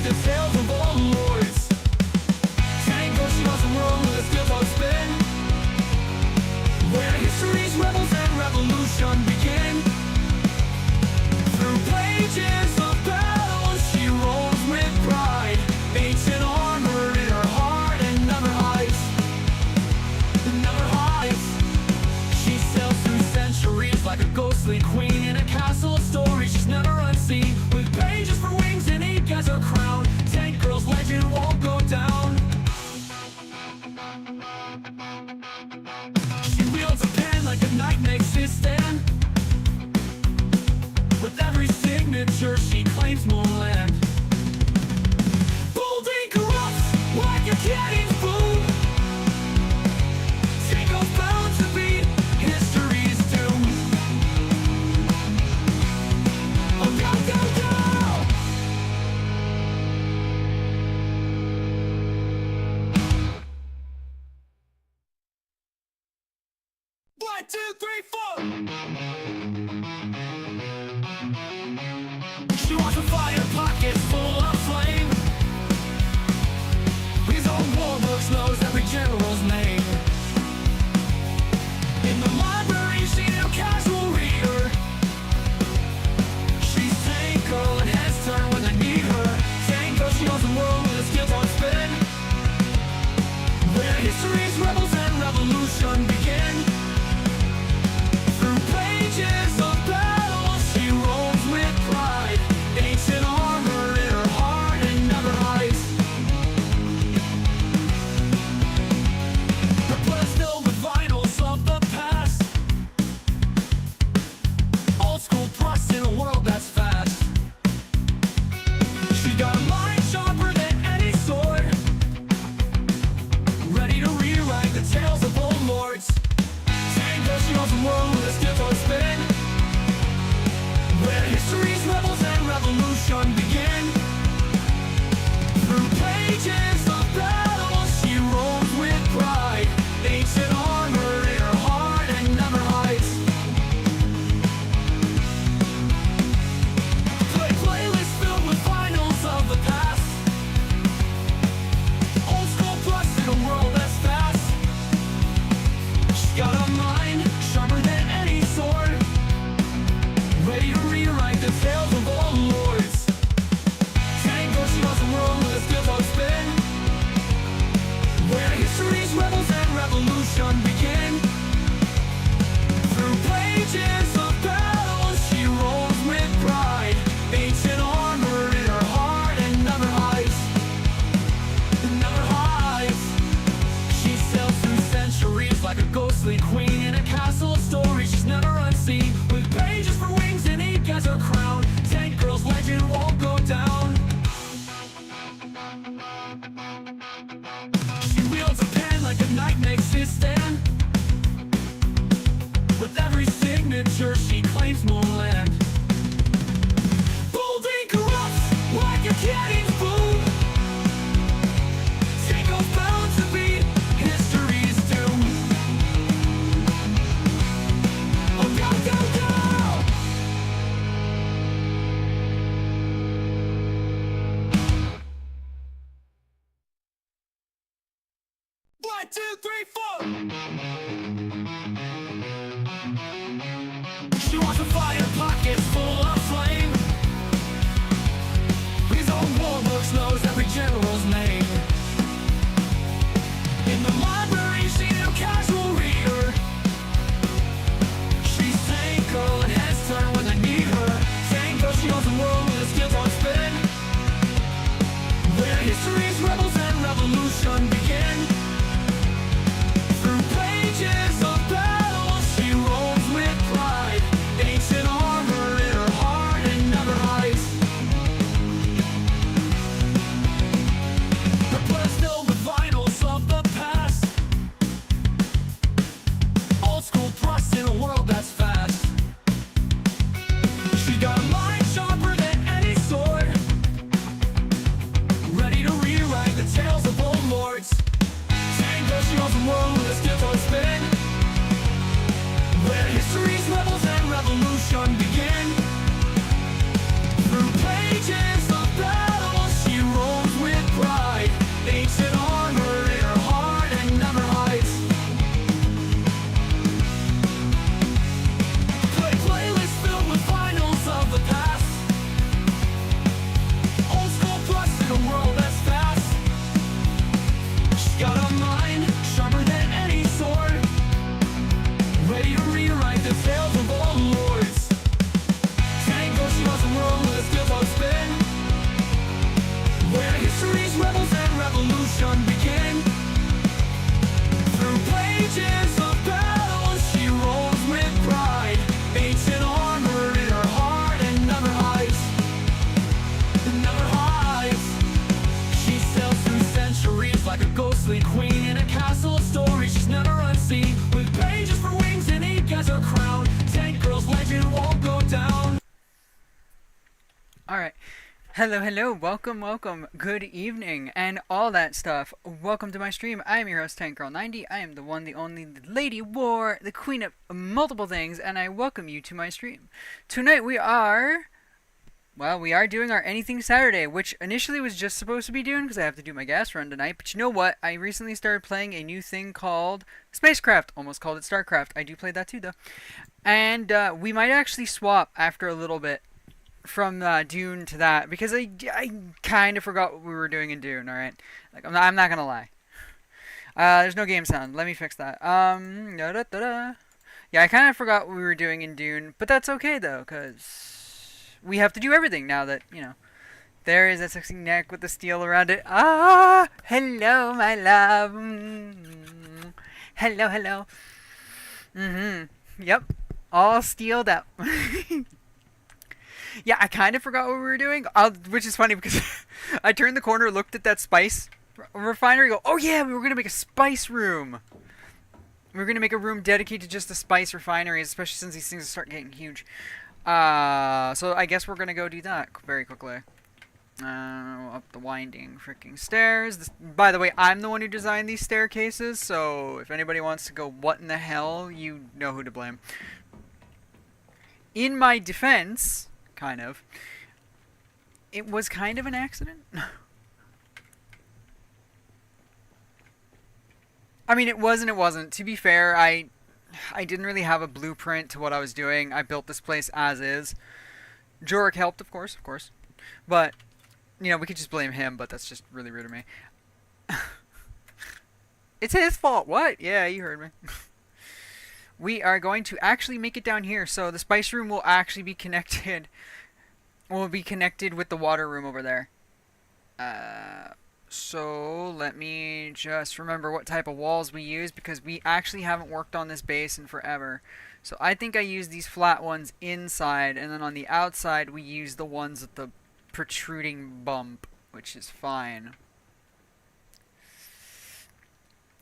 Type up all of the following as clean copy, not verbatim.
the tales of old lords. Tango, she loves the world with a steel toe spin, where history's rebels and revolution begin. Through pages of battle, she rolls with pride, ancient armor in her heart and never hides. Never hides. She sails through centuries like a ghostly queen in a castle of stories she's never unseen. With pages for wings and ink as her crown, Tank Girl's legend won't go down. She wields a pen like a knight makes his stand. With every signature she claims more land. Bold ink erupts like a cannon's boom. Tango's bound to beat history's doom. Oh, go, go, go! 1, 2, 3, 4. She wants a fire pocket full of flame. His own war books knows every general's name. In the library, she's no casual reader. She's Tango and heads turn when they need her. Tango, she knows the world with a skill on spin, where history's rebels and revolution begin. Through pages of battle, she rolls with pride, ancient armor in her heart and never hides. Her blood is filled with vinyls of the past, old school thrust in a world that's fast. She got a mind sharper than any sword, ready to rewrite the tales of old lords. Tango, she owns the world with a steel toe spin, where history's rebels and revolution begin. Through pages of battle, she rolls with pride, ancient armor in her heart and never hides. Playlist filled with vinyls of the past, old school thrust in a world that's fast. She's got a mind sharper than any sword, ready to rewrite the tales of old lords. Tango, she knows the world with a steel toe spin, where history's rebels and revolution begin. Through pages of battle, she rolls with pride, ancient armor in her heart and never hides. Never hides. She sails through centuries like a ghostly queen in a castle of stories she's never unseen. With pages for wings and ink as her crown, Tank Girl's legend won't go down. She wields a pen like a knight makes his stand. With every signature she claims more land. Bold ink erupts like a cannon's boom. Tango's bound to beat history's doom. Oh, go, go, go! 1, 2, 3, 4. She wants a fire pocket full of flame. His own war books knows every general's name. In the library, she's no casual reader. She's Tango and heads turn when they need her. Tango, she knows the world with a skill on spin, where history's rebels and revolution begin. Through pages of battle, she rolls with pride, ancient armor in her heart and never hides. Her blood is filled with vinyls of the past, old school thrust in a world that's fast. She got a mind sharper than any sword, ready to rewrite the tales of old lords. Tango, she owns the world with a steel toe spin, where history's rebels and revolution begin. Through pages of battle, she rolls revolution begin. Through pages of battle, she rolls with pride. Ancient armor in her heart and never hides. Never hides. She sails through centuries like a ghostly queen in a castle of stories. She's never unseen. With pages for wings and ink as her crown, Tank Girl's legend won't go down. Alright. Hello, welcome, good evening, and all that stuff. Welcome to my stream. I am your host, TankGirl90. I am the one, the only, the Lady War, the queen of multiple things, and I welcome you to my stream. Tonight we are doing our Anything Saturday, which initially was just supposed to be Dune, because I have to do my gas run tonight, but you know what? I recently started playing a new thing called Spacecraft. Almost called it StarCraft. I do play that too, though. And we might actually swap after a little bit from Dune to that, because I kind of forgot what we were doing in Dune. All right, like I'm not gonna lie. There's no game sound. Let me fix that. Yeah, I kind of forgot what we were doing in Dune, but that's okay though, cause we have to do everything now that there is that sexy neck with the steel around it. Ah, hello, my love. Hello. Yep, all steeled up. Yeah, I kind of forgot what we were doing, which is funny because I turned the corner, looked at that spice refinery, go, oh yeah, we were going to make a spice room. We were going to make a room dedicated to just the spice refineries, especially since these things start getting huge. So I guess we're going to go do that very quickly. Up the winding freaking stairs. By the way, I'm the one who designed these staircases, so if anybody wants to go, what in the hell, you know who to blame. In my defense, kind of, it was kind of an accident. I mean, it was and it wasn't. To be fair, I didn't really have a blueprint to what I was doing. I built this place as is. Jorik helped, of course. But, we could just blame him, but that's just really rude of me. It's his fault. What? Yeah, you heard me. We are going to actually make it down here, so the spice room will actually be connected. Will be connected with the water room over there. So let me just remember what type of walls we use, because we actually haven't worked on this base in forever. So I think I use these flat ones inside, and then on the outside we use the ones with the protruding bump, which is fine.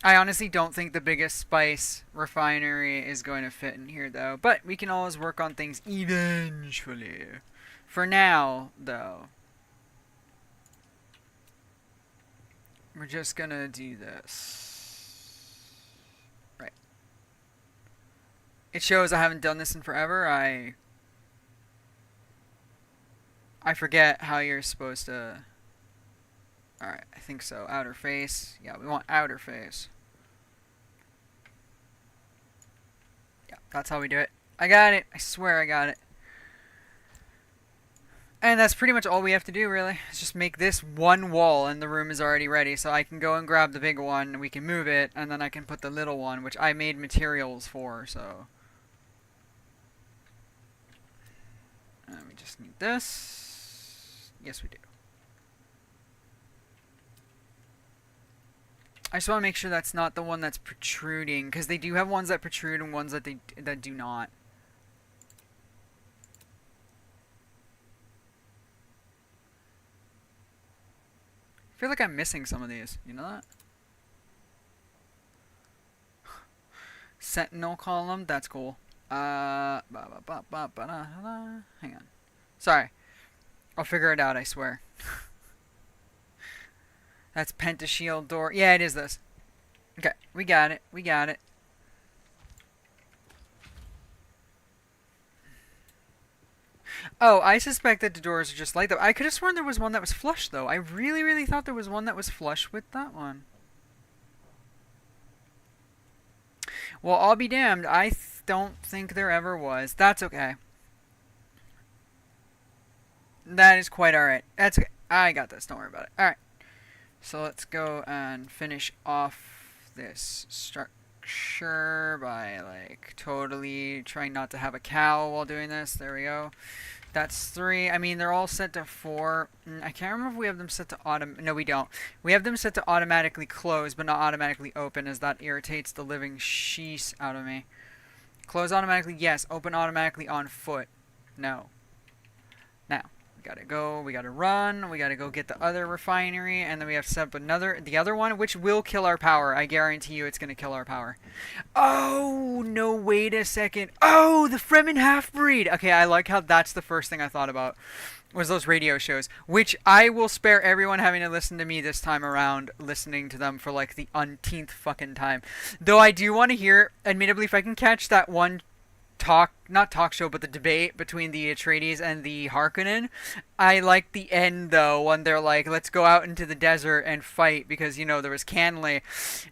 I honestly don't think the biggest spice refinery is going to fit in here, though. But we can always work on things eventually. For now, though, we're just going to do this. Right. It shows I haven't done this in forever. I forget how you're supposed to... Alright, I think so. Outer face. Yeah, we want outer face. Yeah, that's how we do it. I got it. I swear I got it. And that's pretty much all we have to do, really. It's just make this one wall, and the room is already ready. So I can go and grab the big one, and we can move it, and then I can put the little one, which I made materials for, so... And we just need this. Yes, we do. I just want to make sure that's not the one that's protruding, because they do have ones that protrude and ones that do not. I feel like I'm missing some of these. You know that? Sentinel column. That's cool. Hang on. Sorry. I'll figure it out, I swear. That's pentashield door. Yeah, it is this. Okay, we got it. Oh, I suspect that the doors are just like that. I could have sworn there was one that was flush, though. I really thought there was one that was flush with that one. Well, I'll be damned. I don't think there ever was. That's okay. That is quite alright. That's okay. I got this. Don't worry about it. Alright. So let's go and finish off this structure by, like, totally trying not to have a cow while doing this. There we go. That's 3. I mean, they're all set to 4. I can't remember if we have them set to No, we don't. We have them set to automatically close, but not automatically open, as that irritates the living sheesh out of me. Close automatically, yes. Open automatically on foot. No. Now, we gotta go, we gotta run, we gotta go get the other refinery, and then we have to set up the other one, which will kill our power. I guarantee you it's gonna kill our power. Oh, no, wait a second. Oh, the Fremen half-breed. Okay, I like how that's the first thing I thought about, was those radio shows, which I will spare everyone having to listen to me this time around, listening to them for like the umpteenth fucking time. Though I do want to hear, admittedly, if I can catch that one not talk show, but the debate between the Atreides and the Harkonnen. I like the end, though, when they're like, let's go out into the desert and fight, because, you know, there was Canley.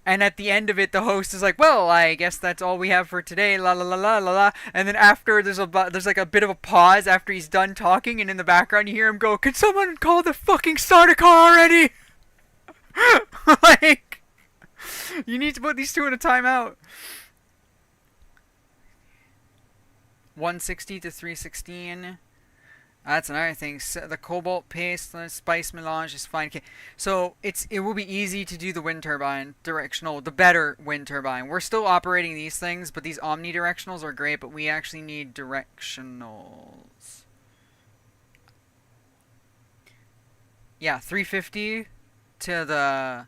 And at the end of it, the host is like, well, I guess that's all we have for today, la la la la la la. And then after, there's like a bit of a pause after he's done talking, and in the background you hear him go, could someone call the fucking starter car already? Like, you need to put these two in a timeout. 160 to 316. That's another thing. So the cobalt paste, the spice melange is fine. Okay, so it will be easy to do the wind turbine directional, the better wind turbine. We're still operating these things, but these omnidirectionals are great. But we actually need directionals. Yeah, 350 to the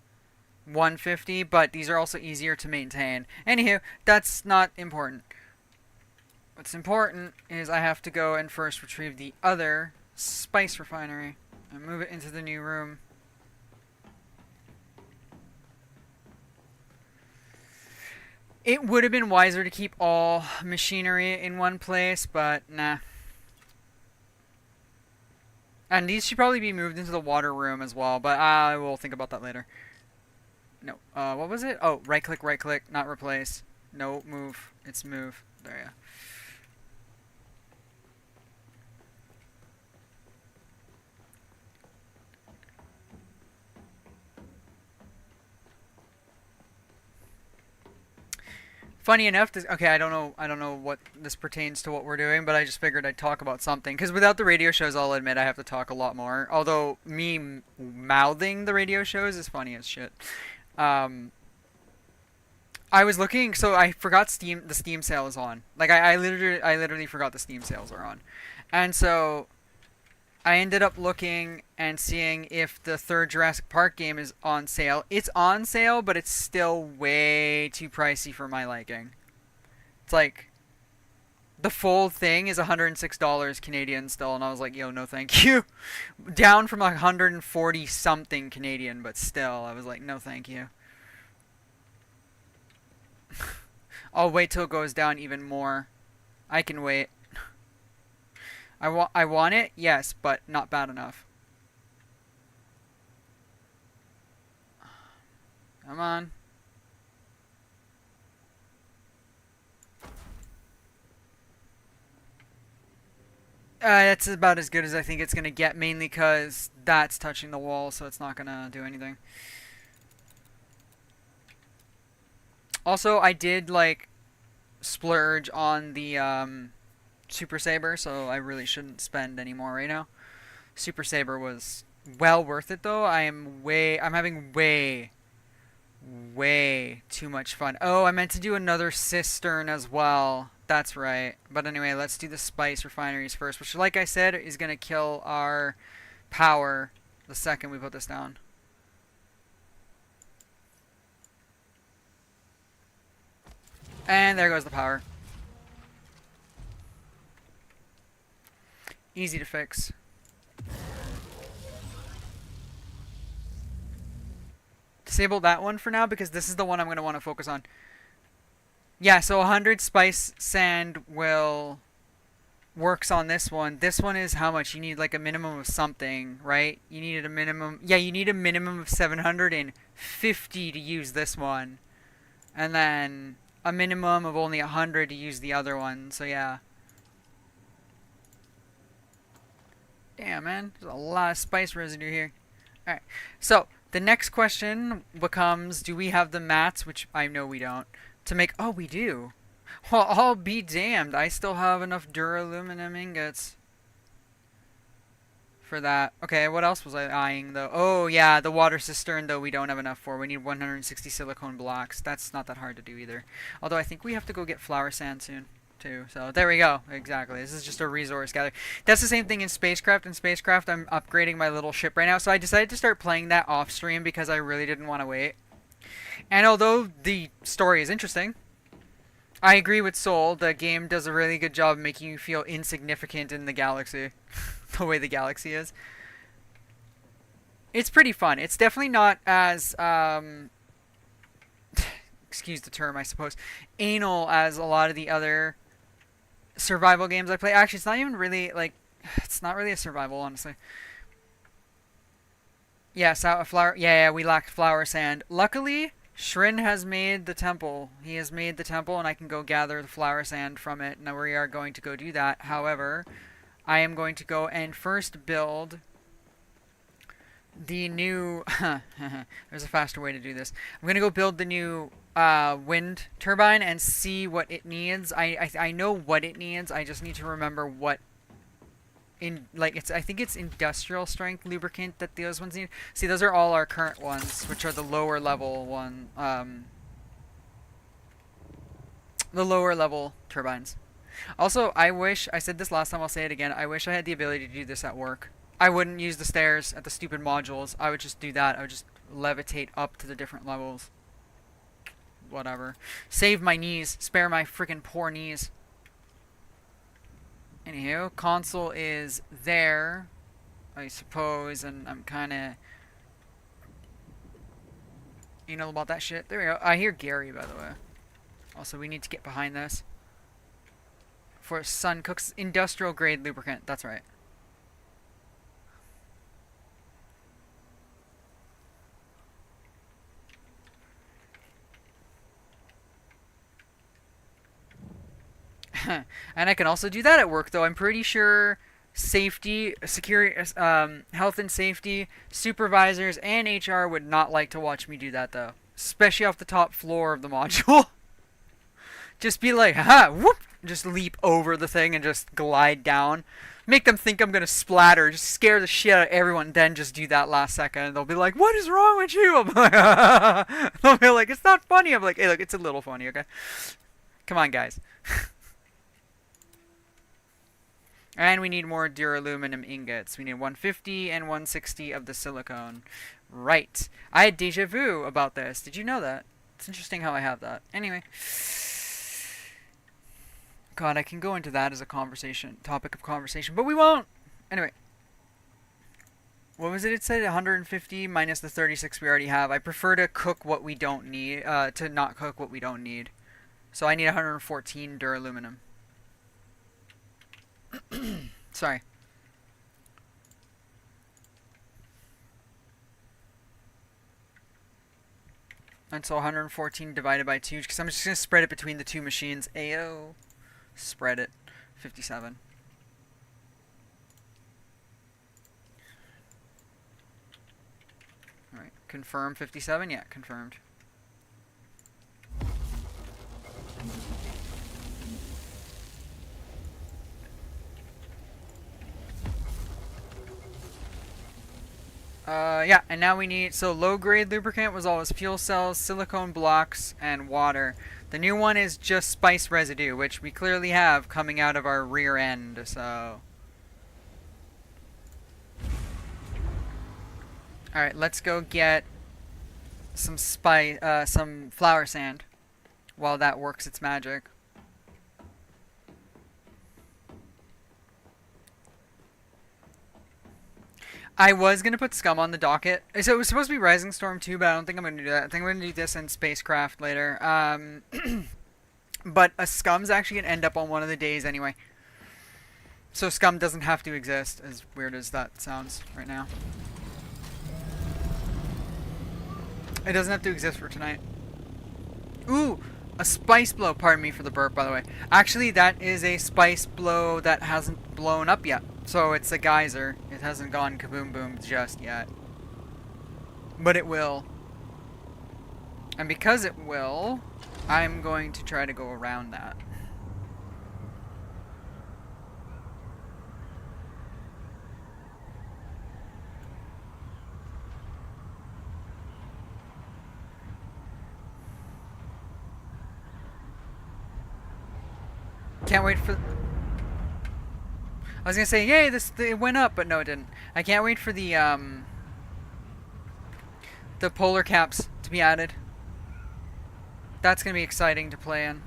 150, but these are also easier to maintain. Anywho, that's not important. What's important is I have to go and first retrieve the other spice refinery and move it into the new room. It would have been wiser to keep all machinery in one place, but nah. And these should probably be moved into the water room as well, but I will think about that later. No, what was it? Oh, right click, not replace. No, move. It's move. There you go. Funny enough, okay, I don't know what this pertains to what we're doing, but I just figured I'd talk about something. Because without the radio shows, I'll admit I have to talk a lot more. Although, me mouthing the radio shows is funny as shit. I was looking, so I forgot the Steam sale is on. Like, I literally forgot the Steam sales are on. And so, I ended up looking and seeing if the third Jurassic Park game is on sale. It's on sale, but it's still way too pricey for my liking. It's like, the full thing is $106 Canadian still, and I was like, yo, no thank you. Down from like 140 something Canadian, but still, I was like, no thank you. I'll wait till it goes down even more. I can wait. I want it, yes, but not bad enough. Come on. That's about as good as I think it's gonna get, mainly because that's touching the wall, so it's not gonna do anything. Also, I did, like, splurge on the, Super Saber, so I really shouldn't spend any more right now. Super Saber was well worth it, though. I'm having way too much fun. Oh, I meant to do another cistern as well. That's right. But anyway, let's do the spice refineries first, which, like I said, is going to kill our power the second we put this down. And there goes the power. Easy to fix. Disable that one for now because this is the one I'm going to want to focus on. Yeah, so 100 spice sand works on this one. This one is how much? You need like a minimum of something, right? You needed a minimum. Yeah, you need a minimum of 750 to use this one. And then a minimum of only 100 to use the other one. So yeah. Damn, man. There's a lot of spice residue here. Alright. So, the next question becomes, do we have the mats, which I know we don't, to make... Oh, we do. Well, I'll be damned. I still have enough duraluminum ingots. for that. Okay, what else was I eyeing though? Oh yeah, the water cistern though we don't have enough for. We need 160 silicone blocks. That's not that hard to do either. Although I think we have to go get flower sand soon too. So there we go. Exactly. This is just a resource gather. That's the same thing in spacecraft. In spacecraft, I'm upgrading my little ship right now. So I decided to start playing that off stream because I really didn't want to wait. And although the story is interesting, I agree with Soul. The game does a really good job making you feel insignificant in the galaxy. The way the galaxy is. It's pretty fun. It's definitely not as, excuse the term, I suppose, anal as a lot of the other survival games I play. Actually, it's not even really, like, it's not really a survival, honestly. Yeah, yeah, we lacked flower sand. Luckily, Shrin has made the temple. He has made the temple, and I can go gather the flower sand from it. Now we are going to go do that. However, I am going to go and first build the new... There's a faster way to do this. I'm going to go build the new wind turbine and see what it needs. I know what it needs. I just need to remember what... I think it's industrial strength lubricant that those ones need. See, those are all our current ones, which are the lower level one, the lower level turbines. Also, I said this last time, I'll say it again, I wish I had the ability to do this at work. I wouldn't use the stairs at the stupid modules. I would just do that. I would just levitate up to the different levels. Whatever. Save my knees. Spare my freaking poor knees. Anywho, console is there, I suppose, and I'm kind of anal about that shit. There we go. I hear Gary, by the way. Also, we need to get behind this. For Sun Cooks industrial grade lubricant. That's right. And I can also do that at work, though. I'm pretty sure safety, security, health and safety, supervisors, and HR would not like to watch me do that, though. Especially off the top floor of the module. Just be like, haha, whoop! Just leap over the thing and just glide down. Make them think I'm gonna splatter. Just scare the shit out of everyone, then just do that last second. They'll be like, what is wrong with you? I'm like, they'll be like, it's not funny. I'm like, hey, look, it's a little funny, okay? Come on, guys. And we need more duraluminum ingots. We need 150 and 160 of the silicone. Right. I had deja vu about this. Did you know that? It's interesting how I have that. Anyway. God, I can go into that as a topic of conversation, but we won't. Anyway. What was it? It said 150 minus the 36 we already have. I prefer to cook what we don't need, to not cook what we don't need. So I need 114 duraluminum. Sorry. And so 114 divided by 2, because I'm just going to spread it between the two machines. Ayo. Spread it. 57. Alright. Confirm 57? Yeah, confirmed. Yeah, and now we need, so low-grade lubricant was always fuel cells, silicone blocks, and water. The new one is just spice residue, which we clearly have coming out of our rear end, so... Alright, let's go get some some flower sand while that works its magic. I was going to put Scum on the docket. So it was supposed to be Rising Storm 2, but I don't think I'm going to do that. I think I'm going to do this in Spacecraft later. But a Scum's actually going to end up on one of the days anyway. So Scum doesn't have to exist, as weird as that sounds right now. It doesn't have to exist for tonight. Ooh! A spice blow. Pardon me for the burp, by the way. Actually, that is a spice blow that hasn't blown up yet. So it's a geyser. It hasn't gone kaboom boom just yet. But it will. And because it will, I'm going to try to go around that. Can't wait for... I was gonna say, yay, it went up, but no, it didn't. I can't wait for the polar caps to be added. That's gonna be exciting to play in.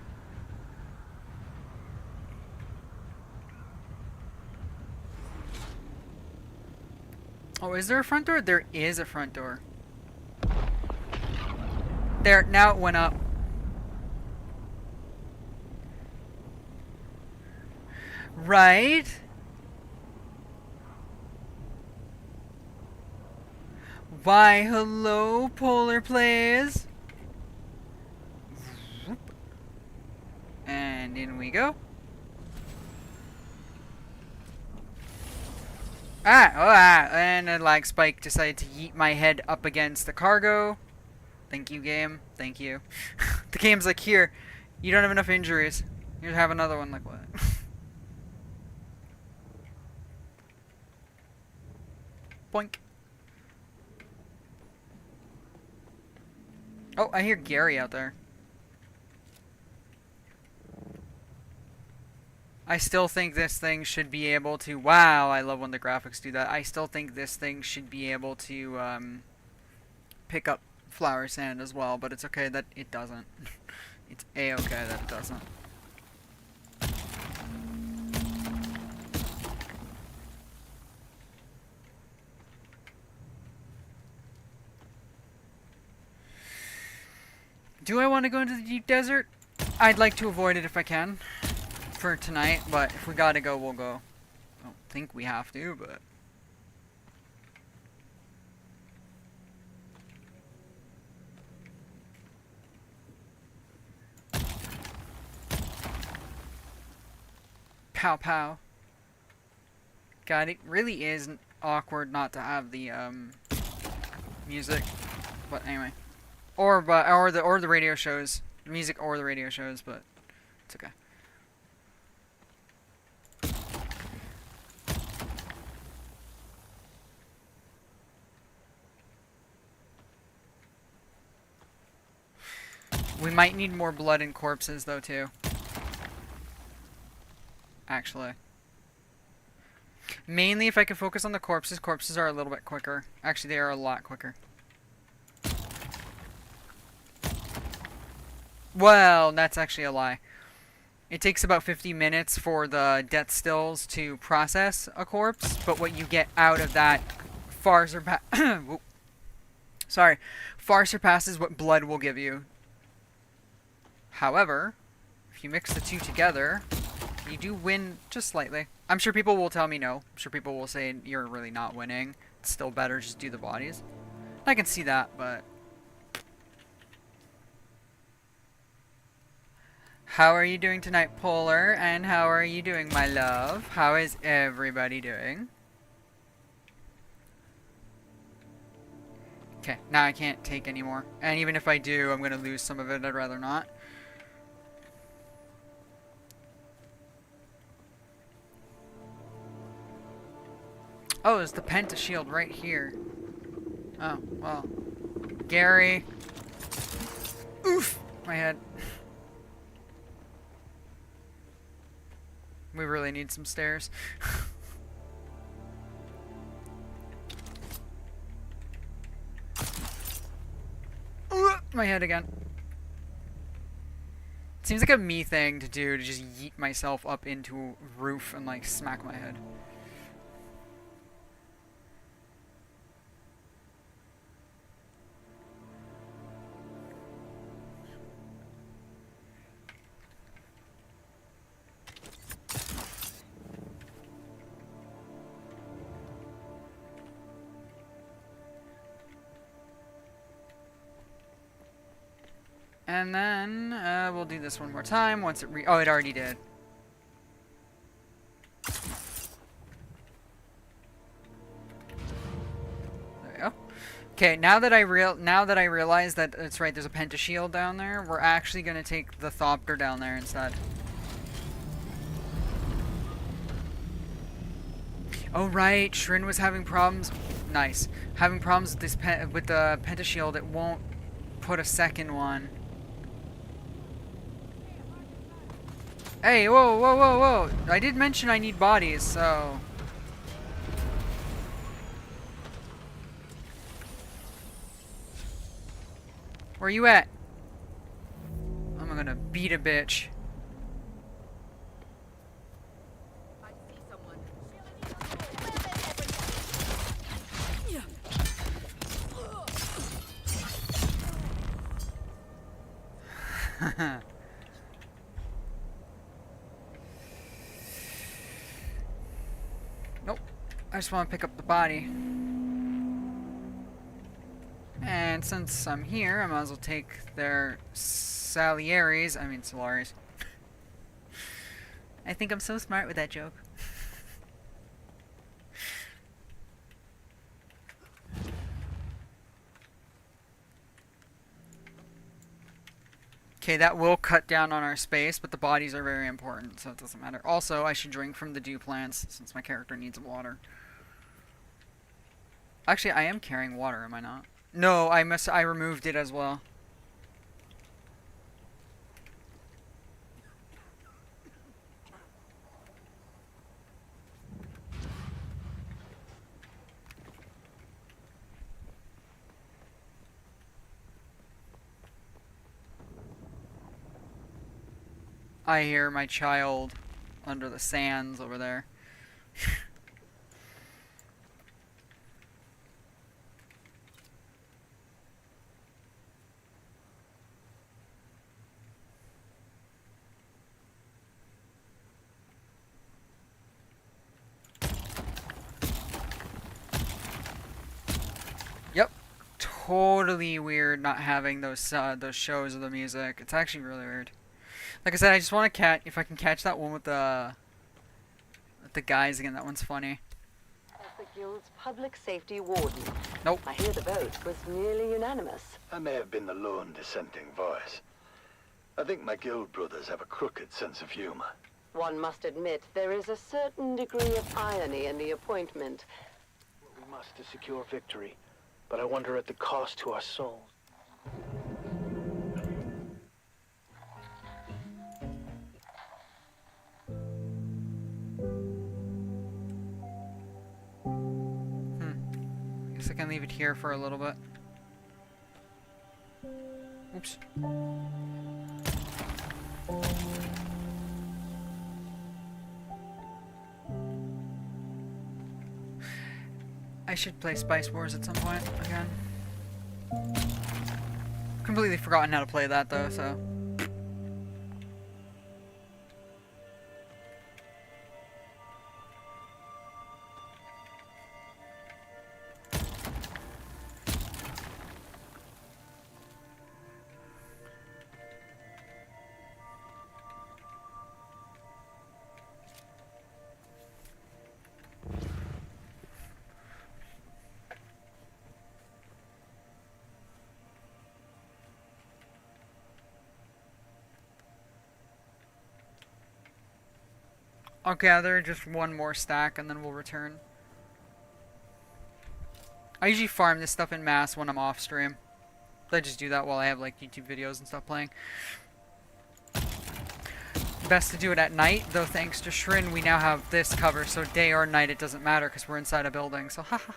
Oh, is there a front door? There is a front door. There, now it went up. Right? Why, hello, polar plays. And in we go. And a lag spike decided to yeet my head up against the cargo. Thank you, game. Thank you. The game's like, here, you don't have enough injuries. You have another one, like what? Boink. Oh, I hear Gary out there. I still think this thing should be able to... Wow, I love when the graphics do that. I still think this thing should be able to pick up flower sand as well, but it's okay that it doesn't. It's a-okay that it doesn't. Do I want to go into the deep desert? I'd like to avoid it if I can for tonight, but if we gotta go, we'll go. I don't think we have to, but... Pow pow. God, it really is awkward not to have the music, but anyway. Or the radio shows. Music or the radio shows, but it's okay. We might need more blood and corpses, though, too. Actually. Mainly if I can focus on the corpses. Corpses are a little bit quicker. Actually, they are a lot quicker. Well, that's actually a lie. It takes about 50 minutes for the death stills to process a corpse, but what you get out of that far surpasses what blood will give you. However, if you mix the two together, you do win just slightly. I'm sure people will tell me no. I'm sure people will say you're really not winning. It's still better just do the bodies. I can see that, but... How are you doing tonight, Polar? And how are you doing, my love? How is everybody doing? Okay, now I can't take any more. And even if I do, I'm going to lose some of it. I'd rather not. Oh, there's the Penta shield right here. Oh, well. Gary. Oof! My head. We really need some stairs. My head again. Seems like a me thing to do, to just yeet myself up into a roof and like smack my head. And then, we'll do this one more time once it oh, it already did. There we go. Okay, now that I realize that it's right, there's a Penta shield down there, we're actually gonna take the Thopter down there instead. Oh right, Shrin was having problems. Nice, having problems with this with the Penta shield. It won't put a second one. Hey, whoa, whoa, whoa, whoa. I did mention I need bodies, so... Where you at? I'm gonna beat a bitch. I see someone. Nope. I just want to pick up the body. And since I'm here, I might as well take their Salieri's. I mean, Solaris. I think I'm so smart with that joke. Okay, that will cut down on our space, but the bodies are very important, so it doesn't matter. Also, I should drink from the dew plants, since my character needs water. Actually, I am carrying water, am I not? No, I removed it as well. I hear my child under the sands over there. Yep. Totally weird not having those shows of the music. It's actually really weird. Like I said, I just want to if I can catch that one with the guys again. That one's funny. As the Guild's public safety warden. Nope. I hear the vote was nearly unanimous. I may have been the lone dissenting voice. I think my guild brothers have a crooked sense of humor. One must admit there is a certain degree of irony in the appointment. We must to secure victory, but I wonder at the cost to our souls. Guess I can leave it here for a little bit. Oops. I should play Spice Wars at some point again. Completely forgotten how to play that though, so. I'll gather just one more stack and then we'll return. I usually farm this stuff in mass when I'm off stream. I just do that while I have like YouTube videos and stuff playing. Best to do it at night, though thanks to Shrin we now have this cover, so day or night it doesn't matter because we're inside a building, so haha.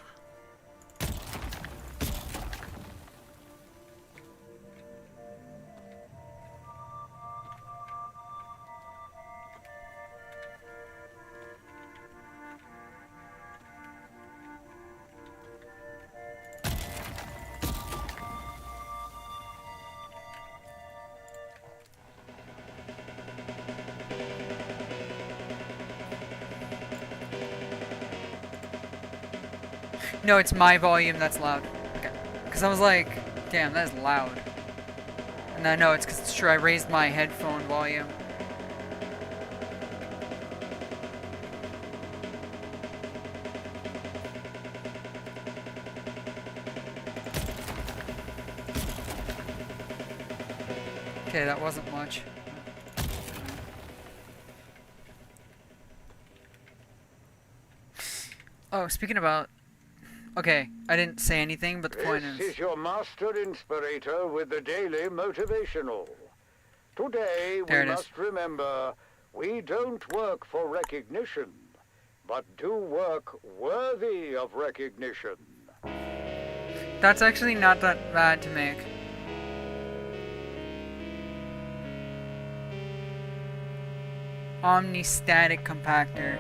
No, it's my volume that's loud. Okay. Because I was like, damn, that is loud. And I know it's because it's true, I raised my headphone volume. Okay, that wasn't much. Oh, speaking about... Okay, I didn't say anything, but the point is... This is your master inspirator with the daily motivational. Today There we it is. must remember We don't work for recognition, but do work worthy of recognition. That's actually not that bad to make. Omnistatic compactor.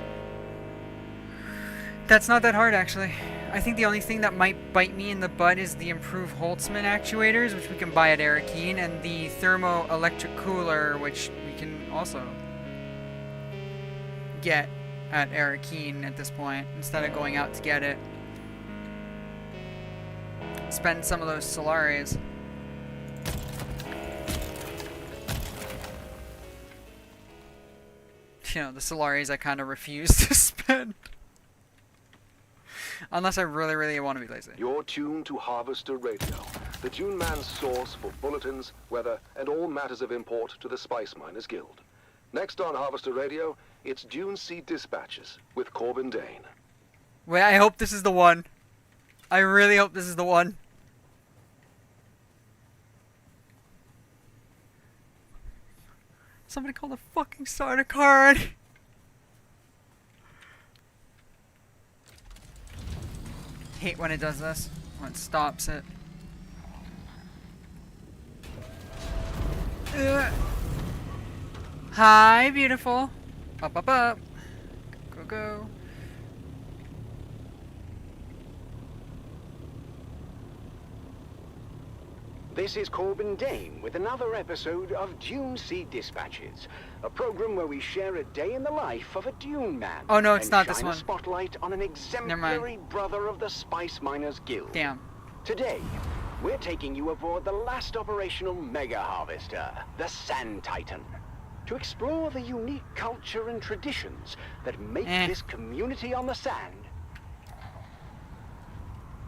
That's not that hard, actually. I think the only thing that might bite me in the butt is the improved Holtzman actuators, which we can buy at Arakeen, and the thermoelectric cooler, which we can also get at Arakeen at this point, instead of going out to get it. Spend some of those Solaris. You know, the Solaris I kind of refuse to spend. Unless I really, really want to be lazy. You're tuned to Harvester Radio, the Dune Man's source for bulletins, weather, and all matters of import to the Spice Miners Guild. Next on Harvester Radio, it's Dune Sea Dispatches with Corbin Dane. Wait, I hope this is the one. I really hope this is the one. Somebody call the fucking starter card. Hate when it does this. When it stops it. Ugh. Hi, beautiful. Up, up, up. Go, go. This is Corbin Dane with another episode of Dune Sea Dispatches, a program where we share a day in the life of a Dune man. Oh no, it's and not this shine one. a spotlight on an exemplary brother of the Spice Miners Guild. Damn. Today, we're taking you aboard the last operational mega harvester, the Sand Titan, to explore the unique culture and traditions that make this community on the sand.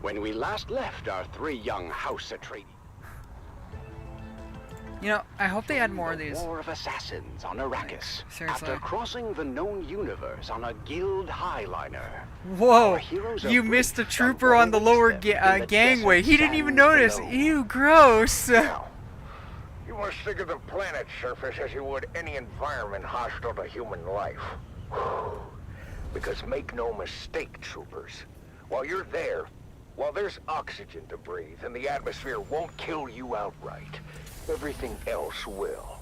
When we last left our three young House Atreides, You know, I hope they add more of the these. War of Assassins on Arrakis. Seriously. After crossing the known universe on a Guild Highliner. Whoa! Our heroes are You missed a briefed trooper on the what lower awaits them in the gangway. desert He didn't even sands notice. below. Ew, gross. Now, you must think of the planet's surface as you would any environment hostile to human life. Because make no mistake, troopers, while you're there, while there's oxygen to breathe and the atmosphere won't kill you outright, everything else will.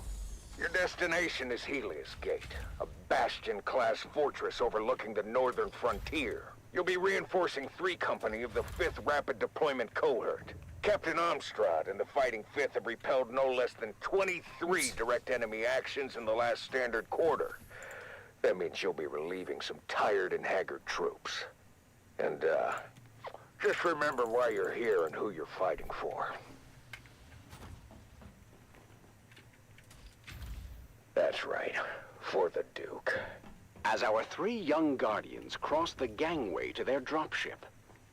Your destination is Helios Gate, a Bastion-class fortress overlooking the northern frontier. You'll be reinforcing 3 Company of the 5th Rapid Deployment Cohort. Captain Amstrad and the Fighting 5th have repelled no less than 23 direct enemy actions in the last standard quarter. That means you'll be relieving some tired and haggard troops. And, just remember why you're here and who you're fighting for. That's right, for the Duke. As our 3 young guardians cross the gangway to their dropship,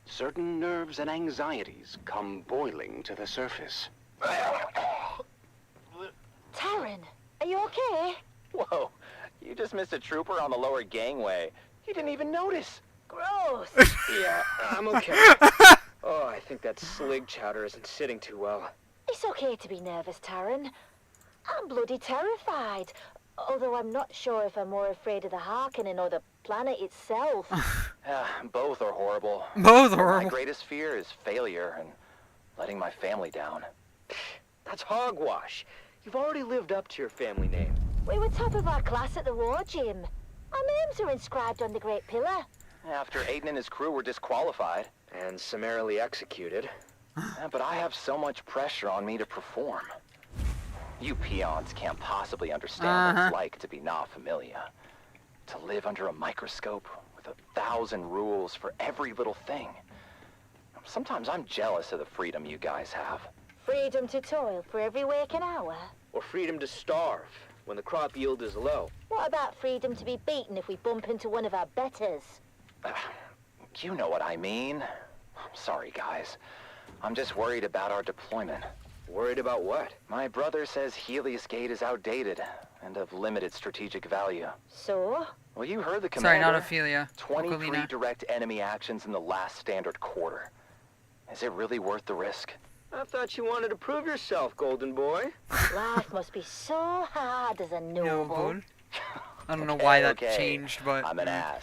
certain nerves and anxieties come boiling to the surface. Taryn, are you okay? Whoa, you just missed a trooper on the lower gangway. You didn't even notice. Gross. Yeah, I'm okay. Oh, I think that slig chowder isn't sitting too well. It's okay to be nervous, Taryn. I'm bloody terrified. Although I'm not sure if I'm more afraid of the Harkonnen or the planet itself. Both are horrible. Both My horrible. greatest fear is failure and letting my family down. That's hogwash. You've already lived up to your family name. We were top of our class at the war gym. Our names are inscribed on the Great Pillar. After Aiden and his crew were disqualified. And summarily executed. But I have so much pressure on me to perform. You peons can't possibly understand what it's like to be not familiar. To live under a microscope with 1,000 rules for every little thing. Sometimes I'm jealous of the freedom you guys have. Freedom to toil for every waking hour. Or freedom to starve when the crop yield is low. What about freedom to be beaten if we bump into one of our betters? You know what I mean. I'm sorry, guys. I'm just worried about our deployment. Worried about what? My brother says Helios Gate is outdated and of limited strategic value. So? Well, you heard the Sorry, commander. not Ophelia. 23 Okolina. direct enemy actions in the last standard quarter. Is it really worth the risk? I thought you wanted to prove yourself, golden boy. Life must be so hard as a noble. Noble. I don't know why that Okay, changed, but I'm an ass.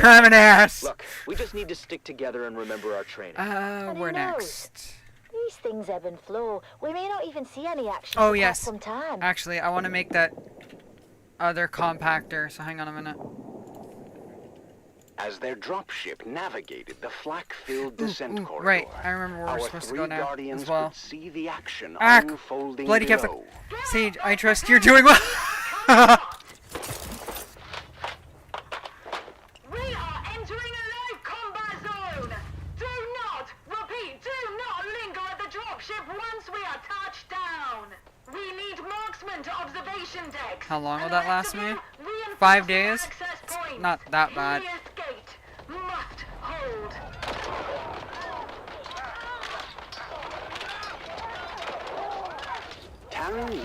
I'm an ass. Look, we just need to stick together and remember our training. And who Where knows? next? These things ebb and flow. We may not even see any action Oh for quite yes. some time. Actually, I want to make that other compactor. So hang on a minute. As their dropship navigated the flak-filled descent corridor, Right, I remember where we're our supposed to three go now guardians as well. could see the action Ah, unfolding bloody below. Catholic. Sage, I trust you're doing well. We are entering a live combat zone! Do not, repeat, do not linger at the dropship once we are touched down! We need marksman to observation decks! How long will And that the last rest of me? you, reinforce 5 the days? access It's points. not that bad. Helios gate must hold.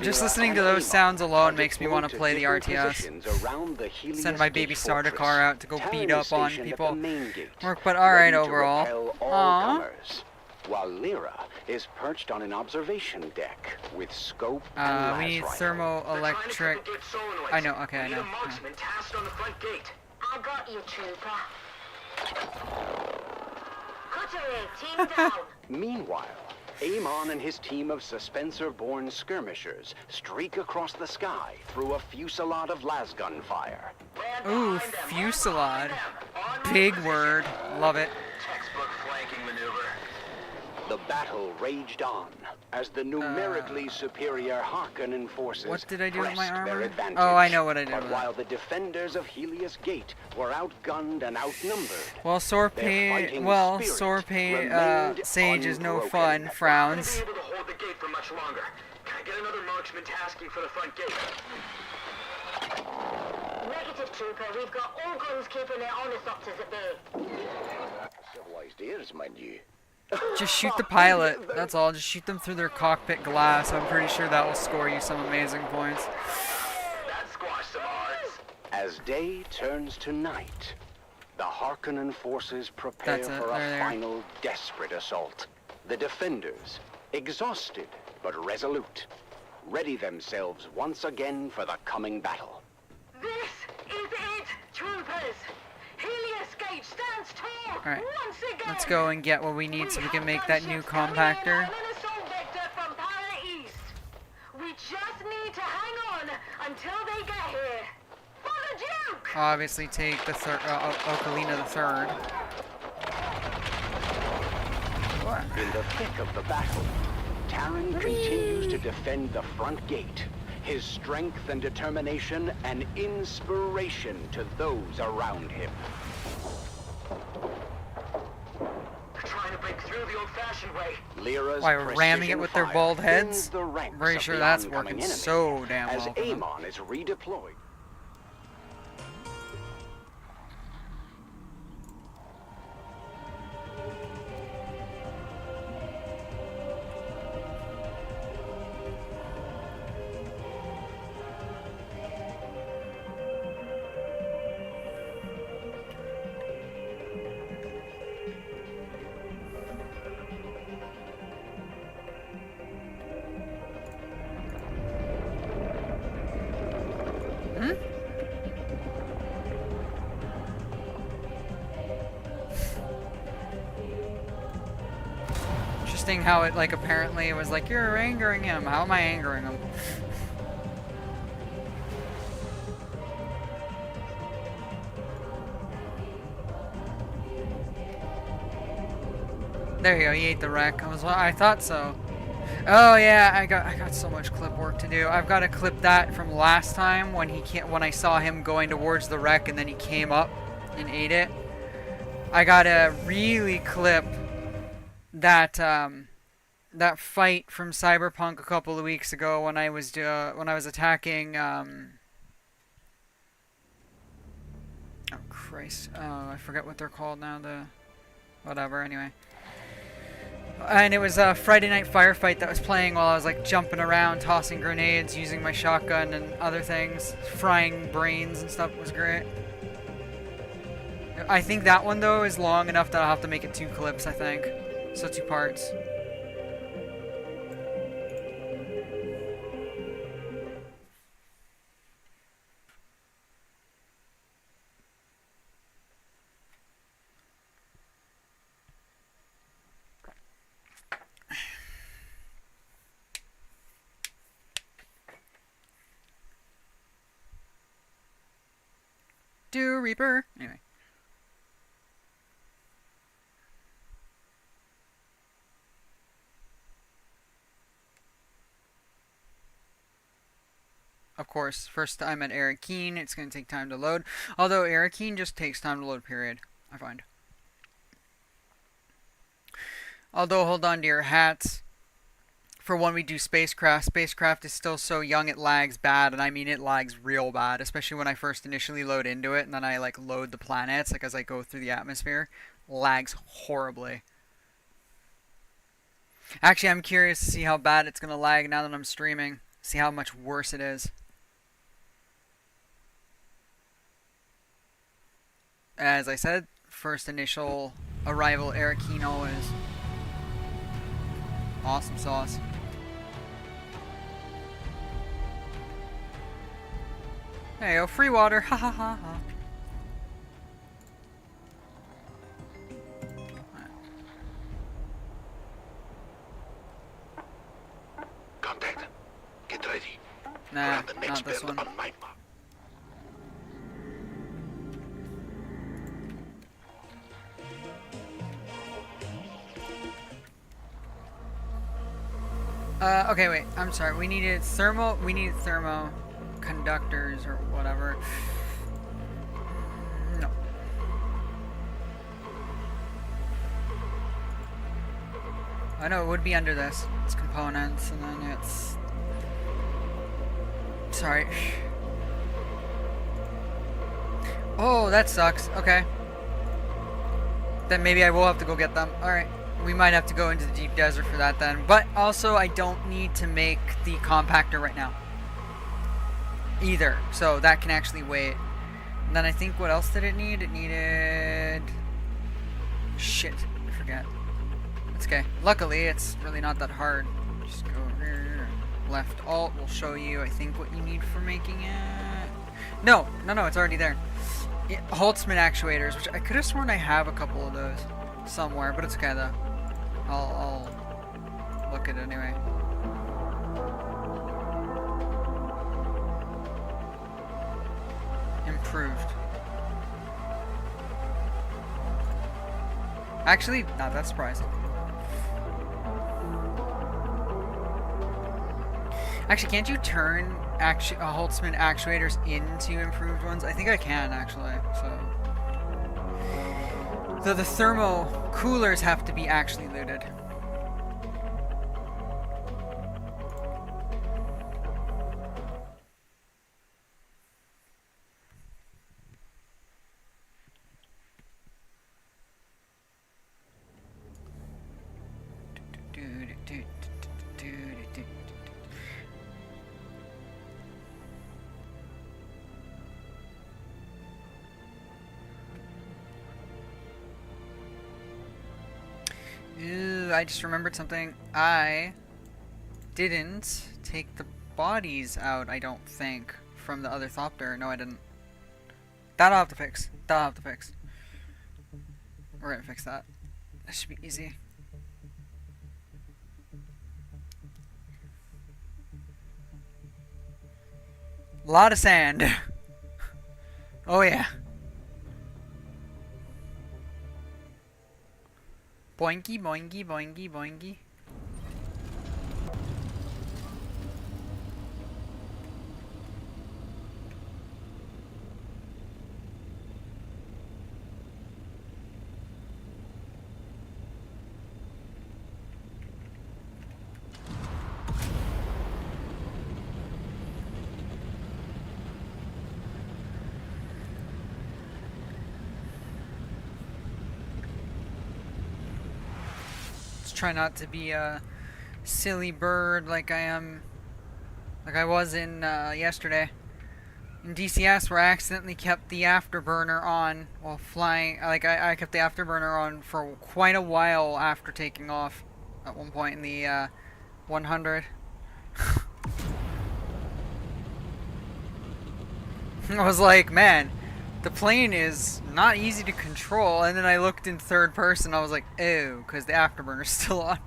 Just listening to those sounds alone makes me want to play the RTS. Send my baby starter car out to go beat up on people. Work, but alright overall. Aww. While Lyra is perched on an observation deck with scope and We need thermoelectric. I know, okay, I know. Yeah. Marksman tasked on the front gate. I got you, trooper. Cuttery, team down. Meanwhile, Amon and his team of Suspensor-born skirmishers streak across the sky through a fusillade of lasgun fire. Ooh, fusillade. Big word. Love it. Textbook flanking maneuver. The battle raged on as the numerically superior Harkonnen forces What did I do with my pressed their armor? advantage. Oh, I know what I did But with while it. the defenders of Helios Gate were outgunned and outnumbered, Well, Sage is no fun. Frowns. Be able to hold the gate for much longer. Can I get another marksman tasking for the front gate? Negative, trooper. We've got all guns keeping their ornithopters at bay. Civilized ears, mind you. Just shoot the pilot. That's all. Just shoot them through their cockpit glass. I'm pretty sure that will score you some amazing points. That squashed some odds. as day turns to night, the Harkonnen forces prepare That's it. for a There. final desperate assault. The defenders, exhausted but resolute, ready themselves once again for the coming battle. This is it, troopers! Helios Gate stands tall Alright, once again! let's go and get what we need so we can make that new compactor. We just need to hang on until they get here. For the Duke! Obviously take the Ocarina the Third. In the thick of the battle, Taran continues to defend the front gate. His strength and determination an inspiration to those around him. They're trying to break through the old-fashioned way. Lyra's Why, ramming it with their precision bald fire heads? thins the ranks Very of sure the that's oncoming working enemy so damn as well for them. Amon is redeployed. Interesting how it, like, apparently it was like, you're angering him. How am I angering him? There you go, he ate the wreck. I thought so. Oh yeah, I got so much clip work to do. I've got to clip that from last time when I saw him going towards the wreck and then he came up and ate it. I gotta really clip that that fight from Cyberpunk a couple of weeks ago when I was attacking oh Christ, oh, I forget what they're called now, whatever, anyway. And it was a Friday Night Firefight that was playing while I was like jumping around, tossing grenades, using my shotgun and other things, frying brains and stuff. It was great. I think that one though is long enough that I'll have to make it 2 clips, I think. So 2 parts. Reaper. Anyway. Of course, first time at Arakeen, it's going to take time to load. Although Arakeen just takes time to load, period, I find. Although, hold on to your hats. For when we do spacecraft, spacecraft is still so young it lags bad, and I mean it lags real bad, especially when I first initially load into it, and then I like load the planets, like as I go through the atmosphere. Lags horribly. Actually, I'm curious to see how bad it's going to lag now that I'm streaming. See how much worse it is. As I said, first initial arrival Arakeen always. Awesome sauce. Hey, oh, free water. Ha ha ha ha. Contact. Get ready. Nah, We're on the next not this bend one. on my map. Okay, wait. I'm sorry. We needed thermo conductors or whatever. No. I know it would be under this. It's components, and then it's... Sorry. Oh, that sucks. Okay. Then maybe I will have to go get them. Alright. We might have to go into the deep desert for that then. But also, I don't need to make the compactor right now. Either. So that can actually wait. And then I think, what else did it need? It needed... Shit. I forget. It's okay. Luckily, it's really not that hard. Just go here. Left alt will show you, I think, what you need for making it. No, it's already there. Holtzman actuators, which I could have sworn I have a couple of those somewhere, but it's okay though. I'll look at it anyway. Improved. Actually, not that surprising. Actually, can't you turn Holtzman actuators into improved ones? I think I can, actually. So the thermo coolers have to be actually looted. Ooh, I just remembered something. I didn't take the bodies out, I don't think, from the other Thopter. No, I didn't. That'll have to fix. We're gonna fix that. That should be easy. A lot of sand. Oh yeah. Boinky, boinky, boinky, boinky. Try not to be a silly bird like I was in yesterday. In DCS, where I accidentally kept the afterburner on while flying. I kept the afterburner on for quite a while after taking off. At one point in the 100. I was like, man, the plane is not easy to control, and then I looked in third person, I was like, ew, because the afterburner's still on.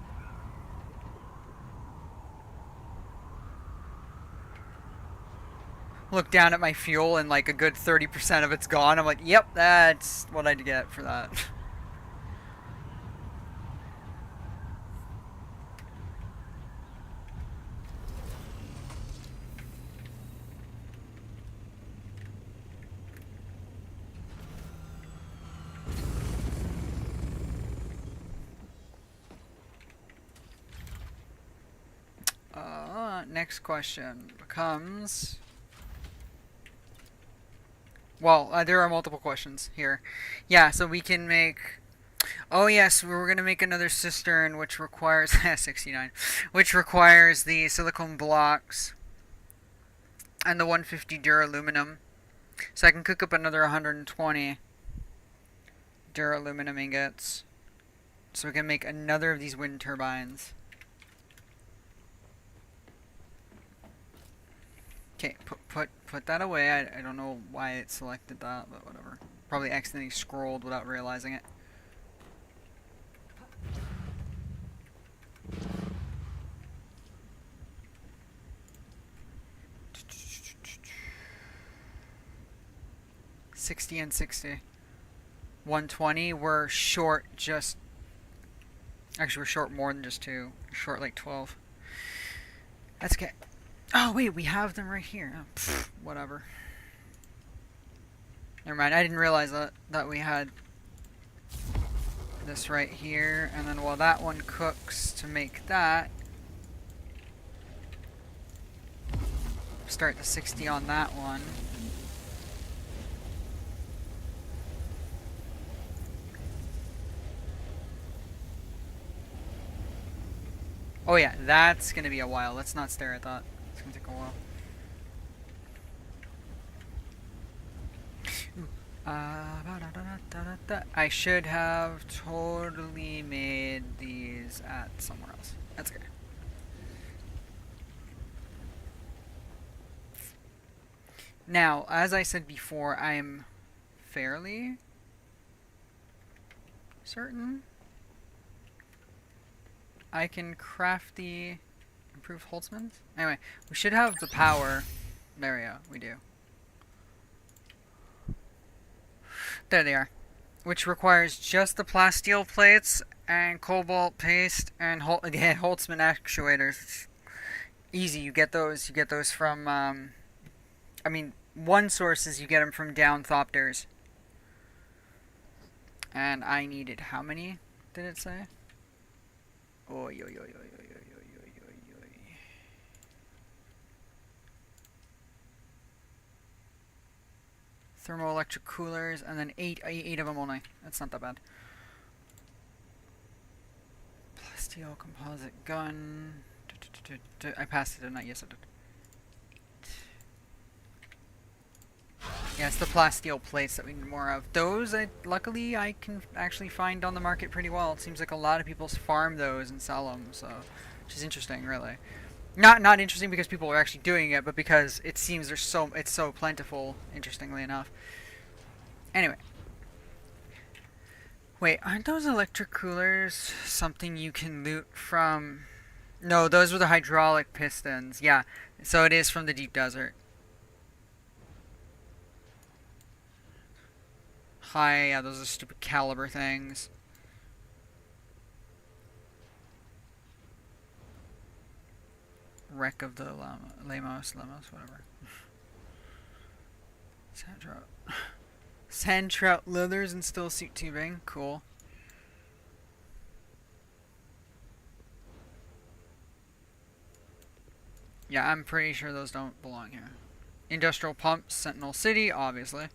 Look down at my fuel and like a good 30% of it's gone. I'm like, yep, that's what I'd get for that. Next question becomes... Well, there are multiple questions here. Yeah, so we can make... Oh yes, we're going to make another cistern which requires... 69. Which requires the silicone blocks and the 150 duraluminum. So I can cook up another 120 duraluminum ingots. So we can make another of these wind turbines. Okay, put that away. I don't know why it selected that, but whatever. Probably accidentally scrolled without realizing it. $60 and $60. 120. We're short just... Actually, we're short more than just 2. We're short like 12. That's okay. Oh, wait, we have them right here. Oh, pfft, whatever. Never mind, I didn't realize that we had this right here. And then while that one cooks to make that, start the 60 on that one. Oh yeah, that's gonna be a while. Let's not stare at that. It's gonna take a while. I should have totally made these at somewhere else. That's okay. Now, as I said before, I'm fairly certain I can craft the improved Holtzmans. Anyway, we should have the power. There we go. We do. There they are. Which requires just the plasteel plates and cobalt paste and Holtzman actuators. Easy. You get those. You get those from. I mean, one source is you get them from Downthopters. And I needed how many? Did it say? Oh, yo. Thermoelectric coolers, and then eight of them only. That's not that bad. Plasteel composite gun. I passed it, didn't I? Yes, I did. Yeah, it's the plasteel plates that we need more of. Those, luckily, I can actually find on the market pretty well. It seems like a lot of people farm those and sell them, so which is interesting, really. Not interesting because people are actually doing it, but because it seems it's so plentiful, interestingly enough. Anyway. Wait, aren't those electric coolers something you can loot from... No, those were the hydraulic pistons. Yeah, so it is from the deep desert. Hi, yeah, those are stupid caliber things. Wreck of the Lamos, whatever. Sand trout leathers and still suit tubing. Cool. Yeah, I'm pretty sure those don't belong here. Industrial pumps, Sentinel City, obviously.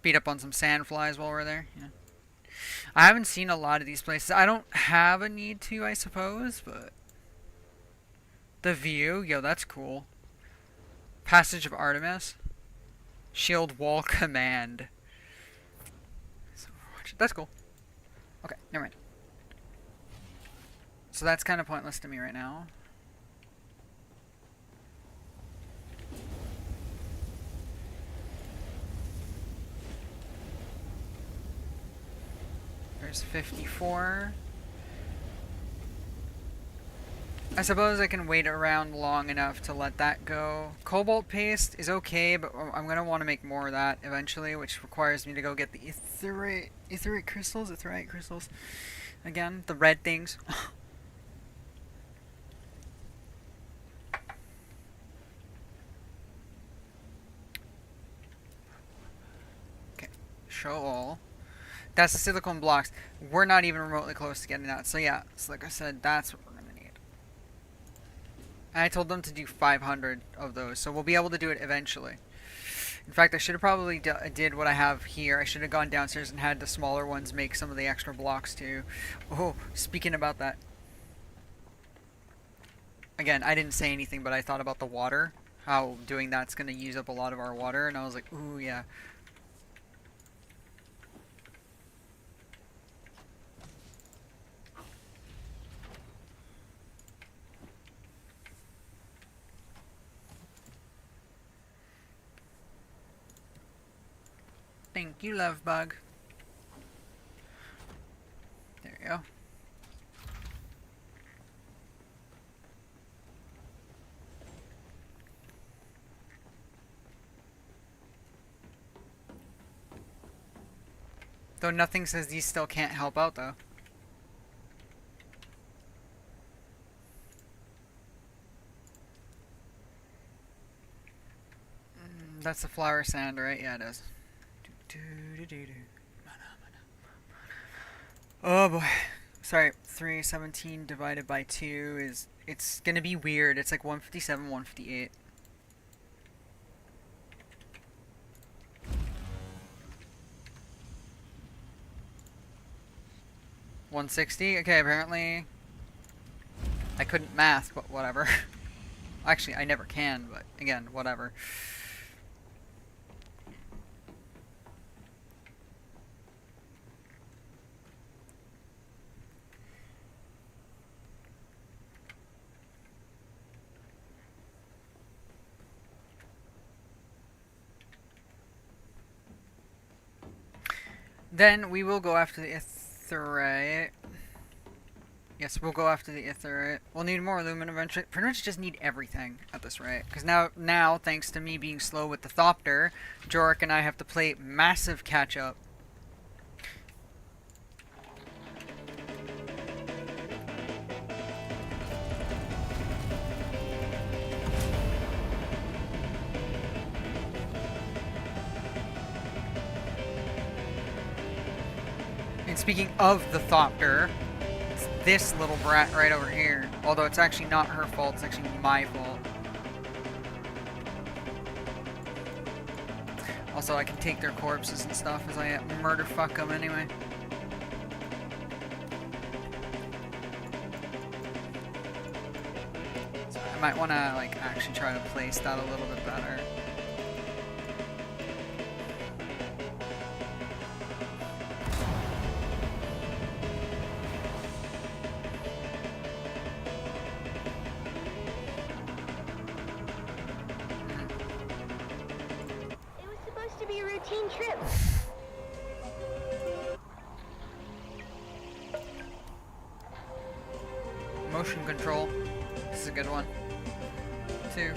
Beat up on some sand flies while we're there. Yeah. I haven't seen a lot of these places. I don't have a need to, I suppose, but... The view, yo, that's cool. Passage of Artemis. Shield Wall Command. That's cool. Okay, never mind. So that's kind of pointless to me right now. There's 54. I suppose I can wait around long enough to let that go. Cobalt paste is okay, but I'm gonna want to make more of that eventually, which requires me to go get the aetheryte crystals. Again, the red things. Okay, show all. That's the silicone blocks. We're not even remotely close to getting that. So yeah, so like I said, that's what we're gonna need. And I told them to do 500 of those, so we'll be able to do it eventually. In fact, I should have probably did what I have here. I should have gone downstairs and had the smaller ones make some of the extra blocks too. Oh, speaking about that. Again, I didn't say anything, but I thought about the water. How doing that's going to use up a lot of our water, and I was like, ooh, yeah. Thank you, love bug. There you go. Though nothing says these still can't help out, though. That's the flower sand, right? Yeah, it is. Oh boy. Sorry, 317 divided by 2 is... It's gonna be weird. It's like 157, 158. $160? Okay, apparently... I couldn't math, but whatever. Actually, I never can, but again, whatever. Then we will go after the aetheryte. Yes, we'll go after the aetheryte. We'll need more aluminum eventually. Pretty much just need everything at this rate. Because now, thanks to me being slow with the Thopter, Jorik and I have to play massive catch-up. And speaking of the Thopter, it's this little brat right over here. Although it's actually not her fault, it's actually my fault. Also, I can take their corpses and stuff as I murder fuck them anyway. So I might want to like actually try to place that a little bit better. Trip. Motion control. This is a good one. 2.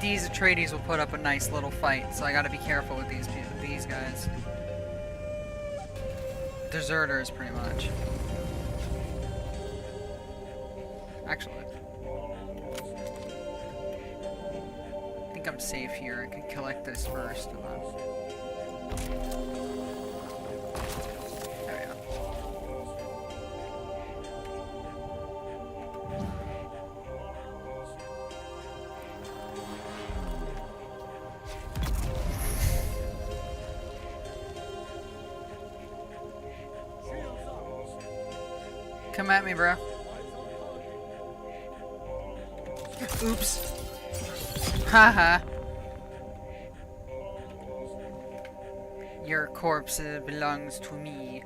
These Atreides will put up a nice little fight, so I gotta be careful with these guys. Deserters, pretty much. Actually, I think I'm safe here. I can collect this first. There we go. Come at me, bro. Oops. Haha. Your corpse belongs to me.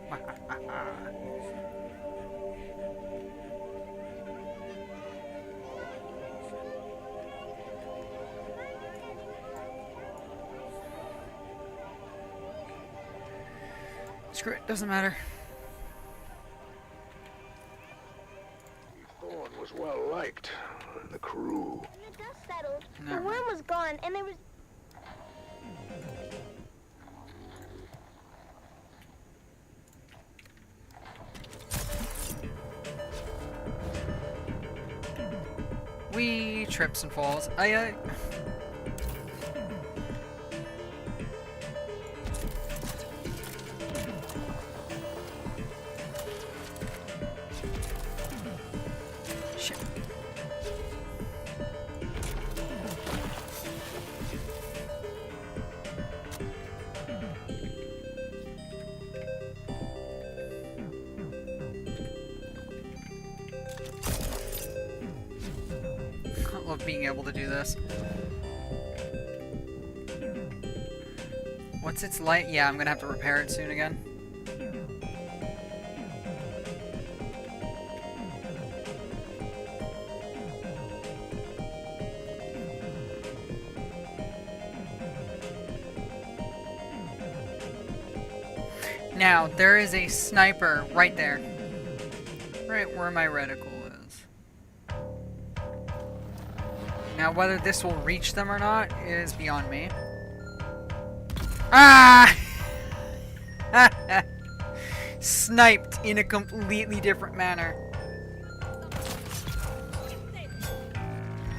Screw it, doesn't matter. Thorn was well liked. The crew. The dust settled. No. The worm was gone, and there was. We trips and falls. Aye. Shit. I love being able to do this. What's its light? Yeah, I'm gonna have to repair it soon again. Now, there is a sniper right there. Right where my reticle is. Now, whether this will reach them or not is beyond me. Ah! Sniped in a completely different manner.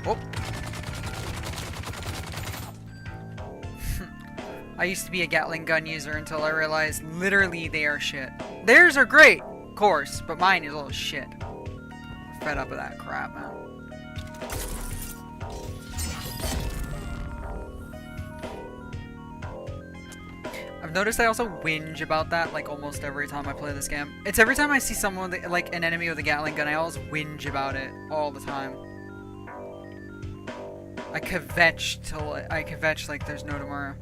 Oh. I used to be a Gatling gun user until I realized literally they are shit. Theirs are great, of course, but mine is all shit. Fed up with that crap, man. I've noticed I also whinge about that like almost every time I play this game. It's every time I see someone with, like an enemy with a Gatling gun, I always whinge about it all the time. I kvetch like there's no tomorrow.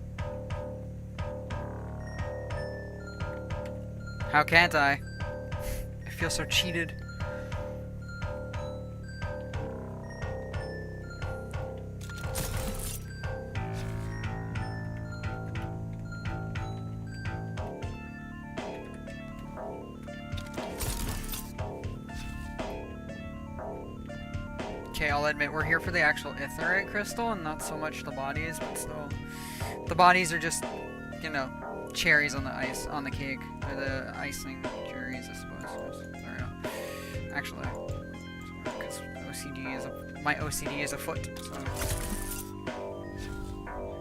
How can't I? I feel so cheated. Okay, I'll admit we're here for the actual Aetheryte crystal and not so much the bodies, but still. The bodies are just, you know, cherries on the ice, on the cake. Or the icing cherries, I suppose. Or no. Actually, because my OCD is a foot, so.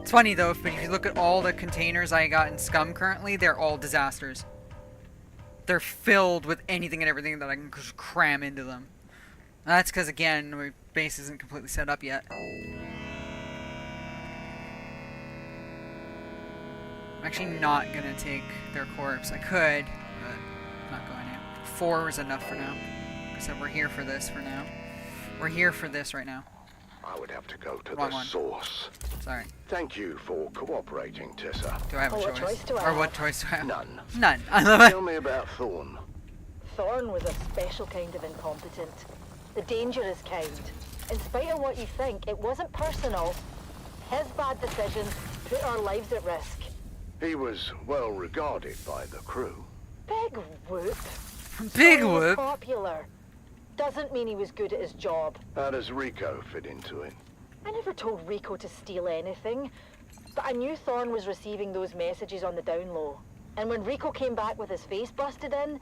It's funny though, but if you look at all the containers I got in Scum currently, they're all disasters. They're filled with anything and everything that I can just cram into them. That's because, again, my base isn't completely set up yet. I'm actually not going to take their corpse. I could, but I'm not going to. 4 is enough for now. Like I said, we're here for this for now. We're here for this right now. I would have to go to Wrong the one. source. Sorry. Thank you for cooperating, Tessa. Do I have a what choice? choice do I Or have? what choice do I have? None. None. I love it. Tell me about Thorn. Thorn was a special kind of incompetent. The dangerous kind. In spite of what you think, it wasn't personal. His bad decisions put our lives at risk. He was well regarded by the crew. Big whoop. Big Thorn was whoop. popular. Doesn't mean he was good at his job. How does Rico fit into it? I never told Rico to steal anything, but I knew Thorn was receiving those messages on the down low. And when Rico came back with his face busted in,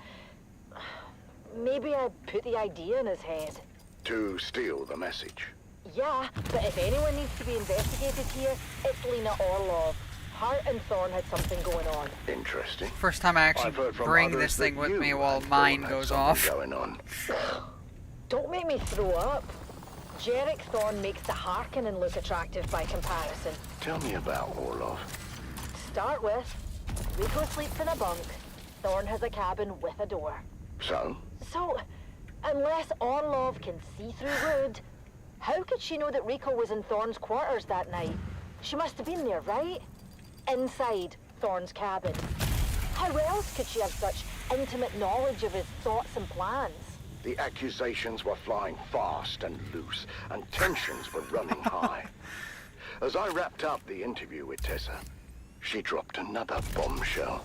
maybe I put the idea in his head. To steal the message. Yeah, but if anyone needs to be investigated here, it's Lena Orlov. Hart and Thorn had something going on. Interesting. First time I actually I've heard from bring others this thing that with you me while and mine Thorn had goes something off. Going on. Don't make me throw up. Jarek Thorn makes the Harkonnen look attractive by comparison. Tell me about Orlov. Start with, Rico sleeps in a bunk. Thorn has a cabin with a door. So? So, Unless Orlov can see through wood, how could she know that Rico was in Thorne's quarters that night? She must have been there, right? Inside Thorne's cabin. How else could she have such intimate knowledge of his thoughts and plans? The accusations were flying fast and loose, and tensions were running high. As I wrapped up the interview with Tessa, she dropped another bombshell.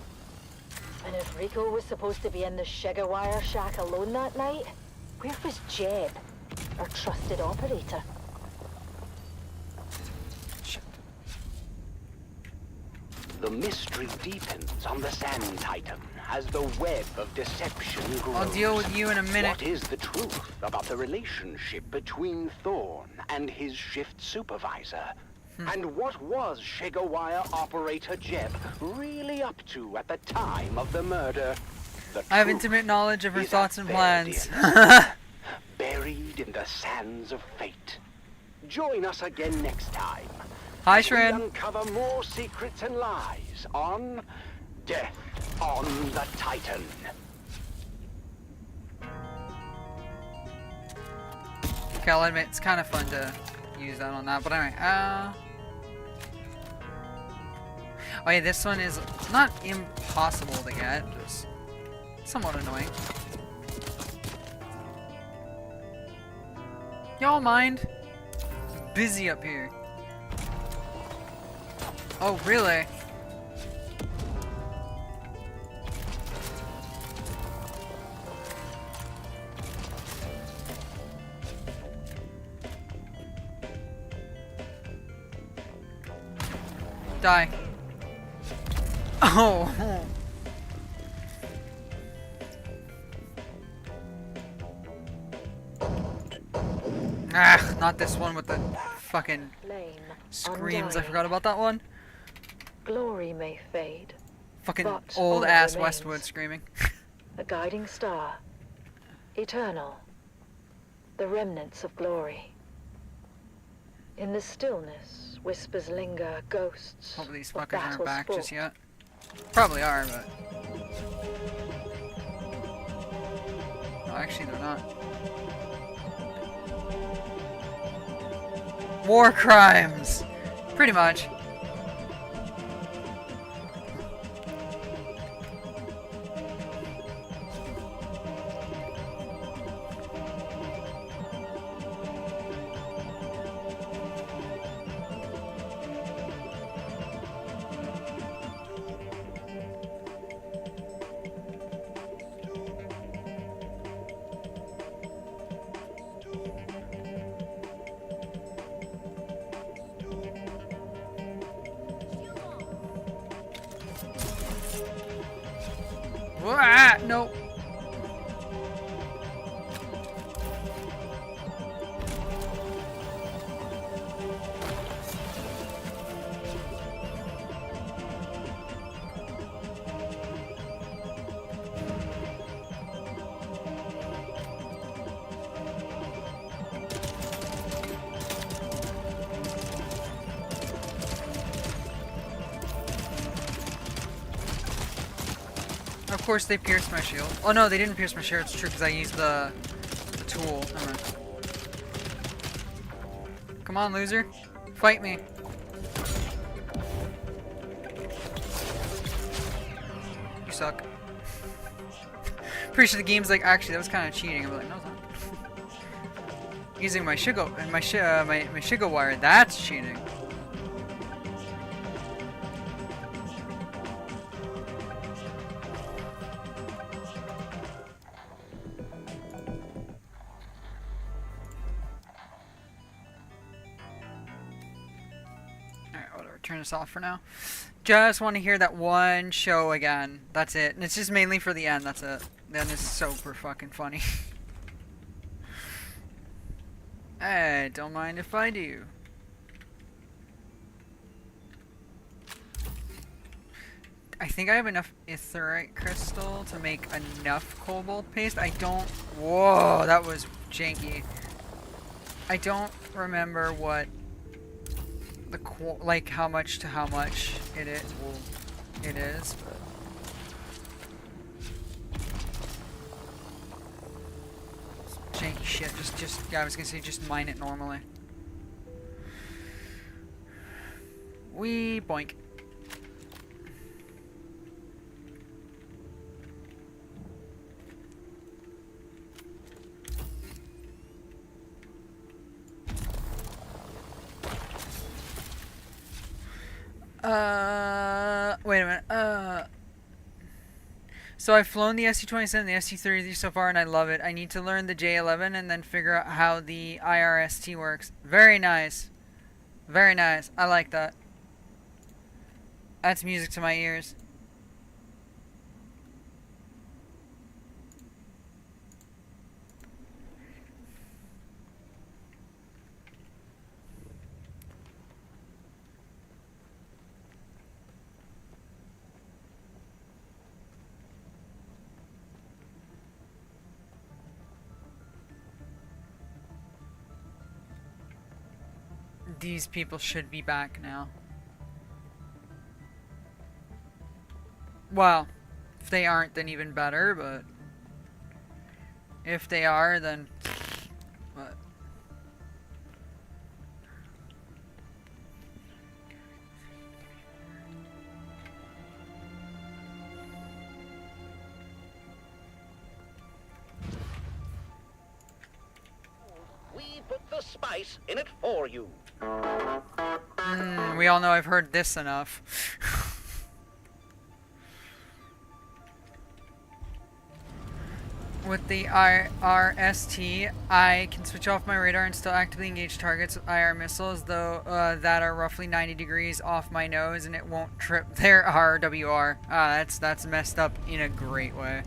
And if Rico was supposed to be in the Shigawire shack alone that night, where was Jeb, our trusted operator? The mystery deepens on the Sand Titan as the web of deception grows. I'll deal with you in a minute. What is the truth about the relationship between Thorne and his shift supervisor? And what was Shigawire operator Jeb really up to at the time of the murder? I have intimate knowledge of her thoughts and plans. Buried in the sands of fate. Join us again next time. Hi, as we Shred. uncover more secrets and lies on Death on the Titan. Okay, I'll admit, it's kind of fun to use that on that, but anyway, oh yeah, this one is not impossible to get, just somewhat annoying. Y'all mind? Busy up here. Oh, really? Die. Oh. Ah, not this one with the fucking screams. I forgot about that one. Glory may fade. Fucking but old honor ass remains. Westwood screaming. A guiding star. Eternal. The remnants of glory. In the stillness, whispers linger, ghosts. Hopefully these of fuckers aren't battles back fought. just yet. Probably are, but... No, actually they're not. War crimes! Pretty much. Ah, no. Of course they pierced my shield. Oh no, they didn't pierce my shield. It's true because I used the tool. Never mind. Come on, loser. Fight me. You suck. Pretty sure the game's like, actually, that was kind of cheating. I'm like, no, it's not. Using my Shigo wire, that's cheating. Turn this off for now. Just want to hear that one show again. That's it. And it's just mainly for the end. That's it. The end is super fucking funny. Hey, don't mind if I do. I think I have enough aetheryte crystal to make enough cobalt paste. I don't... Whoa, that was janky. I don't remember what... like how much to how much it is, but just, yeah, I was gonna say just mine it normally. Wee boink. Wait a minute. So I've flown the SC-27 and the SC-33 so far, and I love it. I need to learn the J-11 and then figure out how the IRST works. Very nice. Very nice. I like that. That's music to my ears. These people should be back now. Well, if they aren't, then even better, but if they are, then what? We put the spice in it for you. We all know I've heard this enough. With the IRST, I can switch off my radar and still actively engage targets with IR missiles, though that are roughly 90 degrees off my nose, and it won't trip their RWR. That's messed up in a great way.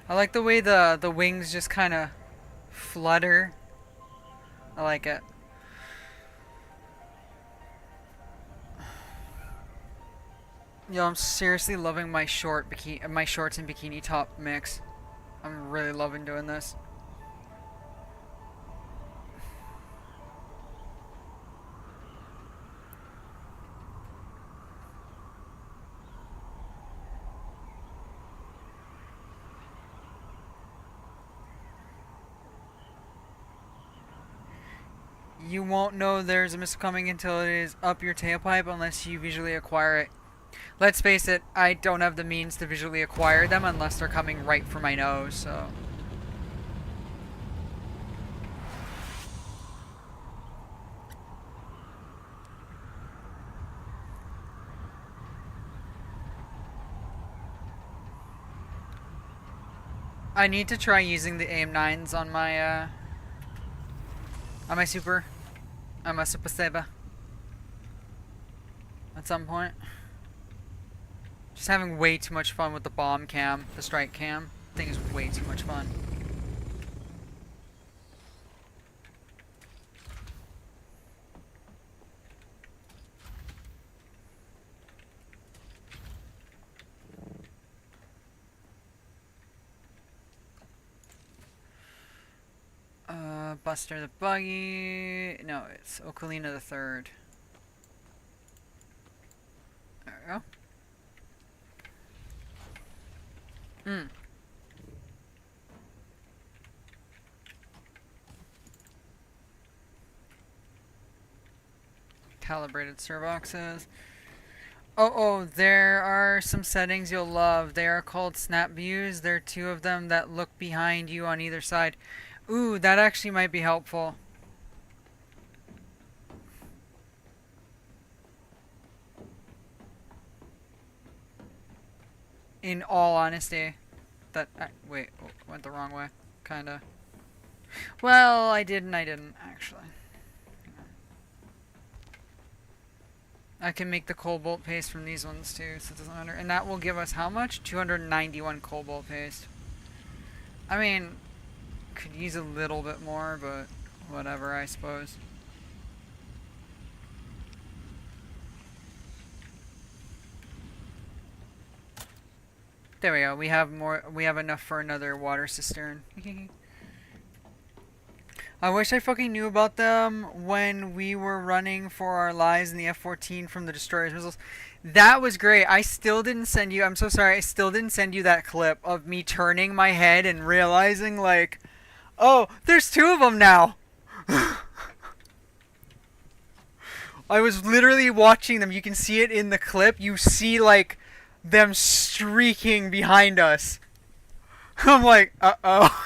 I like the way the wings just kind of flutter. I like it. Yo, I'm seriously loving my shorts and bikini top mix. I'm really loving doing this. You won't know there's a missile coming until it is up your tailpipe unless you visually acquire it. Let's face it, I don't have the means to visually acquire them unless they're coming right for my nose, so... I need to try using the AIM-9s on my Super Saber at some point. Just having way too much fun with the bomb cam, the strike cam. I think it's way too much fun. Buster the Buggy. No, it's Ocarina the Third. There we go. Calibrated servoxes. Oh, there are some settings you'll love. They are called snap views. There are two of them that look behind you on either side. Ooh, that actually might be helpful. In all honesty. Wait, went the wrong way. Kinda. Well, I did and I didn't, actually. I can make the cobalt paste from these ones too, so it doesn't matter. And that will give us how much? 291 cobalt paste. I mean, could use a little bit more, but whatever, I suppose. There we go. We have more. We have enough for another water cistern. I wish I fucking knew about them when we were running for our lives in the F-14 from the destroyer's missiles. That was great. I still didn't send you. I'm so sorry. I still didn't send you that clip of me turning my head and realizing, like, oh, there's two of them now. I was literally watching them. You can see it in the clip. You see, like, them streaking behind us. I'm like, uh-oh.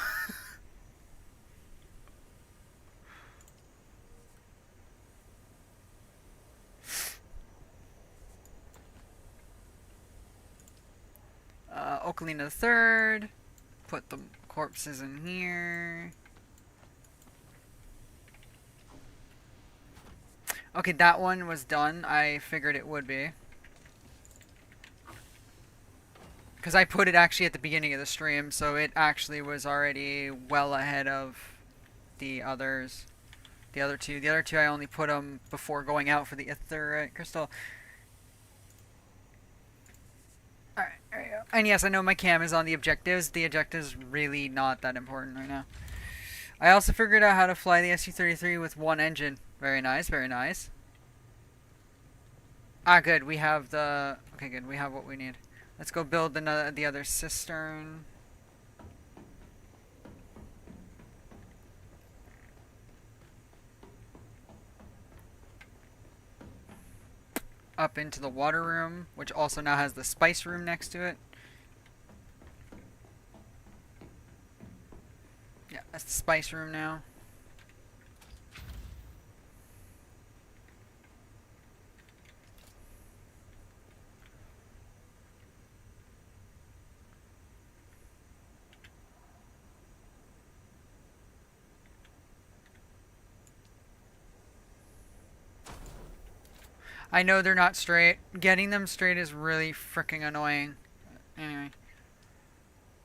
Okalina the Third. Put the corpses in here. Okay, that one was done. I figured it would be. Because I put it actually at the beginning of the stream, so it actually was already well ahead of the others. The other two. The other two I only put them before going out for the Aetheryte Crystal. Alright, there you go. And yes, I know my cam is on the objectives. The objective's really not that important right now. I also figured out how to fly the SU-33 with one engine. Very nice, very nice. Ah, good. We have the... Okay, good. We have what we need. Let's go build the other cistern. Up into the water room, which also now has the spice room next to it. Yeah, that's the spice room now. I know they're not straight. Getting them straight is really freaking annoying. Anyway.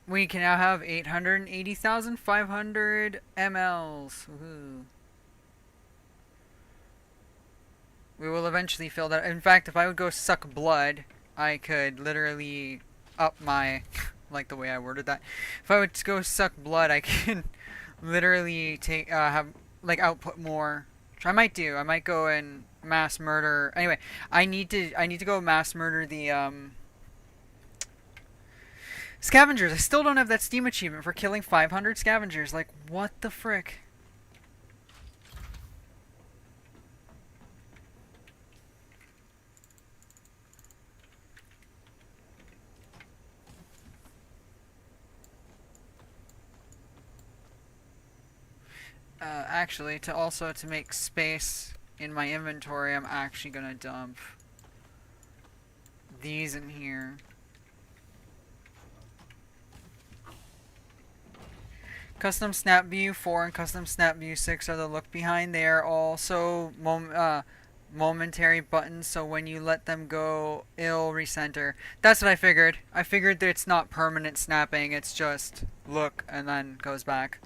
We can now have 880,500 mLs. Woohoo. We will eventually fill that. In fact, if I would go suck blood, I could literally up my... like the way I worded that. If I would go suck blood, I can literally take have like output more. Which I might do. I might go and mass murder. Anyway, I need to go mass murder the scavengers. I still don't have that Steam achievement for killing 500 scavengers. Like, what the frick? Actually, to make space in my inventory, I'm actually gonna dump these in here. Custom Snap View 4 and Custom Snap View 6 are the look behind. They are also momentary buttons, so when you let them go, it'll recenter. That's what I figured. I figured that it's not permanent snapping, it's just look and then goes back.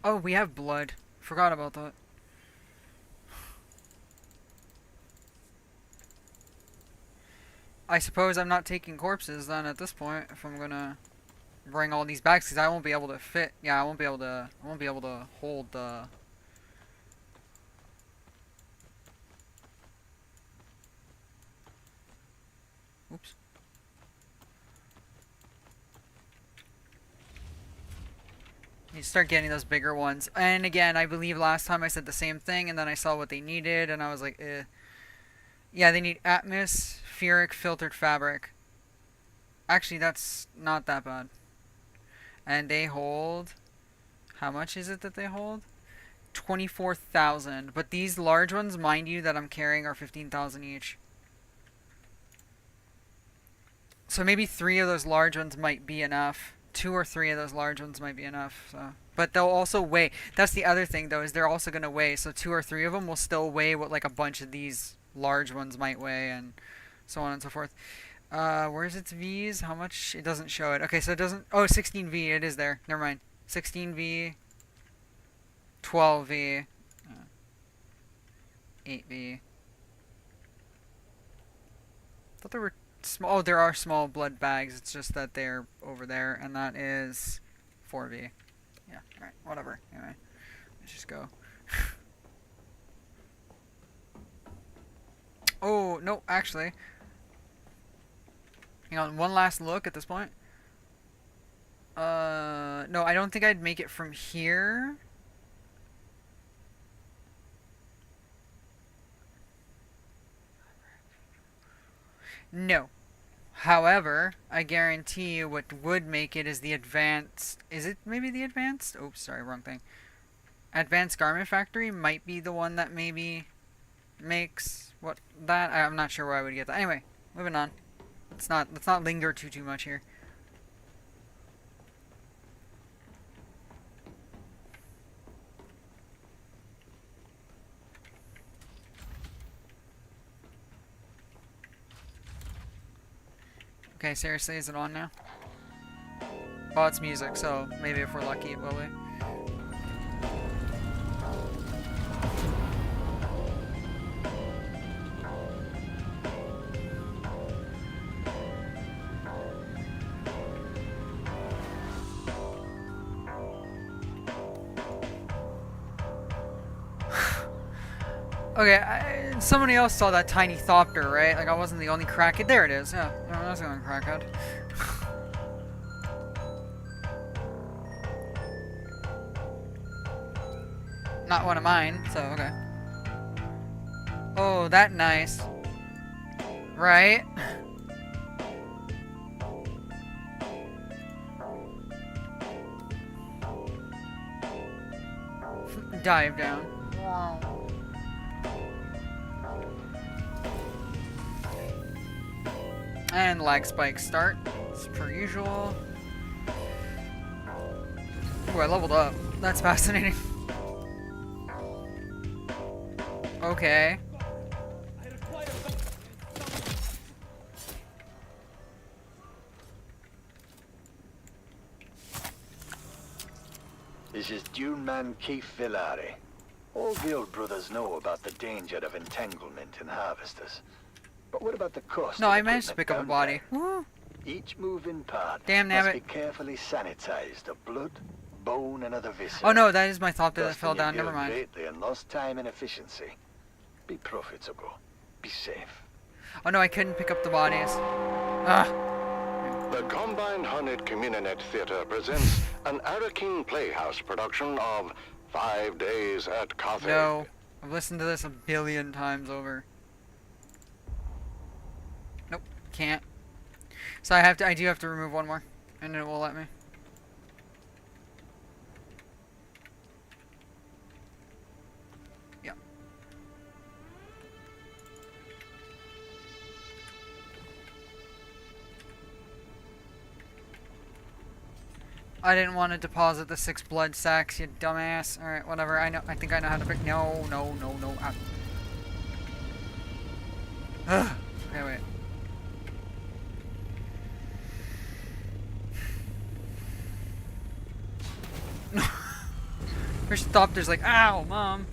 Oh, we have blood. Forgot about that. I suppose I'm not taking corpses then at this point if I'm gonna bring all these bags because I won't be able to fit. Yeah, I won't be able to hold the... Oops. You start getting those bigger ones. And again, I believe last time I said the same thing, and then I saw what they needed, and I was like, eh. Yeah, they need atmospheric filtered fabric. Actually, that's not that bad. And they hold... How much is it that they hold? 24,000. But these large ones, mind you, that I'm carrying are 15,000 each. So maybe 3 of those large ones might be enough 2 or 3 of those large ones might be enough. So, but they'll also weigh. That's the other thing, though, is they're also going to weigh. So 2 or 3 of them will still weigh what like a bunch of these large ones might weigh, and so on and so forth. Where's its V's? How much? It doesn't show it. Okay, so it doesn't. Oh, 16V. It is there. Never mind. 16V. 12V. 8V. Thought there were small. Oh, there are small blood bags. It's just that they're over there, and that is 4V. Yeah. All right. Whatever. Anyway, let's just go. Oh no, actually. Hang on. One last look at this point. No, I don't think I'd make it from here. No. However, I guarantee you what would make it is the advanced... Is it maybe the advanced? Oops, sorry, wrong thing. Advanced Garment Factory might be the one that maybe makes what that... I'm not sure where I would get that. Anyway, moving on. Let's not linger too much here. Okay, seriously, is it on now? Well, it's music, so maybe if we're lucky it will be. Okay, somebody else saw that tiny thopter, right? Like, I wasn't the only crackhead. There it is. Yeah, no, that's the only crackhead. Not one of mine, so okay. Oh, that nice. Right? Dive down. Wow. And lag spike start, as per usual. Ooh, I leveled up. That's fascinating. Okay. This is Dune Man Keith Villari. All the old brothers know about the danger of entanglement in harvesters. But what about the cost? No, I managed to pick up a body. Woo. Each moving part Damn must nabbit. be carefully sanitized of blood, bone, and other viscera. Oh no, that is my thopter that Costing fell your down. Never guild mind. greatly and lost time and efficiency. Be profitable. Be safe. Oh no, I couldn't pick up the bodies. Ah. The Combined Hornet Communinet Theater presents an Arakeen Playhouse production of 5 Days at Carthage. No, I've listened to this a billion times over. Nope, can't. So I do have to remove one more, and it will let me. Yeah. I didn't want to deposit the 6 blood sacks, you dumbass. Alright, whatever. I think I know how to pick. No. Ugh. Okay, wait. First thought there's like, ow, mom.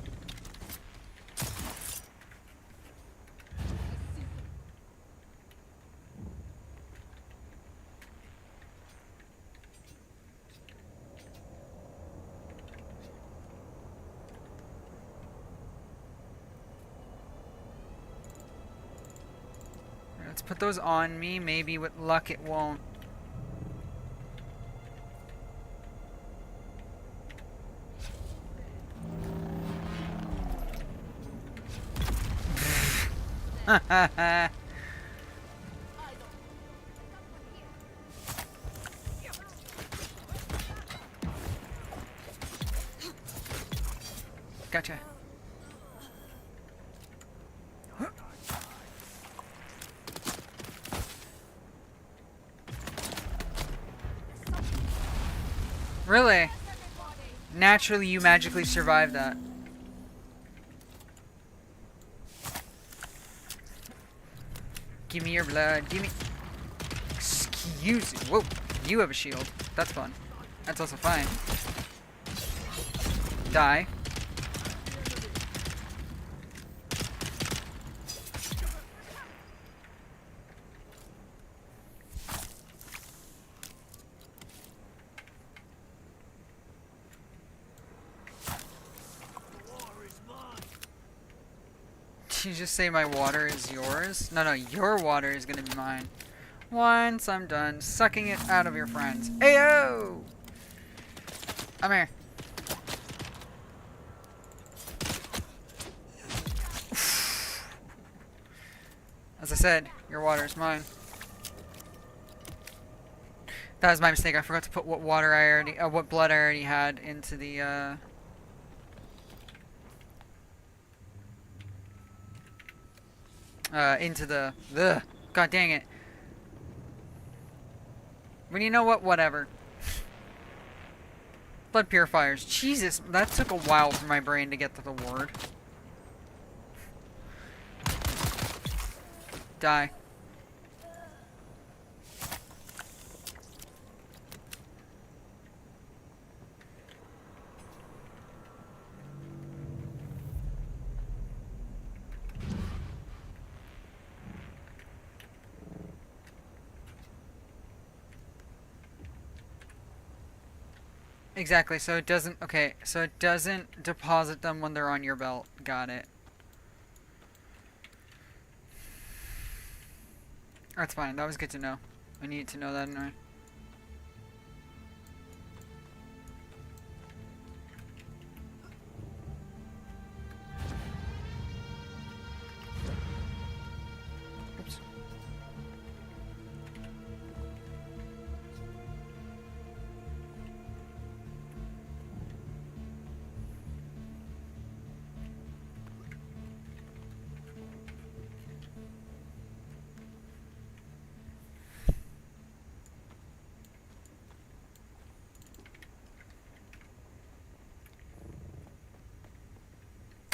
Let's put those on me. Maybe with luck it won't. Gotcha. Really? Naturally, you magically survived that. Give me your blood. Give me... Excuse me. Whoa. You have a shield. That's fun. That's also fine. Die. Did you just say my water is yours? No, no, your water is gonna be mine. Once I'm done sucking it out of your friends. Ayo! I'm here. As I said, your water is mine. That was my mistake. I forgot to put what water I already, what blood I already had into the, into the... Ugh. God dang it. Well, you know what? Whatever. Blood purifiers. Jesus, that took a while for my brain to get to the word. Die. Exactly, so it doesn't... Okay, so it doesn't deposit them when they're on your belt. Got it. That's fine, that was good to know. I needed to know that anyway. Oops.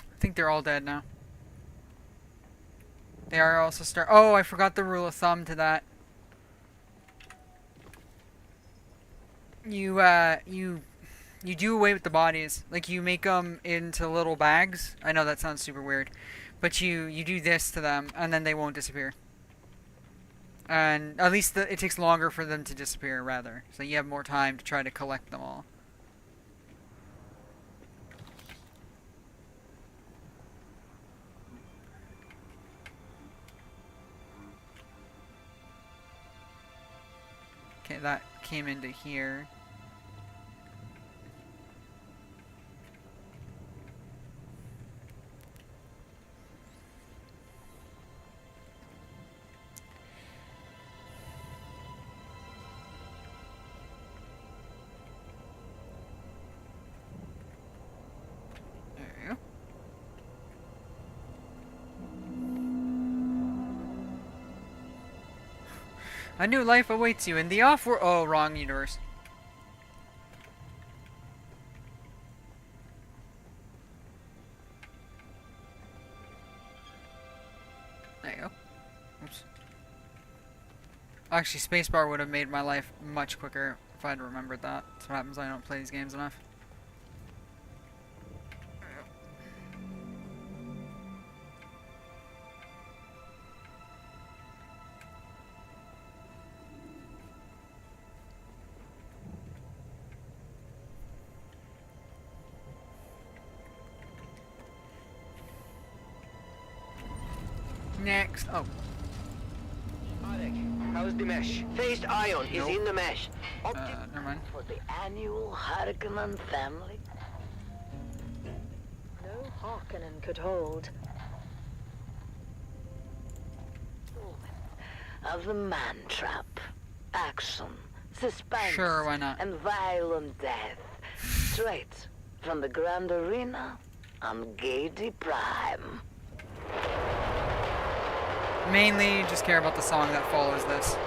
I think they're all dead now. They are also Oh, I forgot the rule of thumb to that. You do away with the bodies. Like, you make them into little bags. I know that sounds super weird. But you do this to them, and then they won't disappear. And at least it takes longer for them to disappear, rather. So you have more time to try to collect them all. Okay, that came into here. There you go. A new life awaits you in the off-world. Oh, wrong universe. There you go. Oops. Actually, spacebar would have made my life much quicker if I'd remembered that. That's what happens when I don't play these games enough. Next. Oh. Alec, how's the mesh? Phased ion is in the mesh. Never mind. For the annual Harkonnen family? No Harkonnen could hold. Of the man trap, action, suspense, Sure, why not? and violent death, straight from the Grand Arena on Gaiety Prime. Mainly, just care about the song that follows this.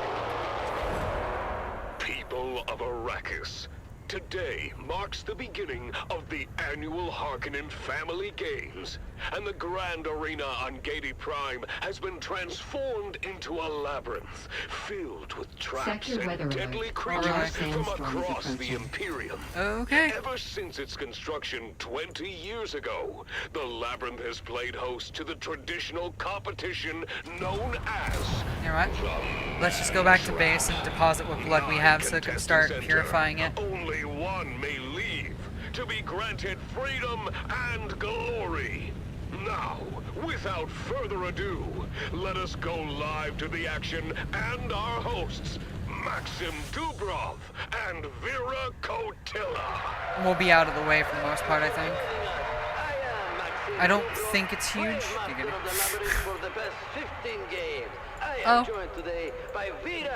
People of Arrakis, Today marks the beginning of the annual Harkonnen Family Games, and the Grand Arena on Gedi Prime has been transformed into a labyrinth filled with traps and deadly creatures from across the Imperium. Okay. Ever since its construction 20 years ago, the labyrinth has played host to the traditional competition known as... You know what? Let's just go back to base and deposit what blood we have so we can start purifying it. Only one may leave to be granted freedom and glory. Now, without further ado, let us go live to the action and our hosts, Maxim Dubrov and Vera Kotila. We'll be out of the way for the most part, I think. I don't think it's huge. Oh.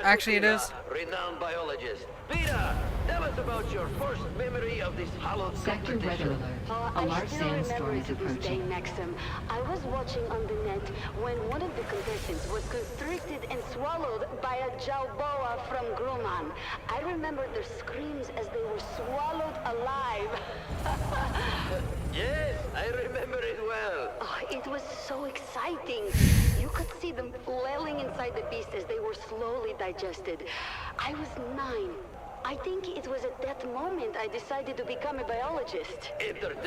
Actually, it is. Renowned biologist. Vera, tell us about your first memory of this hallowed Sector weather alert. A large sandstorm is approaching. Maxim. I was watching on the net when one of the contestants was constricted and swallowed by a Jalboa from Grumman. I remember their screams as they were swallowed alive. Yes, I remember it well. Oh, it was so exciting. You could see them flailing inside the beast as they were slowly digested. I was 9. I think it was at that moment I decided to become a biologist.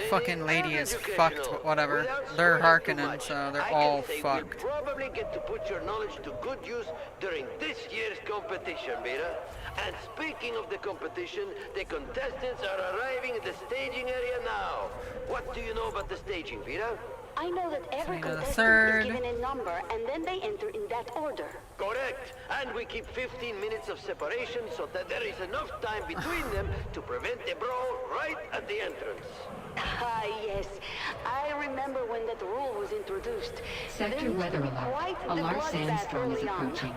Fucking lady is fucked, but whatever. They're Harkonnen, so they're all fucked. You probably get to put your knowledge to good use during this year's competition, Vera. And speaking of the competition, the contestants are arriving at the staging area now. What do you know about the staging, Vera? I know that every contestant third. is given a number, and then they enter in that order. Correct. And we keep 15 minutes of separation so that there is enough time between them to prevent a brawl right at the entrance. Ah, yes. I remember when that rule was introduced. Sector weather alert. A large sandstorm is approaching.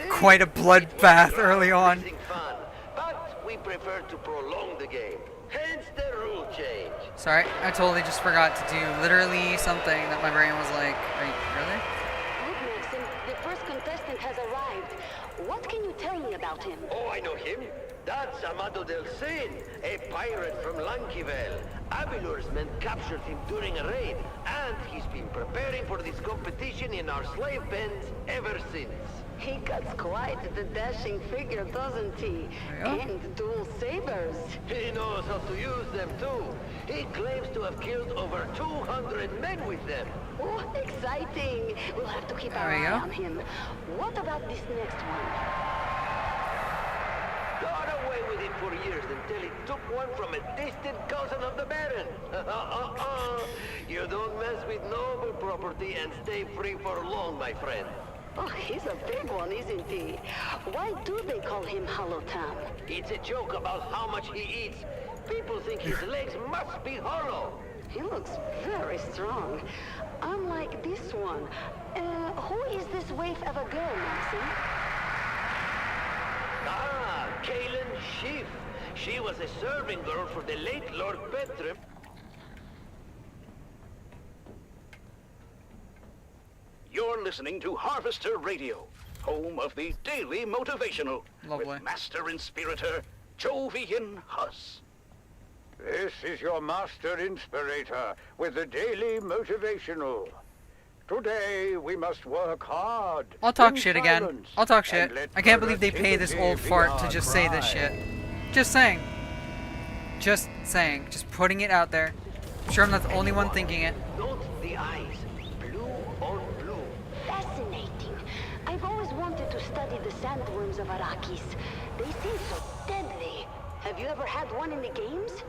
Quite a bloodbath early on. Fun, but we prefer to prolong the game. Hence the rule change. Sorry, I totally just forgot to do literally something that my brain was like, really? Look, Maxim, the first contestant has arrived. What can you tell me about him? Oh, I know him. That's Amado Del Cid, a pirate from Lankivel. Abilur's men captured him during a raid, and he's been preparing for this competition in our slave pens ever since. He cuts quite the dashing figure, doesn't he? Yeah. And dual sabers. He knows how to use them too. He claims to have killed over 200 men with them. Oh, exciting. We'll have to keep our There we eye go. on him. What about this next one? Got away with it for years until he took one from a distant cousin of the Baron. You don't mess with noble property and stay free for long, my friend. Oh, he's a big one, isn't he? Why do they call him Holotam? It's a joke about how much he eats. People think his legs must be hollow. He looks very strong. Unlike this one. Who is this waif of a girl, Maxim? Ah, Kaylin Schiff. She was a serving girl for the late Lord Petrim. You're listening to Harvester Radio, home of the Daily Motivational, with Master Inspirator Jovian Huss. This is your Master Inspirator with the Daily Motivational. Today we must work hard. I'll talk in shit again. silence I'll talk shit. and let I can't believe they pay this productivity old be fart to our just say this cry. shit. Just saying. Just saying. Just putting it out there. I'm sure I'm not the only one thinking it. Note the eyes. Blue on blue. Fascinating. I've always wanted to study the sandworms of Arrakis. They seem so deadly. Have you ever had one in the games?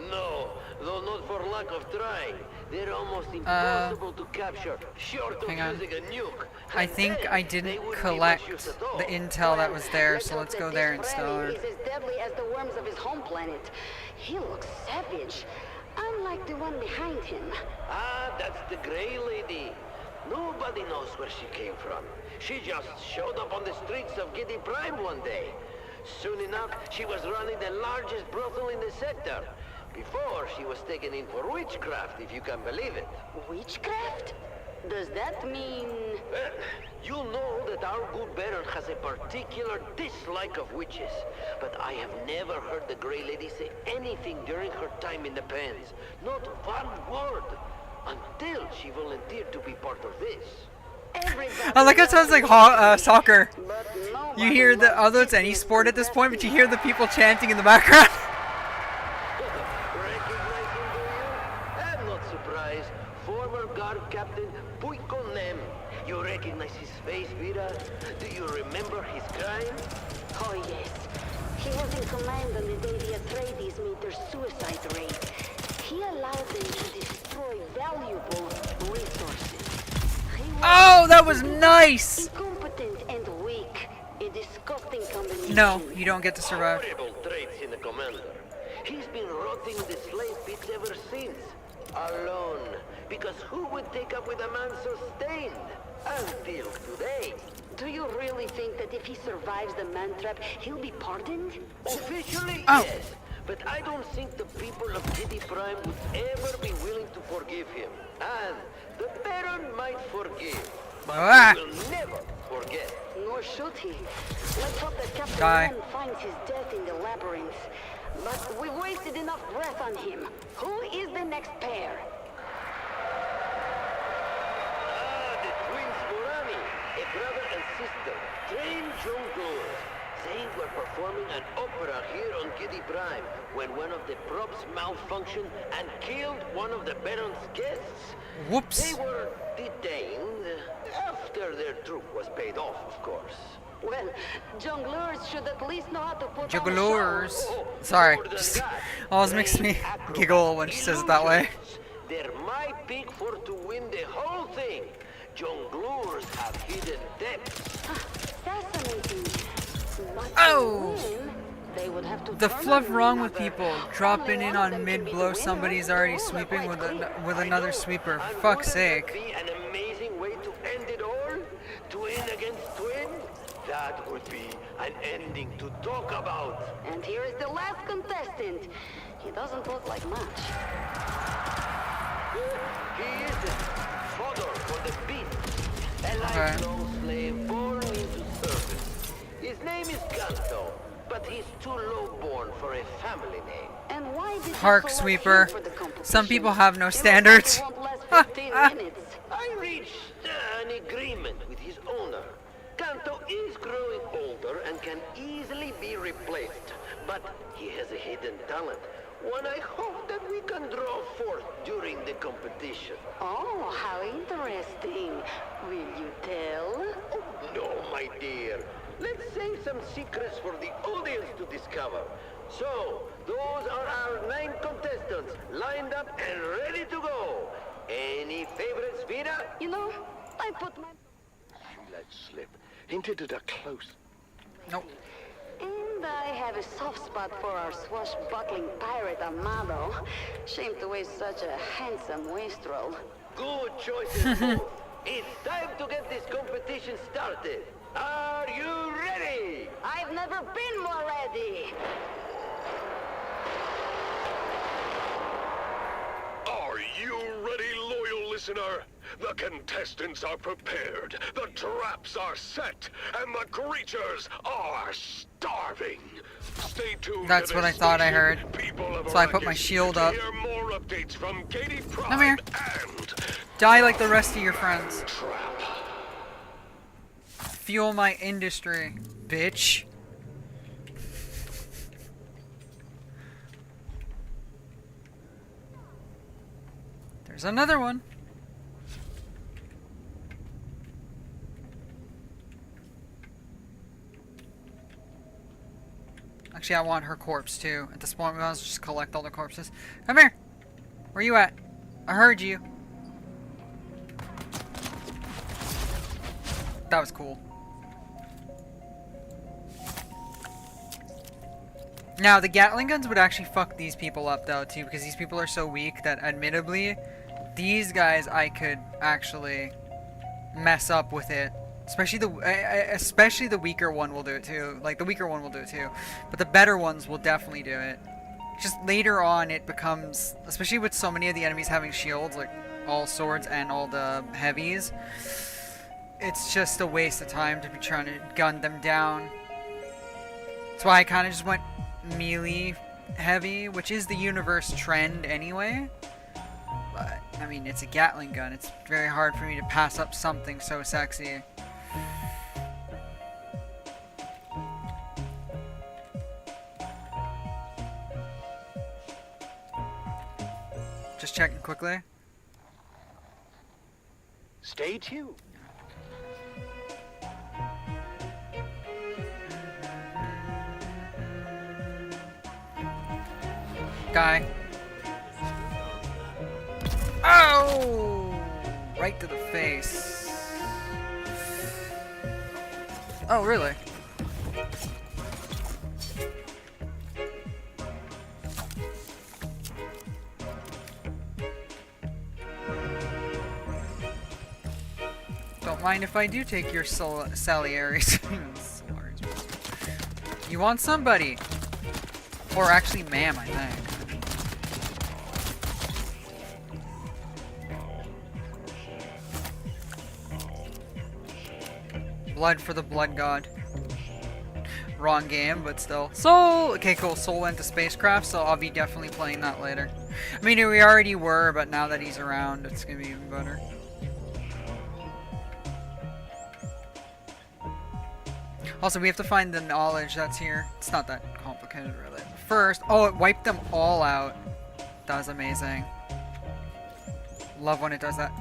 No, though not for lack of trying. They're almost impossible to capture, short of hang on. using a nuke. I think I didn't collect the intel that was there, so let's go there and start. He's as deadly as the worms of his home planet. He looks savage. Unlike the one behind him. Ah, that's the Grey Lady. Nobody knows where she came from. She just showed up on the streets of Gedi Prime one day. Soon enough, she was running the largest brothel in the sector. Before, she was taken in for witchcraft, if you can believe it. Witchcraft? Does that mean... Well, you know that that our good Baron has a particular dislike of witches, but I have never heard the Grey Lady say anything during her time in the pens. Not one word. Until she volunteered to be part of this. I like how it sounds like soccer. You hear the, although it's any sport at this point, but you hear the people chanting in the background. I'm not surprised. Former guard captain Puikonem. You recognize his face, Vera? Do you remember his crime? Oh, yes. He was in command on the day the Atreides made their suicide raid. He allowed them to destroy valuable resources. Oh, that was nice! Incompetent and weak. A disgusting combination. No, you don't get to survive. Horrible traits in the commander. He's been rotting the slave pits ever since. Alone. Because who would take up with a man so stained? Until today. Do you really think that if he survives the man trap, he'll be pardoned? Officially, yes. But I don't think the people of Giddy Prime would ever be willing to forgive him. And the Baron might forgive, but he will never forget. Nor should he. Let's hope that Captain Die. Ren finds his death in the labyrinth. But we've wasted enough breath on him. Who is the next pair? The twins Morani, a brother and sister, trained jongleurs. They were performing an opera here on Giddy Prime when one of the props malfunctioned and killed one of the Baron's guests. Whoops. They were detained after their troop was paid off, of course. Well, jongleurs should at least know how to put Jongleurs. Oh, Sorry, just always makes me giggle when she says it that way. They're my pick for to win the whole thing. Jongleurs have hidden depths. Fascinating. Oh! They would have to The fluff wrong with people dropping in on mid-blow somebody's already sweeping with another sweeper. For fuck's sake. Be an amazing way to end it all? Twin against twin? That would be an ending to talk about. And here is the last contestant. He doesn't look like much. He is the fodder for the beast. A lifelong slave born into service. His name is Canto, but he's too low-born for a family name. And why did Park sweeper. Some people have no standards. I reached an agreement with his owner. Canto is growing older and can easily be replaced, but he has a hidden talent. One I hope that we can draw forth during the competition. Oh, how interesting. Will you tell? Oh, no, my dear. Let's save some secrets for the audience to discover. So, those are our 9 contestants, lined up and ready to go. Any favorites, Vera? You know, I put my... She let slip. Hinted at a close. Nope. And I have a soft spot for our swashbuckling pirate Amado. Shame to waste such a handsome wastrel. Good choices, both. It's time to get this competition started. Are you ready? I've never been more ready. Are you ready, loyal listener? The contestants are prepared, the traps are set, and the creatures are starving. Stay tuned. That's what I thought I heard. So I put my shield up. More updates from Katie Come here. Die like the rest of your friends. Fuel my industry, bitch. There's another one. Actually, I want her corpse too. At this point, we might as well just collect all the corpses. Come here. Where you at? I heard you. That was cool. Now, the Gatling guns would actually fuck these people up, though, too, because these people are so weak that, admittedly, these guys I could actually mess up with it. Especially the weaker one will do it, too. Like, the weaker one will do it, too. But the better ones will definitely do it. Just later on, it becomes, especially with so many of the enemies having shields, like all swords and all the heavies, it's just a waste of time to be trying to gun them down. That's why I kind of just went melee heavy, which is the universe trend anyway. But, I mean, it's a Gatling gun. It's very hard for me to pass up something so sexy. Just checking quickly. Stay tuned. Guy. Oh! Right to the face. Oh, really? Don't mind if I do take your Salieri's. You want somebody? Or actually, ma'am, I think. Blood for the blood god. Wrong game, but still. Soul! Okay, cool. Soul went to spacecraft, so I'll be definitely playing that later. I mean, we already were, but now that he's around, it's gonna be even better. Also, we have to find the knowledge that's here. It's not that complicated, really. First, oh, it wiped them all out. That was amazing. Love when it does that.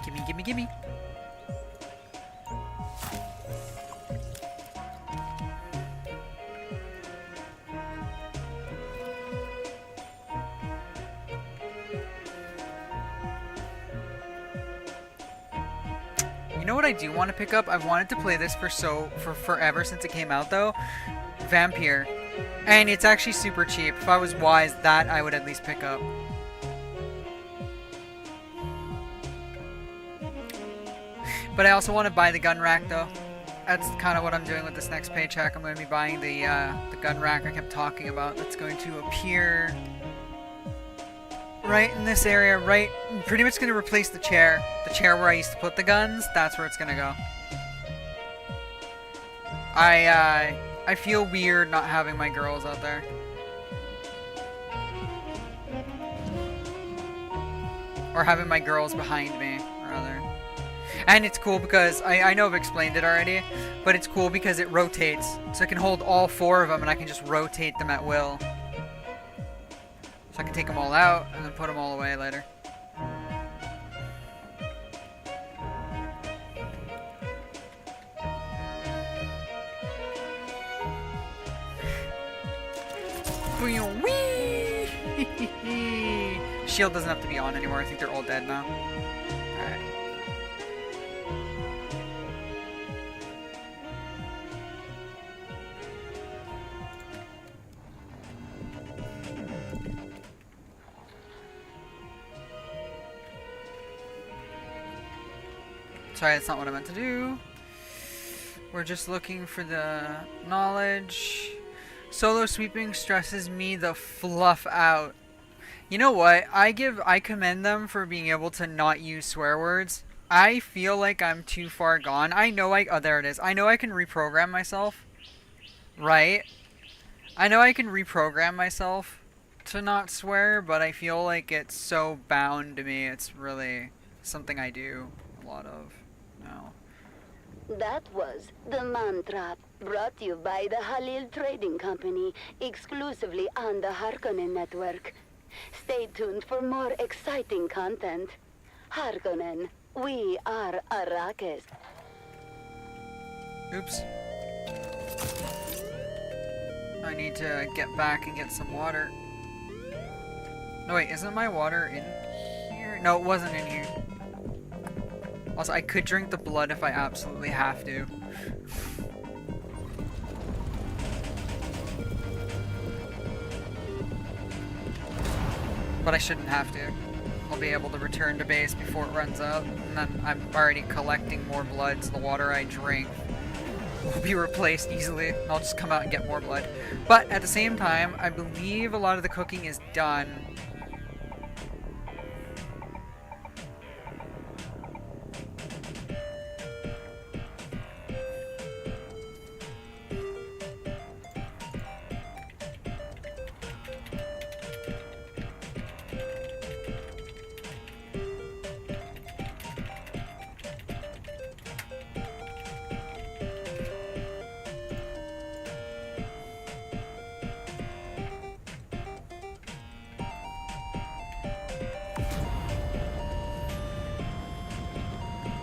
Gimme, gimme, gimme. You know what I do want to pick up? I've wanted to play this for forever since it came out though. Vampire. And it's actually super cheap. If I was wise, that I would at least pick up. But I also want to buy the gun rack though. That's kind of what I'm doing with this next paycheck. I'm going to be buying the gun rack I kept talking about. That's going to appear right in this area, right, pretty much going to replace the chair where I used to put the guns. That's where it's going to go. I feel weird not having my girls out there. Or having my girls behind me, rather. And it's cool because, I know I've explained it already, but it's cool because it rotates. So I can hold all 4 of them and I can just rotate them at will. So I can take them all out and then put them all away later. Whee! Shield doesn't have to be on anymore. I think they're all dead now. Alright. Sorry, that's not what I meant to do. We're just looking for the knowledge. Solo sweeping stresses me the fluff out. You know what? I commend them for being able to not use swear words. I feel like I'm too far gone. I know oh, there it is. I know I can reprogram myself. Right? I know I can reprogram myself to not swear, but I feel like it's so bound to me. It's really something I do a lot of now. That was the Man Trap, brought to you by the Halil Trading Company, exclusively on the Harkonnen Network. Stay tuned for more exciting content. Harkonnen, we are Arrakis. Oops. I need to get back and get some water. No wait, isn't my water in here? No, it wasn't in here. Also, I could drink the blood if I absolutely have to. But I shouldn't have to. I'll be able to return to base before it runs out. And then I'm already collecting more blood, so the water I drink will be replaced easily. I'll just come out and get more blood. But at the same time, I believe a lot of the cooking is done.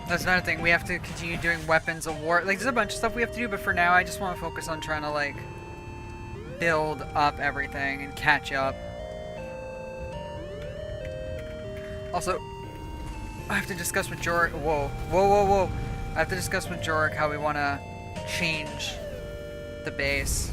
That's another thing. We have to continue doing weapons of war. Like, there's a bunch of stuff we have to do, but for now, I just want to focus on trying to, like, build up everything and catch up. Also, I have to discuss with Jorik. Whoa. I have to discuss with Jorik how we want to change the base.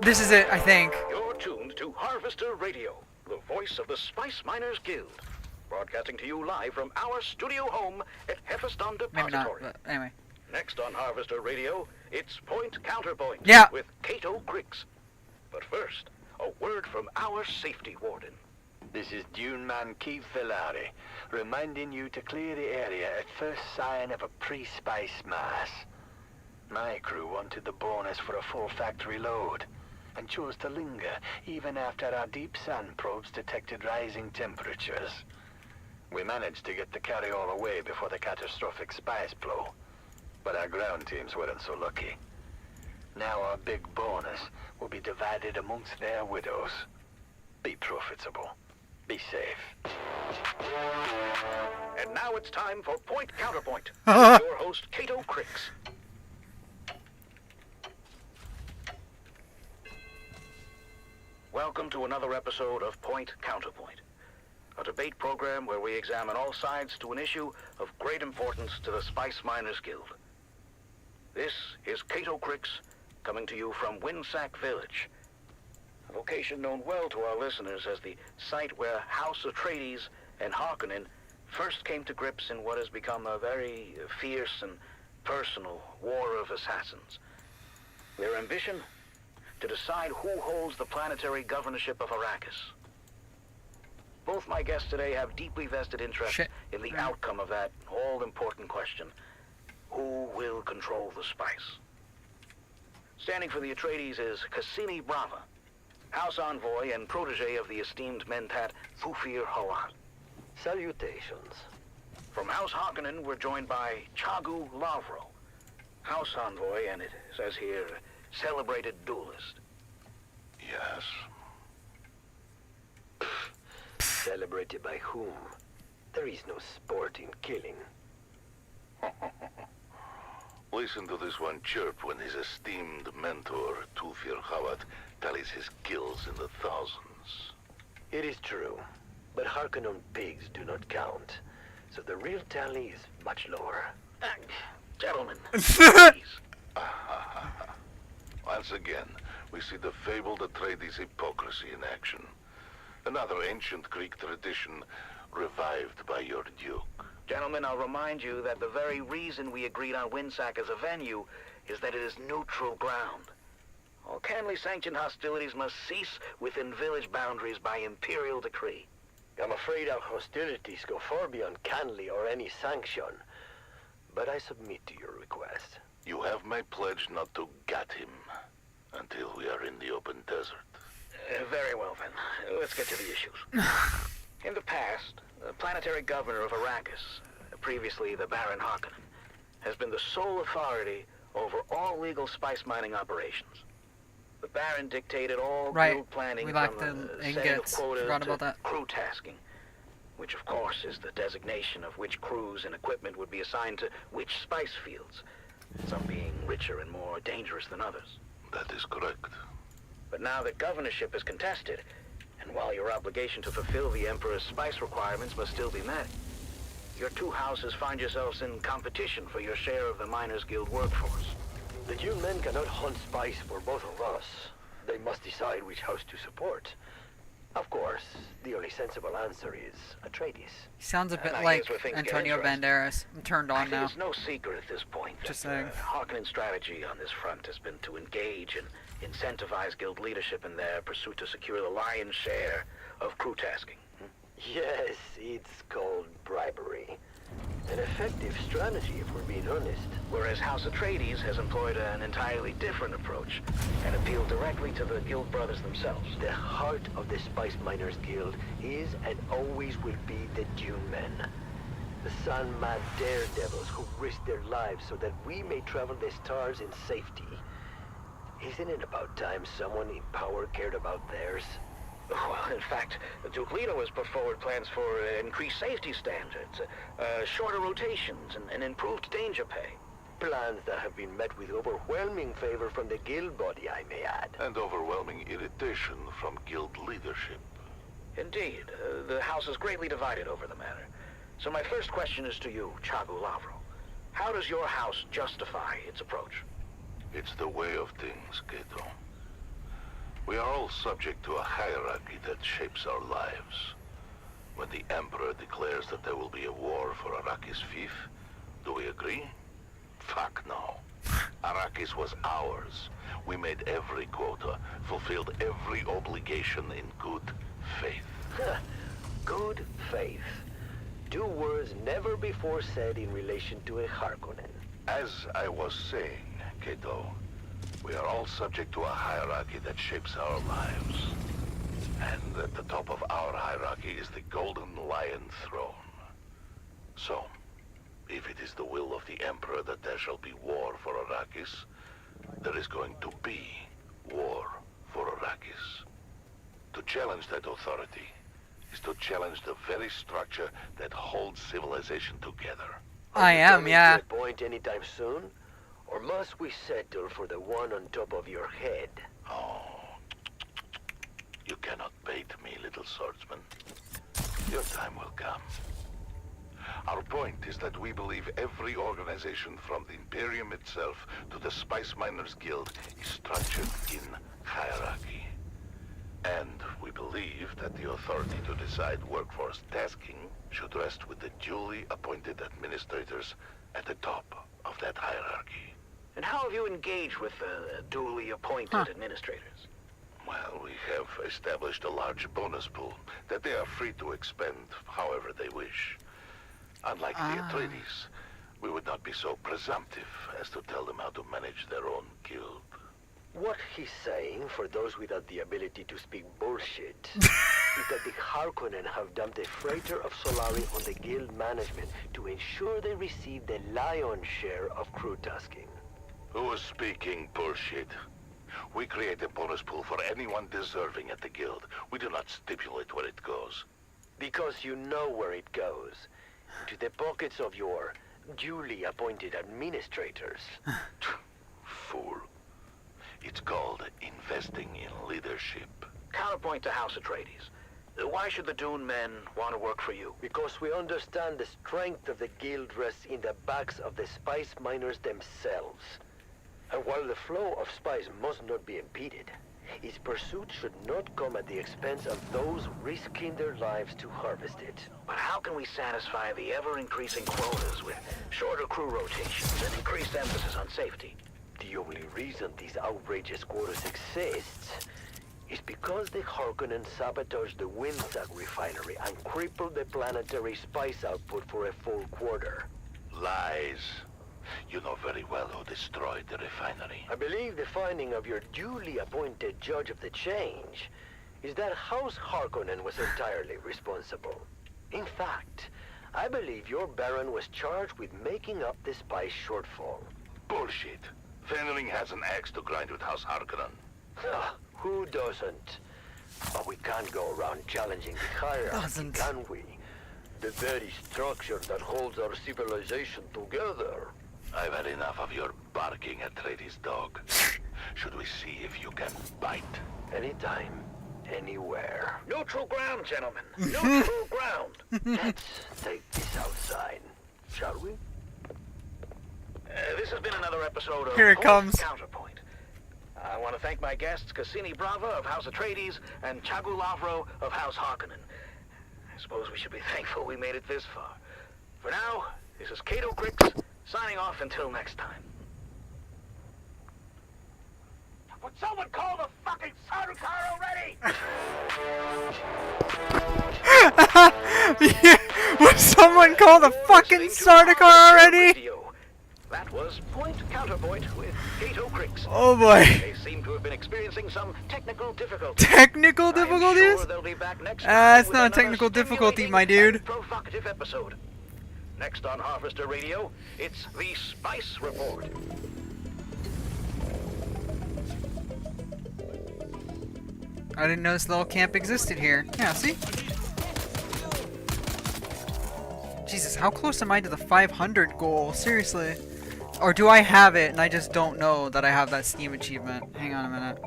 This is it, I think. You're tuned to Harvester Radio, the voice of the Spice Miners Guild. Broadcasting to you live from our studio home at Hephaestus Depository. Maybe not, but anyway. Next on Harvester Radio, it's Point Counterpoint Yeah. with Cato Cricks. But first, a word from our safety warden. This is Dune Man Keith Villari, reminding you to clear the area at first sign of a pre-spice mass. My crew wanted the bonus for a full factory load, and chose to linger even after our deep sand probes detected rising temperatures. We managed to get the carryall away before the catastrophic spice blow, but our ground teams weren't so lucky. Now our big bonus will be divided amongst their widows. Be profitable. Be safe. And now it's time for Point Counterpoint with your host, Cato Cricks. Welcome to another episode of Point Counterpoint, a debate program where we examine all sides to an issue of great importance to the Spice Miners Guild. This is Cato Cricks, coming to you from Winsack Village, a location known well to our listeners as the site where House Atreides and Harkonnen first came to grips in what has become a very fierce and personal war of assassins. Their ambition? To decide who holds the planetary governorship of Arrakis. Both my guests today have deeply vested interest in the outcome of that all-important question. Who will control the spice? Standing for the Atreides is Cassini Brava, House Envoy and protege of the esteemed Mentat Thufir Hawat. Salutations. From House Harkonnen, we're joined by Chagu Lavro, House Envoy, and it says here, celebrated duelist. Yes. Celebrated by whom? There is no sport in killing. Listen to this one chirp when his esteemed mentor, Thufir Hawat, tallies his kills in the thousands. It is true, but Harkonnen pigs do not count, so the real tally is much lower. Gentlemen, Once again, we see the fabled Atreides hypocrisy in action. Another ancient Greek tradition revived by your duke. Gentlemen, I'll remind you that the very reason we agreed on Winsack as a venue is that it is neutral ground. All canonly sanctioned hostilities must cease within village boundaries by imperial decree. I'm afraid our hostilities go far beyond canonly or any sanction, but I submit to your request. You have my pledge not to gut him until we are in the open desert. Very well, then. Let's get to the issues. In the past, the planetary governor of Arrakis, previously the Baron Harkonnen, has been the sole authority over all legal spice mining operations. The Baron dictated all guild planning from the setting of quota to crew tasking, which of course is the designation of which crews and equipment would be assigned to which spice fields, some being richer and more dangerous than others. That is correct. But now that governorship is contested, and while your obligation to fulfill the Emperor's spice requirements must still be met, your two houses find yourselves in competition for your share of the Miners Guild workforce. The Dune men cannot hunt spice for both of us. They must decide which house to support. Of course, the only sensible answer is Atreides. He sounds a bit like Antonio Banderas. I'm turned on now. It's no secret at this point Just that saying. Harkonnen's strategy on this front has been to engage and incentivize guild leadership in their pursuit to secure the lion's share of crew tasking. Yes, it's called bribery. An effective strategy, if we're being honest. Whereas House Atreides has employed an entirely different approach and appealed directly to the guild brothers themselves. The heart of the Spice Miners Guild is and always will be the Dune men. The sun-mad daredevils who risk their lives so that we may travel the stars in safety. Isn't it about time someone in power cared about theirs? Well, in fact, Duke Leto has put forward plans for increased safety standards, shorter rotations, and improved danger pay. Plans that have been met with overwhelming favor from the guild body, I may add. And overwhelming irritation from guild leadership. Indeed. The House is greatly divided over the matter. So my first question is to you, Chagu Lavro. How does your house justify its approach? It's the way of things, Kato. We are all subject to a hierarchy that shapes our lives. When the Emperor declares that there will be a war for Araki's fief, do we agree? Fuck no. Arrakis was ours. We made every quota, fulfilled every obligation in good faith. Good faith. Two words never before said in relation to a Harkonnen. As I was saying, Kato, we are all subject to a hierarchy that shapes our lives. And at the top of our hierarchy is the Golden Lion Throne. So, if it is the will of the Emperor that there shall be war for Arrakis, there is going to be war for Arrakis. To challenge that authority is to challenge the very structure that holds civilization together. I am, yeah. To a point anytime soon? Or must we settle for the one on top of your head? Oh, you cannot bait me, little swordsman. Your time will come. Our point is that we believe every organization from the Imperium itself to the Spice Miners Guild is structured in hierarchy. And we believe that the authority to decide workforce tasking should rest with the duly appointed administrators at the top of that hierarchy. And how have you engaged with duly appointed administrators? Well, we have established a large bonus pool that they are free to expend however they wish. Unlike the Atreides, we would not be so presumptive as to tell them how to manage their own guild. What he's saying, for those without the ability to speak bullshit, is that the Harkonnen have dumped a freighter of Solari on the guild management to ensure they receive the lion's share of crew tasking. Who is speaking bullshit? We create a bonus pool for anyone deserving at the guild. We do not stipulate where it goes. Because you know where it goes. To the pockets of your duly appointed administrators. Fool. It's called investing in leadership. Counterpoint to House Atreides. Why should the Dune men want to work for you? Because we understand the strength of the guild rests in the backs of the spice miners themselves. And while the flow of spice must not be impeded, its pursuit should not come at the expense of those risking their lives to harvest it. But how can we satisfy the ever-increasing quotas with shorter crew rotations and increased emphasis on safety? The only reason these outrageous quotas exist is because the Harkonnen sabotaged the Windsack refinery and crippled the planetary spice output for a full quarter. Lies. You know very well who destroyed the refinery. I believe the finding of your duly appointed judge of the change is that House Harkonnen was entirely responsible. In fact, I believe your Baron was charged with making up the spice shortfall. Bullshit. Fenring has an axe to grind with House Harkonnen. Who doesn't? But we can't go around challenging the hierarchy, can we? The very structure that holds our civilization together. I've had enough of your barking Atreides dog. Should we see if you can bite? Anytime, anywhere. Neutral ground, gentlemen. Neutral ground. Let's take this outside, shall we? This has been another episode of Here it comes. Counterpoint. I want to thank my guests, Cassini Brava of House Atreides and Chagu Lavro of House Harkonnen. I suppose we should be thankful we made it this far. For now, this is Cato Crix, signing off until next time. Would someone call the fucking Sardaukar already? Would someone call the fucking Sardaukar already? That was Point Counterpoint with Cato Crix. Oh boy. They seem to have been experiencing some technical difficulties. Technical difficulties? Sure they'll be back next time It's not a technical difficulty, my dude. Provocative episode. Next on Harvester Radio, it's the Spice Report. I didn't know this little camp existed here. Yeah, see? Jesus, how close am I to the 500 goal? Seriously. Or do I have it and I just don't know that I have that Steam achievement? Hang on a minute.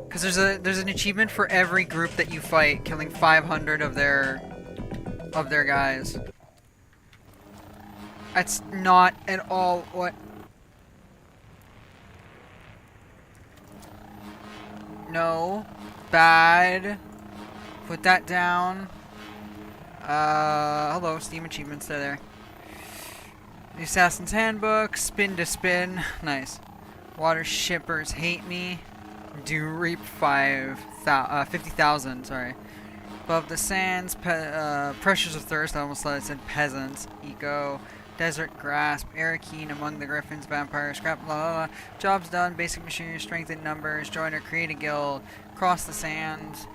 Because there's an achievement for every group that you fight, killing 500 of their guys. That's not at all what... No. Bad. Put that down. Hello, Steam achievements, they're there. The Assassin's Handbook, spin to spin. Nice. Water shippers hate me. Do reap 50,000, sorry. Above the sands, pressures of thirst, I almost thought it said peasants. Eco. Desert grasp, Arakeen among the griffins, vampires, scrap, blah, blah, blah. Jobs done, basic machinery, strength in numbers, join or create a guild, cross the sands.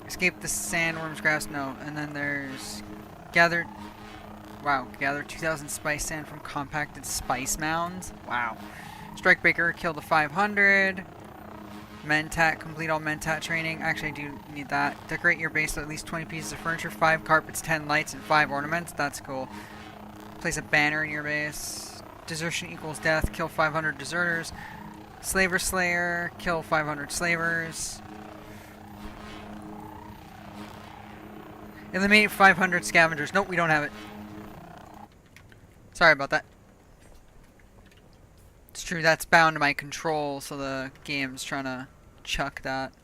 Escape the sandworm's grasp, no. And then there's gather 2,000 spice sand from compacted spice mounds. Wow. Strikebreaker, kill the 500. Mentat, complete all Mentat training. Actually, I do need that. Decorate your base with at least 20 pieces of furniture, 5 carpets, 10 lights, and 5 ornaments. That's cool. Place a banner in your base. Desertion equals death. Kill 500 deserters. Slaver Slayer, kill 500 slavers. Eliminate 500 scavengers. Nope, we don't have it. Sorry about that. It's true, that's bound to my control, so the game's trying to chuck that.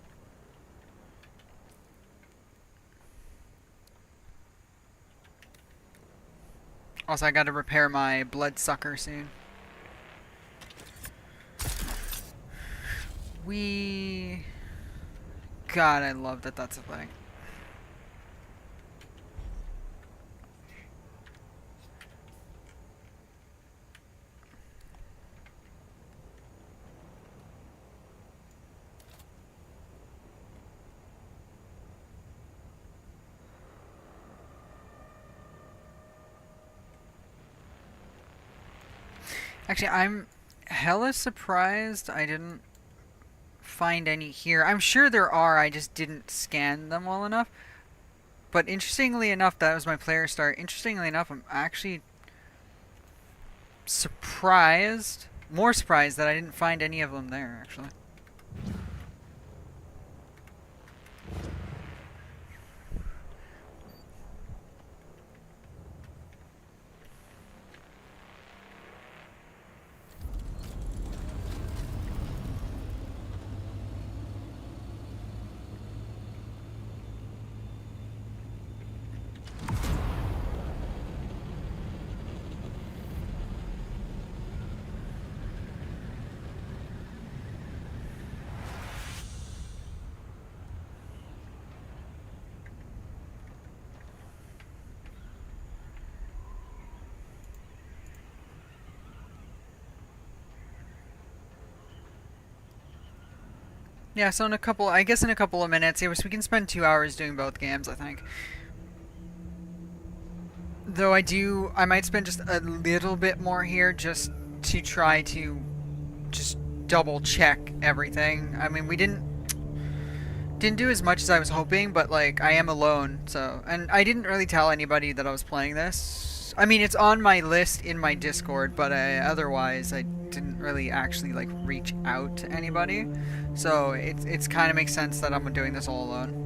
Also, I gotta repair my bloodsucker soon. God, I love that that's a thing. Actually, I'm hella surprised I didn't find any here. I'm sure there are, I just didn't scan them well enough. But interestingly enough, that was my player start. Interestingly enough, I'm actually surprised, more surprised that I didn't find any of them there, actually. Yeah, so in a couple of minutes, we can spend 2 hours doing both games, I think. Though I might spend just a little bit more here just to try to just double check everything. I mean, we didn't do as much as I was hoping, but like, I am alone, so, and I didn't really tell anybody that I was playing this. I mean, it's on my list in my Discord, but otherwise I didn't really actually like reach out to anybody. So it's kind of makes sense that I'm doing this all alone.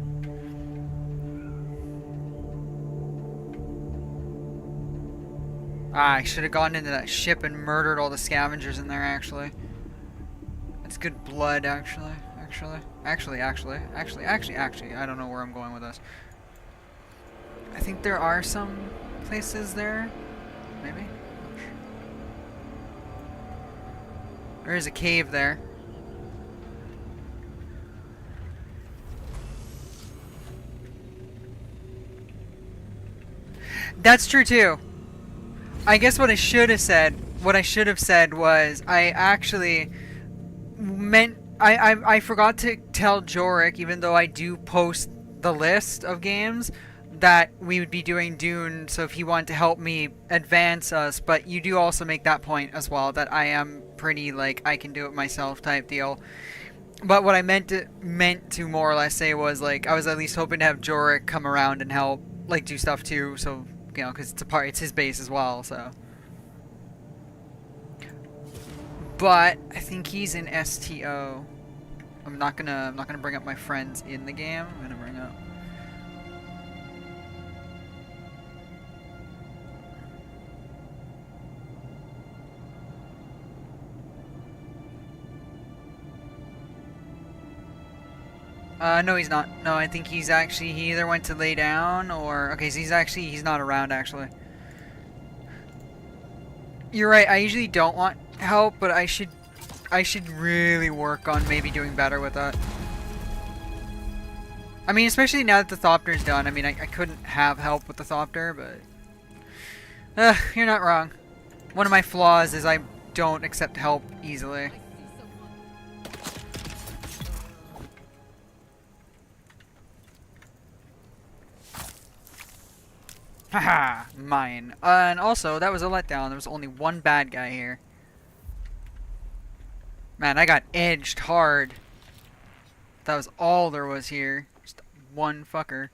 Ah, I should have gone into that ship and murdered all the scavengers in there, actually. It's good blood, actually. Actually, I don't know where I'm going with this. I think there are some places there. Maybe? There is a cave there. That's true too. I guess what I should have said was I actually meant I forgot to tell Jorik, even though I do post the list of games, that we would be doing Dune, so if he wanted to help me advance us, but you do also make that point as well, that I am pretty like I can do it myself type deal. But what I meant to more or less say was like I was at least hoping to have Jorik come around and help like do stuff too. So you know, because it's his base as well. So, but I think he's in STO. I'm not gonna bring up my friends in the game. I'm gonna bring up. No, he's not. No, I think he either went to lay down or... Okay, so he's not around, actually. You're right, I usually don't want help, but I should really work on maybe doing better with that. I mean, especially now that the Thopter's done. I mean, I couldn't have help with the Thopter, but... you're not wrong. One of my flaws is I don't accept help easily. Haha, mine. And also, that was a letdown. There was only one bad guy here. Man, I got edged hard. That was all there was here. Just one fucker.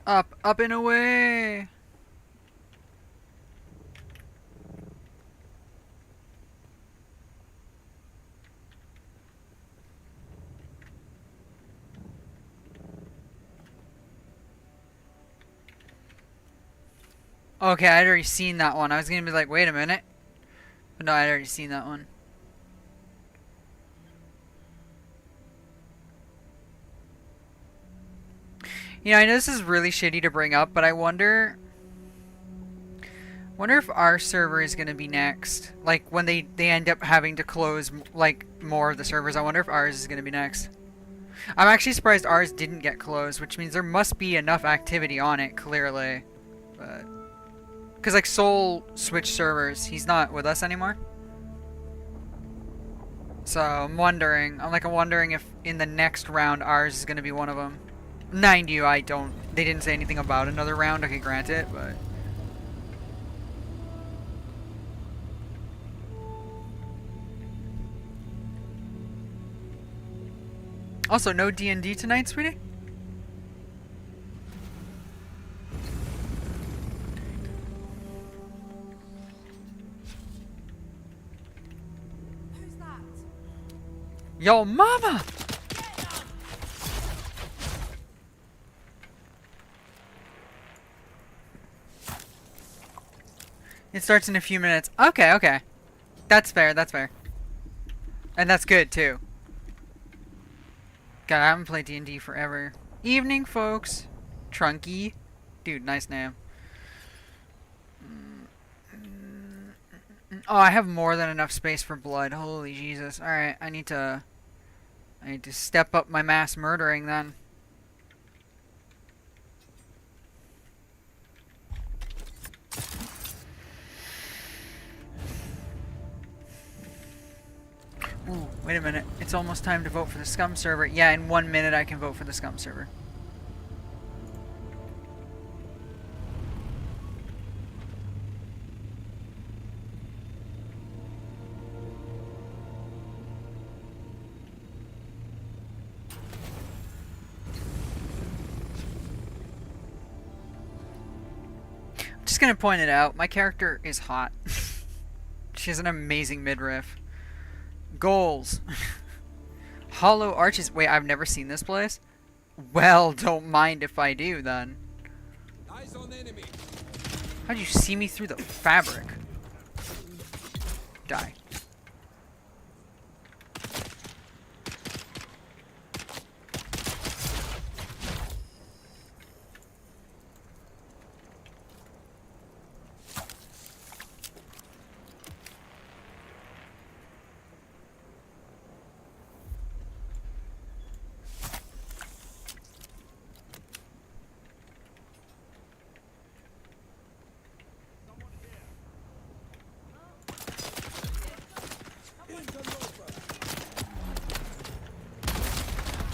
Up and away! Okay, I'd already seen that one. I was gonna be like, wait a minute. But no, I'd already seen that one. You know, I know this is really shitty to bring up, but I wonder if our server is going to be next. Like, when they end up having to close, like, more of the servers, I wonder if ours is going to be next. I'm actually surprised ours didn't get closed, which means there must be enough activity on it, clearly. But... Because, like, Soul switched servers. He's not with us anymore. So, I'm wondering if in the next round ours is going to be one of them. Mind you, they didn't say anything about another round, okay, grant it, but... Also, no D&D tonight, sweetie? Who's that? Yo, mama! It starts in a few minutes. Okay, okay. That's fair, that's fair. And that's good, too. God, I haven't played D&D forever. Evening, folks. Trunky. Dude, nice name. Oh, I have more than enough space for blood. Holy Jesus. Alright, I need to step up my mass murdering, then. Ooh, wait a minute. It's almost time to vote for the Scum server. Yeah, in 1 minute I can vote for the Scum server. I'm just gonna point it out. My character is hot. She has an amazing midriff. Goals. Hollow arches. Wait, I've never seen this place? Well, don't mind if I do, then. Eyes on enemy. How'd you see me through the fabric? Die.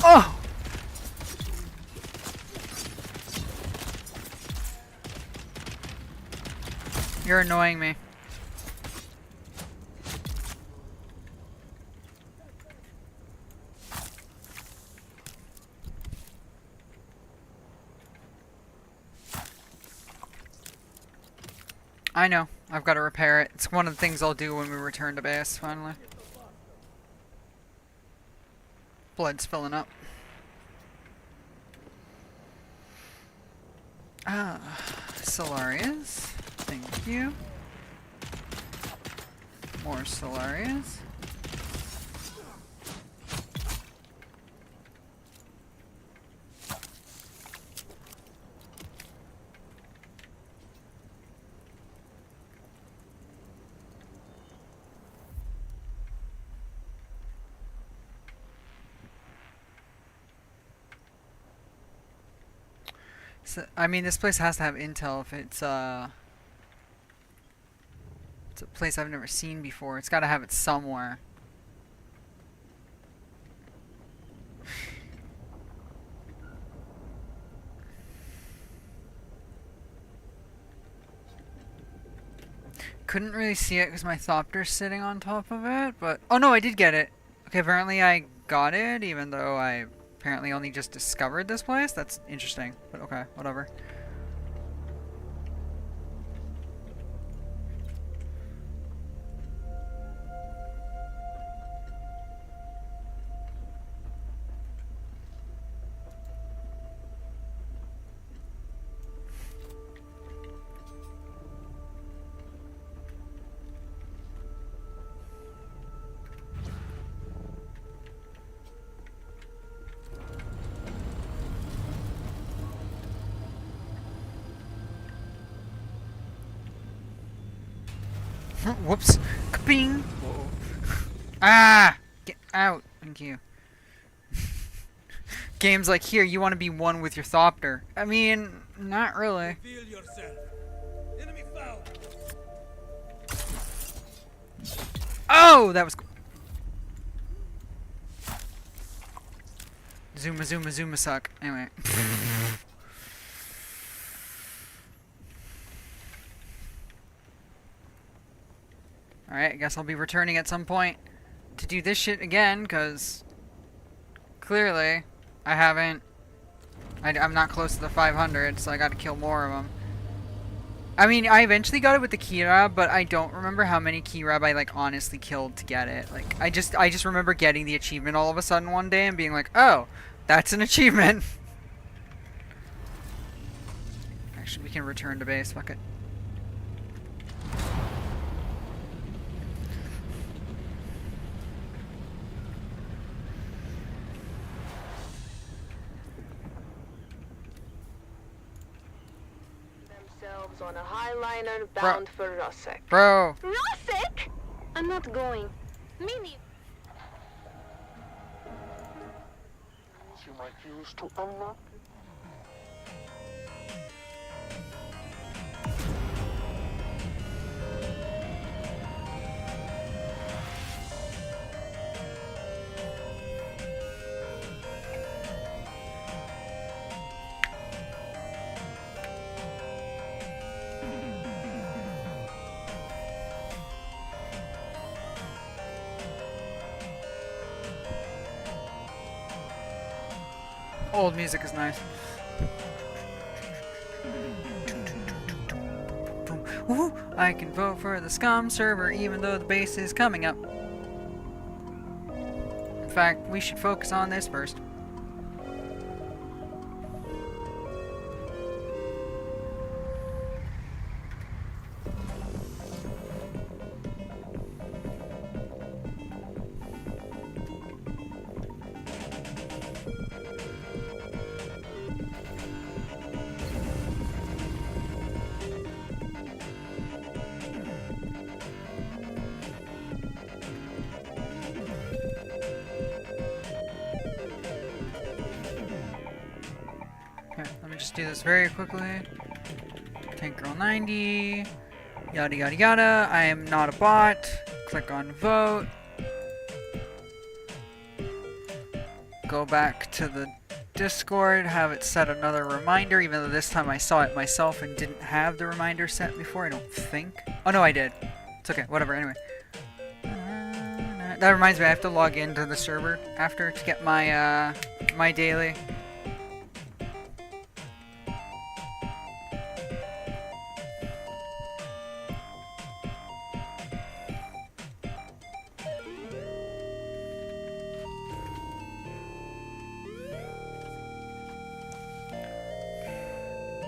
Oh! You're annoying me. I know. I've got to repair it. It's one of the things I'll do when we return to base, finally. Blood's filling up. Ah, Solarias. Thank you. More Solarias. So, I mean, this place has to have intel if it's a place I've never seen before. It's got to have it somewhere. Couldn't really see it because my Thopter's sitting on top of it, but... Oh no, I did get it! Okay, apparently I got it, even though I apparently only just discovered this place. That's interesting, but okay, whatever. Whoops. Kaping! Whoa. Ah! Get out. Thank you. Game's like, here, you want to be one with your Thopter. I mean, not really. Reveal yourself. Enemy found. Oh! That was cool. Zuma, Zuma, Zuma suck. Anyway. Alright, I guess I'll be returning at some point to do this shit again, because clearly I haven't... I'm not close to the 500, so I gotta kill more of them. I mean, I eventually got it with the Kira, but I don't remember how many Kira I, like, honestly killed to get it. Like, I just remember getting the achievement all of a sudden one day and being like, oh, that's an achievement. Actually, we can return to base, fuck it. On a highliner bound for Rosek. Bro. Rosek? I'm not going. Me neither. You might use to unlock. Old music is nice. Ooh, I can vote for the scum server even though the base is coming up. In fact, we should focus on this first. Just do this very quickly. Tank Girl 90. Yada yada yada. I am not a bot. Click on vote. go back to the Discord, have it set another reminder, even though this time I saw it myself and didn't have the reminder set before, I don't think. Oh no, I did. It's okay, whatever, anyway. That reminds me, I have to log into the server after to get my, my daily.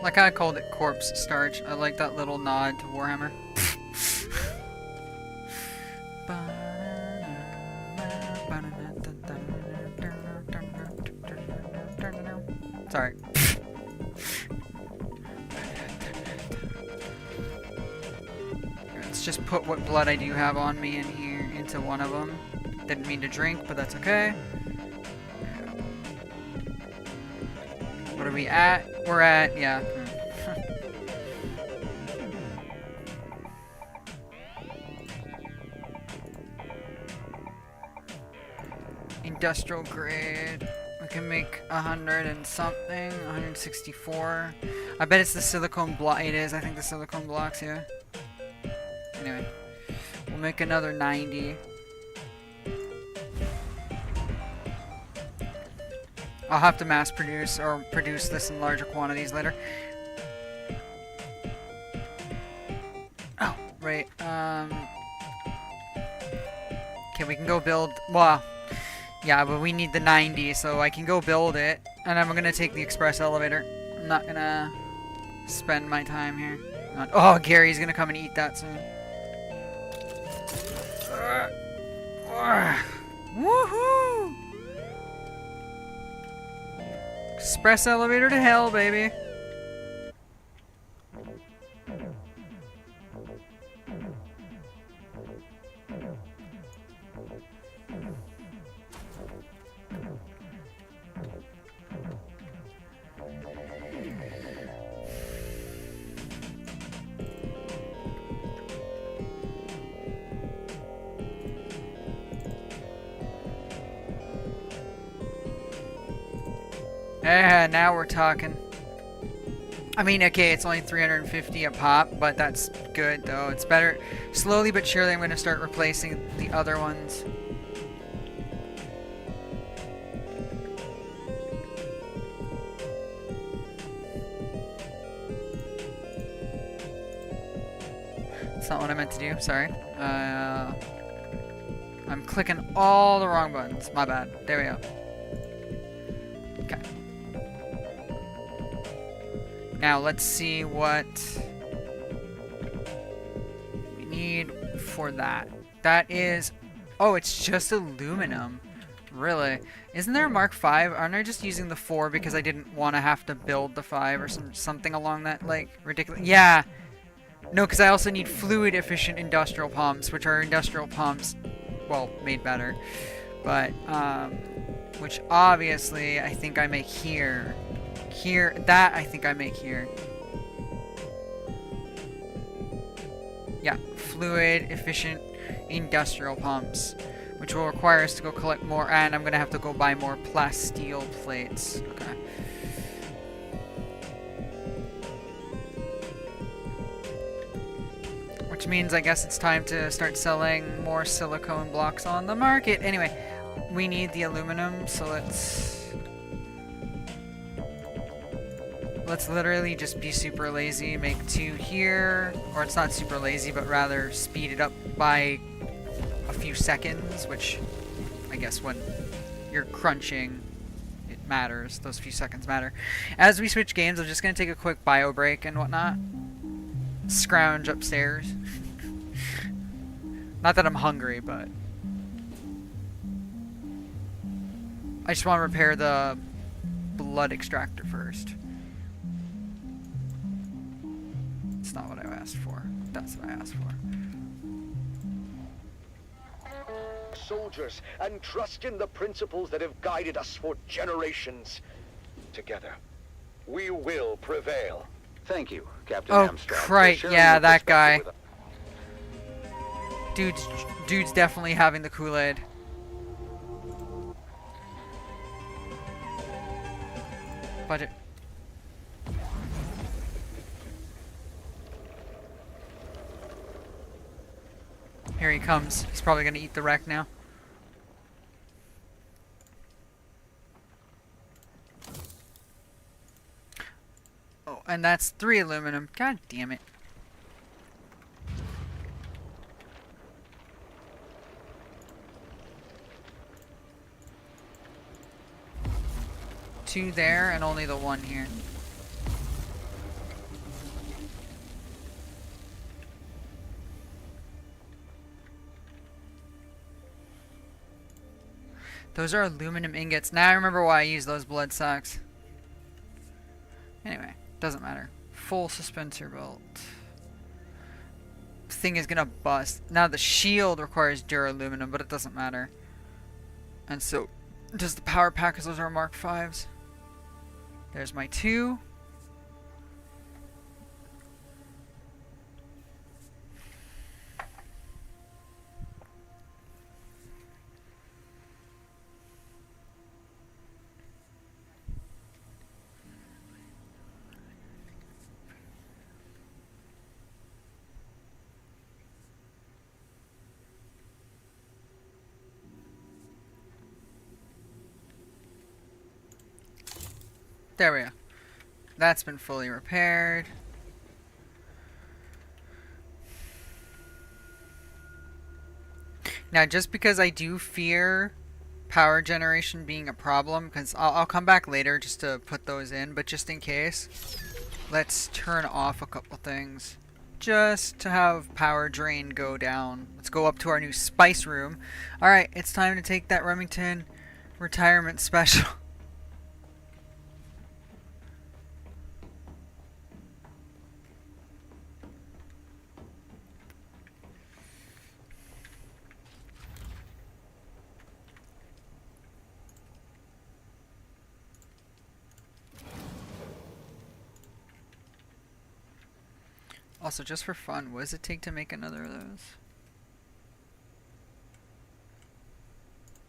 I kind of called it Corpse Starch. I like that little nod to Warhammer. Sorry. Let's just put what blood I do have on me in here into one of them. Didn't mean to drink, but that's okay. What are we at? We're at, yeah. Industrial grade. We can make 100 and something. 164. I bet it's the silicone block. It is. I think the silicone blocks, yeah. Anyway. We'll make another 90. I'll have to mass produce or produce this in larger quantities later. Oh, right. Okay, we can go build. Well, yeah, but we need the 90, so I can go build it. And I'm gonna take the express elevator. I'm not gonna spend my time here. Oh, Gary's gonna come and eat that soon. Woohoo! Express elevator to hell, baby. Yeah, now we're talking. I mean, okay, it's only 350 a pop, but that's good, though. It's better. Slowly but surely, I'm going to start replacing the other ones. That's not what I meant to do, sorry. I'm clicking all the wrong buttons. My bad. There we go. Okay. Now let's see what we need for that. That is... Oh, it's just aluminum. Really? Isn't there a Mark V? Aren't I just using the 4 because I didn't want to have to build the 5 or something along that, like, ridiculous... Yeah! No, because I also need fluid-efficient industrial pumps, which are industrial pumps, well, made better. But, which obviously I think I make here. Here, that I think I make here. Yeah, fluid, efficient, industrial pumps. Which will require us to go collect more, and I'm going to have to go buy more plasteel plates. Okay. Which means I guess it's time to start selling more silicone blocks on the market. Anyway, we need the aluminum, so let's literally just be super lazy, make 2 here, or it's not super lazy, but rather speed it up by a few seconds, which I guess when you're crunching, it matters. Those few seconds matter. As we switch games, I'm just going to take a quick bio break and whatnot. Scrounge upstairs. Not that I'm hungry, but I just want to repair the blood extractor first. It's not what I asked for. That's what I asked for. Soldiers, and trust in the principles that have guided us for generations. Together, we will prevail. Thank you, Captain Oh, Armstrong. right, yeah, that guy. Dude's definitely having the Kool-Aid. Budget. Here he comes. He's probably gonna eat the wreck now. Oh, and that's 3 aluminum. God damn it. Two there and only the one here. Those are aluminum ingots. Now I remember why I used those blood sacks. Anyway, doesn't matter. Full suspensor belt. Thing is gonna bust. Now the shield requires duraluminum, but it doesn't matter. And so does the power pack, because those are Mark 5s. There's my 2. There we go. That's been fully repaired. Now, just because I do fear power generation being a problem, because I'll come back later just to put those in, but just in case, let's turn off a couple things. Just to have power drain go down. Let's go up to our new spice room. Alright, it's time to take that Remington retirement special. Also, just for fun, what does it take to make another of those?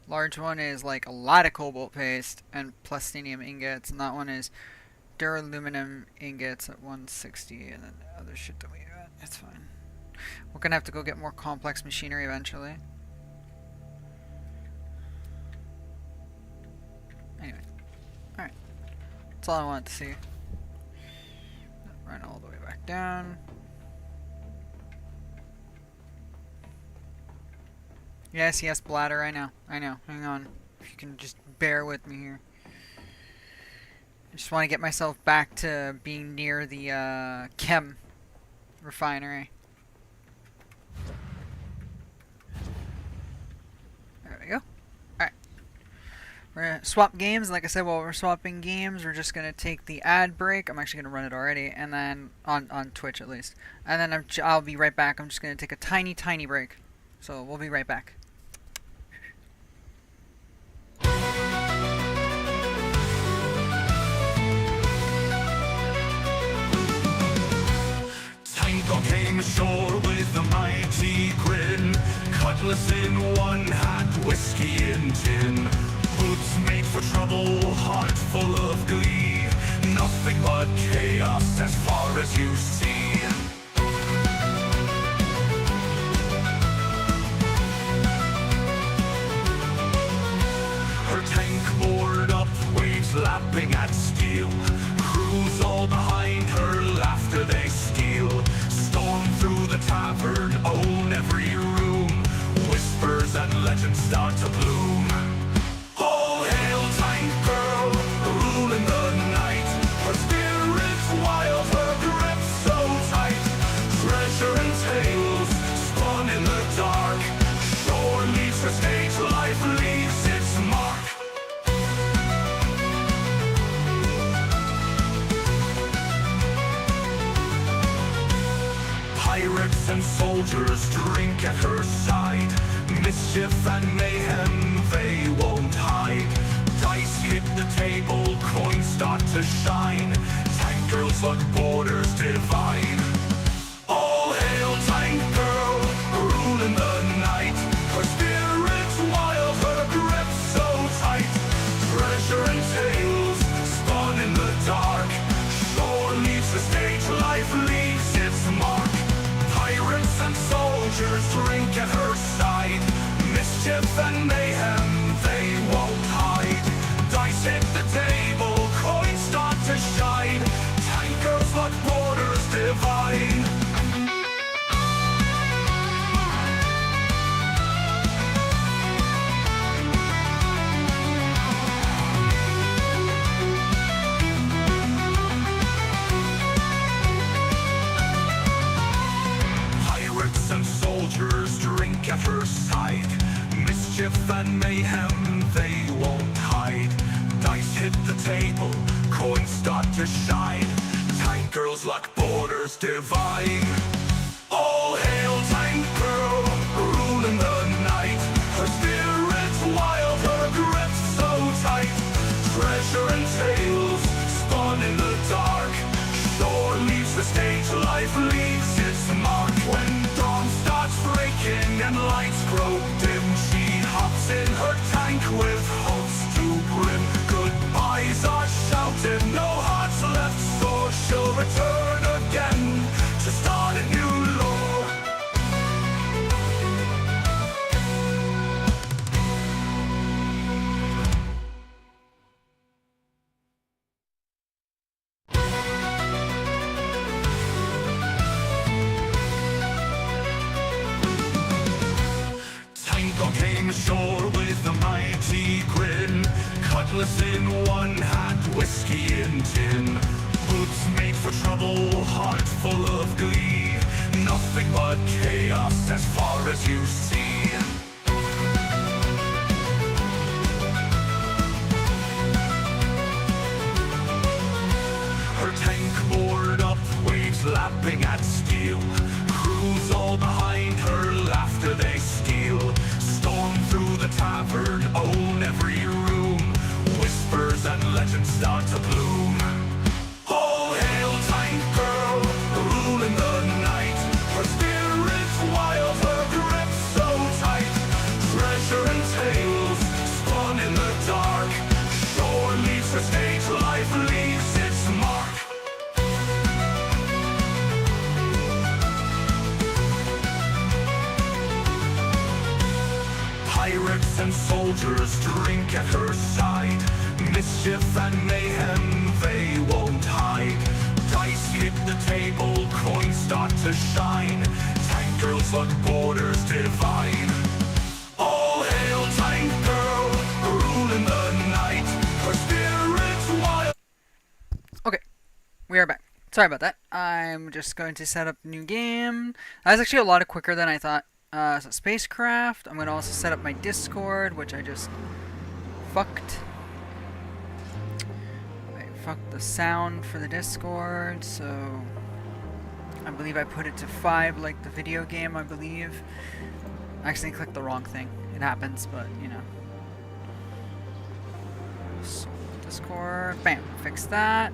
Large one is like a lot of cobalt paste and plastinium ingots, and that one is duraluminum ingots at 160, and then the other shit that we got. It's fine. We're gonna have to go get more complex machinery eventually. Anyway. Alright. That's all I wanted to see. Run all the way back down. Yes, yes, bladder, I know. Hang on. If you can just bear with me here. I just want to get myself back to being near the chem refinery. There we go. Alright. We're going to swap games. Like I said, while we're swapping games, we're just going to take the ad break. I'm actually going to run it already, and then on Twitch at least. And then I'll be right back. I'm just going to take a tiny, tiny break. So we'll be right back. Tanko came ashore with a mighty grin, cutlass in one hand, whiskey in tin. Boots made for trouble, heart full of glee. Nothing but chaos as far as you see. Her tank moored up, waves lapping at steel. Crews all behind her, laughter they steal. Storm through the tavern, own every room. Whispers and legends start to bloom. All hail tank girl, ruling the night. Her spirit's wild, her grip so tight. Treasure and tales, spun in the dark. Shore meets her stage, life leaves its mark. Pirates and soldiers drink at her side. Mischief and mayhem, they won't hide. Dice hit the table, coins start to shine. Tank girls look borders divine. All hail tank girl, ruling the night. Her spirit's wild, her grip so tight. Treasure and tales, spun in the soldiers drink at her side. Mischief and mayhem, they won't hide. Dice hit the table, coins start to shine. Tankers like borders divine. Pirates and soldiers drink at her side. Mischief and mayhem, they won't hide. Dice hit the table, coins start to shine. Tank girls like borders divine. All hail Tank Girl, ruling the night. Her spirit's wild, her grip so tight. Treasure and tales, spun in the dark. Shore leaves the stage, life leaves its mark. When dawn starts breaking and lights grow dim, she hops in her tank with hopes to brim. Goodbyes are shouted, no hearts left, so she'll return again to start a new lore. Tango came ashore with a mighty grin. Cutlass in one hand, whiskey in tin. Boots made for trouble, heart full of glee. Nothing but chaos as far as you see. Her tank moored up, waves lapping at steel. Crews all behind her, laughter they steal. Storm through the tavern, own every room. Whispers and legends start to bloom. All hail Tank Girl, ruling the night. Her spirit's wild, her grip so tight. Treasure and tales, spun in the dark. Shore leaves her stage, life leaves its mark. Pirates and soldiers drink at her side. Mischief and mayhem, they won't hide. Dice hit the table, coins start to shine. Tank girls look borders divine. All hail Tank Girl, ruling the night. Her spirit's wild. Okay, we are back. Sorry about that. I'm just going to set up new game. That was actually a lot quicker than I thought. So spacecraft. I'm going to also set up my Discord, which I just fucked. I fucked the sound for the Discord, so I believe I put it to 5 like the video game, I believe. I accidentally clicked the wrong thing. It happens, but you know. So Discord, bam, fix that.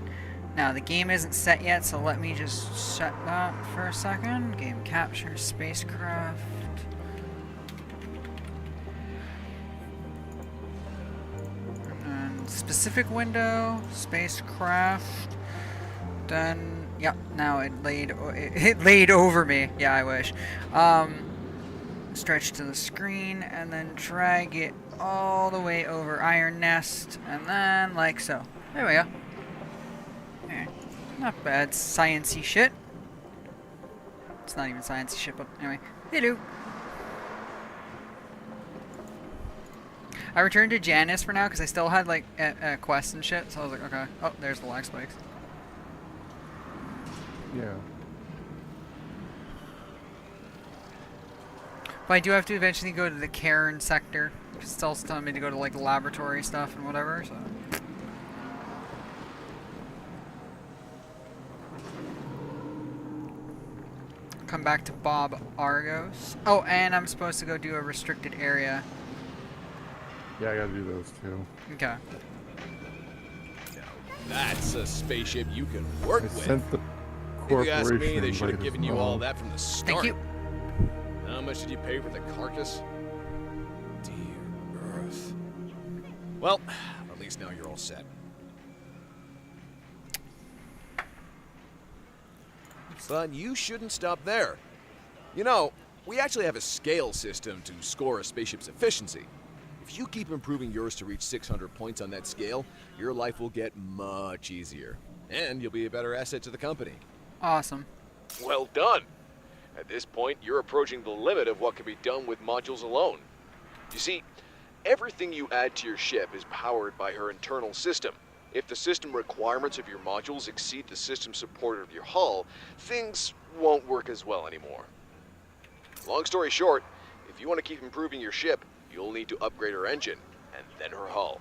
Now the game isn't set yet, so let me just set that for a second. Game capture, spacecraft. And specific window, spacecraft. Then, yep, now it laid over me. Yeah, I wish. Stretch to the screen and then drag it all the way over Iron Nest and then like so. There we go. Okay. Not bad science-y shit. It's not even science-y shit, but anyway. Hello. I returned to Janice for now because I still had like quests and shit, so I was like, okay. Oh, there's the lag spikes. Yeah. But I do have to eventually go to the Cairn sector. It's still telling me to go to like laboratory stuff and whatever, so. Come back to Bob Argos. Oh, and I'm supposed to go do a restricted area. Yeah, I gotta do those too. Okay. That's a spaceship you can work with. Sent the If you ask me, corporation they should have invited given us you all all. that from the start. Thank you. How much did you pay for the carcass? Dear Earth. Well, at least now you're all set. Son, you shouldn't stop there. You know, We actually have a scale system to score a spaceship's efficiency. If you keep improving yours to reach 600 points on that scale, your life will get much easier. And you'll be a better asset to the company. Awesome. Well done! At this point, you're approaching the limit of what can be done with modules alone. You see, everything you add to your ship is powered by her internal system. If the system requirements of your modules exceed the system support of your hull, things won't work as well anymore. Long story short, if you want to keep improving your ship, you'll need to upgrade her engine, and then her hull.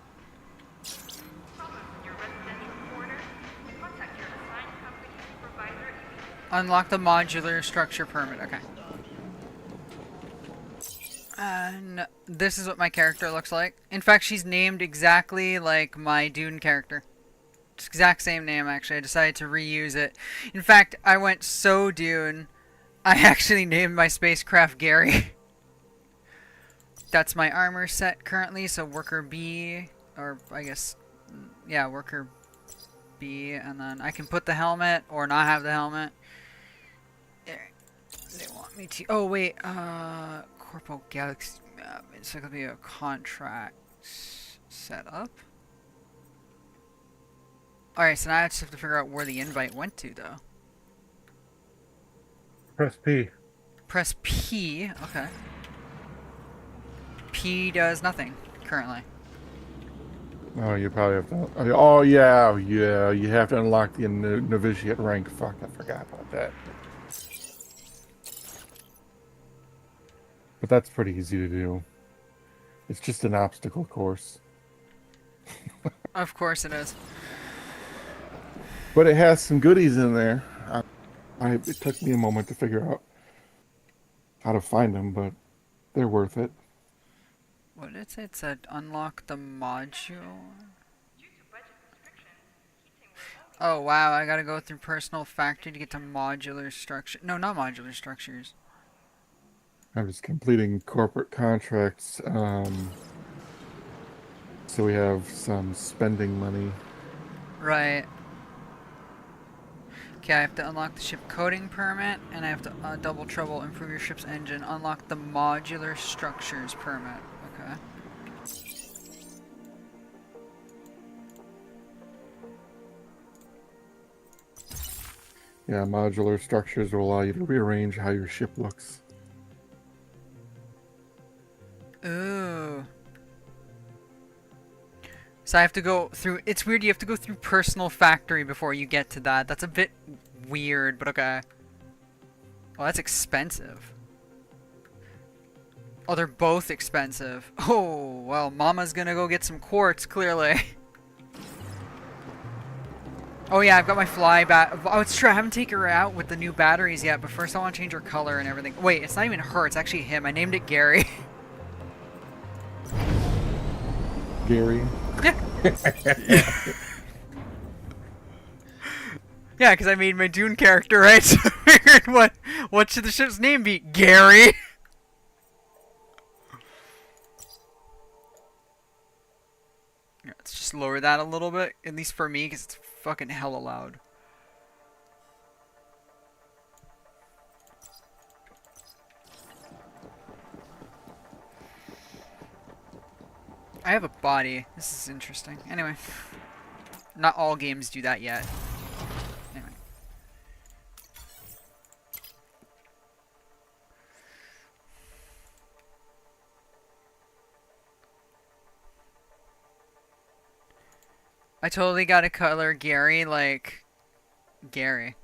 Unlock the modular structure permit. Okay. And this is what my character looks like. In fact, she's named exactly like my Dune character. It's the exact same name, actually. I decided to reuse it. In fact, I went so Dune, I actually named my spacecraft Gary. That's my armor set currently, so Worker B, or I guess, yeah, Worker B, and then I can put the helmet or not have the helmet. They want me to. Oh wait, Corpo Galaxy map. It's gonna be a contract setup. All right, so now I just have to figure out where the invite went to, though. Press P. Press P. Okay. P does nothing currently. Oh, you probably have to. Oh yeah, yeah. You have to unlock the novitiate rank. Fuck, I forgot about that. But that's pretty easy to do. It's just an obstacle course. Of course it is. But it has some goodies in there. It took me a moment to figure out how to find them, but they're worth it. What did it say? It said unlock the module. Oh wow, I gotta go through personal factory to get to modular structure. No, not modular structures. I'm just completing corporate contracts. So we have some spending money. Right. Okay, I have to unlock the ship coding permit, and I have to double trouble improve your ship's engine. Unlock the modular structures permit. Okay. Yeah, modular structures will allow you to rearrange how your ship looks. Ooh. So I have to go through... It's weird, you have to go through personal factory before you get to that. That's a bit weird, but okay. Well, that's expensive. Oh, they're both expensive. Oh, well, Mama's gonna go get some quartz, clearly. Oh yeah, I've got my fly bat. Oh, it's true, I haven't taken her out with the new batteries yet, but first I want to change her color and everything. Wait, it's not even her, it's actually him. I named it Gary. Gary? Yeah. Yeah, because I made my Dune character, right? So I figured, what should the ship's name be? Gary? Yeah, let's just lower that a little bit, at least for me, because it's fucking hella loud. I have a body. This is interesting. Anyway. Not all games do that yet. Anyway. I totally got to color Gary like Gary.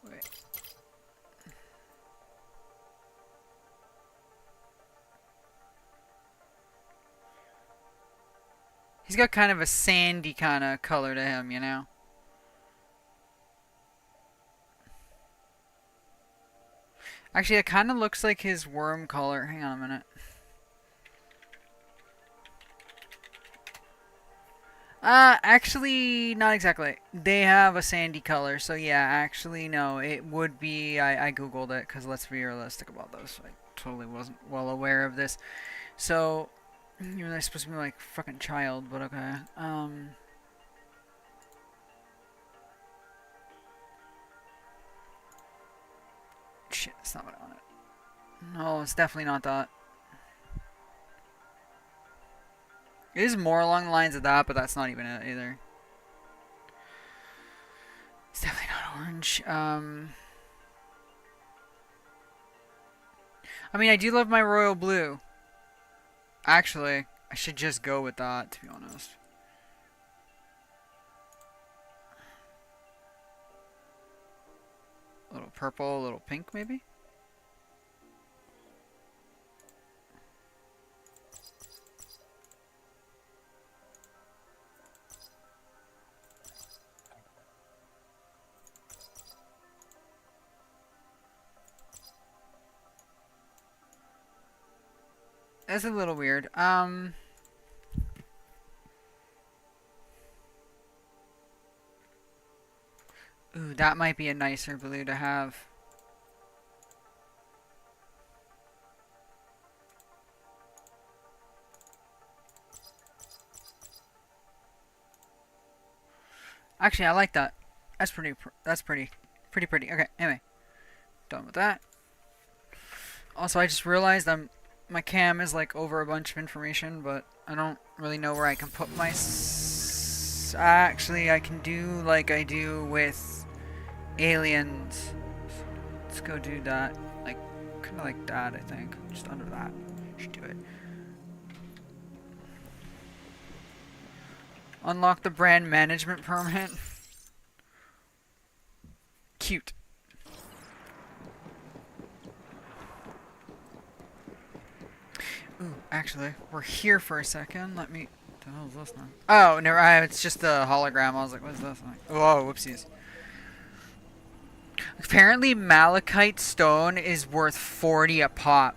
Wait. He's got kind of a sandy kind of color to him, you know? Actually, it kind of looks like his worm color. Hang on a minute. Actually, not exactly. They have a sandy color, so yeah, actually, no. It would be... I googled it, because let's be realistic about this. I totally wasn't well aware of this. So, you're supposed to be like fucking child, but okay. shit, that's not what I wanted. No, it's definitely not that. It is more along the lines of that, but that's not even it either. It's definitely not orange. I mean, I do love my royal blue. Actually, I should just go with that, to be honest. A little purple, a little pink, maybe? That's a little weird. Ooh, that might be a nicer blue to have. Actually, I like that. That's pretty. That's pretty. Pretty. Okay. Anyway, done with that. Also, I just realized my cam is like over a bunch of information, but I don't really know where I can put my. Actually, I can do like I do with aliens. Let's go do that. Like, kind of like that, I think. Just under that. Should do it. Unlock the brand management permit. Cute. Ooh, actually, we're here for a second. Let me. What the hell is this now? Oh, never. It's just a hologram. I was like, what is this? Like, whoa, whoopsies. Apparently, malachite stone is worth 40 a pop.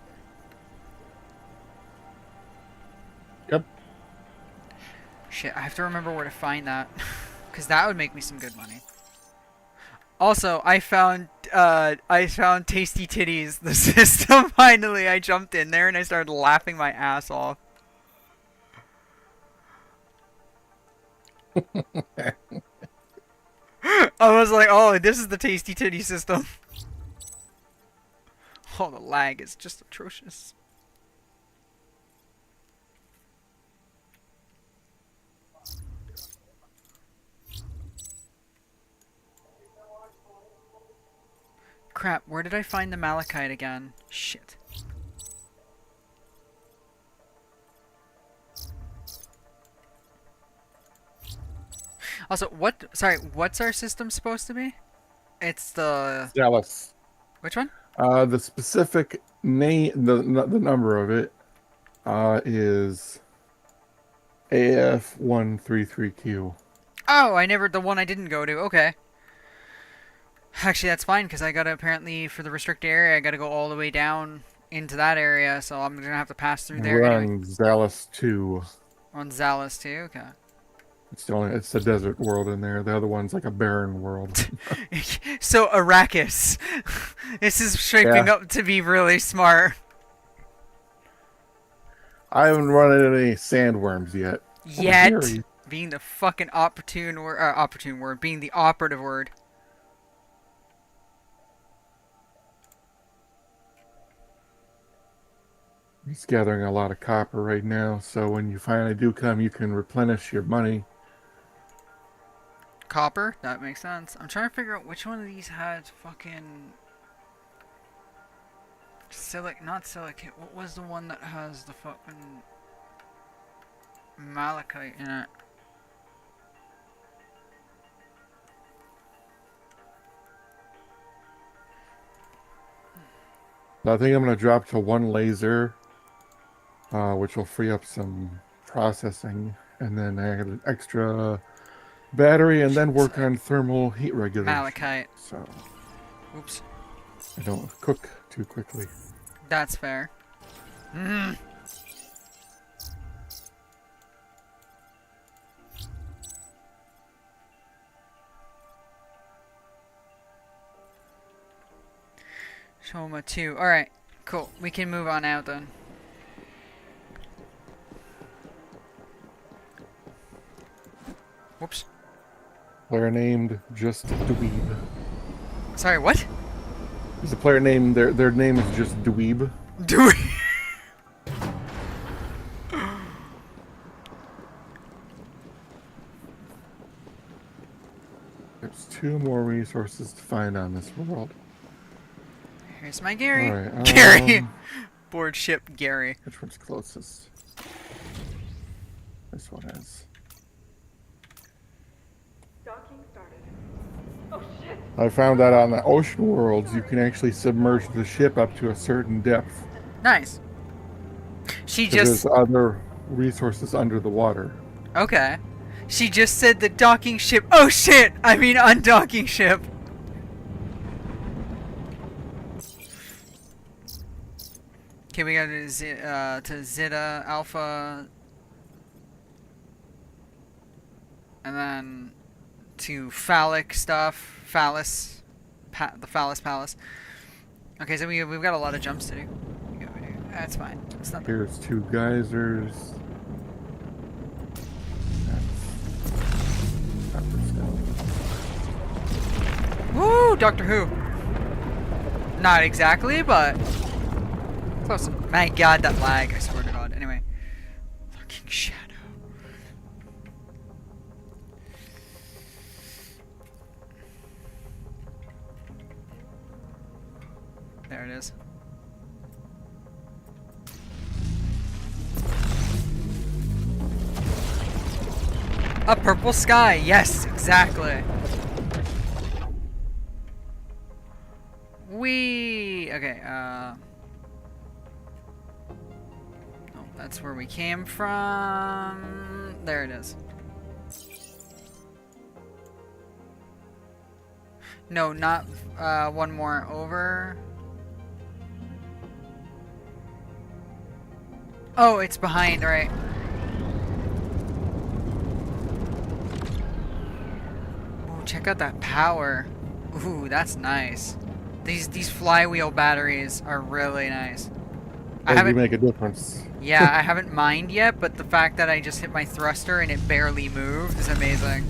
Yep. Shit, I have to remember where to find that, because that would make me some good money. Also, I found Tasty Titties, the system. Finally, I jumped in there and I started laughing my ass off. I was like, oh, this is the Tasty Titty system. Oh, the lag is just atrocious. Crap, where did I find the malachite again? Shit. Also, what's our system supposed to be? It's the... Dallas. Which one? The specific name, the number of it, is AF133Q. Oh, the one I didn't go to. Okay. Actually, that's fine, because I gotta, apparently, for the restricted area, I gotta go all the way down into that area, so I'm gonna have to pass through there We're anyway. on Dallas 2. On Zalus too? Okay. It's a desert world in there. The other one's like a barren world. So, Arrakis. This is shaping up to be really smart. I haven't run into any sandworms yet. Yet? Oh, being the fucking opportune word, being the operative word. He's gathering a lot of copper right now, so when you finally do come, you can replenish your money. Copper? That makes sense. I'm trying to figure out which one of these had fucking... not silicate. What was the one that has the fucking... malachite in it? I think I'm going to drop to one laser, which will free up some processing, and then add an extra battery, and then work on thermal heat regulation. Malachite. So, oops. I don't cook too quickly. That's fair. Mm. Shoma 2. Alright, cool. We can move on out then. Whoops. Player named Just Dweeb. Sorry, what? There's a player named their name is just Dweeb. Dweeb. There's 2 more resources to find on this world. Here's my Gary. Right, Gary. Board ship Gary. Which one's closest? This one is. Docking started. Oh shit! I found that on the ocean worlds, you can actually submerge the ship up to a certain depth. Nice. She 'Cause just... there's other resources under the water. Okay. She just said the docking ship... Oh shit! I mean undocking ship. Okay, we got to Zeta Alpha, and then to phallic stuff, phallus, the phallus palace. Okay, so we've got a lot of jumps to do. That's fine. It's not. Here's 2 geysers. Woo, Doctor Who. Not exactly, but close enough. My God, that lag! I swear to God. Anyway, lurking shadow. There it is. A purple sky. Yes, exactly. Okay, oh, that's where we came from. There it is. No, not one more over. Oh, it's behind, right? Ooh, check out that power. Ooh, that's nice. These flywheel batteries are really nice. I haven't make a difference. Yeah, I haven't mined yet, but the fact that I just hit my thruster and it barely moved is amazing.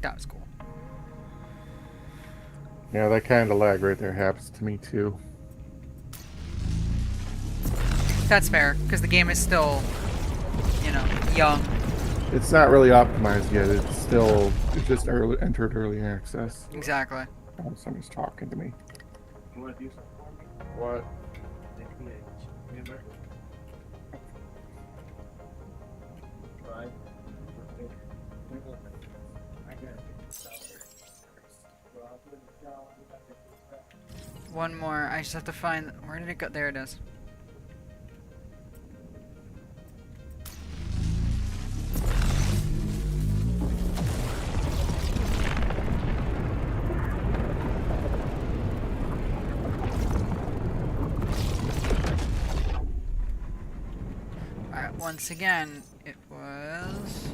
That was cool. Yeah, that kind of lag right there happens to me too. That's fair, because the game is still, you know, young. It's not really optimized yet. It's still just entered early access. Exactly. Oh, somebody's talking to me. You want to do something for me? What? Remember? Right. One more. I just have to find... Where did it go? There it is. Alright, once again, it was...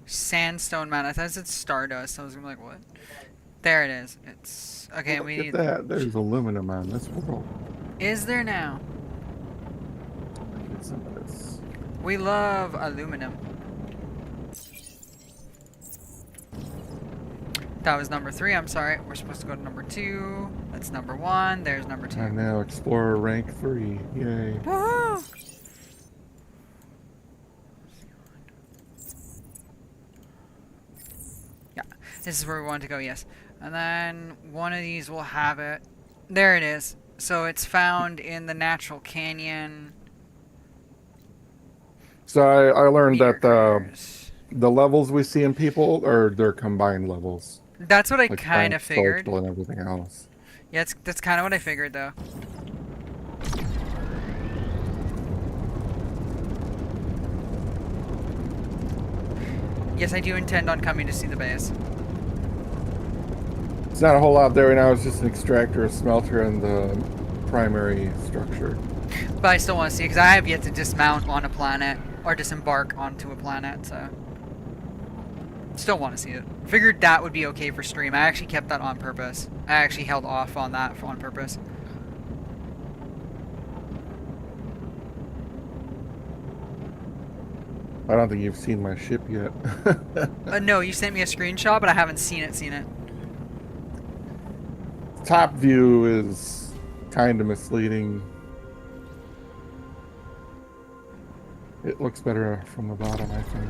Sandstone Mountain. I thought it said Stardust. I was gonna be like, what? There it is. It's... Okay, Look we at need... that. There's aluminum on this world. Is there now? Get some of this. We love aluminum. That was number 3, I'm sorry. We're supposed to go to number 2. That's number 1. There's number 2. And now Explorer rank 3. Yay. Woohoo! Yeah, this is where we want to go, yes. And then one of these will have it. There it is. So it's found in the natural canyon. So I learned that the levels we see in people are their combined levels. That's what I Like kind of figured. social and everything else. Yeah, that's kind of what I figured, though. Yes, I do intend on coming to see the base. It's not a whole lot there right now. It's just an extractor, a smelter, and the primary structure. But I still want to see, because I have yet to dismount on a planet, or disembark onto a planet, so... Still want to see it. Figured that would be okay for stream. I actually kept that on purpose. I actually held off on that on purpose. I don't think you've seen my ship yet. No, you sent me a screenshot, but I haven't seen it. Top view is kind of misleading. It looks better from the bottom, I think.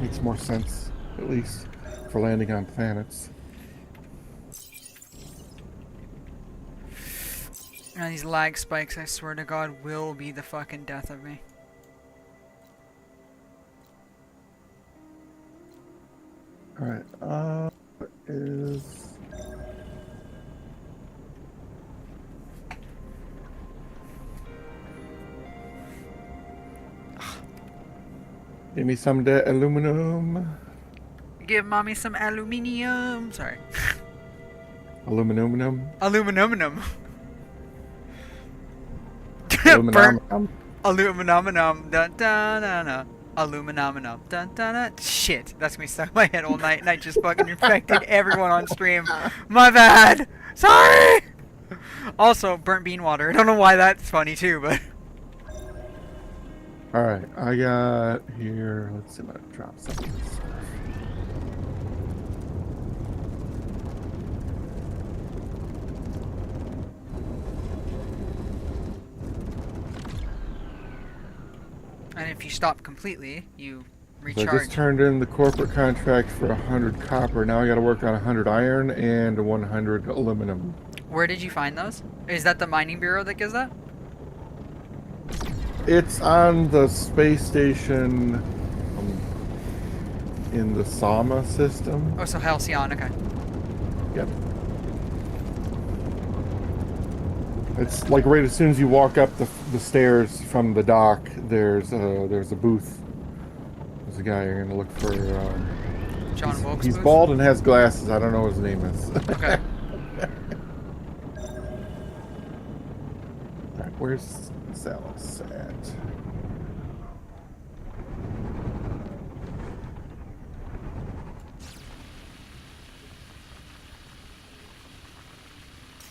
Makes more sense, at least, for landing on planets. And these lag spikes, I swear to God, will be the fucking death of me. Alright, what is... Give me some of that aluminum. Give mommy some aluminium. Sorry. Aluminum. Aluminum. Aluminum. Aluminum. Dun dun dun dun. Aluminum. Dun dun dun. Shit, that's gonna be stuck in my head all night, and I just fucking infected everyone on stream. My bad. Sorry. Also, burnt bean water. I don't know why that's funny too, but. Alright, I got here. Let's see if I can drop something. And if you stop completely, you So I recharge. just turned in the corporate contract for 100 copper. Now I got to work on 100 iron and 100 aluminum. Where did you find those? Is that the mining bureau that gives that? It's on the space station in the Sama system. Oh, so Halcyon, okay. Yep. It's like right as soon as you walk up the stairs from the dock, there's a booth. There's a guy you're gonna look for. John Wilkes. He's booth? bald and has glasses. I don't know what his name is. Okay. Alright, where's Salas at?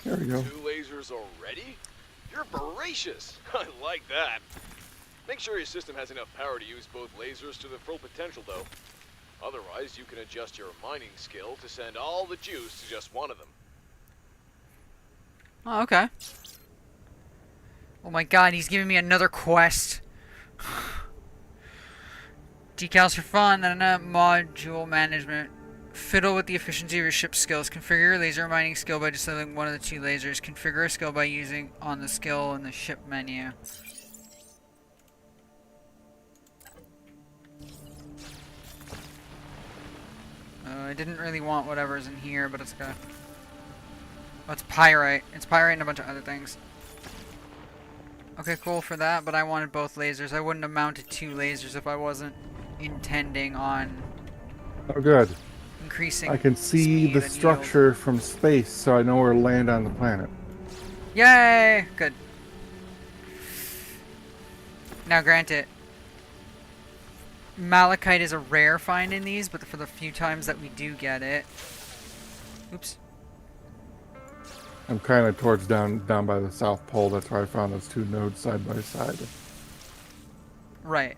There we go. 2 lasers already? You're voracious. I like that. Make sure your system has enough power to use both lasers to their full potential, though. Otherwise, you can adjust your mining skill to send all the juice to just one of them. Oh, okay. Oh my god, he's giving me another quest. Decals for fun, and module management. Fiddle with the efficiency of your ship's skills. Configure your laser mining skill by disabling one of the 2 lasers. Configure a skill by using on the skill in the ship menu. I didn't really want whatever's in here, but it's got... Oh, it's pyrite. It's pyrite and a bunch of other things. Okay, cool for that, but I wanted both lasers. I wouldn't have mounted 2 lasers if I wasn't intending on... Oh, good. Increasing I can see the structure from space, so I know where to land on the planet. Yay! Good. Now, granted, malachite is a rare find in these, but for the few times that we do get it... Oops. I'm kind of towards down by the South Pole. That's where I found those 2 nodes side by side. Right.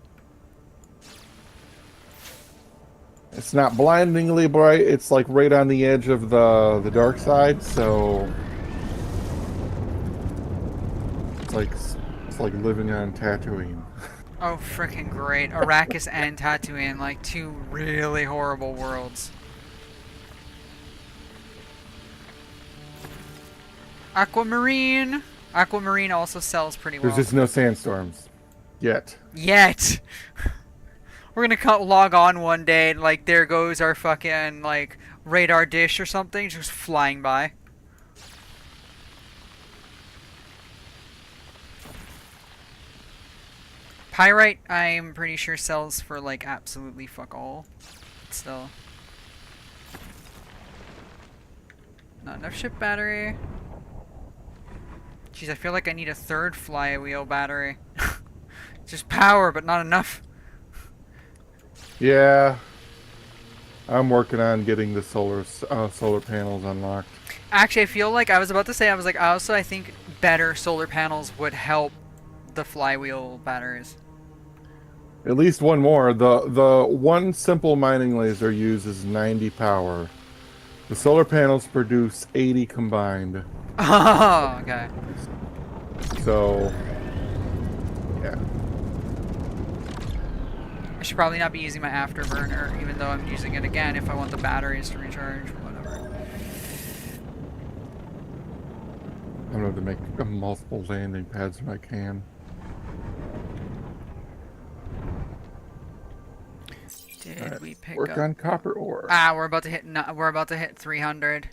It's not blindingly bright. It's like right on the edge of the dark side, so it's like living on Tatooine. Oh, freaking great. Arrakis and Tatooine, like 2 really horrible worlds. Aquamarine! Aquamarine also sells pretty well. There's just no sandstorms. Yet. Yet! We're gonna log on one day and like there goes our fucking like radar dish or something just flying by. Pyrite, I'm pretty sure sells for like absolutely fuck all. Still. Not enough ship battery. Jeez, I feel like I need a 3rd flywheel battery. Just power, but not enough. Yeah. I'm working on getting the solar panels unlocked. Actually, I feel like I was about to say, I think better solar panels would help the flywheel batteries. At least one more. The one simple mining laser uses 90 power. The solar panels produce 80 combined. Oh, okay. So, yeah. I should probably not be using my afterburner, even though I'm using it again if I want the batteries to recharge, whatever. I'm going to make multiple landing pads when I can. Did we pick work up? on copper ore. We're about to hit 300.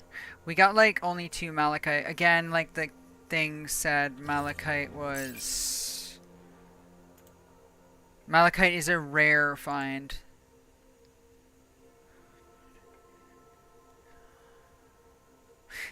We got like only 2 malachite. Again, like the thing said, malachite is a rare find.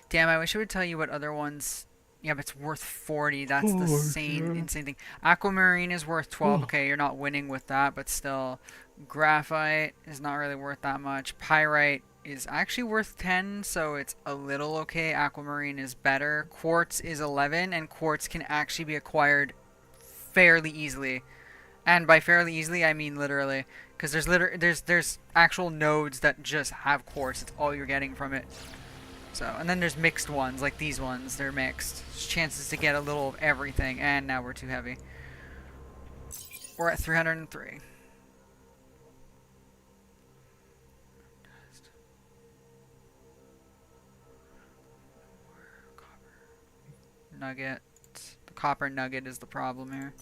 Damn, I wish I would tell you what other ones. Yeah, but it's worth 40. That's the insane thing. Aquamarine is worth 12. Okay, you're not winning with that, but still. Graphite is not really worth that much. Pyrite is actually worth 10, so it's a little okay. Aquamarine is better. Quartz is 11, and quartz can actually be acquired fairly easily. And by fairly easily, I mean literally. Because there's actual nodes that just have quartz. It's all you're getting from it. So, and then there's mixed ones, like these ones. They're mixed. There's chances to get a little of everything. And now we're too heavy. We're at 303. Nugget. The copper nugget is the problem here.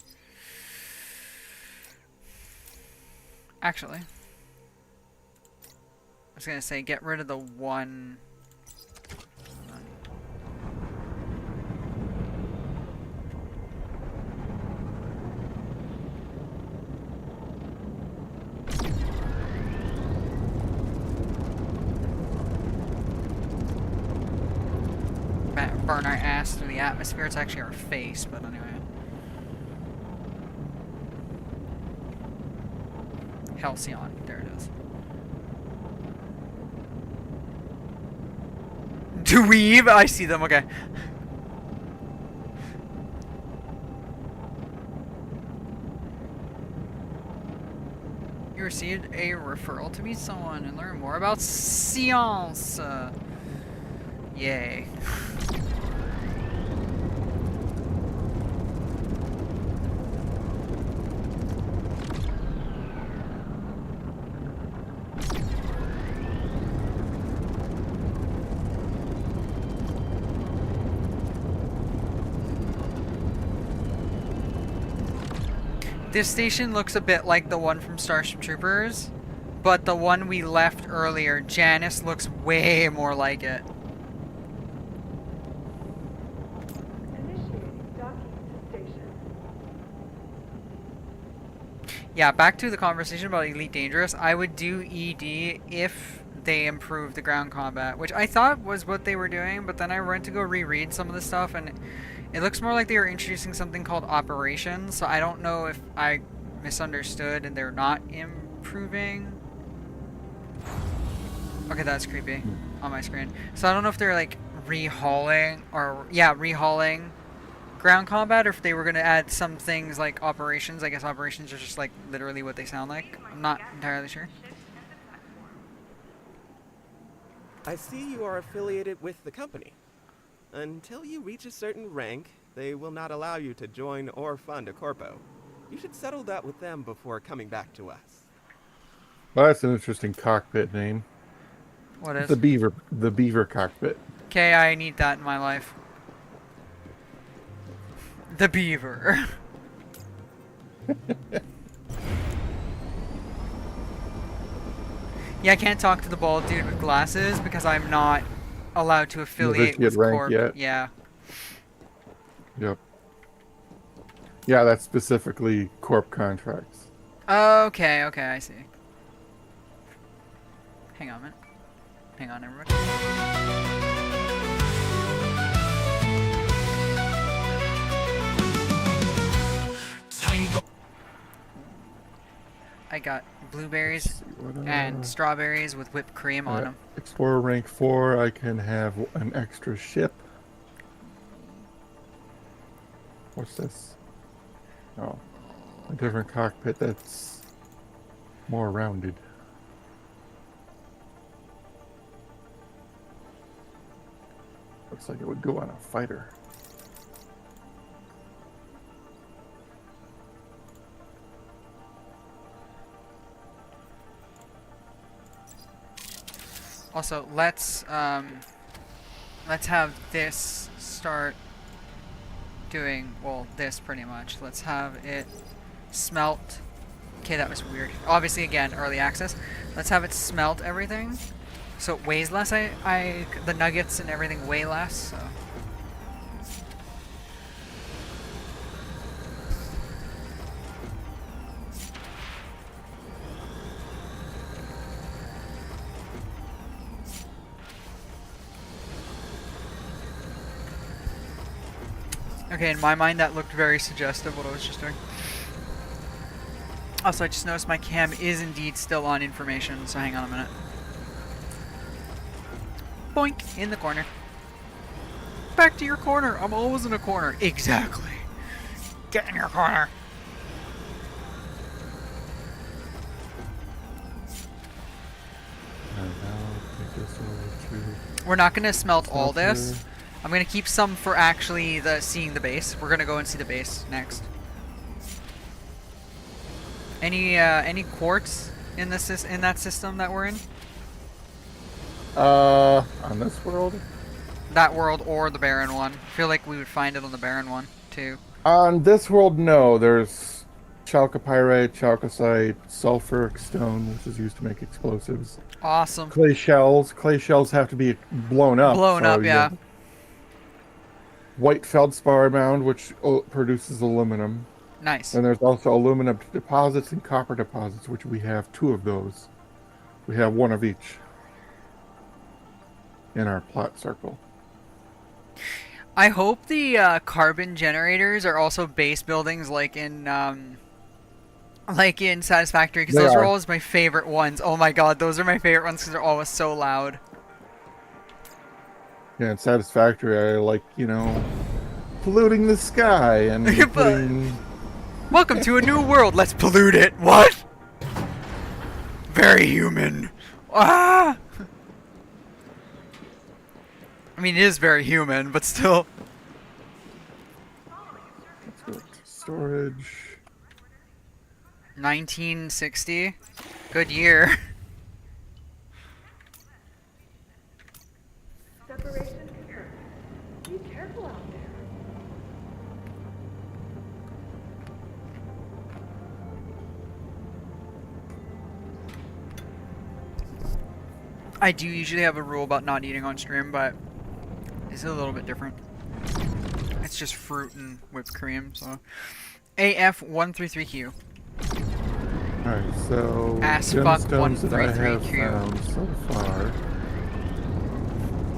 Actually, I was gonna say get rid of the one. Burn our ass through the atmosphere. It's actually our face, but anyway. Halcyon. There it is. Dweeb? I see them, okay. You received a referral to meet someone and learn more about science. Yay. This station looks a bit like the one from Starship Troopers, but the one we left earlier, Janice, looks way more like it. Yeah, back to the conversation about Elite Dangerous. I would do ED if they improve the ground combat, which I thought was what they were doing, but then I went to go reread some of the stuff, and it looks more like they were introducing something called Operations, so I don't know if I misunderstood and they're not improving. Okay, that's creepy on my screen. So I don't know if they're like rehauling ground combat, or if they were going to add some things like Operations. I guess Operations are just like literally what they sound like. I'm not entirely sure. I see you are affiliated with the company. Until you reach a certain rank, they will not allow you to join or fund a corpo. You should settle that with them before coming back to us. Well, that's an interesting cockpit name. What is? The Beaver cockpit. Okay, I need that in my life. The Beaver. Yeah, I can't talk to the bald dude with glasses because I'm not allowed to affiliate with Corp. Yet. Yeah. Yep. Yeah, that's specifically Corp contracts. Okay, I see. Hang on a minute. Hang on, everybody. I got blueberries and strawberries with whipped cream on them. Explorer rank 4, I can have an extra ship. What's this? Oh, a different cockpit that's more rounded. Looks like it would go on a fighter. Also, let's have this start doing, well, this pretty much. Let's have it smelt. Okay, that was weird. Obviously, again, early access. Let's have it smelt everything, so it weighs less. The nuggets and everything weigh less. So. Okay, in my mind that looked very suggestive, what I was just doing. Also, I just noticed my cam is indeed still on information, so hang on a minute. Boink! In the corner. Back to your corner! I'm always in a corner. Exactly. Get in your corner! We're not going to smelt all this. I'm going to keep some for actually seeing the base. We're going to go and see the base next. Any quartz in that system that we're in? On this world? That world or the barren one. I feel like we would find it on the barren one too. On this world, no. There's chalcopyrite, chalcocite, sulfuric stone, which is used to make explosives. Awesome. Clay shells. Clay shells have to be blown up. Blown up, yeah. White feldspar mound, which produces aluminum. Nice. And there's also aluminum deposits and copper deposits, which we have 2 of those. We have 1 of each in our plot circle. I hope the carbon generators are also base buildings like in Satisfactory, because those are always my favorite ones. Oh my god, those are my favorite ones because they're always so loud. Yeah, in Satisfactory, I like, polluting the sky and putting... Welcome to a new world. Let's pollute it. What? Very human. Ah! I mean, it is very human, but still. Let's go to storage. 1960. Good year. Separation confirmed. Be careful out there. I do usually have a rule about not eating on stream, but it's a little bit different. It's just fruit and whipped cream, so. AF133Q. Alright, so gemstones that I have found so far.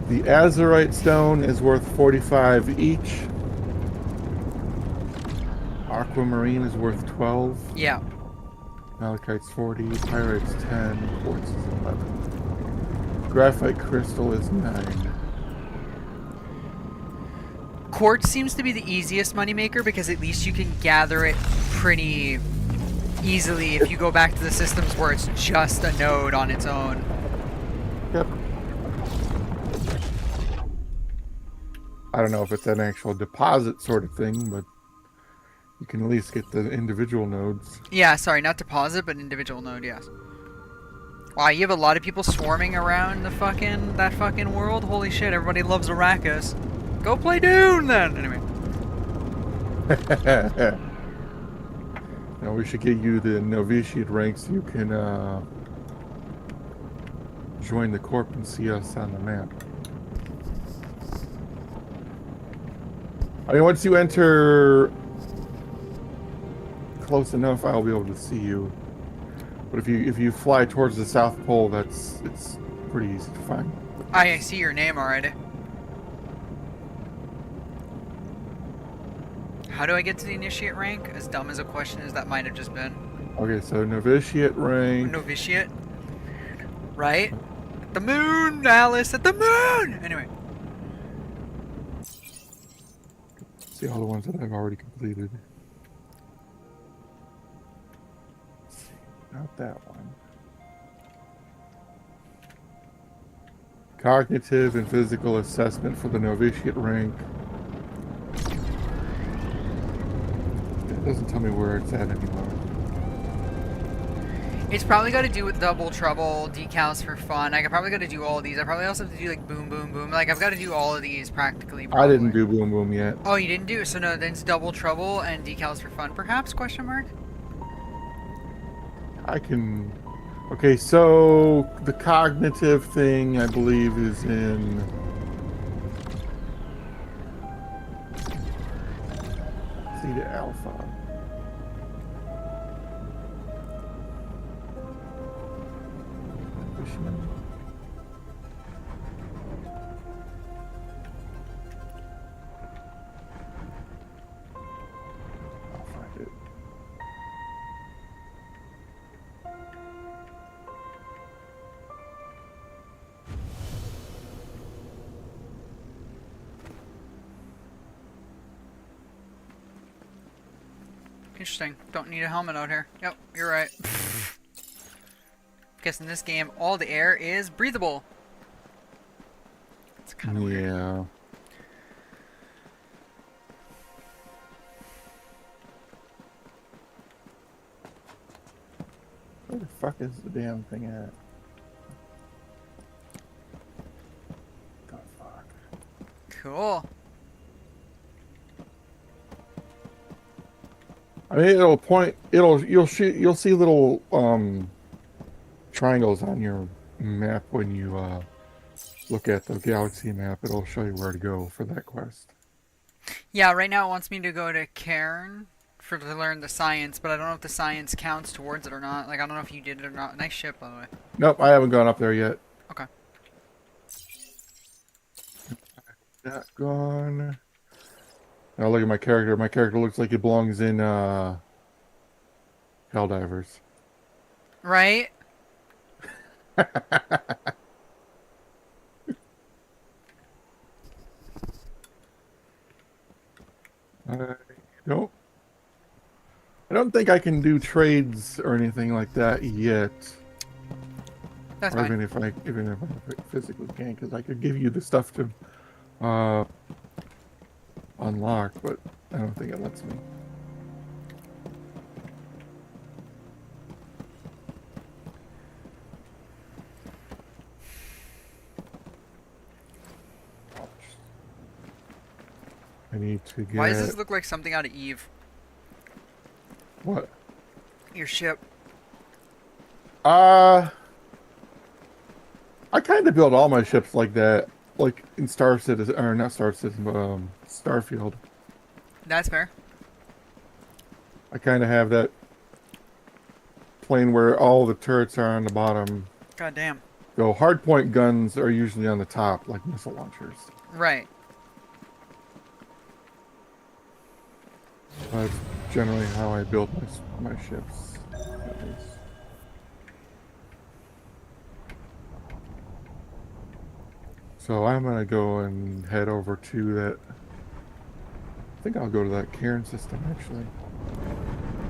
The azurite stone is worth 45 each. Aquamarine is worth 12. Yeah. Malachite's 40, pyrite's 10, quartz is 11. Graphite crystal is 9. Quartz seems to be the easiest moneymaker because at least you can gather it pretty easily if you go back to the systems where it's just a node on its own. Yep. I don't know if it's an actual deposit sort of thing, but you can at least get the individual nodes. Yeah, sorry, not deposit, but individual node, yes. Wow, you have a lot of people swarming around the that fucking world? Holy shit, everybody loves Arrakis. Go play Dune, then! Anyway. Now we should get you the novitiate rank so you can join the corp and see us on the map. I mean, once you enter close enough, I'll be able to see you. But if you fly towards the South Pole, it's pretty easy to find. I see your name already. How do I get to the initiate rank? As dumb as a question as that might have just been. Okay, so novitiate rank. Novitiate? Right? The moon, Alice, at the moon! Anyway. See all the ones that I've already completed. Not that one. Cognitive and physical assessment for the novitiate rank. It doesn't tell me where it's at anymore. It's probably got to do with double trouble, decals for fun. Like, I probably got to do all of these. I probably also have to do like boom, boom, boom. Like, I've got to do all of these practically. Probably. I didn't do boom, boom yet. Oh, you didn't do it? So no, then it's double trouble and decals for fun, perhaps? Question mark. I can. Okay, so the cognitive thing, I believe, is in. Theta Alpha. I'll find it. Interesting. Don't need a helmet out here. Yep, you're right. Guess in this game, all the air is breathable. It's kind of weird. Yeah. Where the fuck is the damn thing at? The fuck. Cool. I mean, it'll point. You'll see little triangles on your map when you look at the galaxy map. It'll show you where to go for that quest. Yeah, right now it wants me to go to Cairn to learn the science, but I don't know if the science counts towards it or not. Like, I don't know if you did it or not. Nice ship, by the way. Nope, I haven't gone up there yet. Okay. Not gone. Now look at my character. My character looks like it belongs in Helldivers. Right? I don't think I can do trades or anything like that yet. That's or fine. even if I physically can, because I could give you the stuff to unlock, but I don't think it lets me. I need to get... Why does this look like something out of Eve? What? Your ship. I kind of build all my ships like that, like in Star Citizen, or not Star Citizen, but Starfield. That's fair. I kind of have that plane where all the turrets are on the bottom. God damn. So hardpoint guns are usually on the top, like missile launchers. Right. That's generally how I build my ships. At least. So I'm gonna go and head over to that. I think I'll go to that Cairn system actually.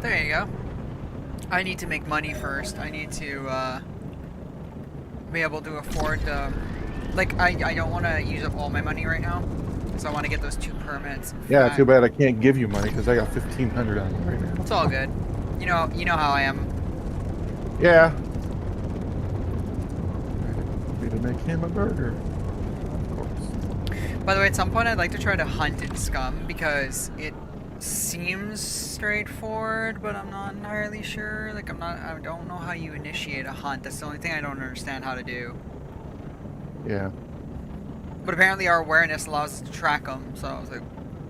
There you go. I need to make money first. I need to be able to afford like I don't want to use up all my money right now, so I want to get those 2 permits. Yeah, too bad I can't give you money because I got 1,500 on me right now. It's all good. You know how I am. Yeah. Need to make him a burger. Of course. By the way, at some point I'd like to try to hunt in Scum because it seems straightforward, but I'm not entirely sure. Like I don't know how you initiate a hunt. That's the only thing I don't understand how to do. Yeah. But apparently our awareness allows us to track them, so I was like,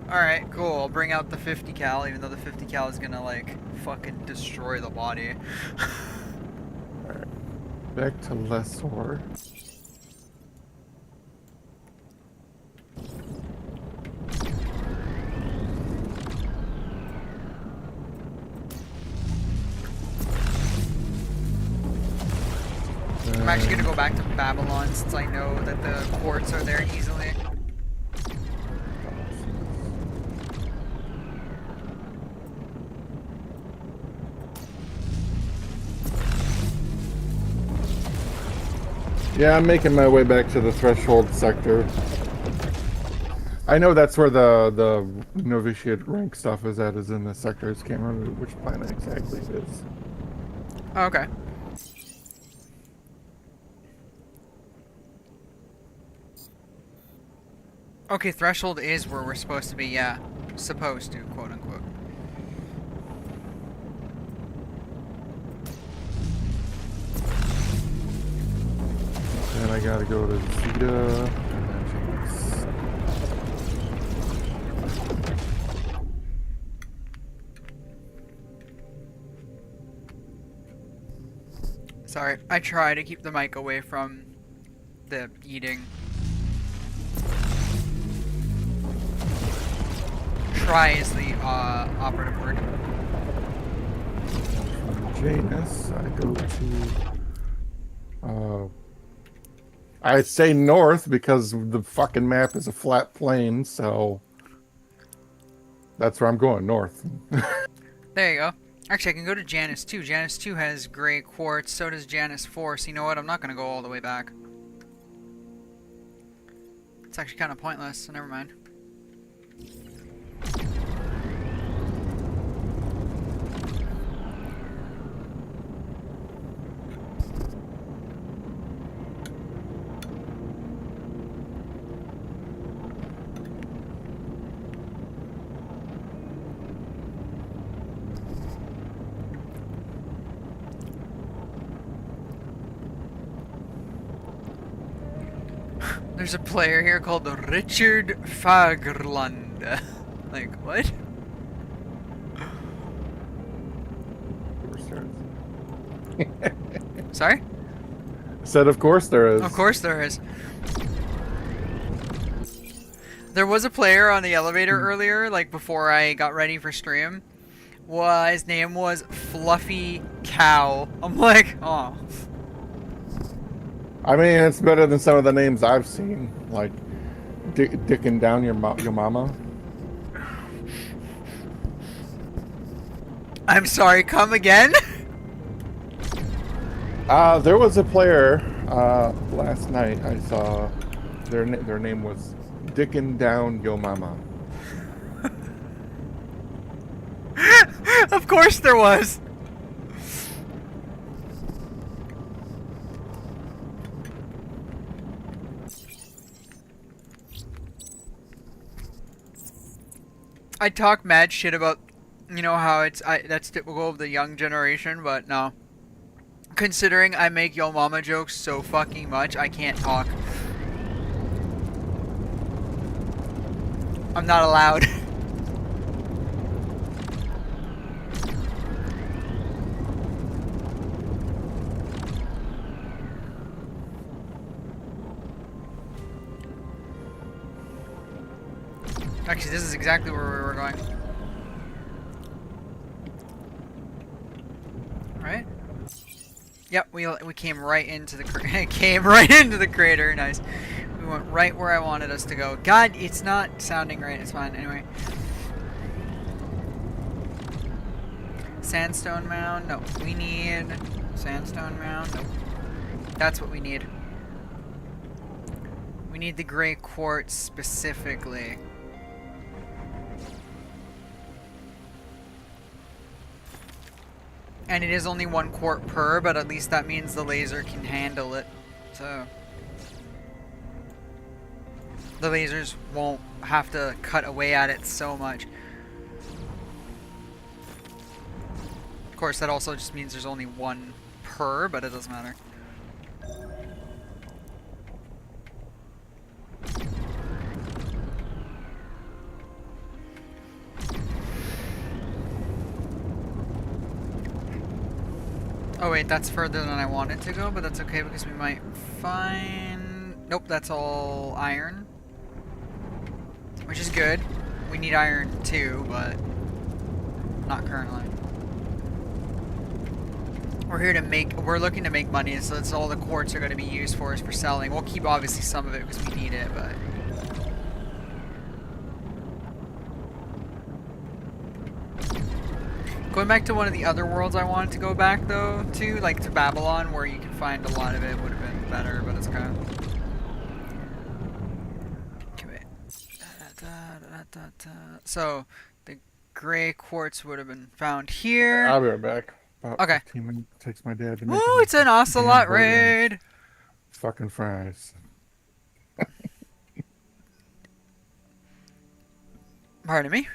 alright, cool, I'll bring out the 50 cal, even though the 50 cal is gonna, like, fucking destroy the body. Alright. Back to Lessor. I'm actually gonna go back to Babylon since I know that the quartz are there easily. Yeah, I'm making my way back to the threshold sector. I know that's where the novitiate rank stuff is at, is in the sector. I just can't remember which planet exactly it is. Oh, okay. Okay, threshold is where we're supposed to be, yeah. Supposed to, quote unquote. Then I gotta go to Zeta and then Janus. Sorry, I try to keep the mic away from the eating. Try is the operative word. From Janus, I go to I'd say north because the fucking map is a flat plane, so that's where I'm going, north. There you go. Actually, I can go to Janus 2. Janus 2 has gray quartz, so does Janus 4, so you know what? I'm not going to go all the way back. It's actually kind of pointless, so never mind. There's a player here called Richard Fagerlund. Like, what? Sorry? Said of course there is. Of course there is. There was a player on the elevator earlier, like before I got ready for stream. His name was Fluffy Cow. I'm like, oh. I mean, it's better than some of the names I've seen, like dicking down your mama. I'm sorry, come again? There was a player last night I saw. Their name was dicking down yo mama. Of course there was. I talk mad shit about, you know, how that's typical of the young generation, but no. Considering I make yo mama jokes so fucking much, I can't talk. I'm not allowed. Actually, this is exactly where we were going. Right? Yep, we came right into the crater. Nice. We went right where I wanted us to go. God, it's not sounding right. It's fine. Anyway. Sandstone mound. No, we need sandstone mound. Nope. That's what we need. We need the gray quartz specifically. And it is only 1 quart per, but at least that means the laser can handle it. So the lasers won't have to cut away at it so much. Of course, that also just means there's only 1 per, but it doesn't matter. Oh wait, that's further than I wanted to go, but that's okay because we might find... Nope, that's all iron. Which is good. We need iron too, but not currently. we're looking to make money, so it's all the quartz are going to be used for is for selling. We'll keep obviously some of it because we need it, but going back to one of the other worlds I wanted to go back though to, like to Babylon, where you can find a lot of it, would have been better, but it's okay. Okay, wait. So the gray quartz would have been found here. I'll be right back. About Okay. 15 minutes takes my dad to make Ooh, it's an ocelot raid. Fucking fries. Pardon me.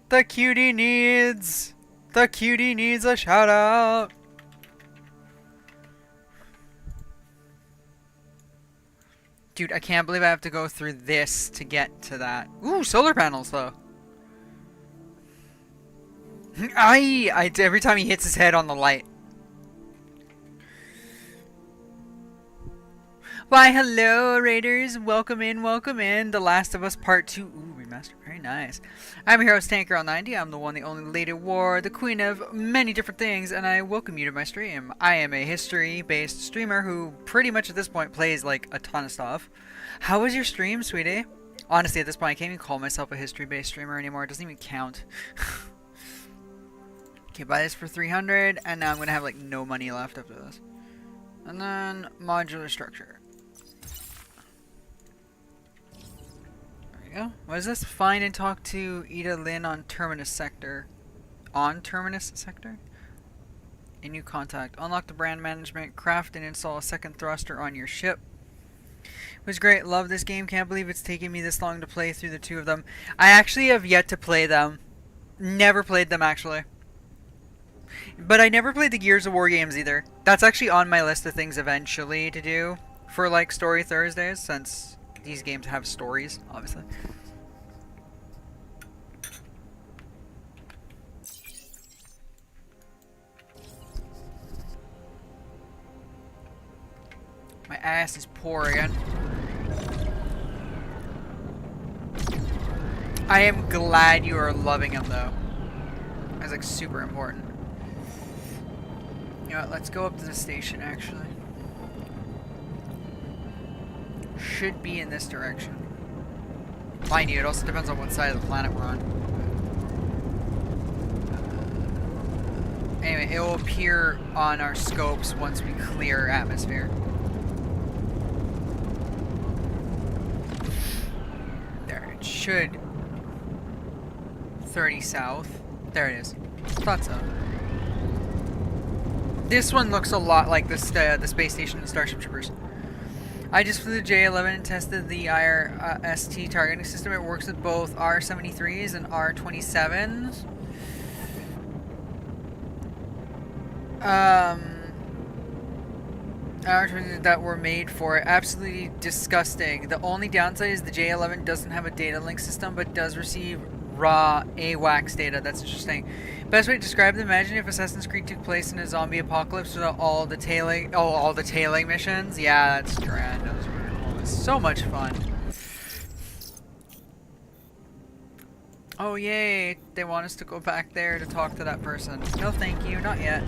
The cutie needs a shout out. Dude, I can't believe I have to go through this to get to that. Ooh, solar panels though. Every time he hits his head on the light. Why, hello, Raiders. Welcome in, welcome in. The Last of Us Part 2. Ooh, remastered. Very nice. I'm your host, Tanker90. I'm the one, the only Lady War, the queen of many different things, and I welcome you to my stream. I am a history-based streamer who pretty much at this point plays, like, a ton of stuff. How was your stream, sweetie? Honestly, at this point, I can't even call myself a history-based streamer anymore. It doesn't even count. Okay, buy this for 300, and now I'm going to have, like, no money left after this. And then, modular structure. There we go. What is this? Find and talk to Ida Lynn on Terminus Sector. On Terminus Sector? A new contact. Unlock the brand management. Craft and install a second thruster on your ship. It was great. Love this game. Can't believe it's taken me this long to play through the two of them. I actually have yet to play them. Never played them, actually. But I never played the Gears of War games either. That's actually on my list of things eventually to do for like Story Thursdays, since these games have stories, obviously. My ass is poor again. I am glad you are loving him though. That's like super important. You know what, let's go up to the station actually. Should be in this direction. Mind you, it also depends on what side of the planet we're on. Anyway, it will appear on our scopes once we clear atmosphere. There, it should. 30 south. There it is. Thought so. This one looks a lot like the space station in Starship Troopers. I just flew the J-11 and tested the IR-ST targeting system. It works with both R-73s and R-27s. R-27s that were made for it. Absolutely disgusting. The only downside is the J-11 doesn't have a data link system, but does receive raw AWACS data. That's interesting. Best way to describe it, imagine if Assassin's Creed took place in a zombie apocalypse without all the tailing missions. Yeah, that's grand. Those were cool. So much fun. Oh yay, they want us to go back there to talk to that person. No thank you, not yet.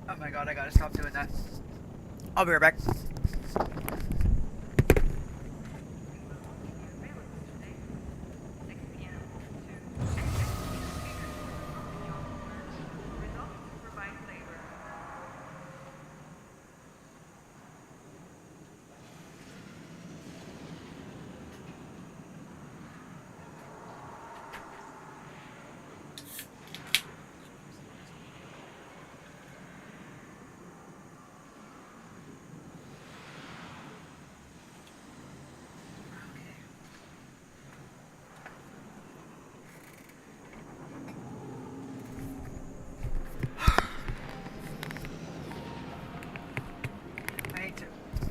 Oh my god, I gotta stop doing that. I'll be right back.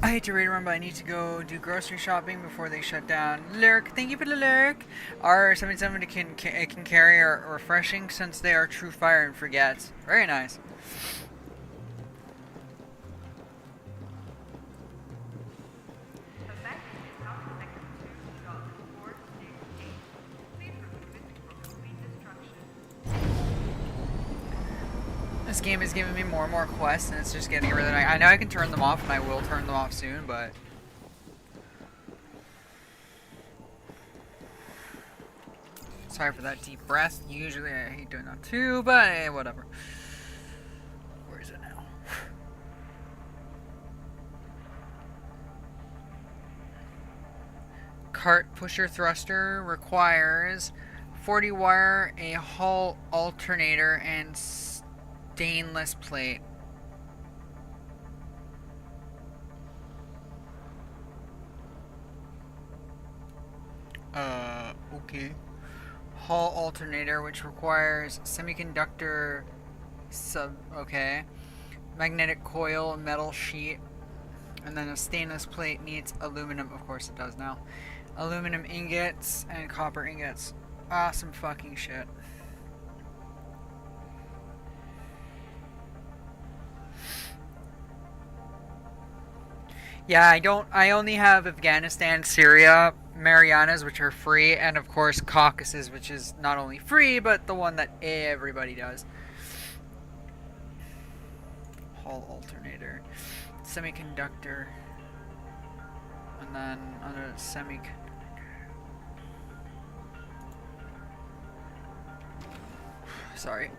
I hate to read them, but I need to go do grocery shopping before they shut down. Lurk, thank you for the lurk. R77 can carry are refreshing since they are true fire and forgets. Very nice. This game is giving me more and more quests, and it's just getting really nice. I know I can turn them off, and I will turn them off soon, but... Sorry for that deep breath. Usually I hate doing that too, but whatever. Where is it now? Cart pusher thruster requires 40 wire, a hull alternator, and stainless plate. Okay. Hull alternator, which requires semiconductor okay. Magnetic coil, metal sheet, and then a stainless plate needs aluminum, of course it does now. Aluminum ingots and copper ingots. Awesome fucking shit. Yeah, I only have Afghanistan, Syria, Marianas, which are free, and of course Caucasus, which is not only free, but the one that everybody does. Hull alternator. Semiconductor. And then under semiconductor. Sorry.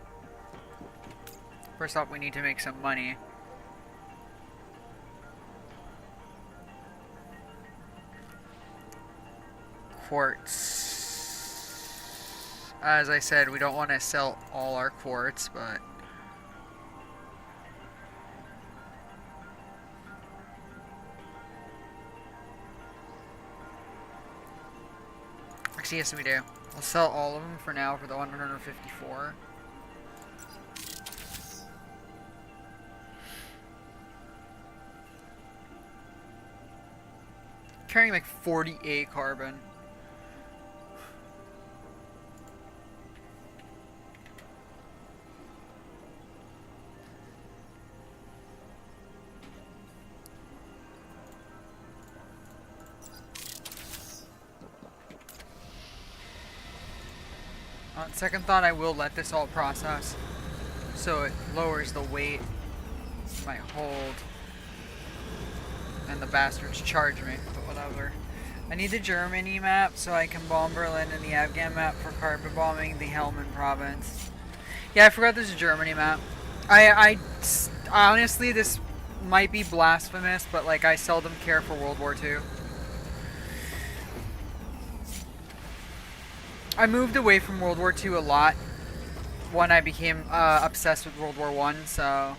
First off, we need to make some money. Quartz. As I said, we don't want to sell all our quartz, but... Actually, yes, we do. We'll sell all of them for now for the 154. Carrying like 48 carbon. On second thought, I will let this all process, so it lowers the weight, might hold, and the bastards charge me, but whatever. I need the Germany map so I can bomb Berlin, and the Afghan map for carpet bombing the Helmand province. Yeah, I forgot there's a Germany map. I honestly, this might be blasphemous, but like I seldom care for World War II. I moved away from World War II a lot when I became obsessed with World War I, so...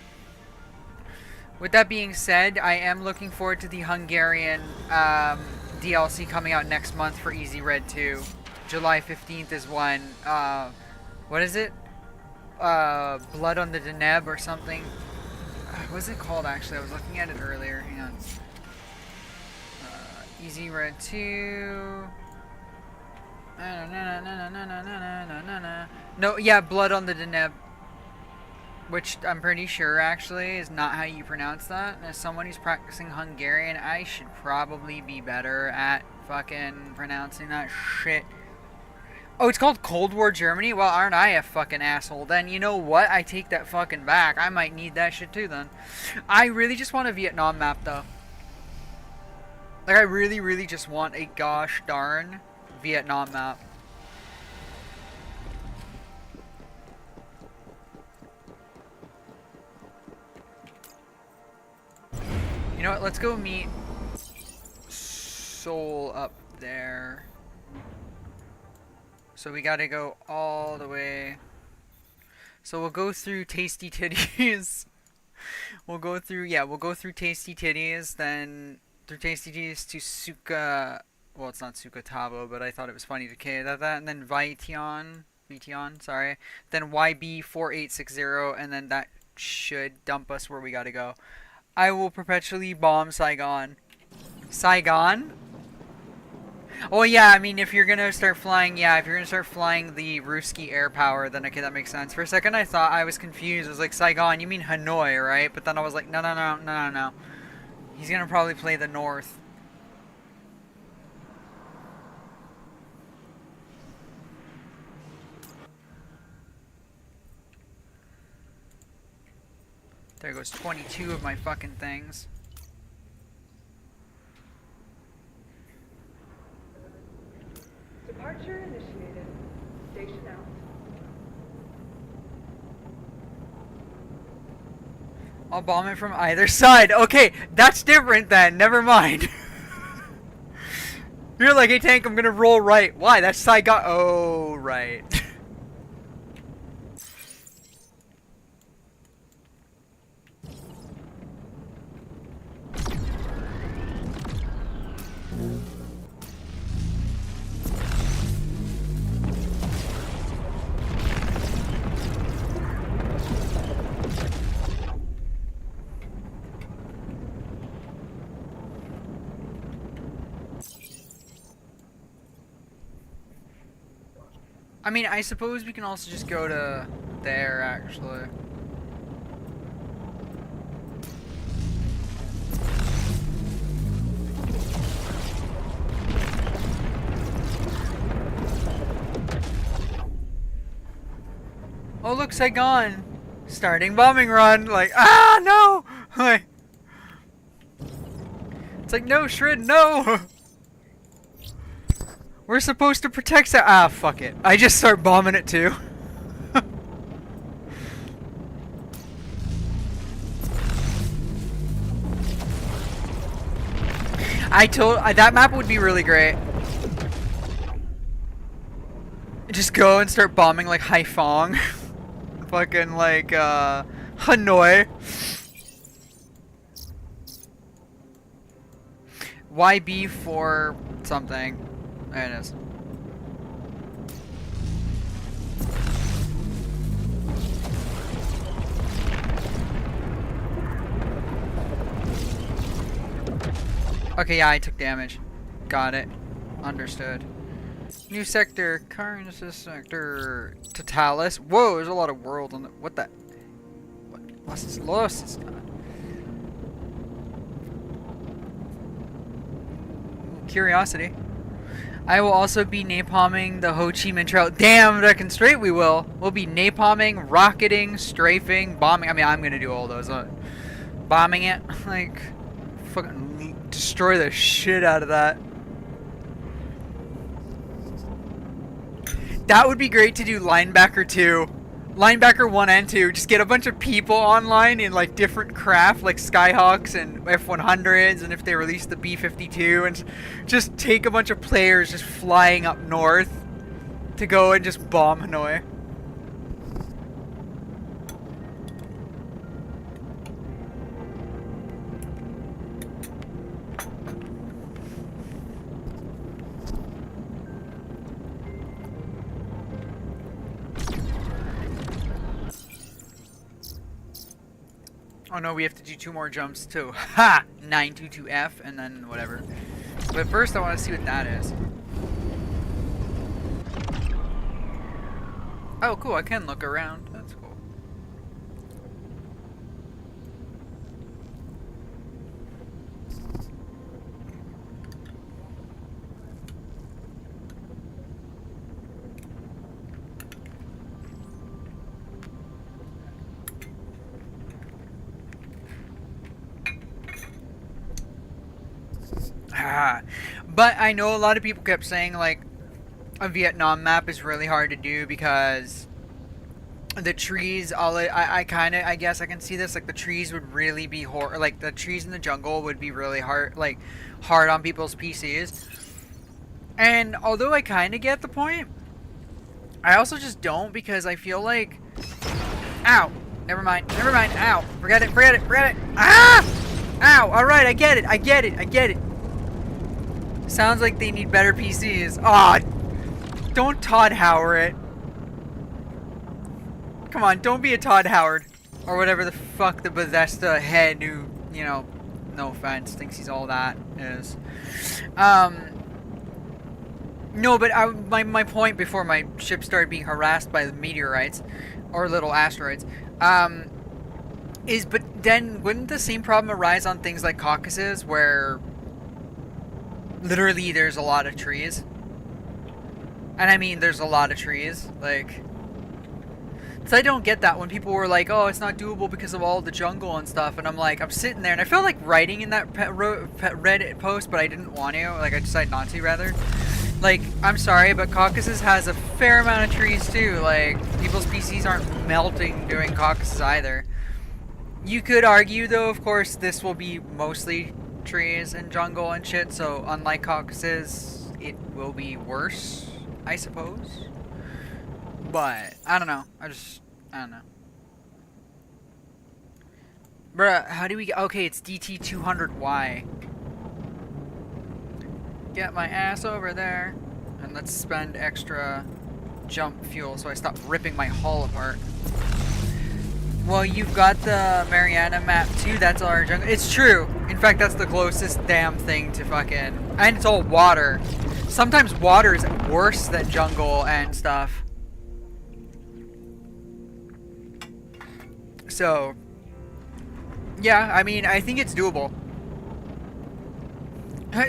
With that being said, I am looking forward to the Hungarian DLC coming out next month for Easy Red 2. July 15th is when, what is it? Blood on the Danube or something. What's it called actually? I was looking at it earlier. Hang on. Easy Red 2... No, yeah, Blood on the Danube. Which I'm pretty sure, actually, is not how you pronounce that. And as someone who's practicing Hungarian, I should probably be better at fucking pronouncing that shit. Oh, it's called Cold War Germany? Well, aren't I a fucking asshole? Then, you know what? I take that fucking back. I might need that shit too, then. I really just want a Vietnam map, though. Like, I really, really just want a gosh darn Vietnam map. You know what? Let's go meet Soul up there. So we gotta go all the way. So we'll go through Tasty Titties. We'll go through Tasty Titties, then through Tasty Titties to Suka. Well, it's not Sukatabo, but I thought it was funny to say that. And then Vition, sorry. Then YB4860, and then that should dump us where we gotta go. I will perpetually bomb Saigon. Saigon? Oh yeah, I mean, if you're gonna start flying, yeah, if you're gonna start flying the Ruski air power, then okay, that makes sense. For a second, I thought I was confused. I was like, Saigon, you mean Hanoi, right? But then I was like, no, no, no, no, no, no. He's gonna probably play the North. There goes 22 of my fucking things. Departure initiated. Station out. I'll bomb it from either side. Okay, that's different then. Never mind. You're like, hey tank, I'm gonna roll right. Why? That's Saigon. Oh, right. I mean, I suppose we can also just go to there, actually. Oh, look, Saigon! Starting bombing run! Like, ah, no! Like, it's like, no, Shred, no! We're supposed to protect that. Ah, fuck it. I just start bombing it too. That map would be really great. Just go and start bombing like Haiphong. Fucking like Hanoi. YB for something. There it is. Okay, yeah, I took damage. Got it. Understood. New sector, current assist sector, Totalis. Whoa, there's a lot of world on the. What the? What's Los? Curiosity. I will also be napalming the Ho Chi Minh Trail. Damn, Reckon straight we will. We'll be napalming, rocketing, strafing, bombing. I mean, I'm gonna do all those. Bombing it, like, fucking destroy the shit out of that. That would be great to do Linebacker 2. Linebacker 1 and 2. Just get a bunch of people online in like different craft, like Skyhawks and F-100s, and if they release the B-52, and just take a bunch of players just flying up north to go and just bomb Hanoi. Oh no, we have to do 2 more jumps too. Ha! 922F and then whatever. But first I want to see what that is. Oh cool, I can look around. That's cool. But I know a lot of people kept saying like a Vietnam map is really hard to do because the trees, I guess I can see this, like the trees would really be like the trees in the jungle would be really hard, like hard on people's PCs. And although I kind of get the point, I also just don't, because I feel like, ow, never mind, ow, forget it, ah, ow, alright, I get it. Sounds like they need better PCs. Aw, don't Todd Howard it. Come on, don't be a Todd Howard. Or whatever the fuck the Bethesda head who you know, no offense, thinks he's all that is. No, but my point before my ship started being harassed by the meteorites, or little asteroids, is, but then wouldn't the same problem arise on things like Caucasus, where literally there's a lot of trees? And I mean, there's a lot of trees, like... So I don't get that when people were like, oh, it's not doable because of all the jungle and stuff, and I'm like, I'm sitting there, and I felt like writing in that Reddit post, but I didn't want to, like, I decided not to, rather. Like, I'm sorry, but Caucasus has a fair amount of trees, too. Like, people's PCs aren't melting doing Caucasus either. You could argue, though, of course, this will be mostly trees and jungle and shit, so unlike Caucasus, it will be worse, I suppose. But, I don't know. I don't know. Bruh, how do we get... Okay, it's DT200Y. Get my ass over there. And let's spend extra jump fuel so I stop ripping my hull apart. Well, you've got the Mariana map too. That's our jungle. It's true. In fact, that's the closest damn thing to fucking... And it's all water. Sometimes water is worse than jungle and stuff. So... Yeah, I mean, I think it's doable.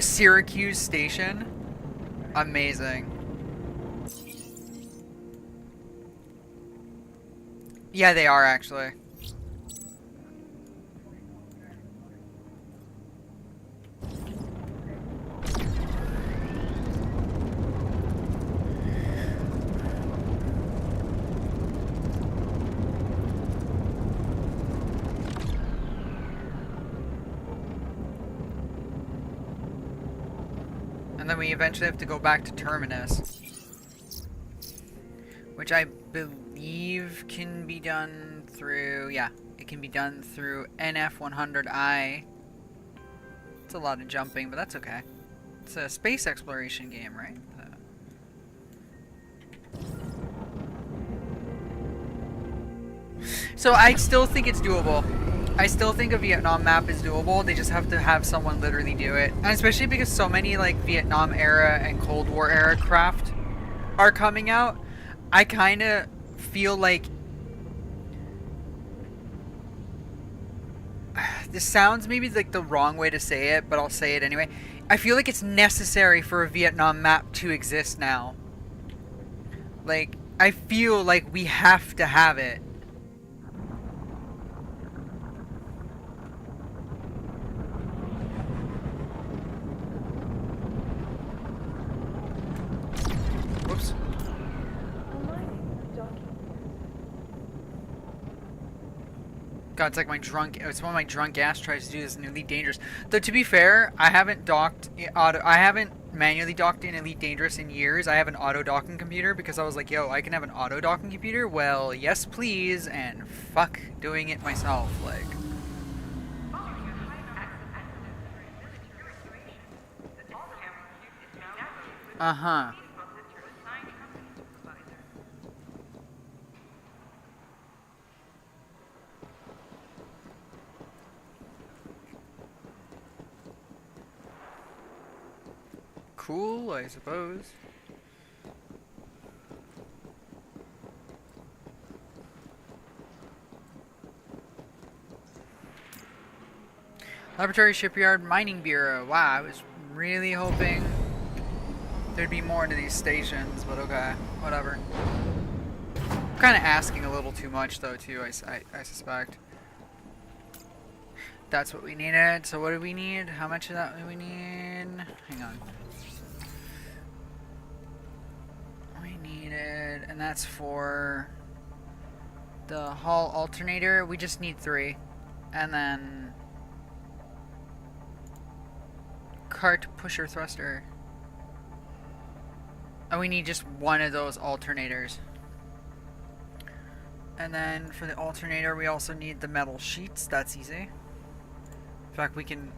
Syracuse Station. Amazing. Yeah, they are actually. And then we eventually have to go back to Terminus, which I believe can be done through, yeah, it can be done through NF100I. It's a lot of jumping, but that's okay. It's a space exploration game, right? So I still think it's doable. I still think a Vietnam map is doable. They just have to have someone literally do it. And especially because so many like Vietnam era and Cold War era craft are coming out, I kind of feel like this sounds maybe like the wrong way to say it, but I'll say it anyway. I feel like it's necessary for a Vietnam map to exist now. Like, I feel like we have to have it. Whoops. God, it's like my drunk. It's one of my drunk ass tries to do this in Elite Dangerous. Though to be fair, I haven't docked. I haven't manually docked in Elite Dangerous in years. I have an auto docking computer because I was like, yo, I can have an auto docking computer. Well, yes, please, and fuck doing it myself. Like. Uh-huh. Cool, I suppose. Laboratory Shipyard Mining Bureau. Wow, I was really hoping there'd be more into these stations, but okay, whatever. I'm kind of asking a little too much, though, too, I suspect. That's what we needed. So what do we need? How much of that do we need? Hang on. We needed, and that's for the hull alternator. We just need 3. And then cart pusher thruster. And we need just 1 of those alternators. And then for the alternator, we also need the metal sheets. That's easy. In fact, we can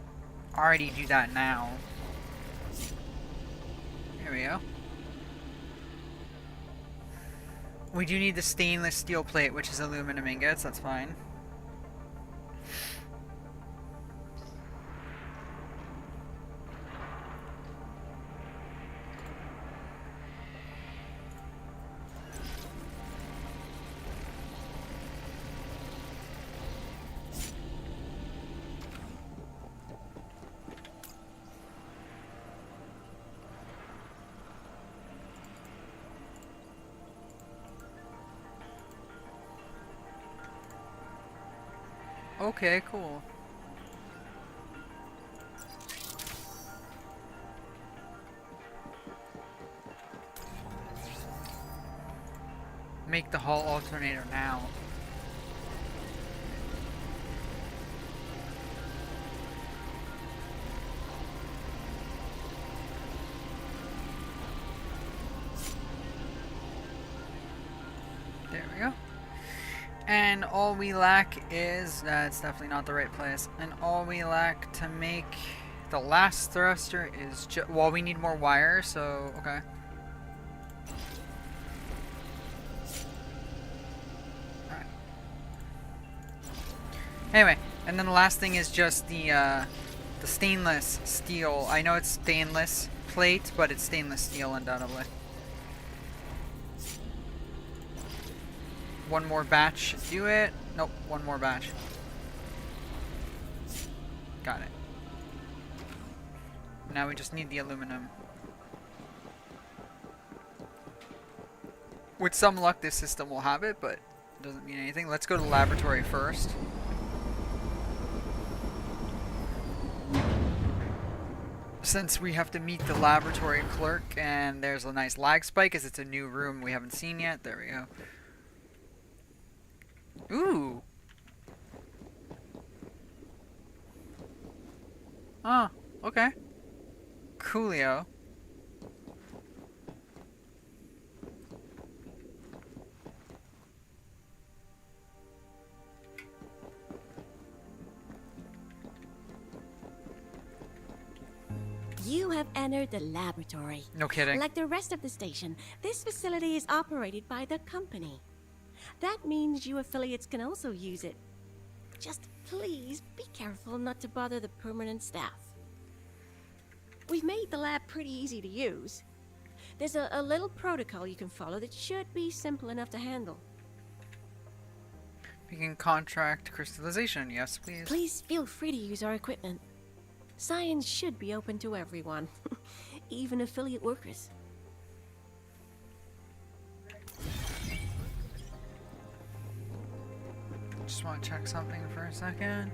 already do that now. Here we go. We do need the stainless steel plate, which is aluminum ingots. That's fine. Okay, cool. Make the hall alternator now. There we go. And all we lack is, that's definitely not the right place. And all we lack to make the last thruster is well, we need more wire, so, okay. Alright. Anyway, and then the last thing is just the stainless steel. I know it's stainless plate, but it's stainless steel undoubtedly. One more batch should do it. Nope, one more batch. Got it. Now we just need the aluminum. With some luck, this system will have it, but it doesn't mean anything. Let's go to the laboratory first. Since we have to meet the laboratory clerk, and there's a nice lag spike as it's a new room we haven't seen yet. There we go. Ooh. Oh, okay. Coolio. You have entered the laboratory. No kidding. Like the rest of the station, this facility is operated by the company. That means you affiliates can also use it. Just please be careful not to bother the permanent staff. We've made the lab pretty easy to use. There's a little protocol you can follow that should be simple enough to handle. We can contract crystallization. Yes, please. Please feel free to use our equipment. Science should be open to everyone, even affiliate workers. Just want to check something for a second.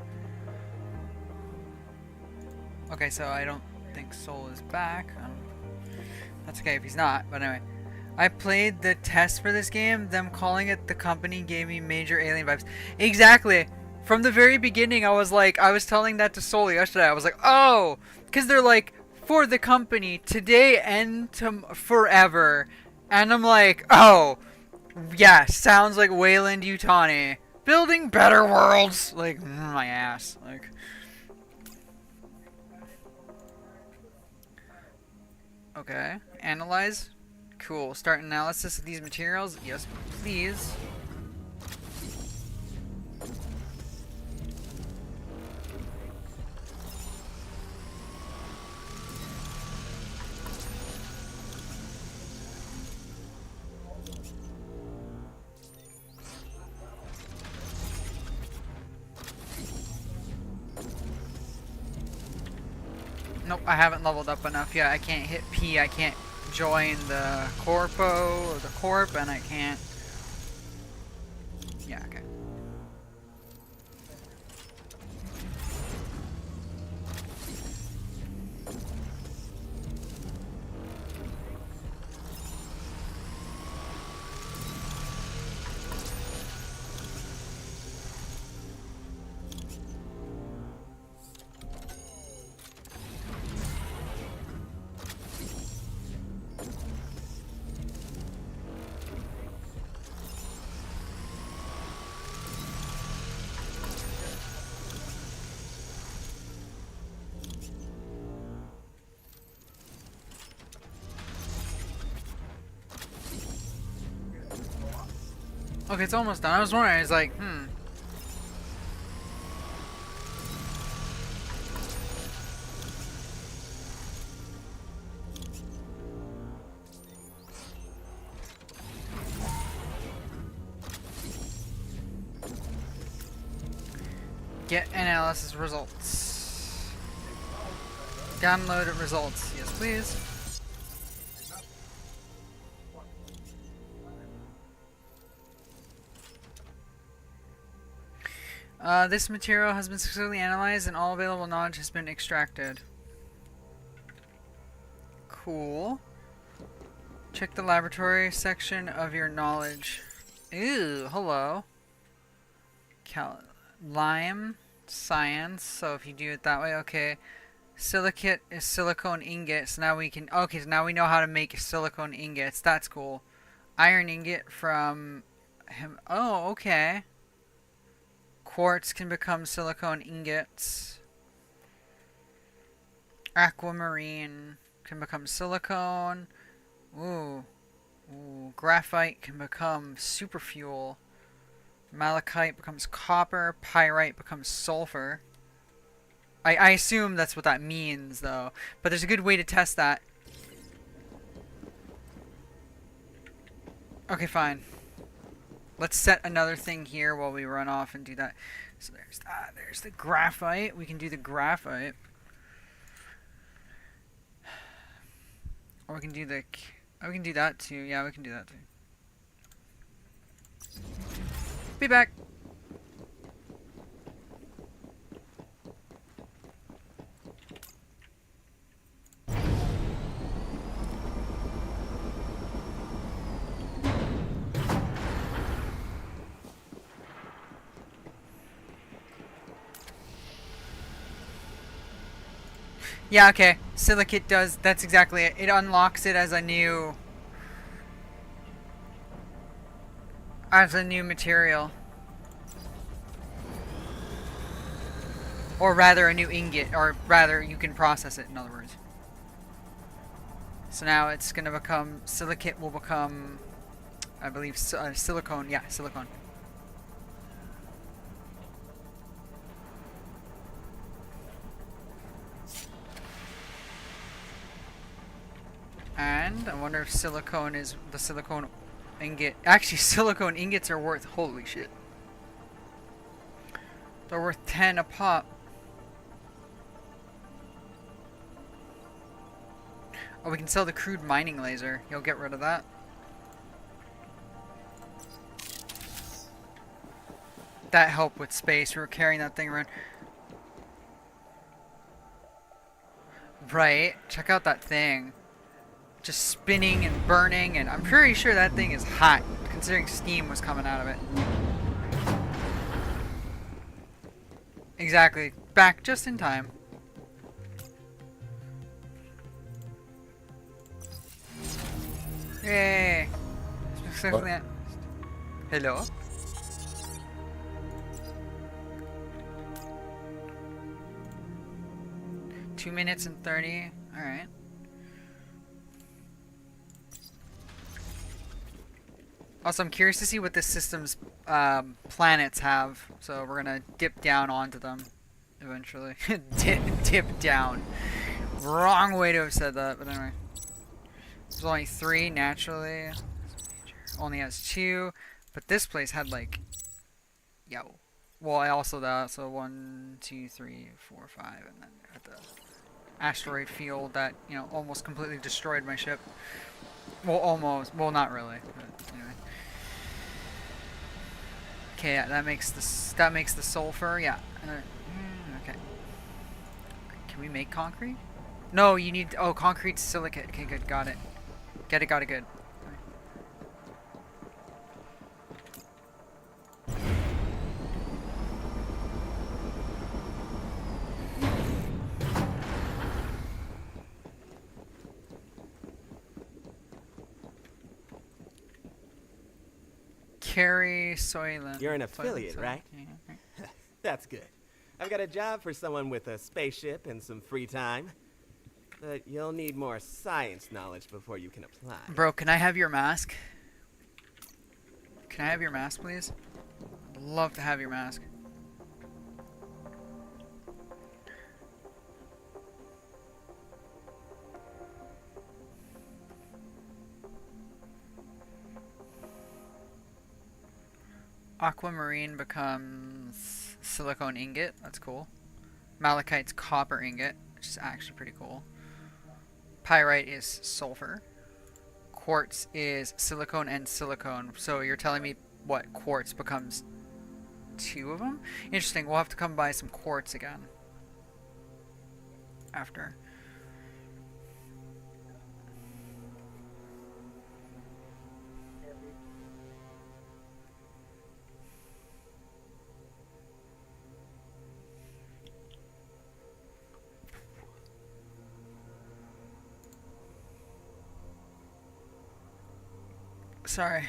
Okay, so I don't think Soul is back. That's okay if he's not, but anyway. I played the test for this game. Them calling it the company gave me major alien vibes. Exactly. From the very beginning, I was telling that to Soul yesterday. I was like, oh, because they're like, for the company, today and forever. And I'm like, oh, yeah, sounds like Wayland Yutani. Building better worlds. Like, my ass. Like, okay, analyze. Cool. Start analysis of these materials. Yes, please. Nope, I haven't leveled up enough yet. I can't hit P. I can't join the Corpo or the Corp, and I can't. Yeah, okay. Okay, it's almost done. I was wondering, it's like, Get analysis results. Download results. Yes, please. This material has been successfully analyzed and all available knowledge has been extracted. Cool. Check the laboratory section of your knowledge. Ew, hello. Lime, science, so if you do it that way, okay. Silicate is silicone ingot, so now we can, okay, so now we know how to make silicone ingots, that's cool. Iron ingot from him, oh, okay. Quartz can become silicone ingots. Aquamarine can become silicone. Ooh. Ooh. Graphite can become superfuel. Malachite becomes copper. Pyrite becomes sulfur. I assume that's what that means, though. But there's a good way to test that. Okay, fine. Let's set another thing here while we run off and do that. So there's that. There's the graphite. We can do the graphite. Or we can do the... Oh, we can do that too. Yeah, we can do that too. Be back. Yeah, okay. Silicate does, that's exactly it. It unlocks it as a new material. Or rather a new ingot, or rather you can process it, in other words. So now it's going to become, silicate will become, I believe, silicone. Yeah, silicone. And I wonder if silicone is the silicone ingot. Actually, silicone ingots are worth, holy shit. They're worth 10 a pop. Oh, we can sell the crude mining laser. You'll get rid of that. That helped with space. We were carrying that thing around. Right. Check out that thing. Just spinning and burning, and I'm pretty sure that thing is hot, considering steam was coming out of it. Exactly. Back just in time. Yay! What? Hello? Two minutes and 30. Alright. Also, I'm curious to see what this system's planets have. So we're gonna dip down onto them eventually. dip down. Wrong way to have said that, but anyway. There's only 3 naturally. Only has 2, but this place had like, yo. Well, I also that, so 1, 2, 3, 4, 5, and then at the asteroid field that, you know, almost completely destroyed my ship. Well, almost. Well, not really. But anyway. Okay, yeah, that makes the sulfur. Yeah. Okay. Can we make concrete? No, you need. Oh, concrete silicate. Okay, good. Got it. Got it. Good. Carry Soylent. You're an affiliate, right? That's good. I've got a job for someone with a spaceship and some free time. But you'll need more science knowledge before you can apply. Bro, can I have your mask? Can I have your mask, please? I'd love to have your mask. Aquamarine becomes silicone ingot. That's cool. Malachite's copper ingot, which is actually pretty cool. Pyrite is sulfur. Quartz is silicone and silicone. So you're telling me what quartz becomes 2 of them. Interesting. We'll have to come by some quartz again. After. Sorry.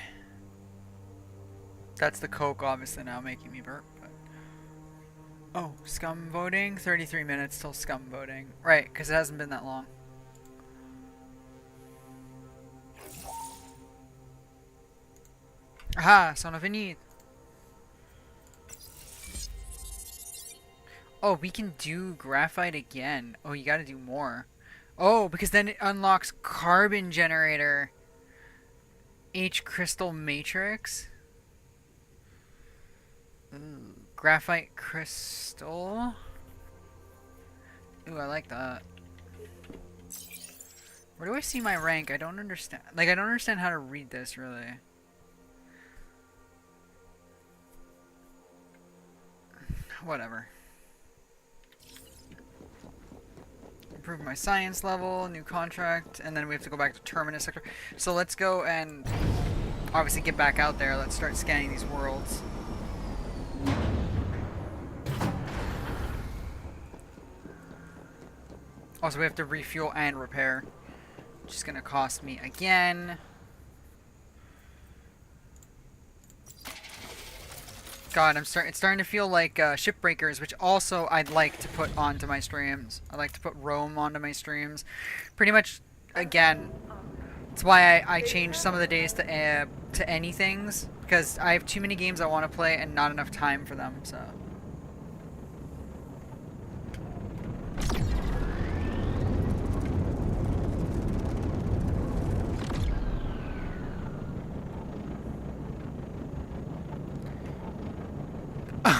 That's the Coke obviously now making me burp. But... Oh, scum voting? 33 minutes till scum voting. Right, because it hasn't been that long. Aha, sono finito. Oh, we can do graphite again. Oh, you gotta do more. Oh, because then it unlocks carbon generator. H crystal matrix. Ooh, graphite crystal. Ooh, I like that. Where do I see my rank? I don't understand. Like, I don't understand how to read this, really. Whatever. Improve my science level, new contract, and then we have to go back to Terminus sector. So let's go and obviously get back out there. Let's start scanning these worlds. Also, we have to refuel and repair, which is going to cost me again. God, it's starting to feel like Shipbreakers, which also I'd like to put onto my streams. I like to put Rome onto my streams. Pretty much, again, that's why I changed some of the days to anythings, because I have too many games I want to play and not enough time for them, so...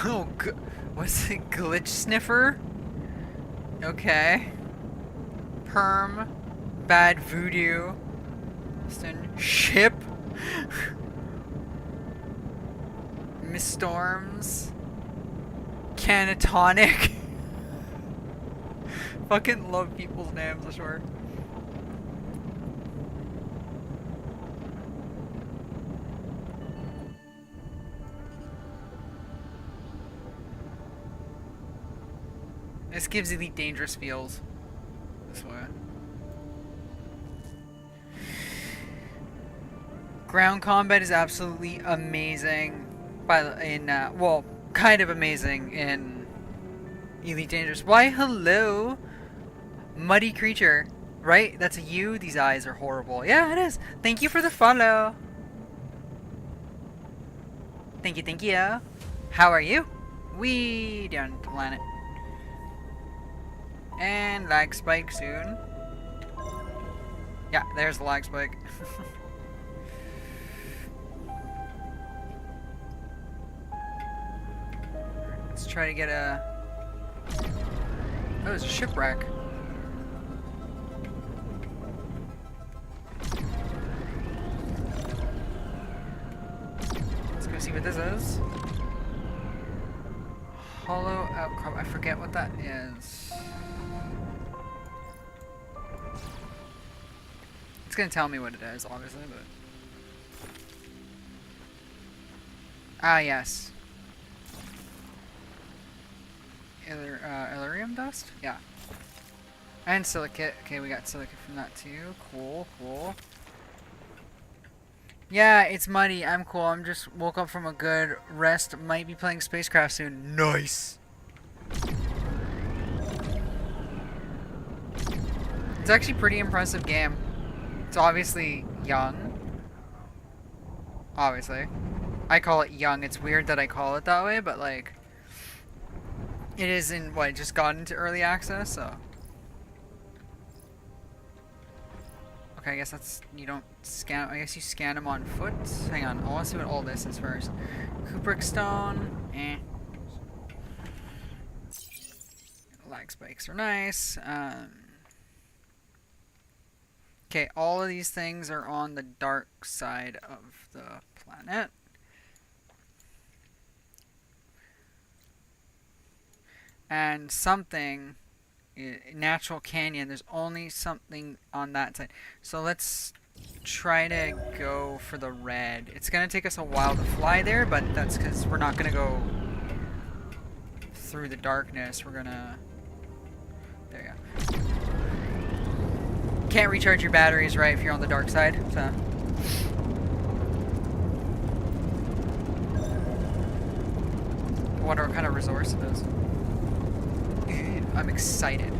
Oh, what's it? Glitch sniffer? Okay. Perm. Bad voodoo. Ship. Miss Storms. Canatonic. Fucking love people's names, I swear. This gives Elite Dangerous feels. This way. Ground combat is absolutely amazing. Well, kind of amazing in Elite Dangerous. Why, hello, muddy creature. Right? That's a you. These eyes are horrible. Yeah, it is. Thank you for the follow. Thank you, thank you. How are you? We down planet. And lag spike soon. Yeah, there's the lag spike. Let's try to get a... Oh, it's a shipwreck. Let's go see what this is. Hollow outcrop. I forget what that is. It's gonna tell me what it is, obviously, but... Ah, yes. Illirium dust? Yeah. And silicate. Okay, we got silicate from that too. Cool, cool. Yeah, it's muddy. I'm cool. I'm just woke up from a good rest. Might be playing Spacecraft soon. Nice! It's actually a pretty impressive game. It's obviously young. Obviously. I call it young. It's weird that I call it that way, but like... It is in, what, it just got into early access, so... Okay, I guess that's... You don't scan... I guess you scan them on foot? Hang on, I want to see what all this is first. Kubrick Stone. Eh. Lag spikes are nice. Okay, all of these things are on the dark side of the planet. and something, natural canyon. There's only something on that side. So let's try to go for the red. It's gonna take us a while to fly there, but that's because we're not gonna go through the darkness. We're gonna... There you go. Can't recharge your batteries, right, if you're on the dark side, so... I wonder what kind of resource it is. I'm excited.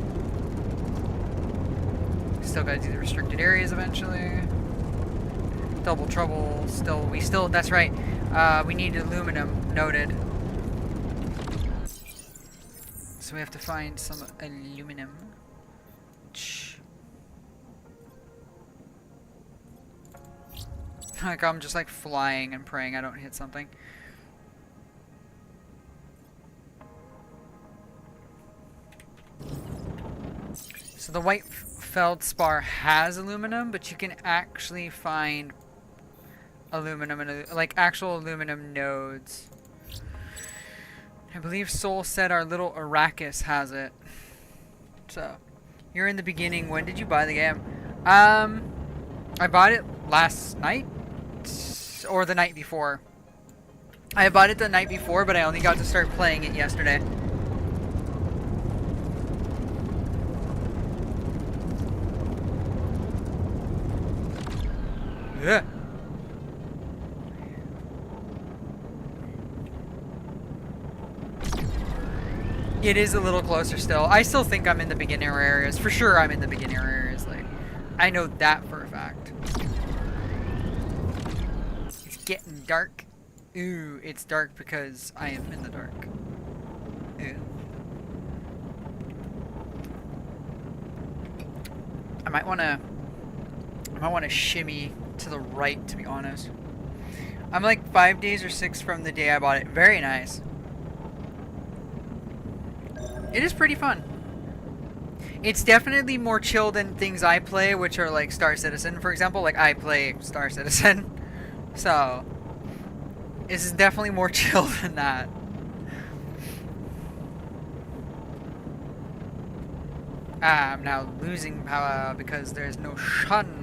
Still gotta do the restricted areas eventually. Double trouble, that's right. We need aluminum, noted. So we have to find some aluminum. Like, I'm just like flying and praying I don't hit something. So the white feldspar has aluminum, but you can actually find aluminum and like actual aluminum nodes. I believe Soul said our little Arrakis has it. So you're in the beginning. When did you buy the game? I bought it last night or the night before. I bought it the night before, but I only got to start playing it yesterday. Yeah. It is a little closer still. I still think I'm in the beginner areas. For sure I'm in the beginner areas. Like, I know that for a fact. It's getting dark. Ooh, it's dark because I am in the dark. Ooh. I might want to shimmy to the right, to be honest. I'm like 5 days or 6 from the day I bought it. Very nice. It is pretty fun. It's definitely more chill than things I play, which are like Star Citizen, for example. Like, I play Star Citizen. So, this is definitely more chill than that. I'm now losing power because there's no sun.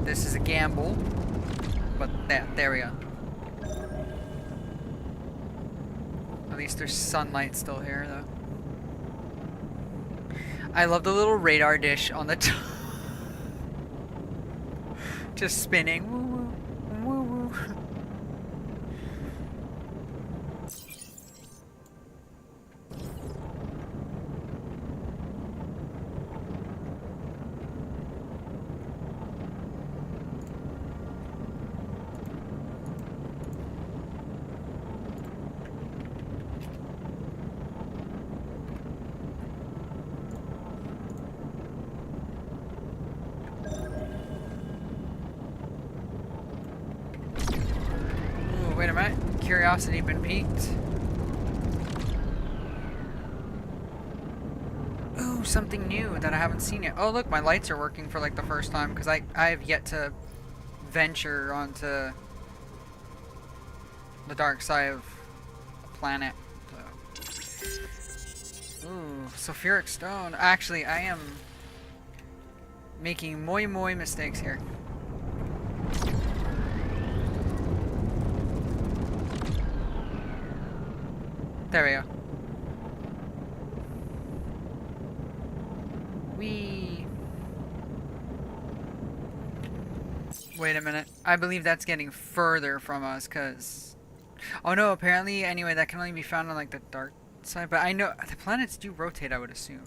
This is a gamble. But there we go. At least there's sunlight still here, though. I love the little radar dish on the top. Just spinning. Woo woo. Woo woo. Wait a minute. Curiosity been piqued. Ooh, something new that I haven't seen yet. Oh, look, my lights are working for like the first time because I have yet to venture onto the dark side of a planet. So. Ooh, sulfuric stone. Actually, I am making moi mistakes here. There we go. Wait a minute. I believe that's getting further from us, because... Oh no, apparently, anyway, that can only be found on, like, the dark side. But I know... The planets do rotate, I would assume.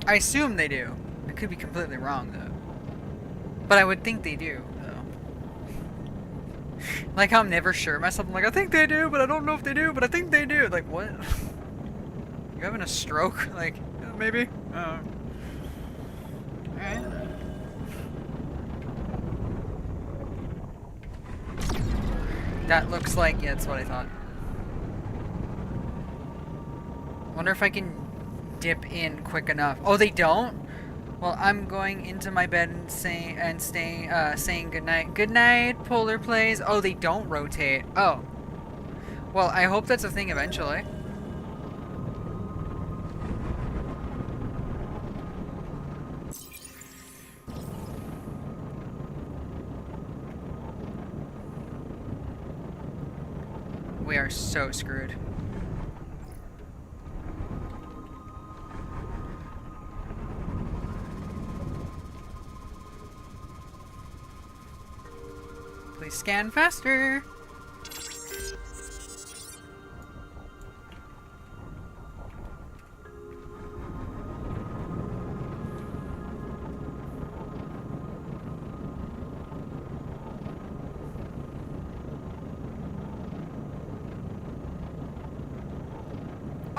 I assume they do. I could be completely wrong, though. But I would think they do, though. Like, I'm never sure myself. I'm like, I think they do, but I don't know if they do, but I think they do. Like, what? You having a stroke? Like, maybe? Alright. That looks like... Yeah, that's what I thought. Wonder if I can dip in quick enough. Oh, they don't? Well, I'm going into my bed and saying goodnight. Good night, polar plays. Oh, they don't rotate. Oh. Well, I hope that's a thing eventually. We are so screwed. Please scan faster.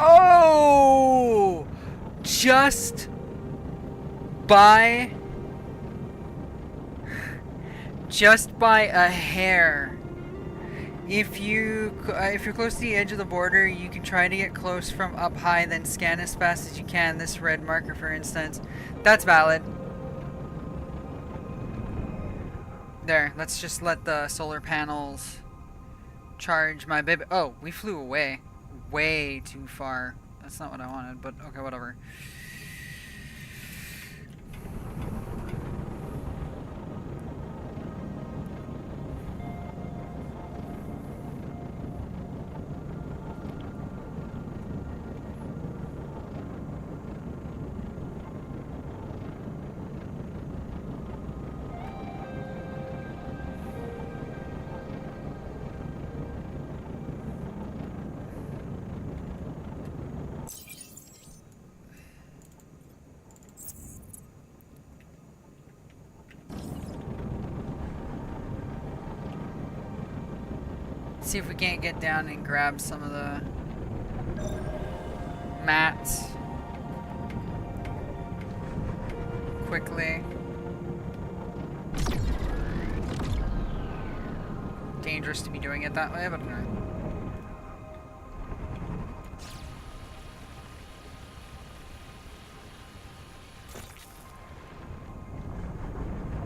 Oh! Just by a hair. If you're close to the edge of the border, you can try to get close from up high, then scan as fast as you can. This red marker, for instance. That's valid. There, let's just let the solar panels charge my baby. Oh, we flew away. Way too far. That's not what I wanted, but okay, whatever. See if we can't get down and grab some of the mats quickly. Dangerous to be doing it that way, but no.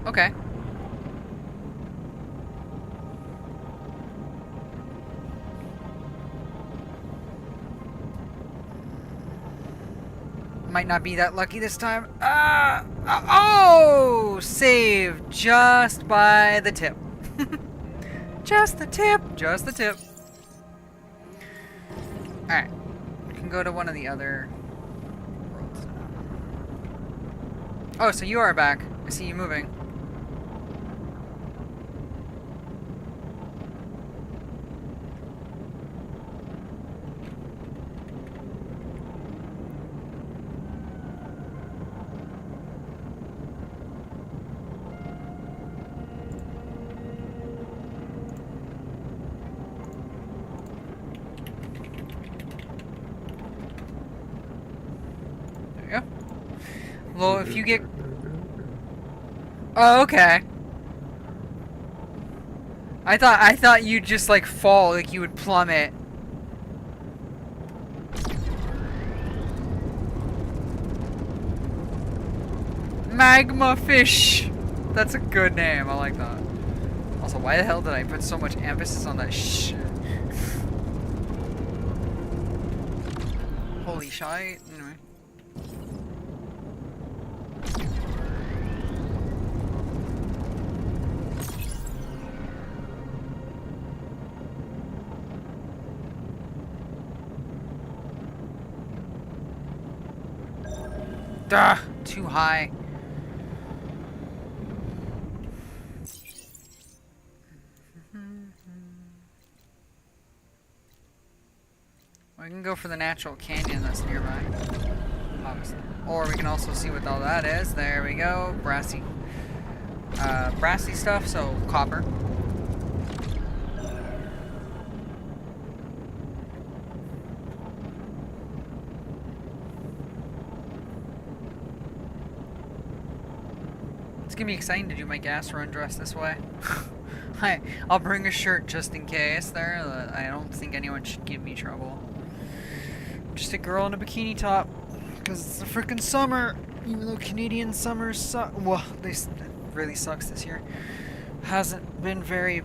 Okay. Might not be that lucky this time. Oh! Save just by the tip. Just the tip. Just the tip. Alright. We can go to one of the other worlds. Oh, so you are back. I see you moving. Well, if you get... Oh, okay. I thought you'd just, like, fall, like you would plummet. Magma fish! That's a good name, I like that. Also, why the hell did I put so much emphasis on that shit? Holy shite. Anyway. Duh! Too high. We can go for the natural canyon that's nearby. Obviously. Or we can also see what all that is. There we go. Brassy. Brassy stuff, so copper. It's gonna be exciting to do my gas run dressed this way. I'll bring a shirt just in case there. I don't think anyone should give me trouble. Just a girl in a bikini top. Because it's the freaking summer. Even though Canadian summers suck, well, it really sucks this year. Hasn't been very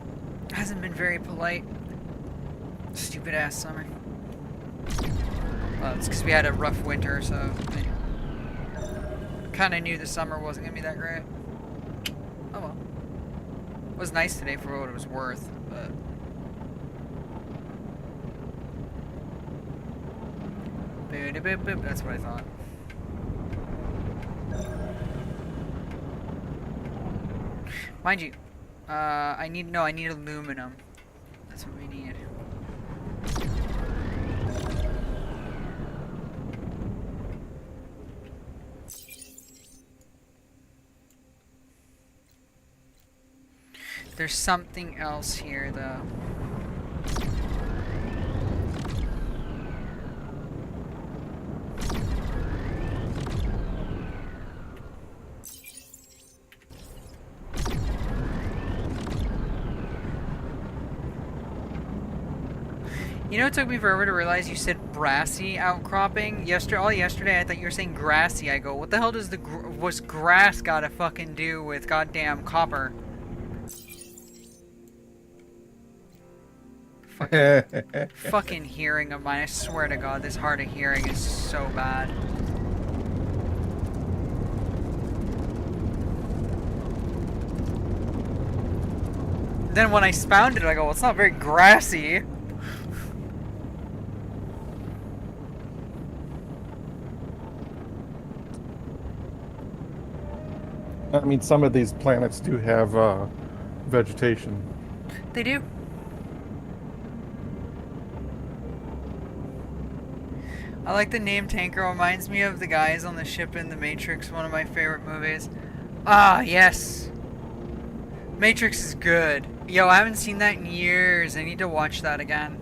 polite. Stupid ass summer. Well, it's because we had a rough winter, so I kind of knew the summer wasn't gonna be that great. Oh well. It was nice today for what it was worth, but. That's what I thought. Mind you, I need aluminum. That's what we need. There's something else here, though. You know, it took me forever to realize you said brassy outcropping. All yesterday, I thought you were saying grassy. I go, what the hell does what's grass gotta fucking do with goddamn copper? Fucking hearing of mine. I swear to God, this hard of hearing is so bad. Then when I expounded it, I go, well, it's not very grassy. I mean, some of these planets do have vegetation. They do. I like the name Tanker. Reminds me of the guys on the ship in The Matrix, one of my favorite movies. Ah, yes. Matrix is good. Yo, I haven't seen that in years. I need to watch that again.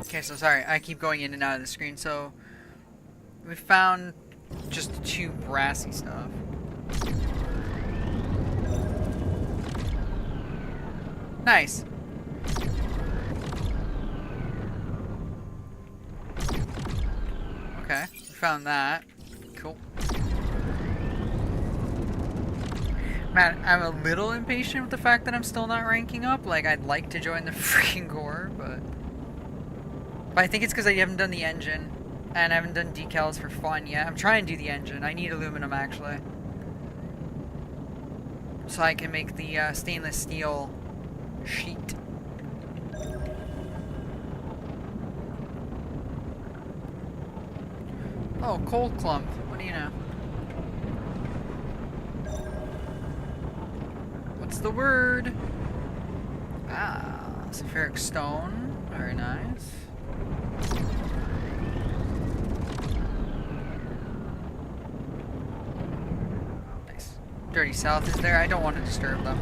Okay, so sorry, I keep going in and out of the screen. So we found just 2 brassy stuff. Nice. Okay, we found that. Cool. Man, I'm a little impatient with the fact that I'm still not ranking up. Like, I'd like to join the freaking Corps, but I think it's because I haven't done the engine, and I haven't done decals for fun yet. I'm trying to do the engine. I need aluminum, actually, so I can make the stainless steel sheet. Oh, coal clump. What do you know? What's the word? Ah, sulfuric stone. Very nice. Nice. Dirty South is there. I don't want to disturb them.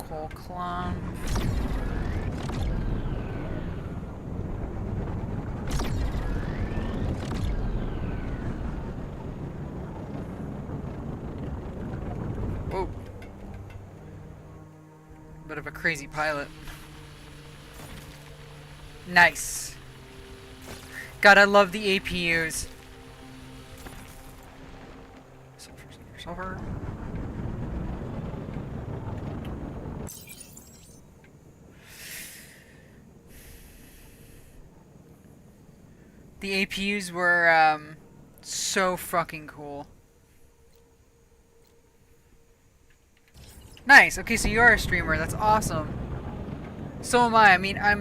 Coal clump. Whoa. Bit of a crazy pilot. Nice. God, I love the APUs. Sulfur. The APUs were so fucking cool. Nice. Okay, so you are a streamer. That's awesome. So am I. I mean, I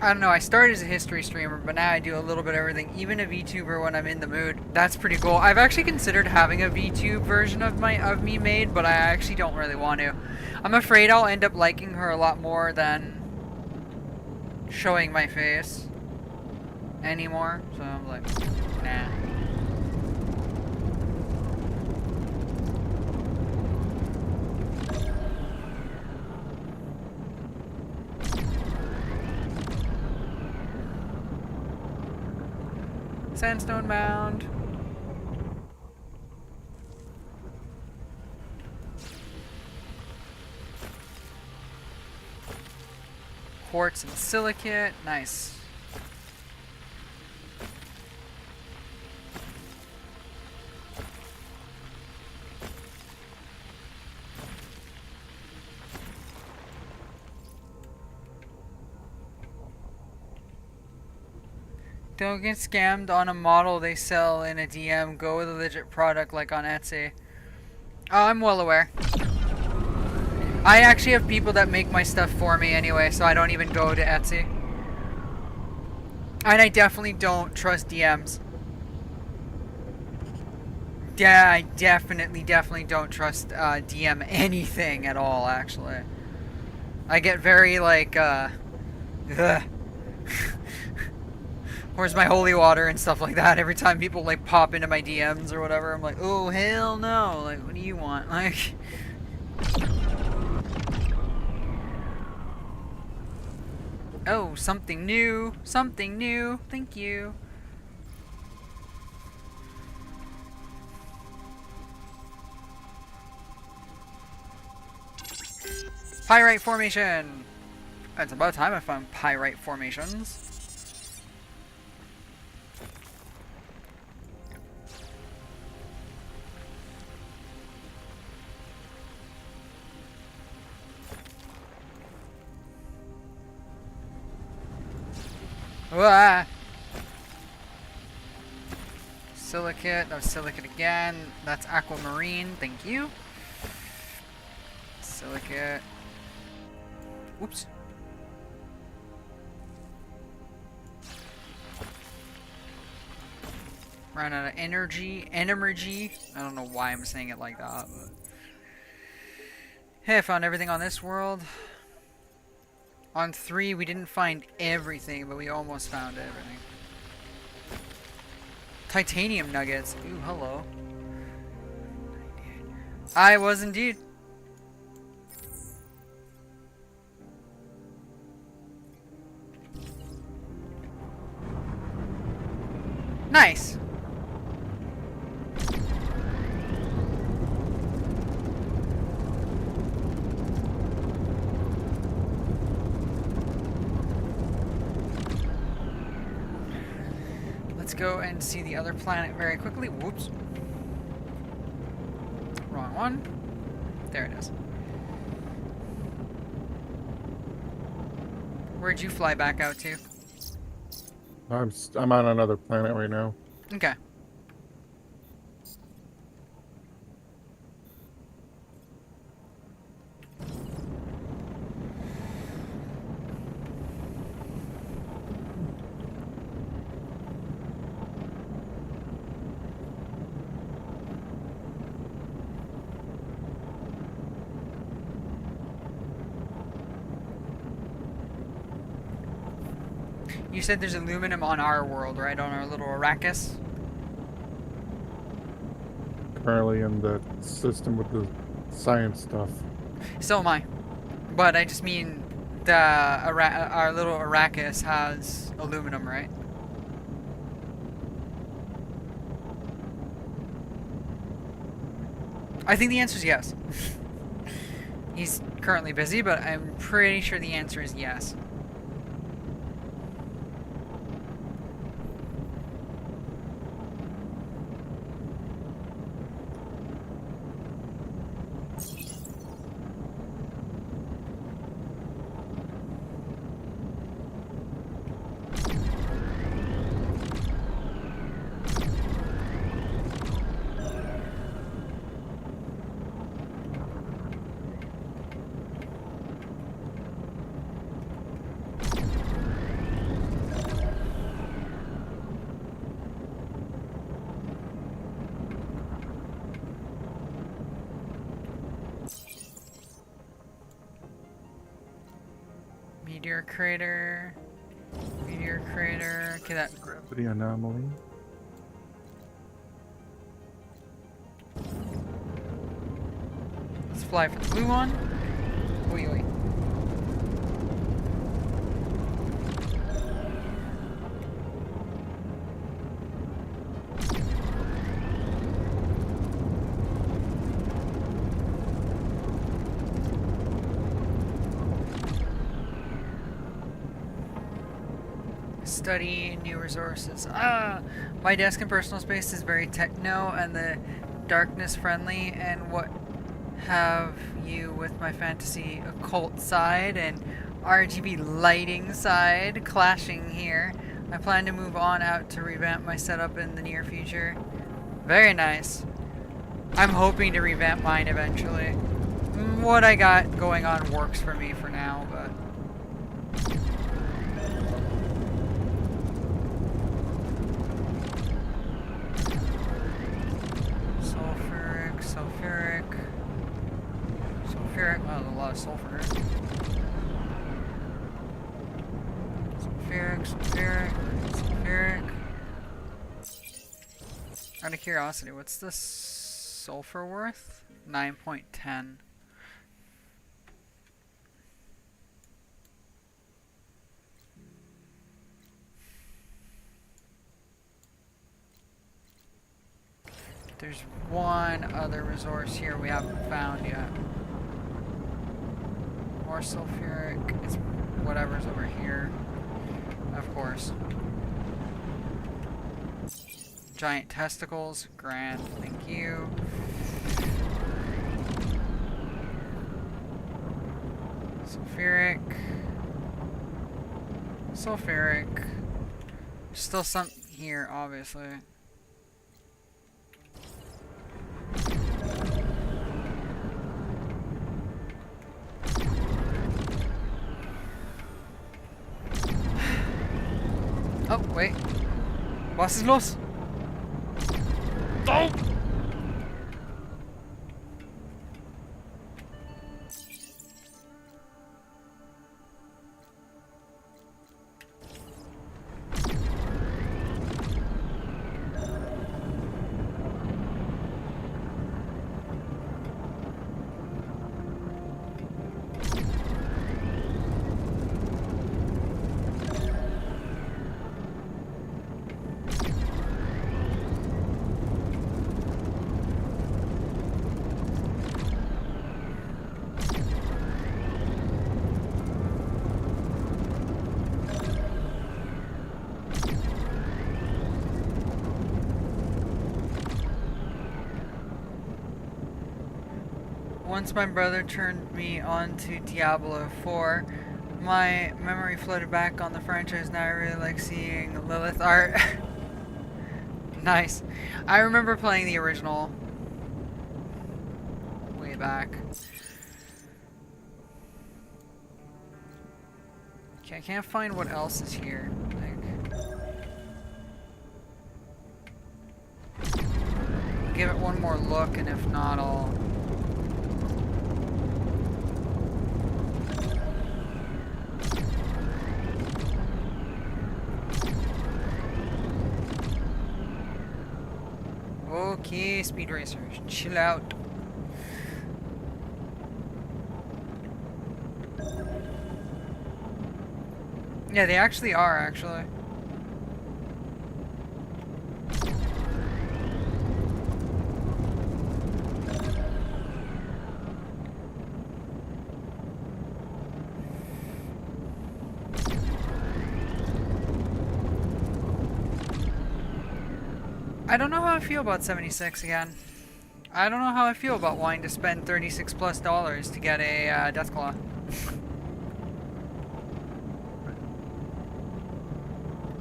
don't know. I started as a history streamer, but now I do a little bit of everything. Even a VTuber when I'm in the mood. That's pretty cool. I've actually considered having a VTube version of me made, but I actually don't really want to. I'm afraid I'll end up liking her a lot more than showing my face anymore. So I'm like, nah. Sandstone mound. Quartz and silicate. Nice. Don't get scammed on a model they sell in a DM. Go with a legit product like on Etsy. Oh, I'm well aware. I actually have people that make my stuff for me anyway, so I don't even go to Etsy. And I definitely don't trust DMs. Yeah, I definitely don't trust DM anything at all, actually. I get very, like, ugh. Where's my holy water and stuff like that? Every time people, like, pop into my DMs or whatever, I'm like, oh, hell no. Like, what do you want? Like... Oh, something new. Something new. Thank you. Pyrite formation! It's about time I found pyrite formations. Wah! Silicate, that was silicate again. That's aquamarine, thank you. Silicate. Oops. Ran out of energy. Energy. I don't know why I'm saying it like that, but... Hey, I found everything on this world. On 3, we didn't find everything, but we almost found everything. Titanium nuggets. Ooh, hello. I was indeed. Nice. Let's go and see the other planet very quickly. Whoops. Wrong one. There it is. Where'd you fly back out to? I'm on another planet right now. Okay. You said there's aluminum on our world, right? On our little Arrakis? Currently in the system with the science stuff. So am I. But I just mean our little Arrakis has aluminum, right? I think the answer is yes. He's currently busy, but I'm pretty sure the answer is yes. Meteor crater. Meteor crater. Okay, that. Gravity anomaly. Let's fly for the blue one. Oi, oi. Study new resources. My desk and personal space is very techno and the darkness friendly, and what have you with my fantasy occult side and RGB lighting side clashing here. I plan to move on out to revamp my setup in the near future. Very nice. I'm hoping to revamp mine eventually. What I got going on works for me for now, but... Sulfuric. Well, there's a lot of sulfur. Sulfuric. Out of curiosity, what's the sulfur worth? 9.10. There's one other resource here we haven't found yet. More sulfuric. It's whatever's over here. Of course. Giant testicles. Grand. Thank you. Sulfuric. Still some here, obviously. Oh, wait. Was ist los? Oh! Once my brother turned me on to Diablo 4, my memory floated back on the franchise. Now I really like seeing Lilith art. Nice. I remember playing the original way back. Okay, I can't find what else is here. I'll give it one more look, and if not, I'll... Okay, Speed Racers, chill out. Yeah, they actually are, actually. I don't know how I feel about 76 again. I don't know how I feel about wanting to spend $36+ to get a Deathclaw.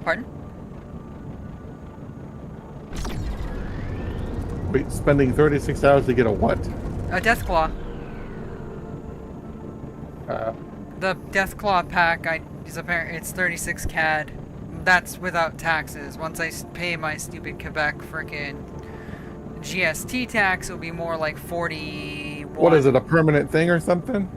Pardon? Wait, spending 36 hours to get a what? A Deathclaw. The Deathclaw pack is apparent. It's 36 CAD. That's without taxes. Once I pay my stupid Quebec frickin' GST tax, it'll be more like 41. What is it, a permanent thing or something?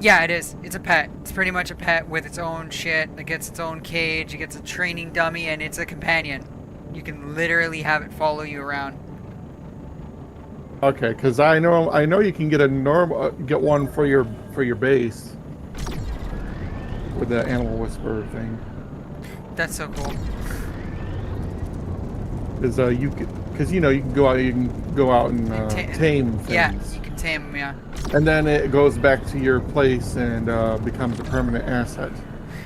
Yeah, it is. It's a pet. It's pretty much a pet with its own shit. It gets its own cage, it gets a training dummy, and it's a companion. You can literally have it follow you around. Okay, because I know you can get a get one for your base with the animal whisperer thing. That's so cool. Because you can go out and tame things. Yeah, you can tame them. Yeah. And then it goes back to your place and becomes a permanent asset.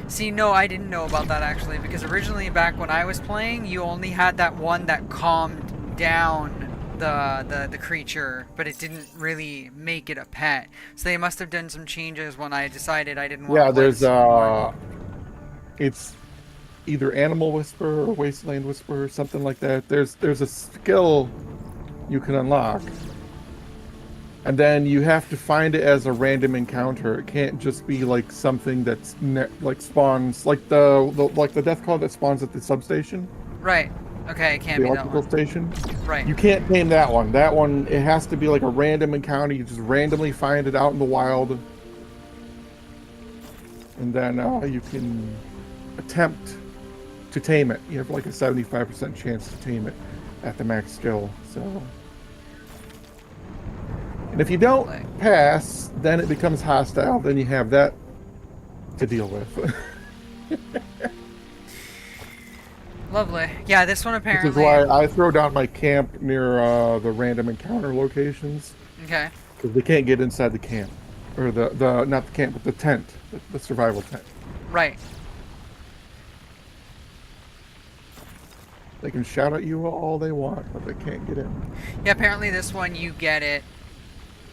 See, no, I didn't know about that actually, because originally back when I was playing, you only had that one that calmed down the creature, but it didn't really make it a pet. So they must have done some changes when I decided I didn't want to play there's this anymore. it's either Animal Whisperer or Wasteland Whisperer, something like that. There's a skill you can unlock, and then you have to find it as a random encounter. It can't just be like something that's like spawns like the death claw that spawns at the substation. Right. Okay, it can't The be that electrical one. station. Right. You can't name that one. That one, it has to be like a random encounter. You just randomly find it out in the wild, and then you can attempt to tame it. You have like a 75% chance to tame it at the max skill. So, and if you don't pass, then it becomes hostile. Then you have that to deal with. Lovely. Yeah, this one apparently. Which is why I throw down my camp near the random encounter locations. Okay. Because they can't get inside the camp, or the not the camp, but the tent, the survival tent. Right. They can shout at you all they want, but they can't get in. Yeah, apparently this one you get it,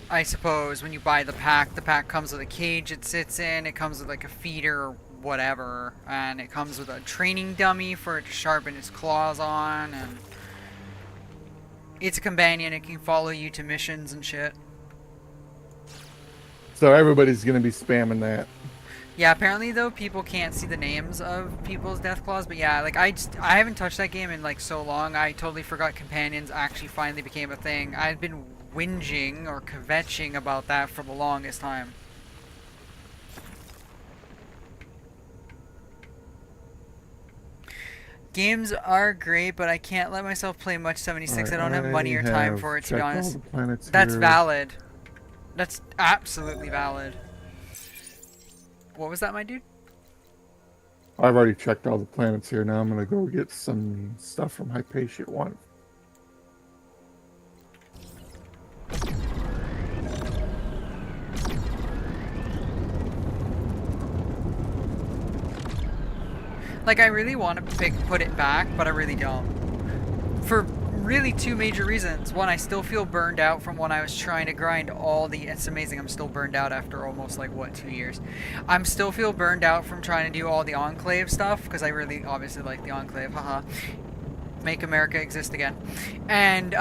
I suppose, when you buy the pack. The pack comes with a cage it sits in, it comes with like a feeder or whatever, and it comes with a training dummy for it to sharpen its claws on, and it's a companion. It can follow you to missions and shit. So everybody's gonna be spamming that. Yeah, apparently though people can't see the names of people's death claws, but yeah, like I haven't touched that game in like so long. I totally forgot companions actually finally became a thing. I've been whinging or kvetching about that for the longest time. Games are great, but I can't let myself play much 76. I don't have money or time for it, to be honest. That's valid. That's absolutely valid. What was that, my dude? I've already checked all the planets here. Now I'm gonna go get some stuff from Hypatia 1. Like, I really want to put it back, but I really don't. For really two major reasons. One, I still feel burned out from when I was trying to grind all the... It's amazing I'm still burned out after almost, like, what, 2 years? I'm still feel burned out from trying to do all the Enclave stuff, because I really obviously like the Enclave, haha. Make America exist again. And,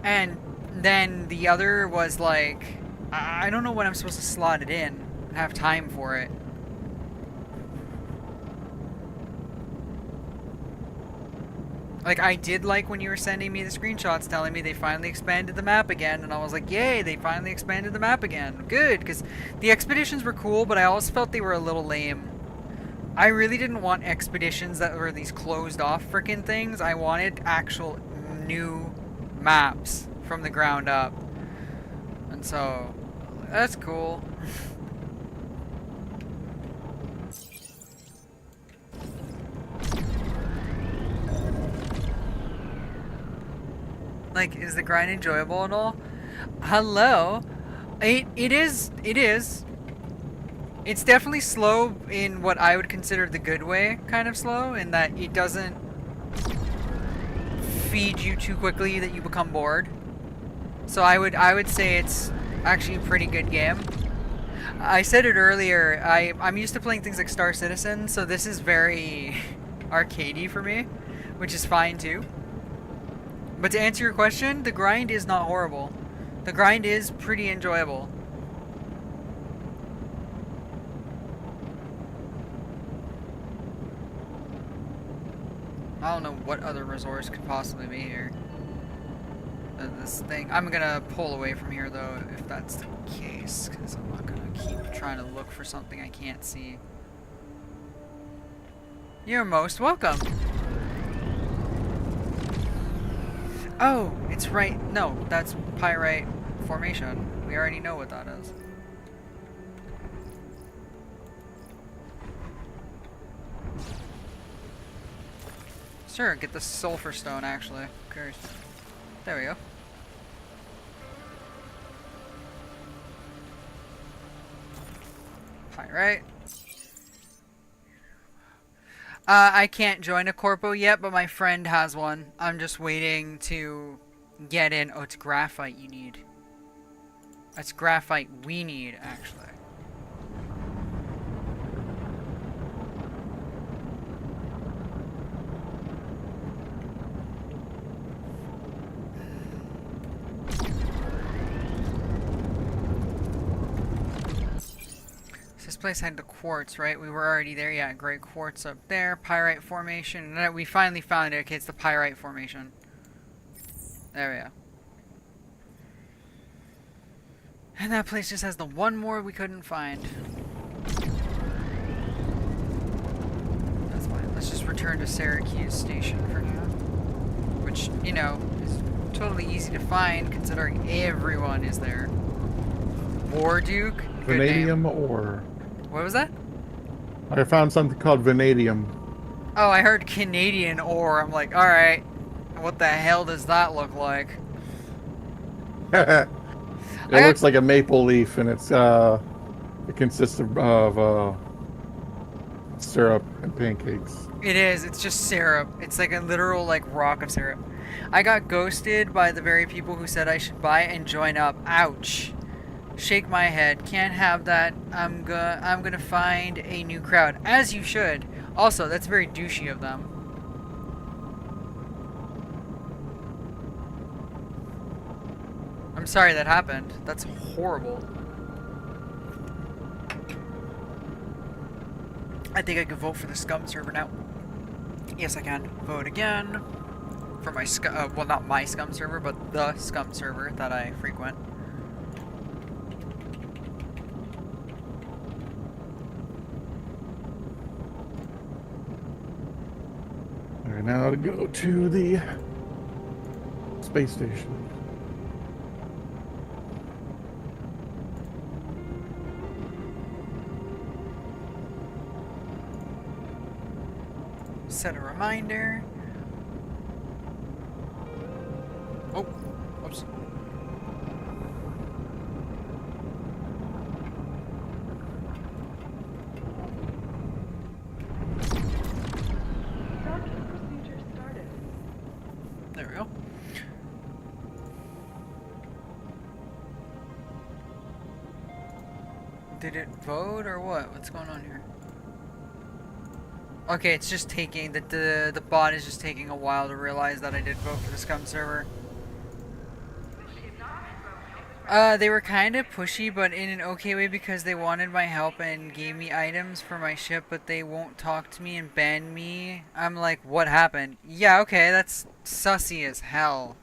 and then the other was, like, I don't know when I'm supposed to slot it in, have time for it. Like, I did like when you were sending me the screenshots telling me they finally expanded the map again, and I was like, yay, they finally expanded the map again. Good, because the expeditions were cool, but I also felt they were a little lame. I really didn't want expeditions that were these closed-off frickin' things. I wanted actual new maps from the ground up. And so, that's cool. Like, is the grind enjoyable at all? Hello? It is. It's definitely slow in what I would consider the good way, kind of slow, in that it doesn't feed you too quickly that you become bored. So I would say it's actually a pretty good game. I said it earlier, I'm used to playing things like Star Citizen, so this is very arcadey for me, which is fine too. But to answer your question, the grind is not horrible. The grind is pretty enjoyable. I don't know what other resource could possibly be here. This thing. I'm gonna pull away from here though, if that's the case, because I'm not gonna keep trying to look for something I can't see. You're most welcome. Oh, it's right. No, that's Pyrite Formation. We already know what that is. Sure, get the sulfur stone actually. Who cares? There we go. Pyrite. I can't join a corpo yet, but my friend has one. I'm just waiting to get in. Oh, it's graphite you need. That's graphite we need, actually. This place had the quartz, right? We were already there. Yeah, great quartz up there. Pyrite formation. And then we finally found it. Okay, it's the pyrite formation. There we go. And that place just has the one more we couldn't find. That's fine. Let's just return to Syracuse Station for now. Which, you know, is totally easy to find considering everyone is there. War Duke? Good Vanadium name. ore. What was that? I found something called vanadium. Oh, I heard Canadian ore. I'm like, alright. What the hell does that look like? It looks like a maple leaf, and it's it consists of syrup and pancakes. It is. It's just syrup. It's like a literal like rock of syrup. I got ghosted by the very people who said I should buy it and join up. Ouch. Shake my head. Can't have that. I'm gonna find a new crowd. As you should. Also, that's very douchey of them. I'm sorry that happened. That's horrible. I think I could vote for the scum server now. Yes, I can. Vote again. For my scum, well, not my scum server, but the scum server that I frequent. Alright, now to go to the space station. Set a reminder. Oh, oops. There we go. Did it vote or what? What's going on here? Okay, it's just taking the bot is just taking a while to realize that I did vote for the scum server. They were kind of pushy, but in an okay way because they wanted my help and gave me items for my ship, but they won't talk to me and ban me. I'm like, what happened? Yeah, okay, that's sussy as hell.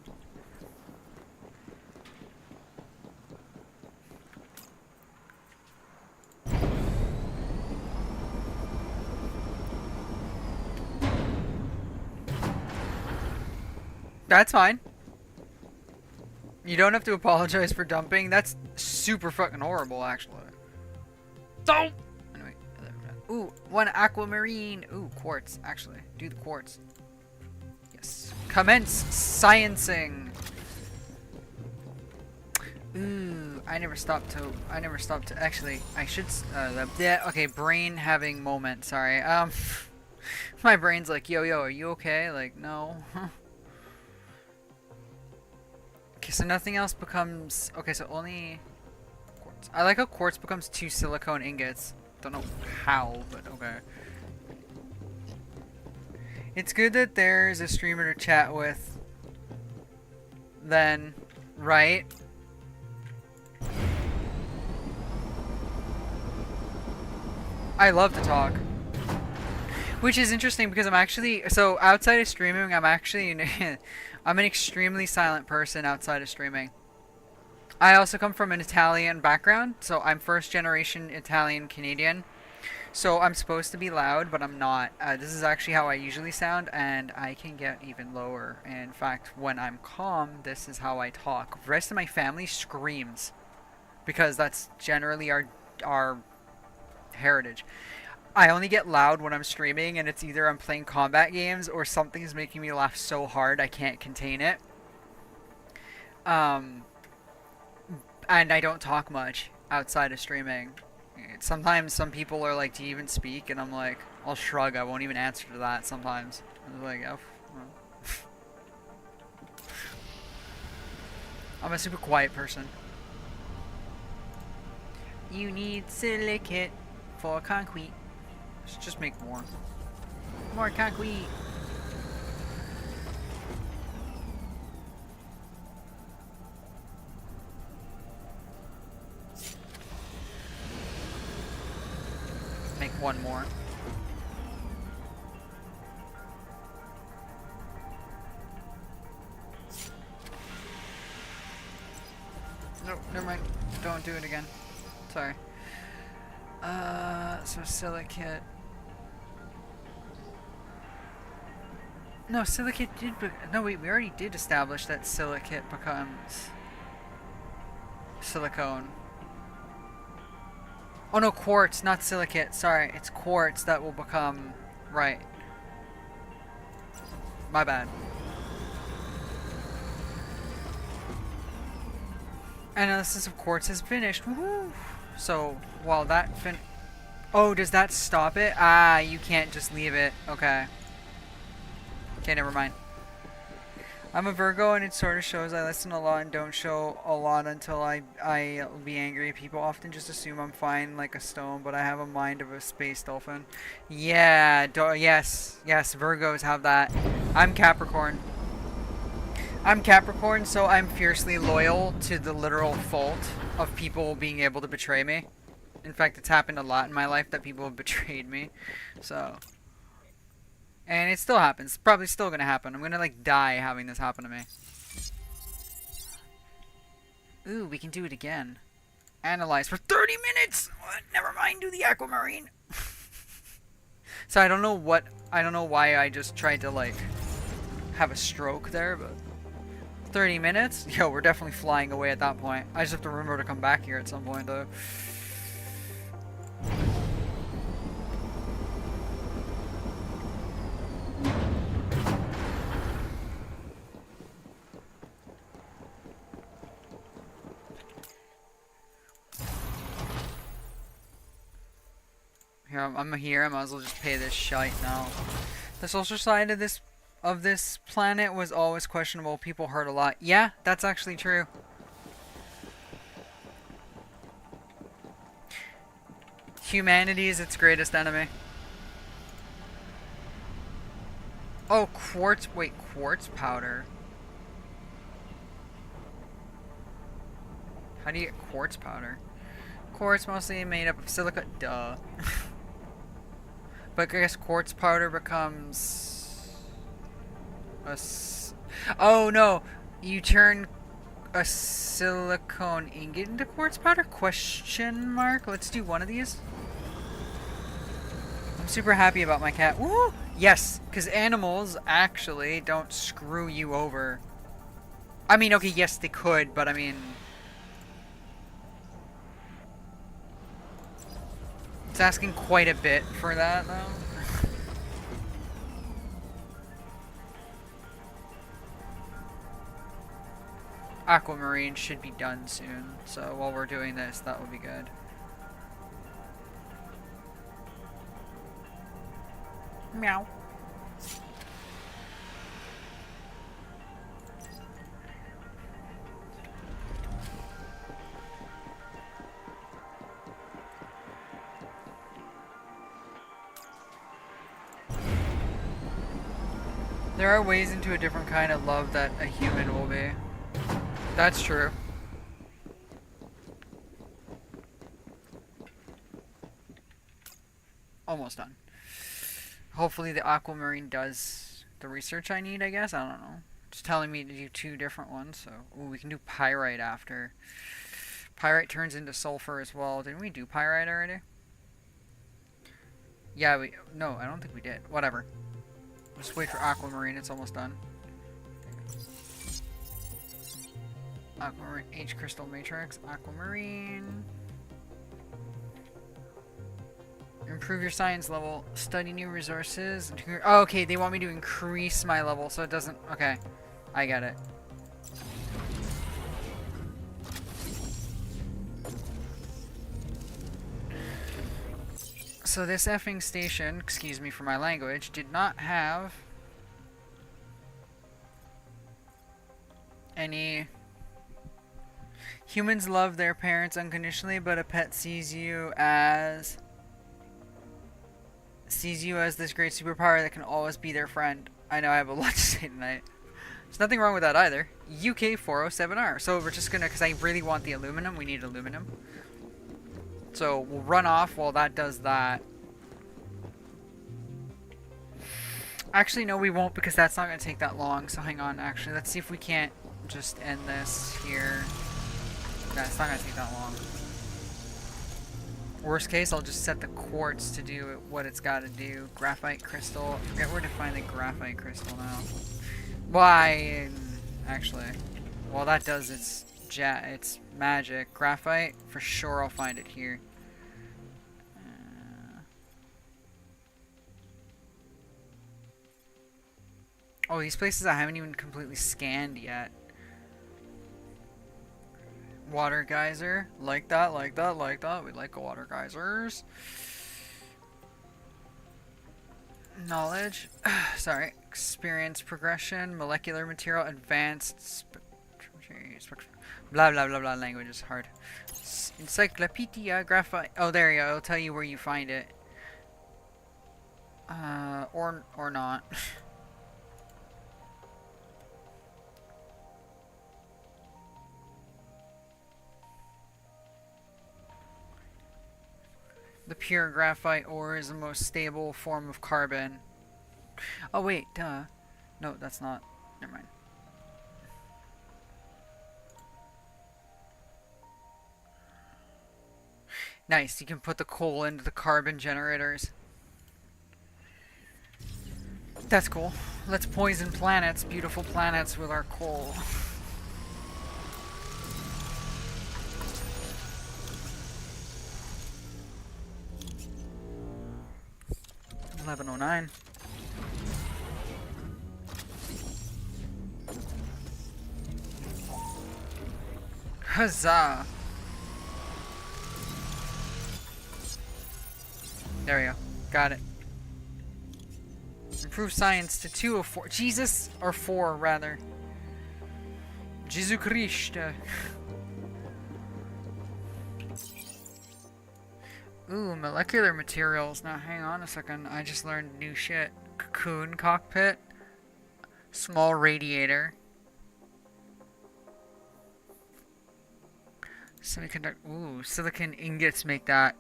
That's fine. You don't have to apologize for dumping. That's super fucking horrible, actually. So, anyway, ooh, one aquamarine. Ooh, quartz, actually. Do the quartz. Yes. Commence sciencing. Ooh, I never stopped to, actually, I should, yeah, okay, brain having moment, sorry. My brain's like, yo, are you okay? Like, no. Okay, so nothing else becomes... Okay, so only... quartz. I like how quartz becomes 2 silicone ingots. Don't know how, but okay. It's good that there's a streamer to chat with. Then, right? I love to talk. Which is interesting because I'm actually... So, outside of streaming, I'm actually... I'm an extremely silent person outside of streaming. I also come from an Italian background, so I'm first generation Italian Canadian. So I'm supposed to be loud, but I'm not. This is actually how I usually sound, and I can get even lower. In fact, when I'm calm, this is how I talk. The rest of my family screams, because that's generally our heritage. I only get loud when I'm streaming, and it's either I'm playing combat games or something's making me laugh so hard I can't contain it. And I don't talk much outside of streaming. Sometimes some people are like, do you even speak? And I'm like, I'll shrug. I won't even answer to that sometimes. I'm like, oh, well. I'm a super quiet person. You need silicate for concrete. Let's just make more. More concrete. Make one more. Nope, never mind. Don't do it again. Sorry. So silicate. No, silicate did. No, wait, we already did establish that silicate becomes silicone. Oh no, quartz, not silicate. Sorry, it's quartz that will become right. My bad. Analysis of quartz is finished. Woohoo! So while that oh, does that stop it? Ah, you can't just leave it. Okay. Okay, never mind. I'm a Virgo, and it sort of shows I listen a lot and don't show a lot until I'll be angry. People often just assume I'm fine like a stone, but I have a mind of a space dolphin. Yeah, yes, Virgos have that. I'm Capricorn. I'm Capricorn, so I'm fiercely loyal to the literal fault of people being able to betray me. In fact, it's happened a lot in my life that people have betrayed me. So... and it still happens. It's probably still gonna happen. I'm gonna like die having this happen to me. Ooh, we can do it again. Analyze for 30 minutes! What? Never mind, do the aquamarine. So I don't know why I just tried to like have a stroke there, but 30 minutes? Yo, we're definitely flying away at that point. I just have to remember to come back here at some point though. Here, I'm here. I might as well just pay this shite now. The social side of this planet was always questionable. People hurt a lot. Yeah, that's actually true. Humanity is its greatest enemy. Oh, quartz. Wait, quartz powder. How do you get quartz powder? Quartz mostly made up of silica. Duh. But I guess quartz powder becomes oh no, you turn a silicone ingot into quartz powder? Question mark. Let's do one of these. I'm super happy about my cat. Woo! Yes, because animals actually don't screw you over. I mean, okay, yes they could, but I mean... it's asking quite a bit for that, though. Aquamarine should be done soon, so while we're doing this, that would be good. Meow. There are ways into a different kind of love that a human will be. That's true. Almost done. Hopefully the aquamarine does the research I need, I guess. I don't know. It's telling me to do 2 different ones, so... ooh, we can do pyrite after. Pyrite turns into sulfur as well. Didn't we do pyrite already? Yeah, no, I don't think we did. Whatever. Just wait for aquamarine, it's almost done. Aquamarine, H crystal matrix, aquamarine. Improve your science level, study new resources. Oh, okay, they want me to increase my level so it doesn't... okay, I get it. So this effing station, excuse me for my language, did not have any... Humans love their parents unconditionally, but a pet sees you as this great superpower that can always be their friend. I know I have a lot to say tonight. There's nothing wrong with that either. UK 407R. So we're just gonna, because I really want the aluminum, we need aluminum. So we'll run off while that does that. Actually, no, we won't, because that's not going to take that long. So hang on, actually. Let's see if we can't just end this here. No, it's not going to take that long. Worst case, I'll just set the quartz to do what it's got to do. Graphite crystal. I forget where to find the graphite crystal now. Why? Actually. Well, that does its magic. Graphite, for sure I'll find it here. Oh, these places I haven't even completely scanned yet. Water geyser. Like that, like that, like that. We like water geysers. Knowledge. Sorry. Experience progression. Molecular material. Advanced. Blah, blah, blah, blah. Language is hard. Encyclopedia. Graphite. Oh, there you go. It'll tell you where you find it. Or not. The pure graphite ore is the most stable form of carbon. Oh wait, duh. No, that's not. Never mind. Nice, you can put the coal into the carbon generators. That's cool. Let's poison planets, beautiful planets, with our coal. 1109. Huzzah! There we go. Got it. Improve science to 2 of 4. Jesus! Or 4, rather. Jesus Christ. Ooh, molecular materials. Now, hang on a second. I just learned new shit. Cocoon cockpit. Small radiator. Semiconductor. Ooh, silicon ingots make that.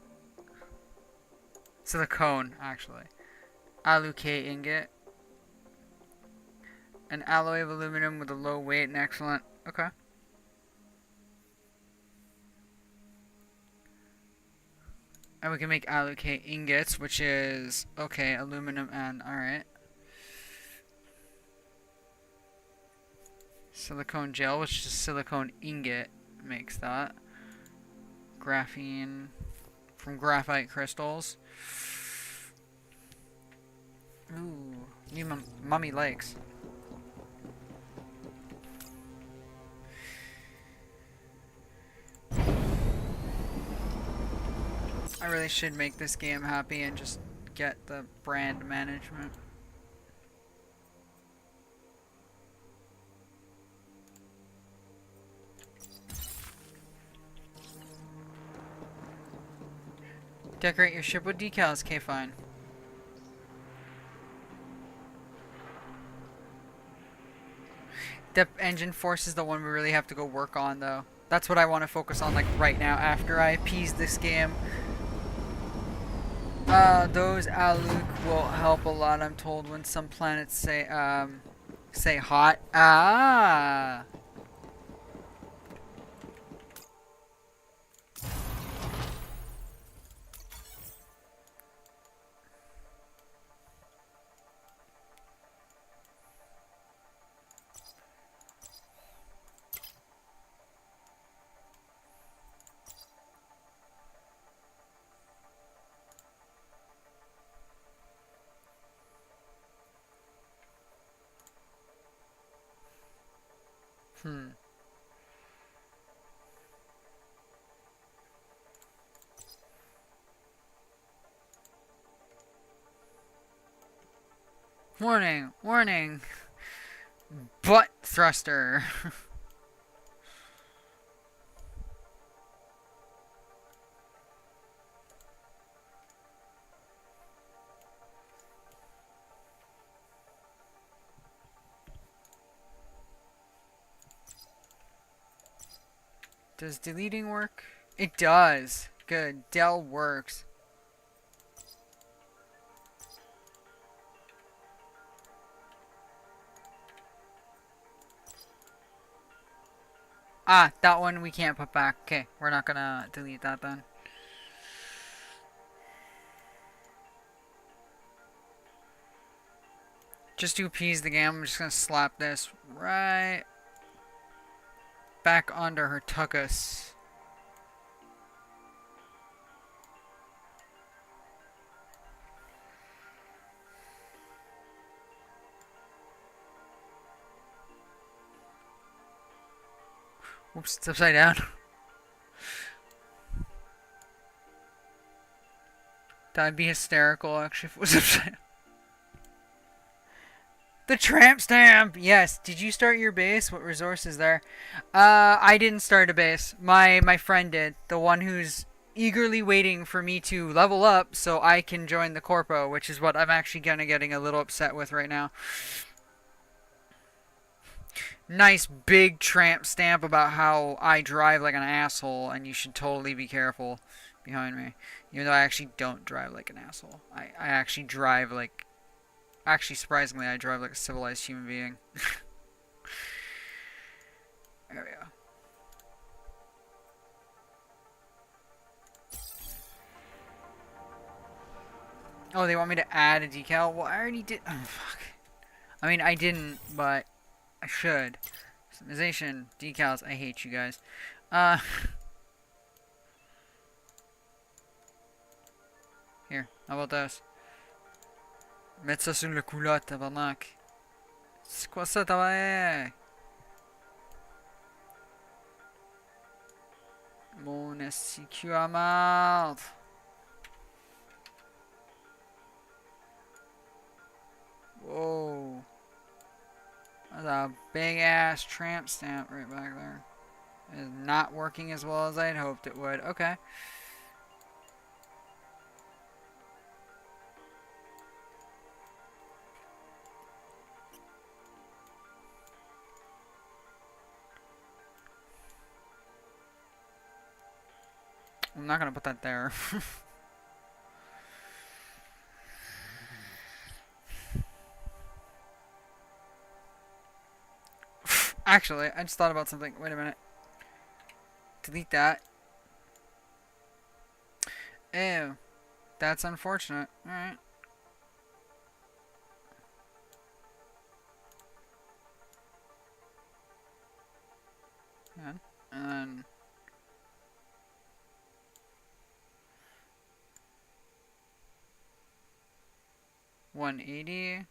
Silicone, actually. Alu-K ingot. An alloy of aluminum with a low weight and excellent. Okay. And we can make Alu-K ingots, which is, okay, aluminum and, alright. Silicone gel, which is silicone ingot, makes that. Graphene from graphite crystals. Ooh, new mummy likes. I really should make this game happy and just get the brand management. Decorate your ship with decals. Okay, fine. Depth engine force is the one we really have to go work on, though. That's what I want to focus on, like, right now, after I appease this game. Those Aluk will help a lot, I'm told, when some planets say hot. Ah! Warning, warning. Butt thruster. Does deleting work? It does. Good. Del works. Ah, that one we can't put back. Okay, we're not gonna delete that then. Just to appease the game, I'm just gonna slap this right back onto her tuchus. Oops, it's upside down. That'd be hysterical, actually, if it was upside down. The tramp stamp! Yes. Did you start your base? What resources there? I didn't start a base. My friend did. The one who's eagerly waiting for me to level up so I can join the corpo, which is what I'm actually getting a little upset with right now. Nice big tramp stamp about how I drive like an asshole and you should totally be careful behind me. Even though I actually don't drive like an asshole. I actually drive like... Actually, surprisingly, I drive like a civilized human being. There we go. Oh, they want me to add a decal? Well, I already did. Oh, fuck. I mean, I didn't, but I should. Customization, decals. I hate you guys. Here, how about this? Mettre ça sur le culotte, tabarnak. C'est quoi ça, tabarnak? Mon SCQ à marde. Whoa. That's a big ass tramp stamp right back there. It is not working as well as I'd hoped it would. Okay. I'm not gonna put that there. Actually, I just thought about something. Wait a minute. Delete that. Ew. That's unfortunate. Alright. And then... 180,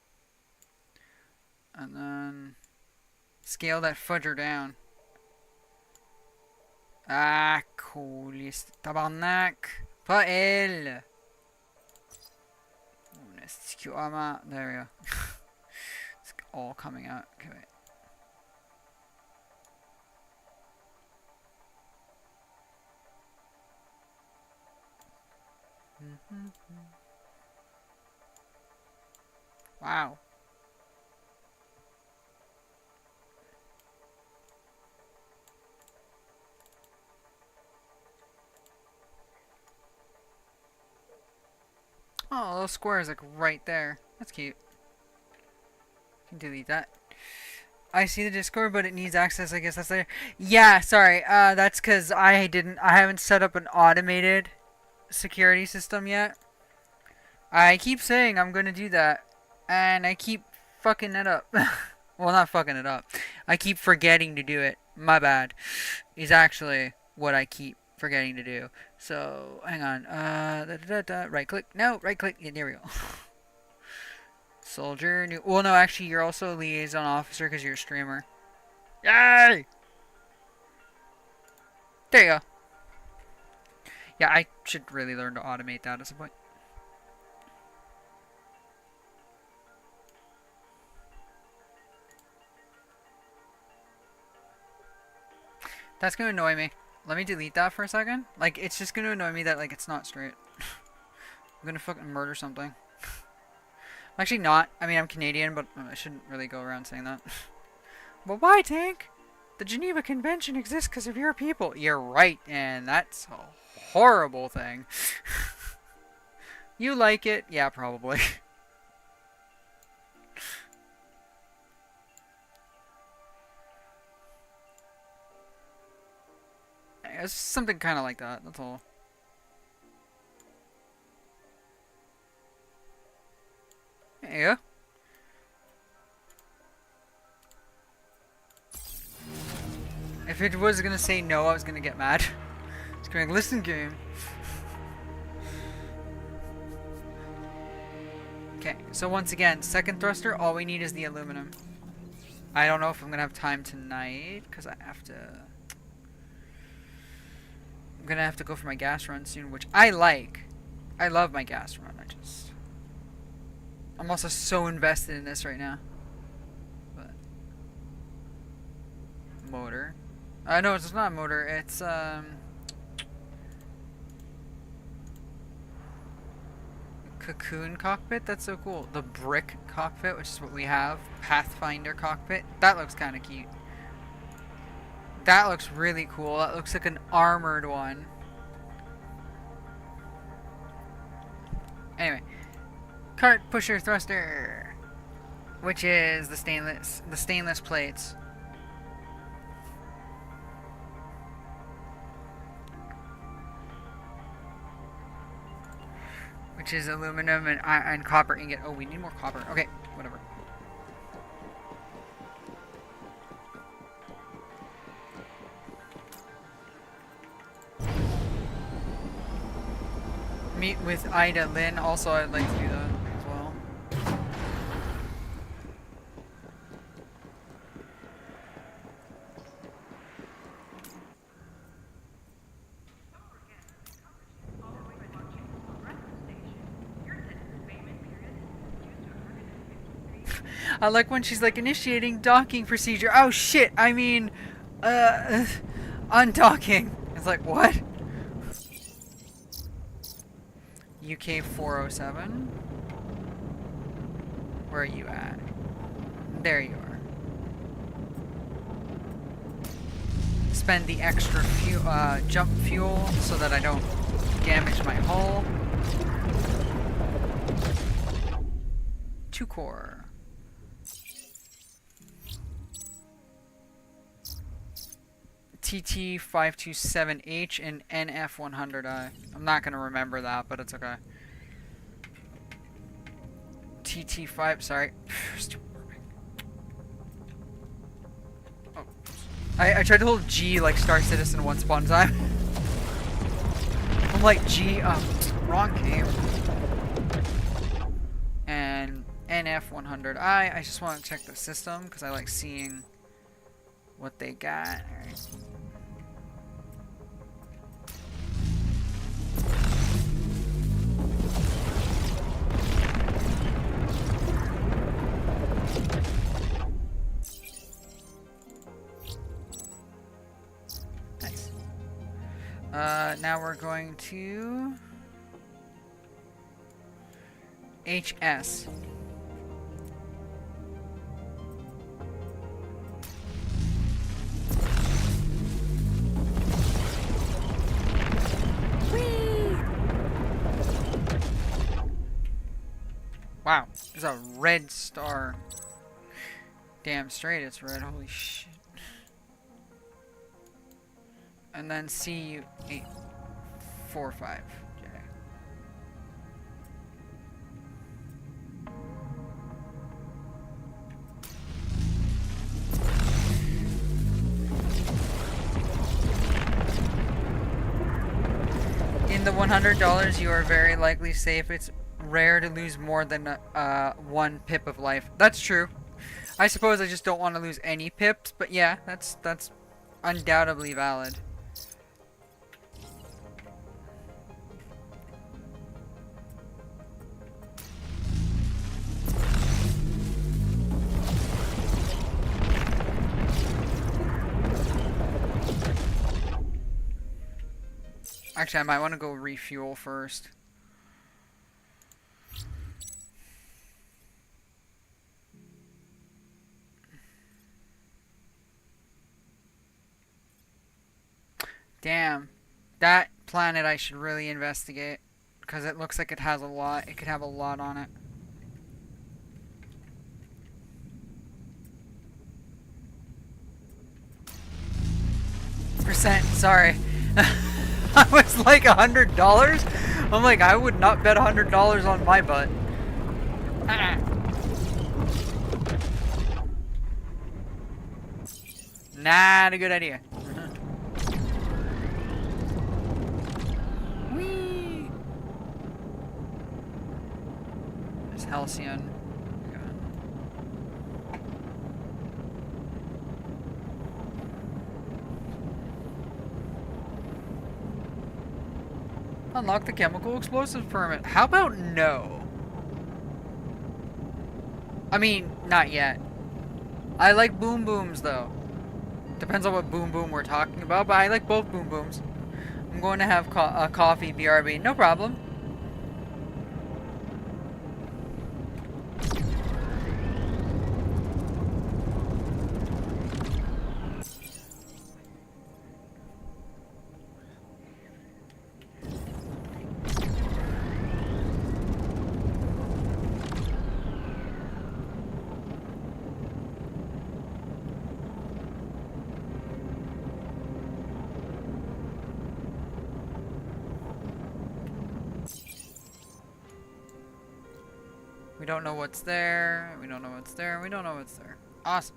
and then scale that fudger down. Ah, cool. Tabarnak. Pas elle. There we go. It's all coming out. Okay, wait. Wow. Oh, a little square is like right there. That's cute. Can delete that. I see the Discord, but it needs access. I guess that's there. Yeah, sorry. That's because I haven't set up an automated security system yet. I keep saying I'm gonna do that, and I keep fucking it up. Well, not fucking it up. I keep forgetting to do it. My bad. Is actually what I keep forgetting to do. So, hang on. Right click. No, right click. Yeah, there we go. Soldier. New. Well, no, actually, you're also a liaison officer because you're a streamer. Yay! There you go. Yeah, I should really learn to automate that at some point. That's gonna annoy me. Let me delete that for a second. Like, it's just gonna annoy me that, like, it's not straight. I'm gonna fucking murder something. I'm actually not. I mean, I'm Canadian, but I shouldn't really go around saying that. But why, Tank? The Geneva Convention exists because of your people. You're right, and that's a horrible thing. You like it? Yeah, probably. It's something kind of like that, that's all. There you go. If it was gonna say no, I was gonna get mad. It's going, listen, game. Okay, so once again, second thruster, all we need is the aluminum. I don't know if I'm gonna have time tonight, because I have to... I'm gonna have to go for my gas run soon, which I like. I love my gas run, I'm also so invested in this right now. But... motor. No, it's not a motor, it's, Cocoon cockpit? That's so cool. The brick cockpit, which is what we have. Pathfinder cockpit. That looks kind of cute. That looks really cool. That looks like an armored one. Anyway. Cart pusher thruster. Which is the stainless plates. Which is aluminum and copper ingot. Oh, we need more copper. Okay, whatever. Meet with Ida Lynn. Also, I'd like to do that as well. I like when she's like, initiating docking procedure. Oh shit, I mean, undocking. It's like, what? UK 407. Where are you at? There you are. Spend the extra jump fuel so that I don't damage my hull. 2 core. TT527H and NF100I. I'm not gonna remember that, but it's okay. TT5, sorry. Oh. I tried to hold G like Star Citizen once upon a time. I'm like, G, wrong game. And NF100I, I just want to check the system, because I like seeing what they got. Alright. Nice. Now we're going to HS. Wow, there's a red star. Damn straight it's red, holy shit. And then C845J. In the $100 you are very likely safe. It's rare to lose more than 1 pip of life. That's true. I suppose I just don't want to lose any pips, but yeah, that's undoubtedly valid. Actually, I might want to go refuel first. Damn. That planet I should really investigate. Because it looks like it has a lot. It could have a lot on it. Sorry. I was like $100. I'm like, I would not bet $100 on my butt. Not a good idea. Whee! There's Halcyon. Unlock the chemical explosives permit. How about no? I mean, not yet. I like boom booms though. Depends on what boom boom we're talking about, but I like both boom booms. I'm going to have a coffee, BRB. No problem. We don't know what's there. We don't know what's there. We don't know what's there. Awesome.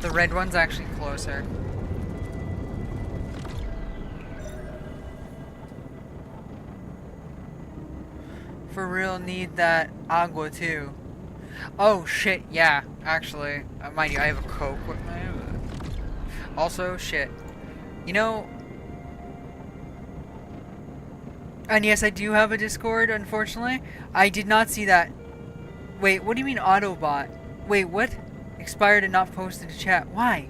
The red one's actually closer. For real, need that agua too. Oh shit, yeah, actually. Mind you, I have a Coke with me. Also, shit. You know... And yes, I do have a Discord, unfortunately. I did not see that. Wait, what do you mean Autobot? Wait, what? Expired and not posted to chat. Why?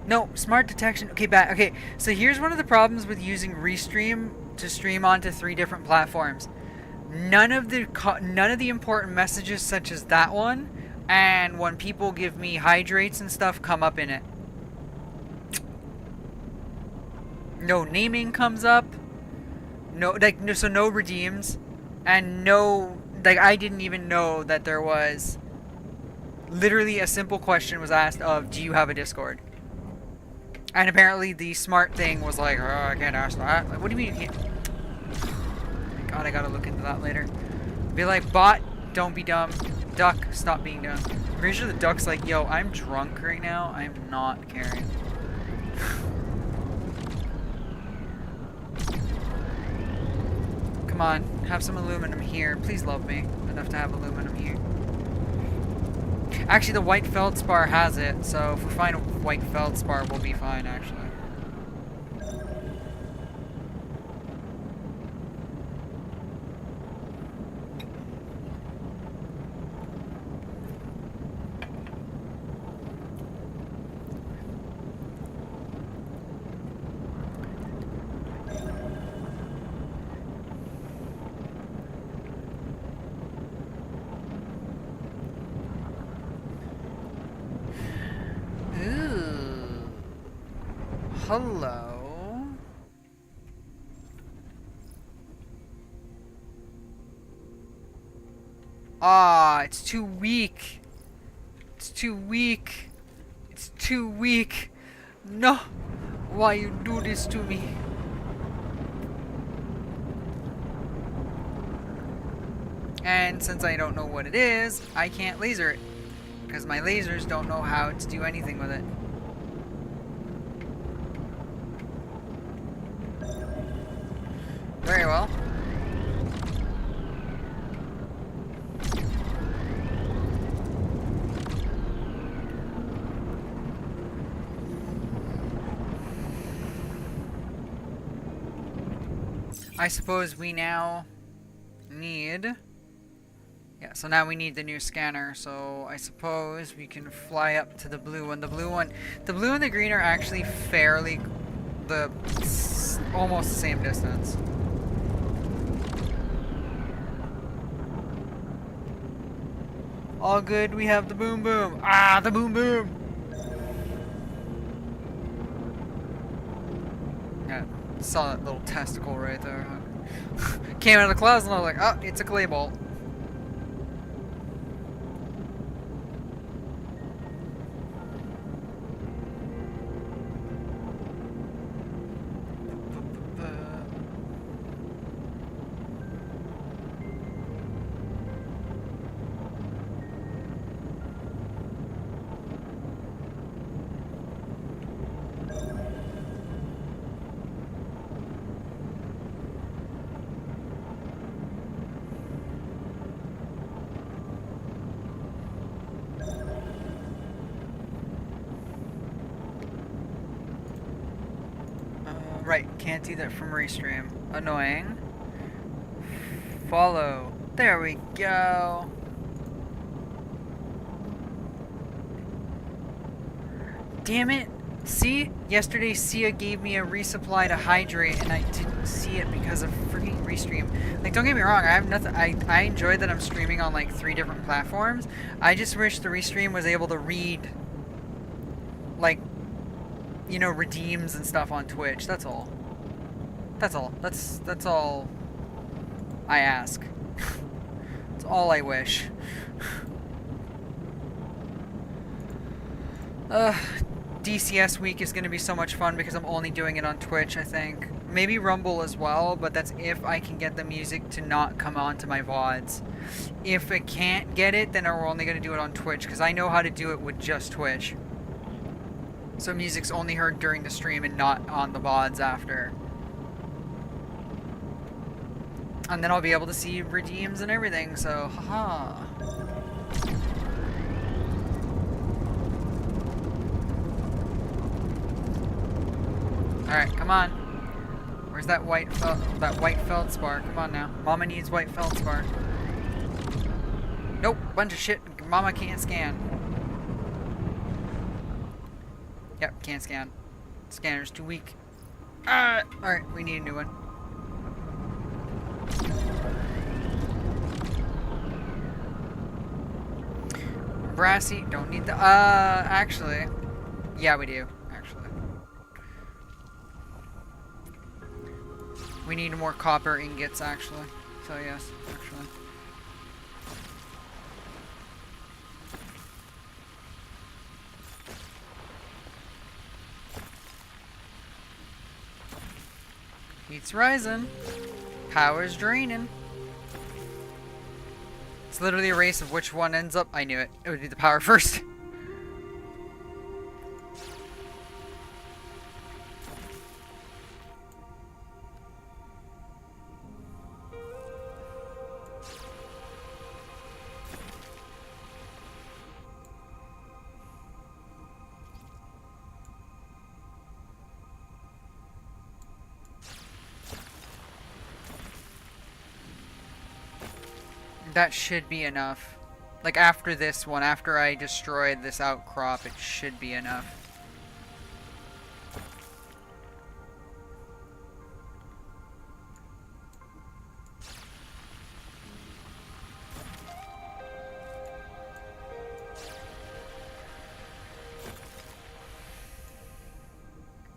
No, smart detection. Okay, bad. Okay, so here's one of the problems with using Restream to stream onto 3 different platforms. None of the important messages such as that one, and when people give me hydrates and stuff, come up in it. No naming comes up. No, like, no, so no redeems, and no, like, I didn't even know that there was. Literally, a simple question was asked of, "Do you have a Discord?" And apparently, the smart thing was like, "Oh, I can't ask that." Like, what do you mean you can't? God, I gotta look into that later. Be like, bot, don't be dumb. Duck, stop being dumb. I'm pretty sure the duck's like, yo, I'm drunk right now. I'm not caring. Come on, have some aluminum here. Please love me enough to have aluminum here. Actually, the white feldspar has it, so if we find a white feldspar, we'll be fine, actually. Hello. Ah, it's too weak. It's too weak. It's too weak. No. Why you do this to me? And since I don't know what it is, I can't laser it. Because my lasers don't know how to do anything with it. Very well. I suppose we now need Yeah, so now we need the new scanner, so I suppose we can fly up to the blue one. The blue and the green are actually fairly almost the same distance. All good, we have the boom boom. Ah, the boom boom! Yeah, saw that little testicle right there. Came out of the clouds and I was like, oh, it's a clay bolt. Right, can't do that from Restream. Annoying. Follow. There we go. Damn it. See? Yesterday Sia gave me a resupply to hydrate and I didn't see it because of freaking Restream. Like, don't get me wrong, I have nothing. I enjoy that I'm streaming on like 3 different platforms. I just wish the Restream was able to read, like, you know, redeems and stuff on Twitch. That's all. That's all. That's all I ask. That's all I wish. DCS week is going to be so much fun because I'm only doing it on Twitch, I think. Maybe Rumble as well, but that's if I can get the music to not come on to my VODs. If I can't get it, then we're only going to do it on Twitch because I know how to do it with just Twitch. So music's only heard during the stream and not on the VODs after. And then I'll be able to see redeems and everything, so haha. Alright, come on. Where's that white feldspar? Come on now. Mama needs white feldspar. Nope, bunch of shit. Mama can't scan. Yep, can't scan. Scanner's too weak. Alright, we need a new one. Brassy, don't need the, actually. Yeah, we do, actually. We need more copper ingots, actually. So, yes, actually. Heat's rising. Power's draining. It's literally a race of which one ends up. I knew it. It would be the power first. That should be enough. Like after this one, after I destroyed this outcrop, it should be enough.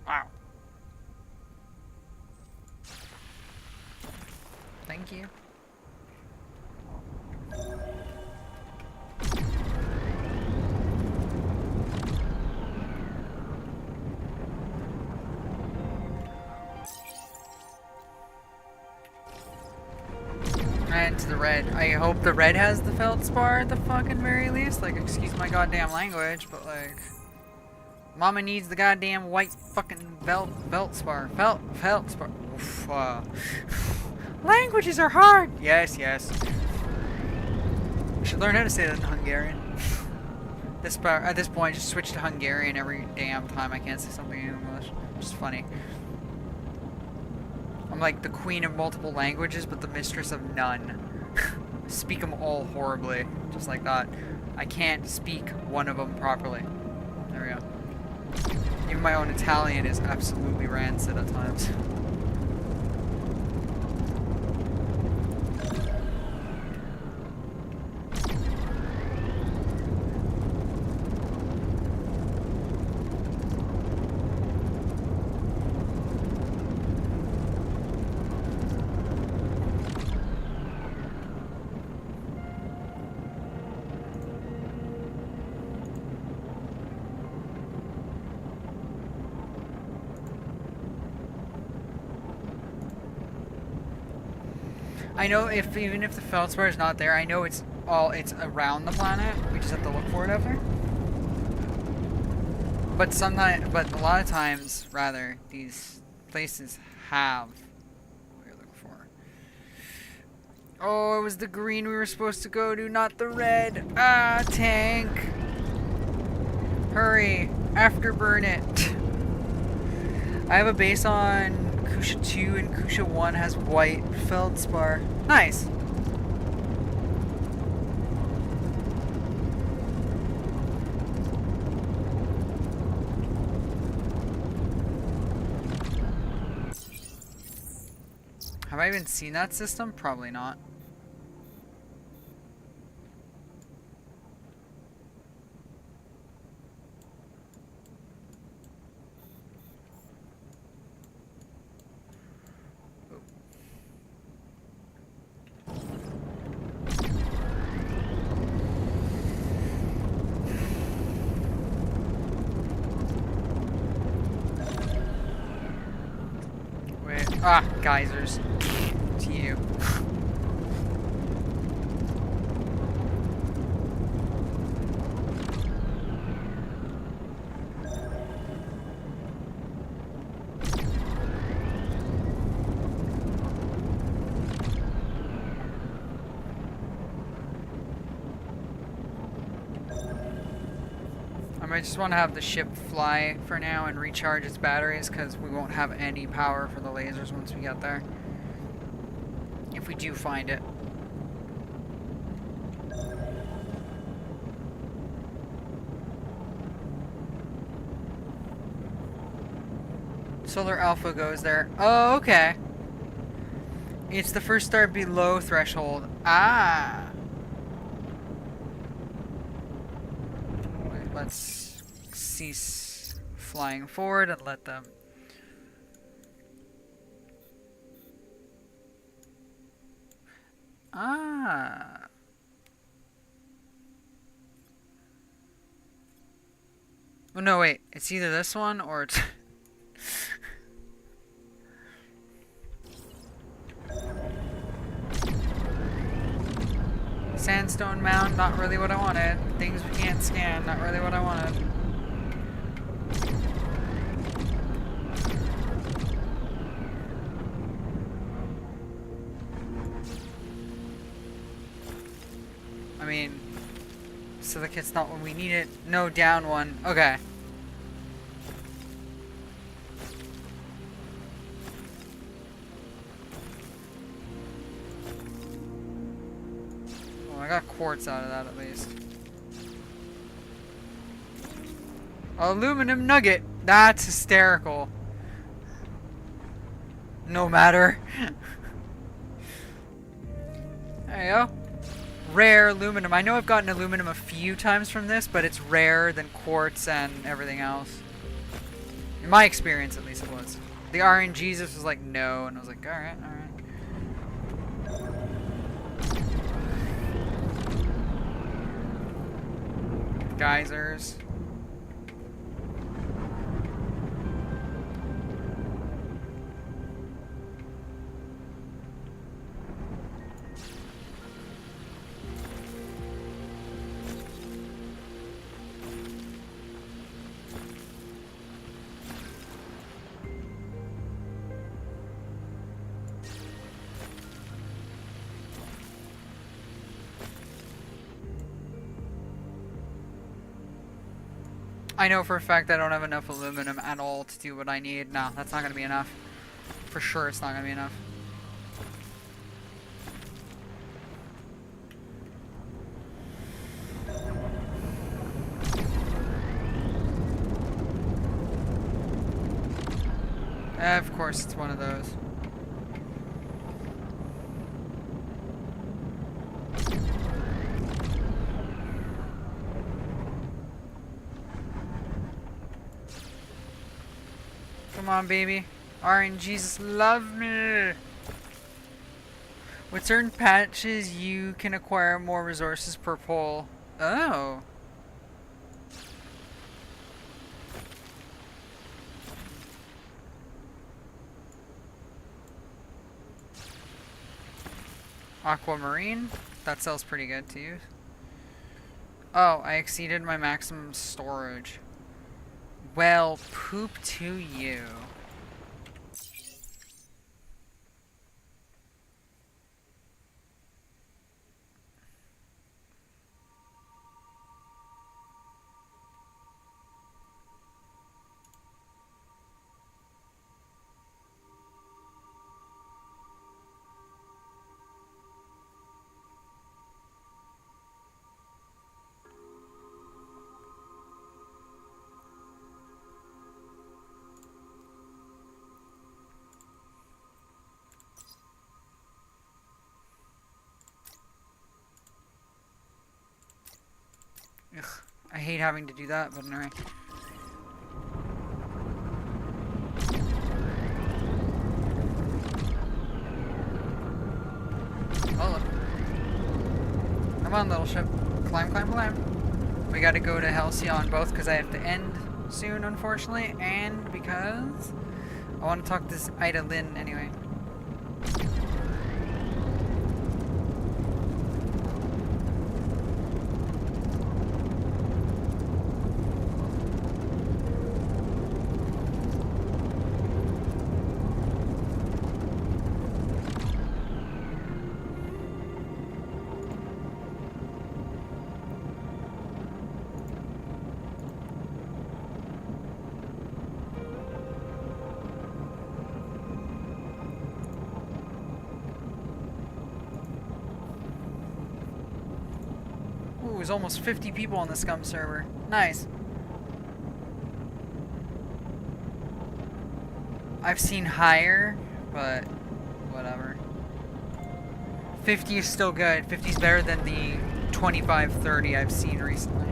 Wow. Thank you. And to the red. I hope the red has the feldspar at the fucking very least. Like, excuse my goddamn language, but like... Mama needs the goddamn white fucking feldspar. Feldspar. Oof, languages are hard! Yes, yes. I should learn how to say that in Hungarian. At this point, just switch to Hungarian every damn time I can't say something in English. Just funny. I'm like the queen of multiple languages, but the mistress of none. speak them all horribly, just like that. I can't speak one of them properly. There we go. Even my own Italian is absolutely rancid at times. I know even if the feldspar is not there, I know it's around the planet. We just have to look for it out there. But a lot of times, rather, these places have what we're looking for. Oh, it was the green we were supposed to go to, not the red. Ah, tank. Hurry, afterburn it. I have a base on Kusha 2 and Kusha 1 has white feldspar. Nice. Have I even seen that system? Probably not. Ah, geysers. To you. I just want to have the ship fly for now and recharge its batteries because we won't have any power for the lasers once we get there. If we do find it. Solar Alpha goes there. Oh, okay. It's the first star below threshold. Ah! Wait, let's cease flying forward and let them. Ah. Oh no, wait. It's either this one or it's Sandstone Mound, not really what I wanted. Things we can't scan, not really what I wanted. I mean, silicate's not when we need it. No, down one. Okay. Well, I got quartz out of that at least. Aluminum nugget. That's hysterical. No matter. There you go. Rare aluminum. I know I've gotten aluminum a few times from this, but it's rarer than quartz and everything else. In my experience, at least it was. The RNGs was like, no, and I was like, alright, alright. Geysers. I know for a fact I don't have enough aluminum at all to do what I need. No, that's not going to be enough. For sure it's not going to be enough. Of course, it's one of those. Come on, baby. RNG's love me. With certain patches, you can acquire more resources per pull. Oh. Aquamarine. That sells pretty good to use. Oh, I exceeded my maximum storage. Well, poop to you. Ugh, I hate having to do that, but anyway. Oh, look. Come on, little ship. Climb, climb, climb. We gotta go to Halcyon both because I have to end soon, unfortunately, and because I want to talk to this Ida Lynn anyway. Ooh, there's almost 50 people on the Scum server. Nice. I've seen higher, but whatever. 50 is still good. 50 is better than the 25, 30 I've seen recently.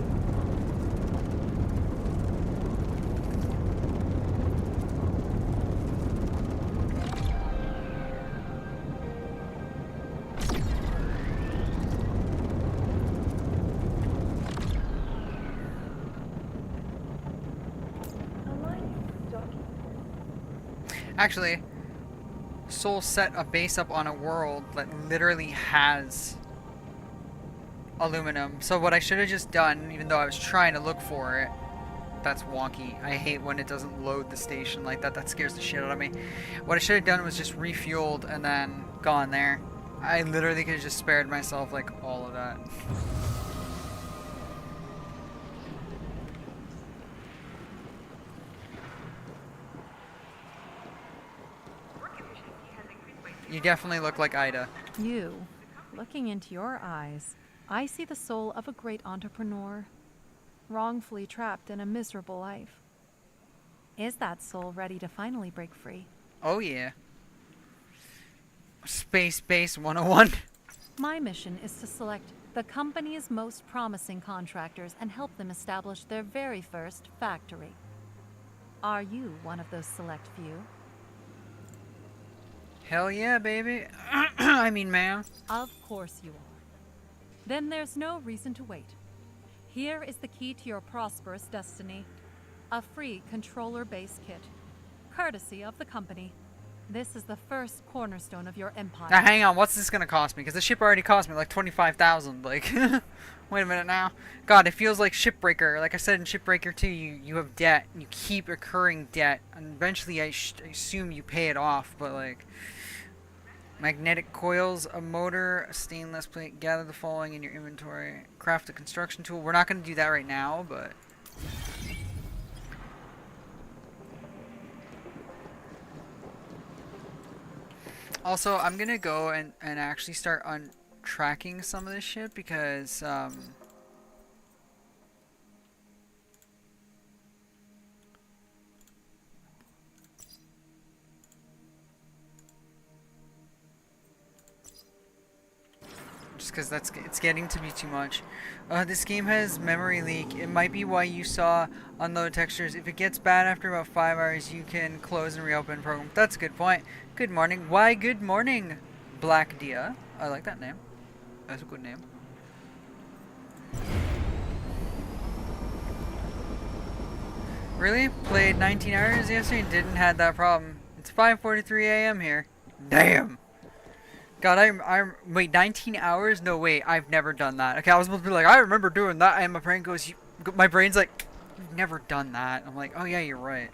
Actually, Soul set a base up on a world that literally has aluminum. So what I should have just done, even though I was trying to look for it, that's wonky. I hate when it doesn't load the station like that. That scares the shit out of me. What I should have done was just refueled and then gone there. I literally could have just spared myself like all of that. You definitely look like Ida. You, looking into your eyes, I see the soul of a great entrepreneur, wrongfully trapped in a miserable life. Is that soul ready to finally break free? Oh yeah. Space Base 101. My mission is to select the company's most promising contractors and help them establish their very first factory. Are you one of those select few? Hell yeah, baby. I mean, ma'am. Of course you are. Then there's no reason to wait. Here is the key to your prosperous destiny. A free controller base kit, courtesy of the company. This is the first cornerstone of your empire. Now hang on, what's this gonna cost me? Because the ship already cost me like 25,000. Like, wait a minute now. God, it feels like Shipbreaker. Like I said in Shipbreaker 2, you have debt. And you keep accruing debt. And eventually I assume you pay it off. But like, magnetic coils, a motor, a stainless plate. Gather the following in your inventory. Craft a construction tool. We're not gonna do that right now, but... Also, I'm gonna go and actually start on tracking some of this shit because just because it's getting to be too much. This game has memory leak. It might be why you saw unload textures. If it gets bad after about 5 hours, you can close and reopen program. That's a good point. Good morning. Why good morning, Black Dia. I like that name. That's a good name. Really? Played 19 hours yesterday and didn't have that problem. It's 5:43 a.m. here. Damn. God, wait, 19 hours? No, wait, I've never done that. Okay, I was supposed to be like, I remember doing that, and my brain goes, my brain's like, you've never done that. I'm like, oh yeah, you're right.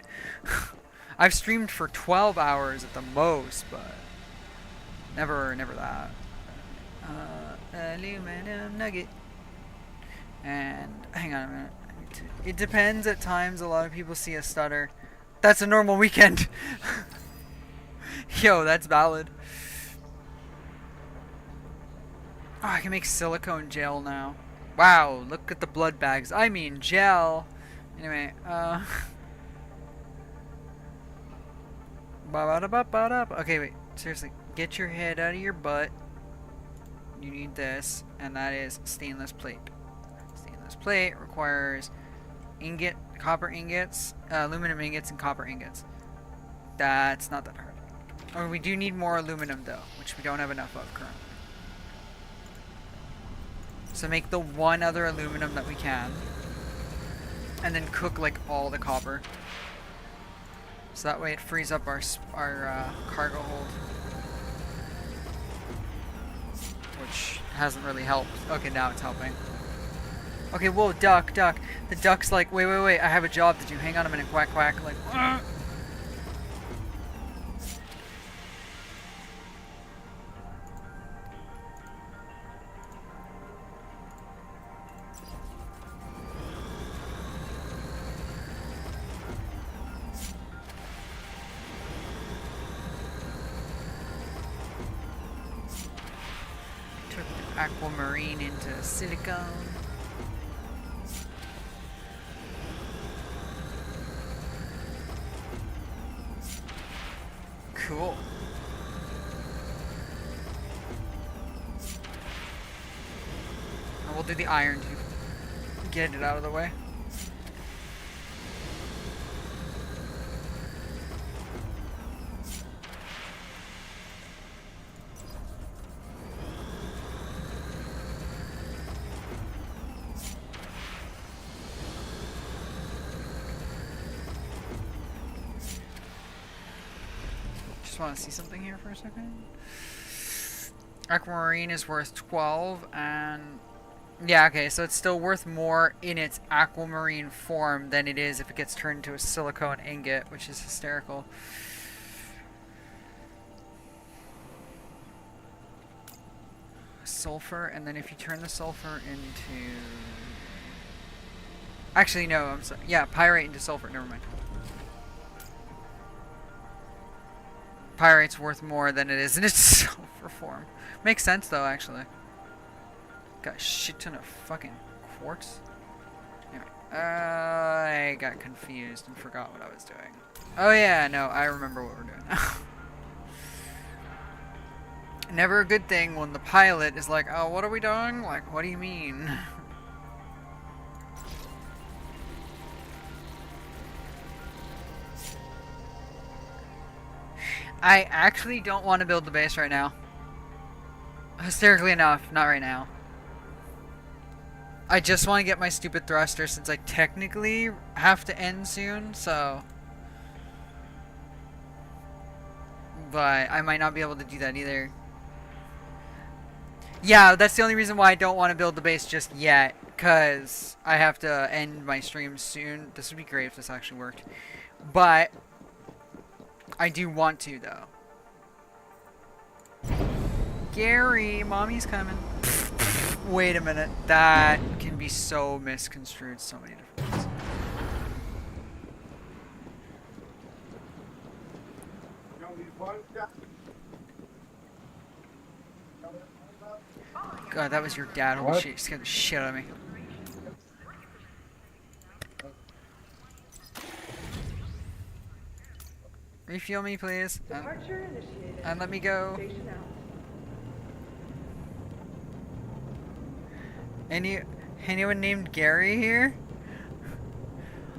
I've streamed for 12 hours at the most, but never that. Aluminum nugget. And, hang on a minute. It depends at times. A lot of people see a stutter. That's a normal weekend. Yo, that's valid. Oh, I can make silicone gel now. Wow, look at the blood bags. I mean gel. Anyway, okay, wait. Seriously, get your head out of your butt. You need this, and that is stainless plate. Stainless plate requires copper ingots, aluminum ingots, and copper ingots. That's not that hard. Oh, we do need more aluminum though, which we don't have enough of currently. So make the one other aluminum that we can, and then cook like all the copper. So that way it frees up our cargo hold, which hasn't really helped. Okay, now it's helping. Okay, whoa, duck. The duck's like, wait, I have a job to do. Hang on a minute, quack, quack. Like, took aquamarine into silicone. Cool. And we'll do the iron to get it out of the way. Just want to see something here for a second. Aquamarine is worth 12, and yeah, okay, so it's still worth more in its aquamarine form than it is if it gets turned into a silicone ingot, which is hysterical. Sulfur, and then if you turn the sulfur into... Actually, no, I'm sorry. Yeah, pyrite into sulfur, never mind. Pyrite's worth more than it is in its sulfur form. Makes sense though, actually. Got a shit ton of fucking quartz. Anyway, I got confused and forgot what I was doing. Oh yeah, no, I remember what we're doing now. Never a good thing when the pilot is like, oh, what are we doing? Like, what do you mean? I actually don't want to build the base right now. Hysterically enough, not right now. I just want to get my stupid thruster since I technically have to end soon, so... But I might not be able to do that either. Yeah, that's the only reason why I don't want to build the base just yet, because I have to end my stream soon. This would be great if this actually worked. But I do want to, though. Gary, mommy's coming. Wait a minute. That can be so misconstrued so many different ways. God, that was your dad. Holy shit, you scared the shit out of me. Refuel me, please. And, let me go. Anyone named Gary here?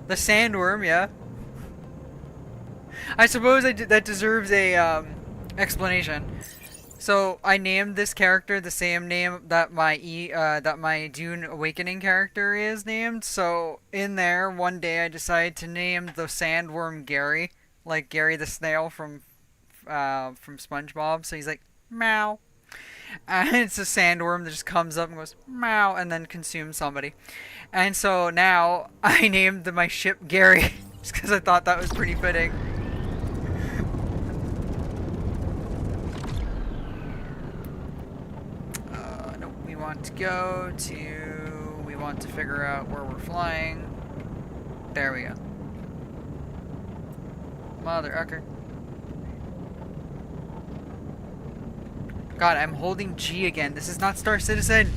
The sandworm, yeah. I suppose that deserves a explanation. So I named this character the same name that my Dune Awakening character is named. So in there, one day I decided to name the sandworm Gary, like Gary the snail from SpongeBob. So he's like meow, and it's a sandworm that just comes up and goes meow, and then consumes somebody. And so now I named my ship Gary, just because I thought that was pretty fitting. We want to figure out where we're flying. There we go. Mother ucker. God, I'm holding G again. This is not Star Citizen.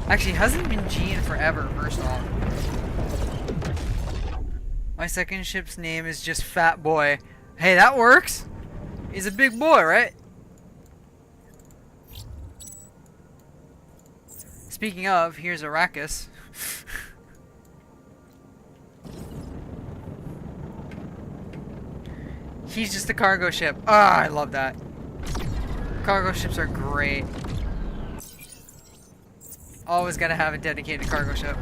Actually, it hasn't been G in forever, first off. My second ship's name is just Fat Boy. Hey, that works. He's a big boy, right? Speaking of, here's Arrakis. He's just a cargo ship. Ah, I love that. Cargo ships are great. Always gotta have a dedicated cargo ship.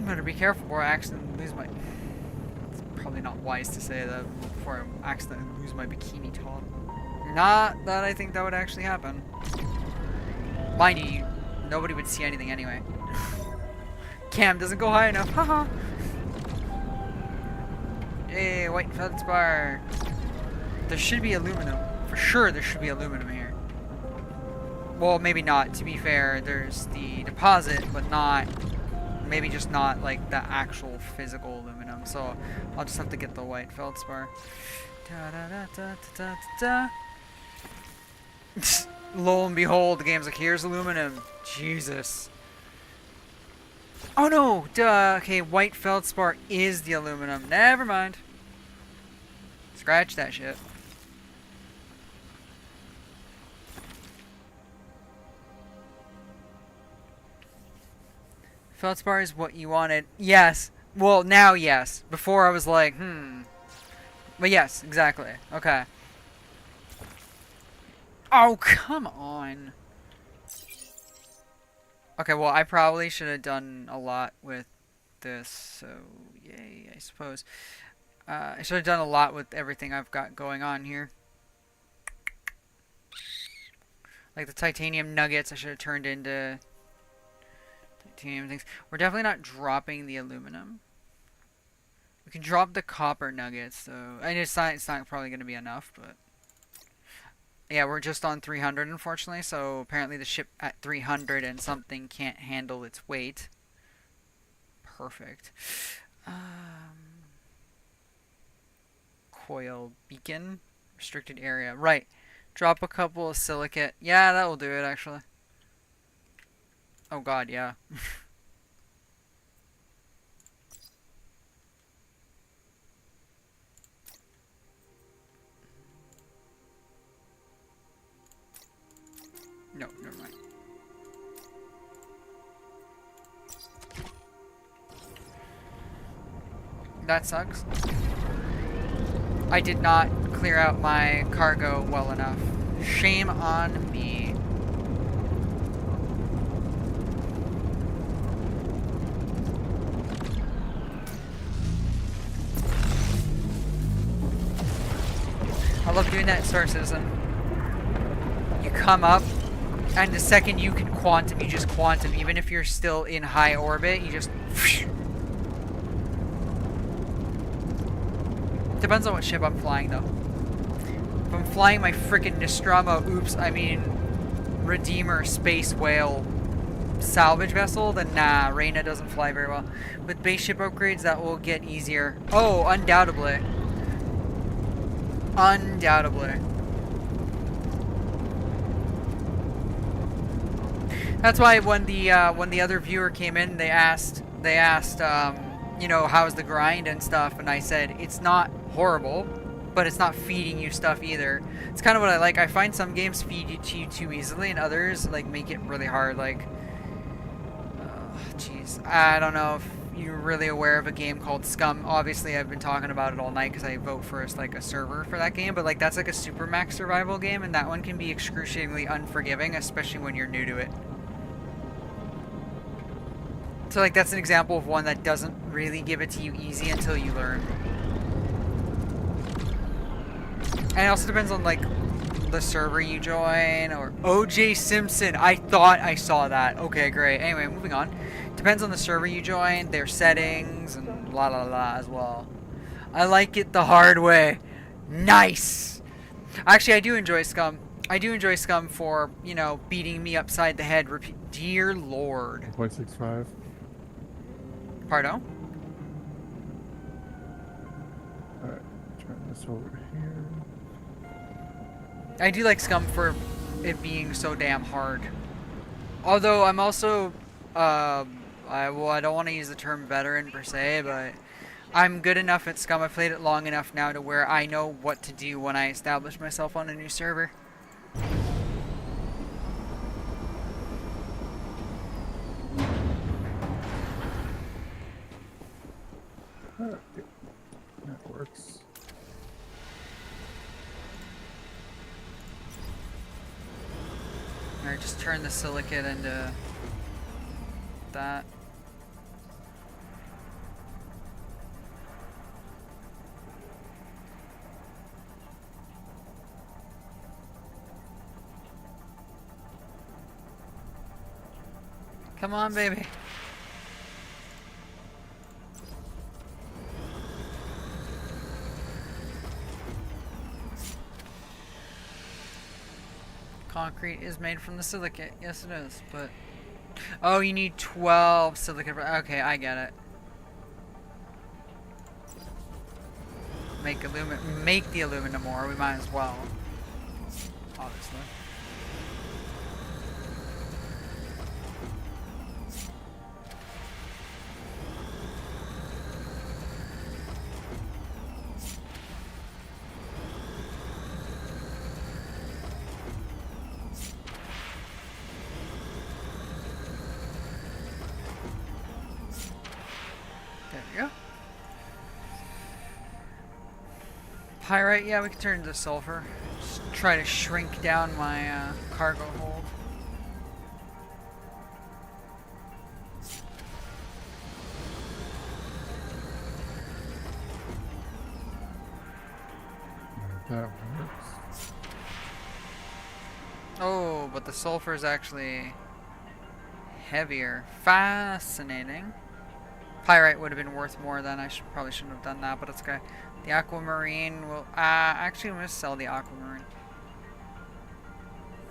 Better be careful before I accidentally lose my... It's probably not wise to say that before I accidentally lose my bikini top. Not that I think that would actually happen. Mind you, nobody would see anything anyway. Cam doesn't go high enough, haha! Hey, white feldspar! There should be aluminum. For sure there should be aluminum here. Well, maybe not, to be fair. There's the deposit, but not... Maybe just not like the actual physical aluminum, so I'll just have to get the white feldspar. Lo and behold, the game's like, here's aluminum. Jesus. Oh no! Duh! Okay, white feldspar is the aluminum. Never mind. Scratch that shit. Feldspar is what you wanted. Yes. Well, now yes. Before I was like, But yes, exactly. Okay. Oh, come on. Okay, well, I probably should have done a lot with this, so yay, I suppose. I should have done a lot with everything I've got going on here. Like the titanium nuggets I should have turned into... things. We're definitely not dropping the aluminum. We can drop the copper nuggets, so and it's not probably going to be enough, but yeah, we're just on 300 unfortunately. So apparently the ship at 300 and something can't handle its weight. Perfect. Coil beacon, restricted area. Right. Drop a couple of silicate. Yeah, that will do it actually. Oh god, yeah. No, never mind. That sucks. I did not clear out my cargo well enough. Shame on me. I love doing that in Star Citizen. You come up, and the second you can quantum, you just quantum. Even if you're still in high orbit, you just... Depends on what ship I'm flying, though. If I'm flying my frickin' Nostromo, oops, I mean... Redeemer Space Whale salvage vessel, then nah, Reyna doesn't fly very well. With base ship upgrades, that will get easier. Oh, undoubtedly. Undoubtedly. That's why when the other viewer came in, they asked, you know, how's the grind and stuff, and I said it's not horrible, but it's not feeding you stuff either. It's kind of what I like. I find some games feed it to you too easily, and others like make it really hard. Like, jeez, I don't know if you're really aware of a game called Scum. Obviously, I've been talking about it all night because I vote for like a server for that game. But like that's like a super max survival game, and that one can be excruciatingly unforgiving, especially when you're new to it. So like that's an example of one that doesn't really give it to you easy until you learn. And it also depends on like the server you join, or OJ Simpson. I thought I saw that. Okay, great. Anyway, moving on. Depends on the server you join, their settings, and la la la as well. I like it the hard way. Nice. Actually, I do enjoy Scum. I do enjoy Scum for, you know, beating me upside the head. Dear Lord. 1.65. Pardon? Alright, turn this over here. I do like Scum for it being so damn hard. Although I'm also, I don't want to use the term veteran per se, but I'm good enough at Scum. I've played it long enough now to where I know what to do when I establish myself on a new server. Alright, that works. Alright, just turn the silicate into that. Come on, baby. Concrete is made from the silicate. Yes, it is, but... Oh, you need 12 silicate. Okay, I get it. Make the aluminum ore. We might as well. Obviously. There we go. Pyrite, yeah, we can turn into sulfur. Just try to shrink down my cargo hold. That works. Oh, but the sulfur is actually heavier. Fascinating. Pyrite would have been worth more then. I probably shouldn't have done that, but it's okay. The aquamarine will... actually, I'm going to sell the aquamarine.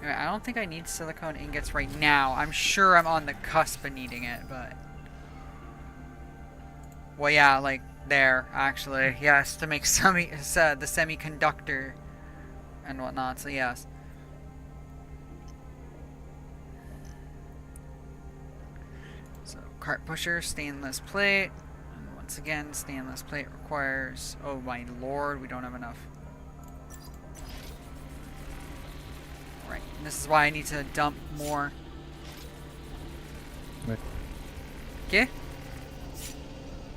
Anyway, I don't think I need silicone ingots right now. I'm sure I'm on the cusp of needing it, but... Well, yeah, like, there, actually. Yes, to make the semiconductor and whatnot, so yes. So, cart pusher, stainless plate. And once again, stainless plate requires... Oh my lord, we don't have enough. Right, and this is why I need to dump more. Okay?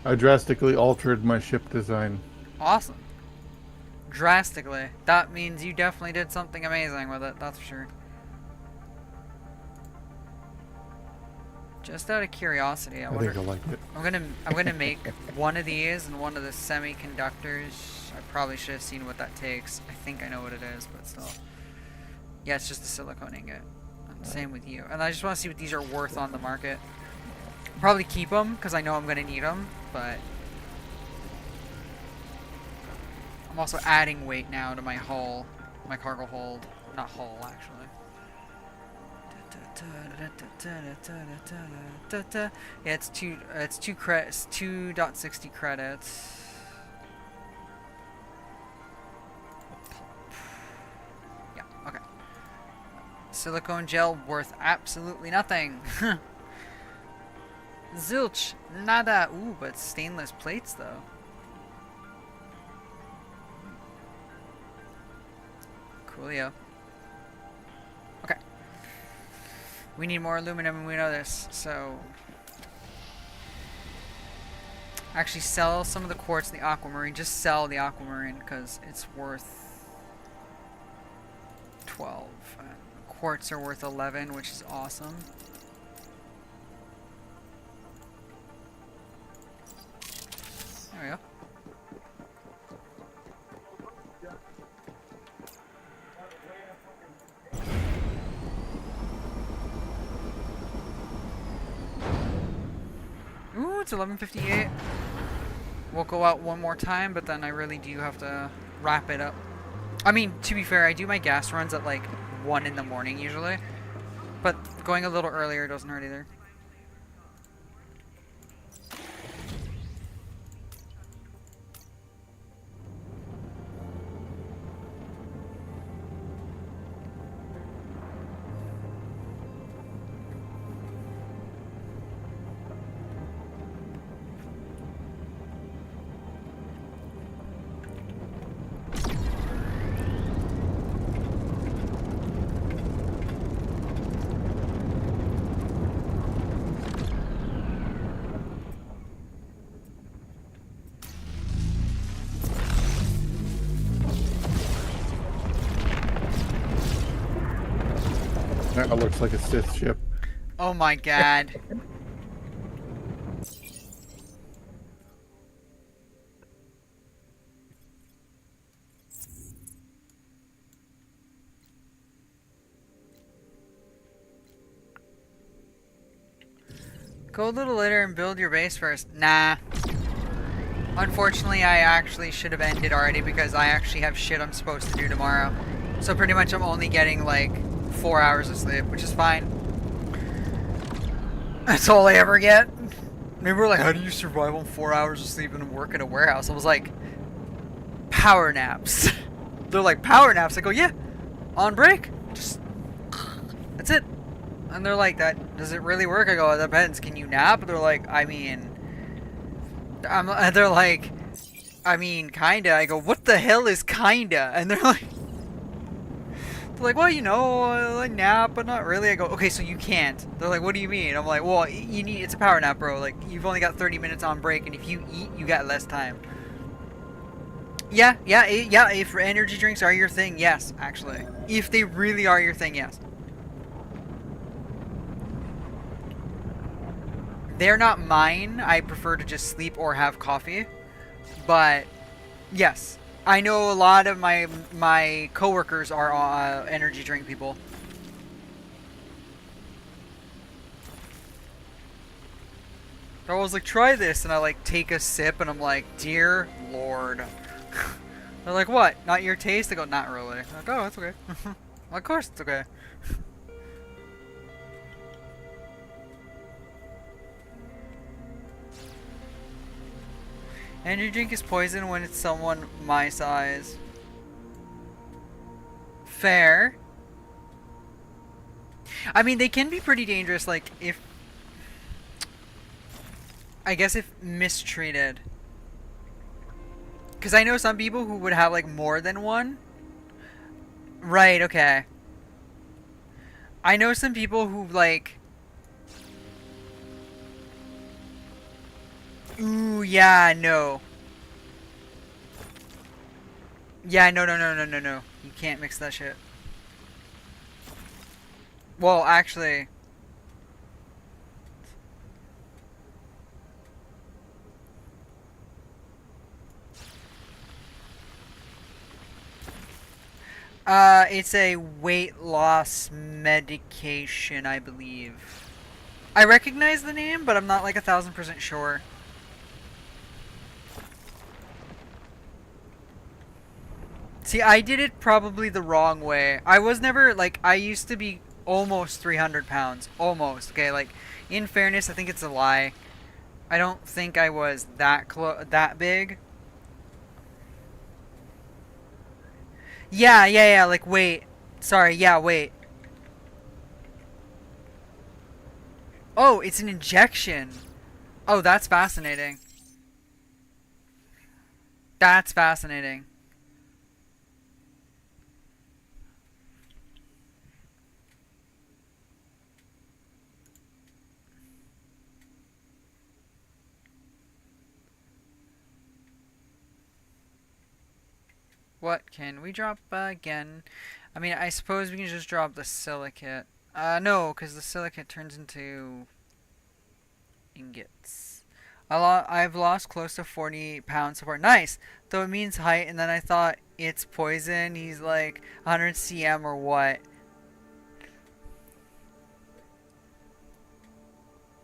I drastically altered my ship design. Awesome. Drastically. That means you definitely did something amazing with it, that's for sure. Just out of curiosity, I think I like it. I'm gonna make one of these and one of the semiconductors. I probably should have seen what that takes. I think I know what it is, but still. Yeah, it's just a silicone ingot. And same with you. And I just want to see what these are worth on the market. Probably keep them because I know I'm gonna need them, but I'm also adding weight now to my hull, my cargo hold. Not hull, actually. Yeah, it's two credits, 2.60 credits. Yeah, okay. Silicone gel worth absolutely nothing. Zilch, nada. Ooh, but stainless plates though. Coolio. Okay. We need more aluminum and we know this, so... Actually sell some of the quartz and the aquamarine. Just sell the aquamarine because it's worth 12. Quartz are worth 11, which is awesome. There we go. Ooh, it's 11:58. We'll go out one more time, but then I really do have to wrap it up. I mean, to be fair, I do my gas runs at like 1 in the morning usually, but going a little earlier doesn't hurt either. That looks like a Sith ship. Oh my god. Go a little later and build your base first. Nah. Unfortunately, I actually should have ended already because I actually have shit I'm supposed to do tomorrow. So pretty much I'm only getting like 4 hours of sleep, which is fine. That's all I ever get. Maybe we're like, how do you survive on 4 hours of sleep and work at a warehouse? I was like, power naps. They're like, power naps? I go, yeah, on break. Just, that's it. And they're like, that, does it really work? I go, it depends. Can you nap? They're like, I mean, they're like, I mean, kinda. I go, what the hell is kinda? And they're like, well, you know, I nap, but not really. I go, okay, so you can't. They're like, what do you mean? I'm like, well, you need, it's a power nap, bro. Like, you've only got 30 minutes on break, and if you eat, you got less time. Yeah, if energy drinks are your thing, yes, actually. If they really are your thing, yes. They're not mine. I prefer to just sleep or have coffee. But, yes. I know a lot of my coworkers are energy drink people. I was like, try this, and I like take a sip, and I'm like, dear Lord. They're like, what? Not your taste? I go, not really. I'm like, oh, that's okay. Of course it's okay. Energy drink is poison when it's someone my size. Fair. I mean, they can be pretty dangerous, like, if... I guess if mistreated. Because I know some people who would have, like, more than one. Right, okay. I know some people who, like... Ooh, yeah, no. Yeah, no. You can't mix that shit. Well, actually... it's a weight loss medication, I believe. I recognize the name, but I'm not like 1000% sure. See, I did it probably the wrong way. I was never, like, I used to be almost 300 pounds. Almost. Okay, like, in fairness, I think it's a lie. I don't think I was that big. Yeah, like, wait. Sorry, yeah, wait. Oh, it's an injection. Oh, that's fascinating. That's fascinating. What can we drop again? I mean, I suppose we can just drop the silicate. No, because the silicate turns into ingots. I've lost close to 40 pounds so far. Nice! Though it means height, and then I thought it's poison. He's like 100 cm or what?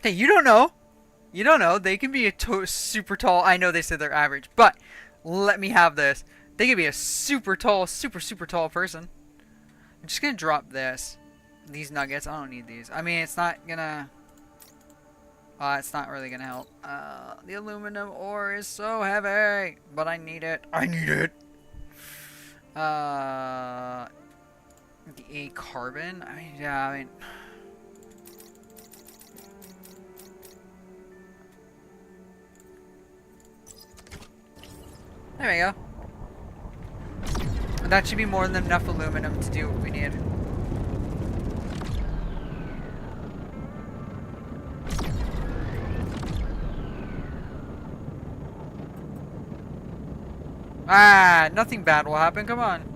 Hey, you don't know. You don't know. They can be a super tall. I know they said they're average, but let me have this. They could be a super tall, super tall person. I'm just gonna drop this. These nuggets. I don't need these. I mean, it's not gonna... it's not really gonna help. The aluminum ore is so heavy, but I need it. I need it. The carbon. I mean, yeah. I mean, there we go. That should be more than enough aluminum to do what we need. Ah, nothing bad will happen. Come on.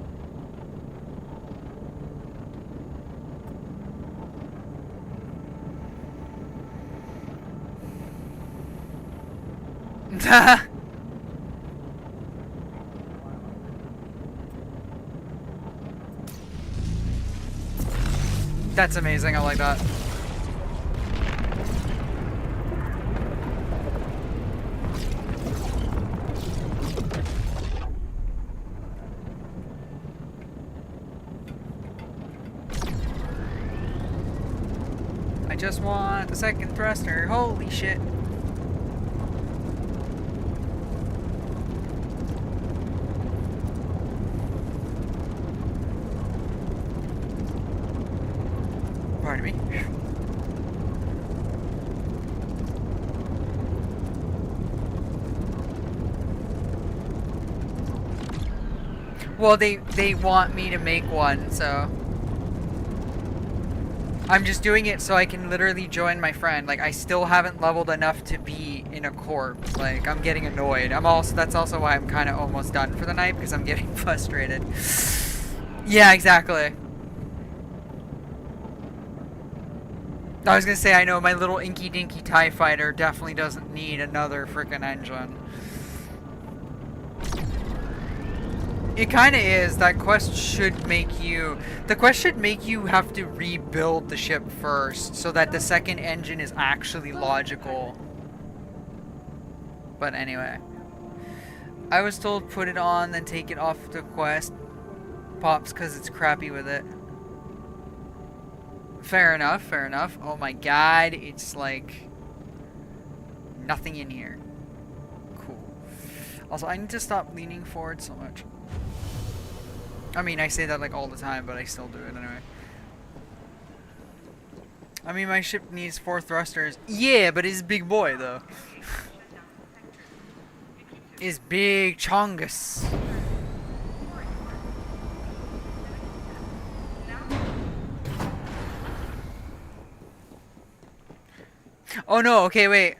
That's amazing. I like that. I just want the second thruster. Holy shit. Pardon me. Well, they want me to make one, so I'm just doing it so I can literally join my friend. Like, I still haven't leveled enough to be in a corp. Like, I'm getting annoyed. That's also why I'm kind of almost done for the night, because I'm getting frustrated. Yeah, exactly. I was gonna say, I know my little inky dinky TIE fighter definitely doesn't need another frickin' engine. It kinda is. That quest should make you... The quest should make you have to rebuild the ship first, so that the second engine is actually logical. But anyway. I was told put it on, then take it off the quest. Pops, because it's crappy with it. Fair enough, fair enough. Oh my god, it's like... nothing in here. Cool. Also, I need to stop leaning forward so much. I mean, I say that like all the time, but I still do it anyway. I mean, my ship needs 4 thrusters. Yeah, but it's big boy, though. It's big chongus. Oh no, okay, wait.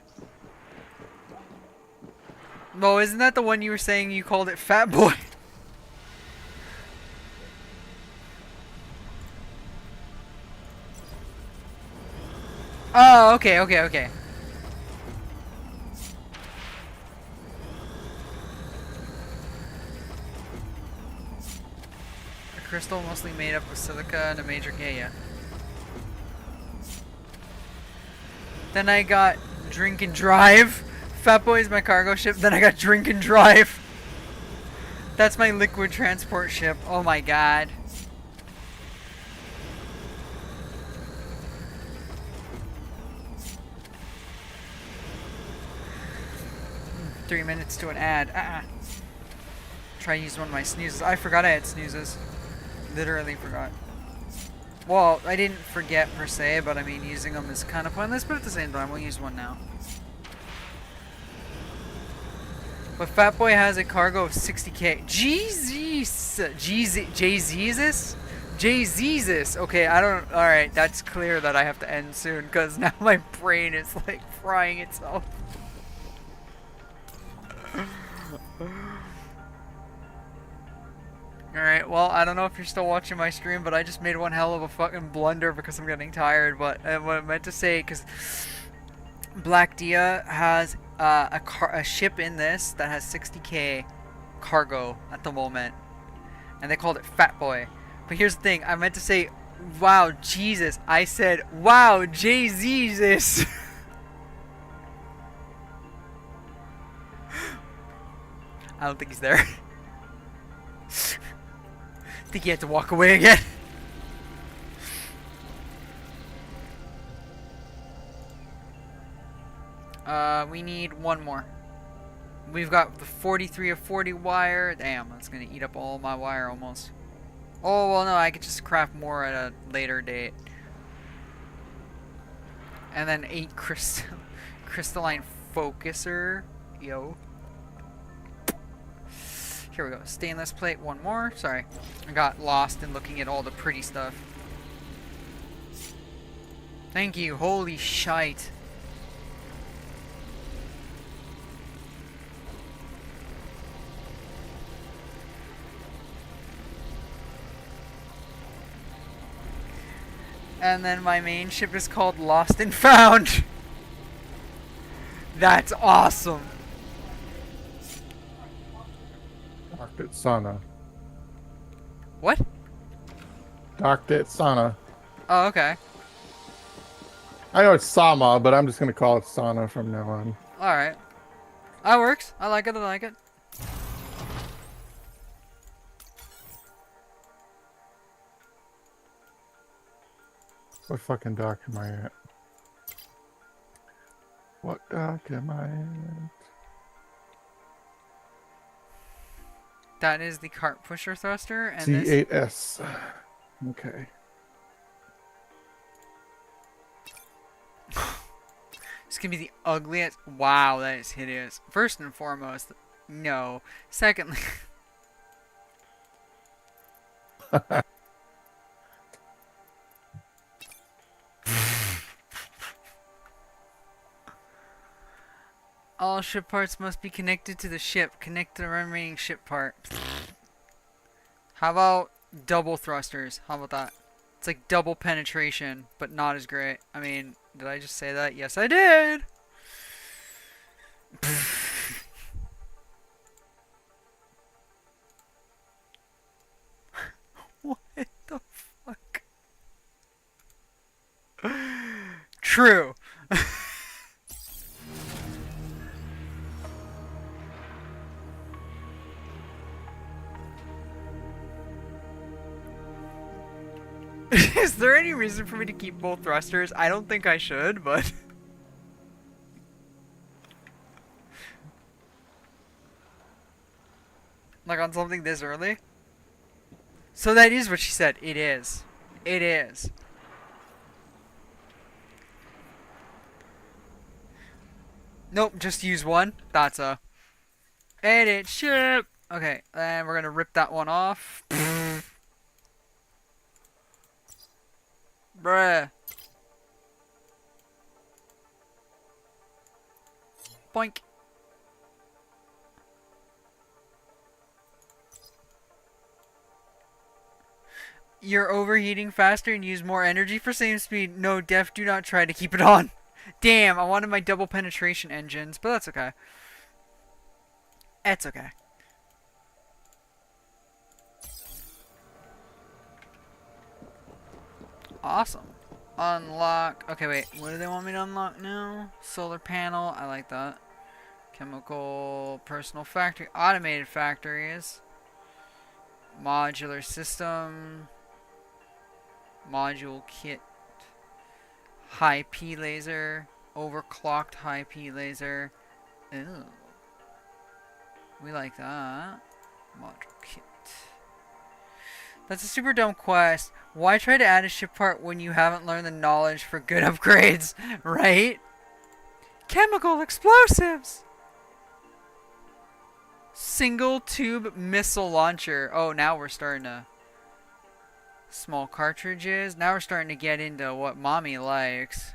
Well, isn't that the one you were saying you called it Fat Boy? Oh, okay. A crystal mostly made up of silica and a major... Yeah. Then I got Drink and Drive. Fat Boy is my cargo ship. Then I got Drink and Drive. That's my liquid transport ship. Oh my god. 3 minutes to an ad. Try to use one of my snoozes. I forgot I had snoozes. Literally forgot. Well, I didn't forget per se, but I mean using them is kind of pointless, but at the same time, we'll use one now. But Fat Boy has a cargo of 60k. Jesus! Okay, I don't... Alright, that's clear that I have to end soon, because now my brain is, like, frying itself. Alright, well, I don't know if you're still watching my stream, but I just made one hell of a fucking blunder because I'm getting tired, but what I meant to say, because Black Dia has a ship in this that has 60k cargo at the moment, and they called it Fat Boy. But here's the thing, I meant to say, wow, Jesus. I said, wow, Jesus. I don't think he's there. I think he had to walk away again. We need one more. We've got the 43 of 40 wire. Damn, that's gonna eat up all my wire almost. Oh, well, no, I could just craft more at a later date. And then 8 crystalline focuser. Yo. Here we go. Stainless plate, one more. Sorry. I got lost in looking at all the pretty stuff. Thank you. Holy shite. And then my main ship is called Lost and Found. That's awesome. Docked at Sana. What? Docked at Sana. Oh, okay. I know it's Sama, but I'm just gonna call it Sana from now on. Alright. That works. I like it, I like it. What fucking dock am I at? What dock am I at? That is the cart pusher thruster, and C8S. Okay. It's gonna be the ugliest. Wow, that is hideous. First and foremost, no. Secondly, all ship parts must be connected to the ship. Connect to the remaining ship part. How about double thrusters? How about that? It's like double penetration, but not as great. I mean, did I just say that? Yes, I did! What the fuck? True. Is there any reason for me to keep both thrusters? I don't think I should, but... like on something this early? So that is what she said. It is. It is. Nope, just use one. That's a... edit ship! Okay, and we're gonna rip that one off. Bruh. Boink. You're overheating faster and use more energy for same speed. No, Def, do not try to keep it on. Damn, I wanted my double penetration engines, but that's okay. It's okay. Awesome. Unlock. Okay, wait. What do they want me to unlock now? Solar panel. I like that. Chemical. Personal factory. Automated factories. Modular system. Module kit. High P laser. Overclocked high P laser. Ew. We like that. Module kit. That's a super dumb quest. Why try to add a ship part when you haven't learned the knowledge for good upgrades, right? Chemical explosives! Single tube missile launcher. Oh, now we're starting to... Small cartridges. Now we're starting to get into what mommy likes.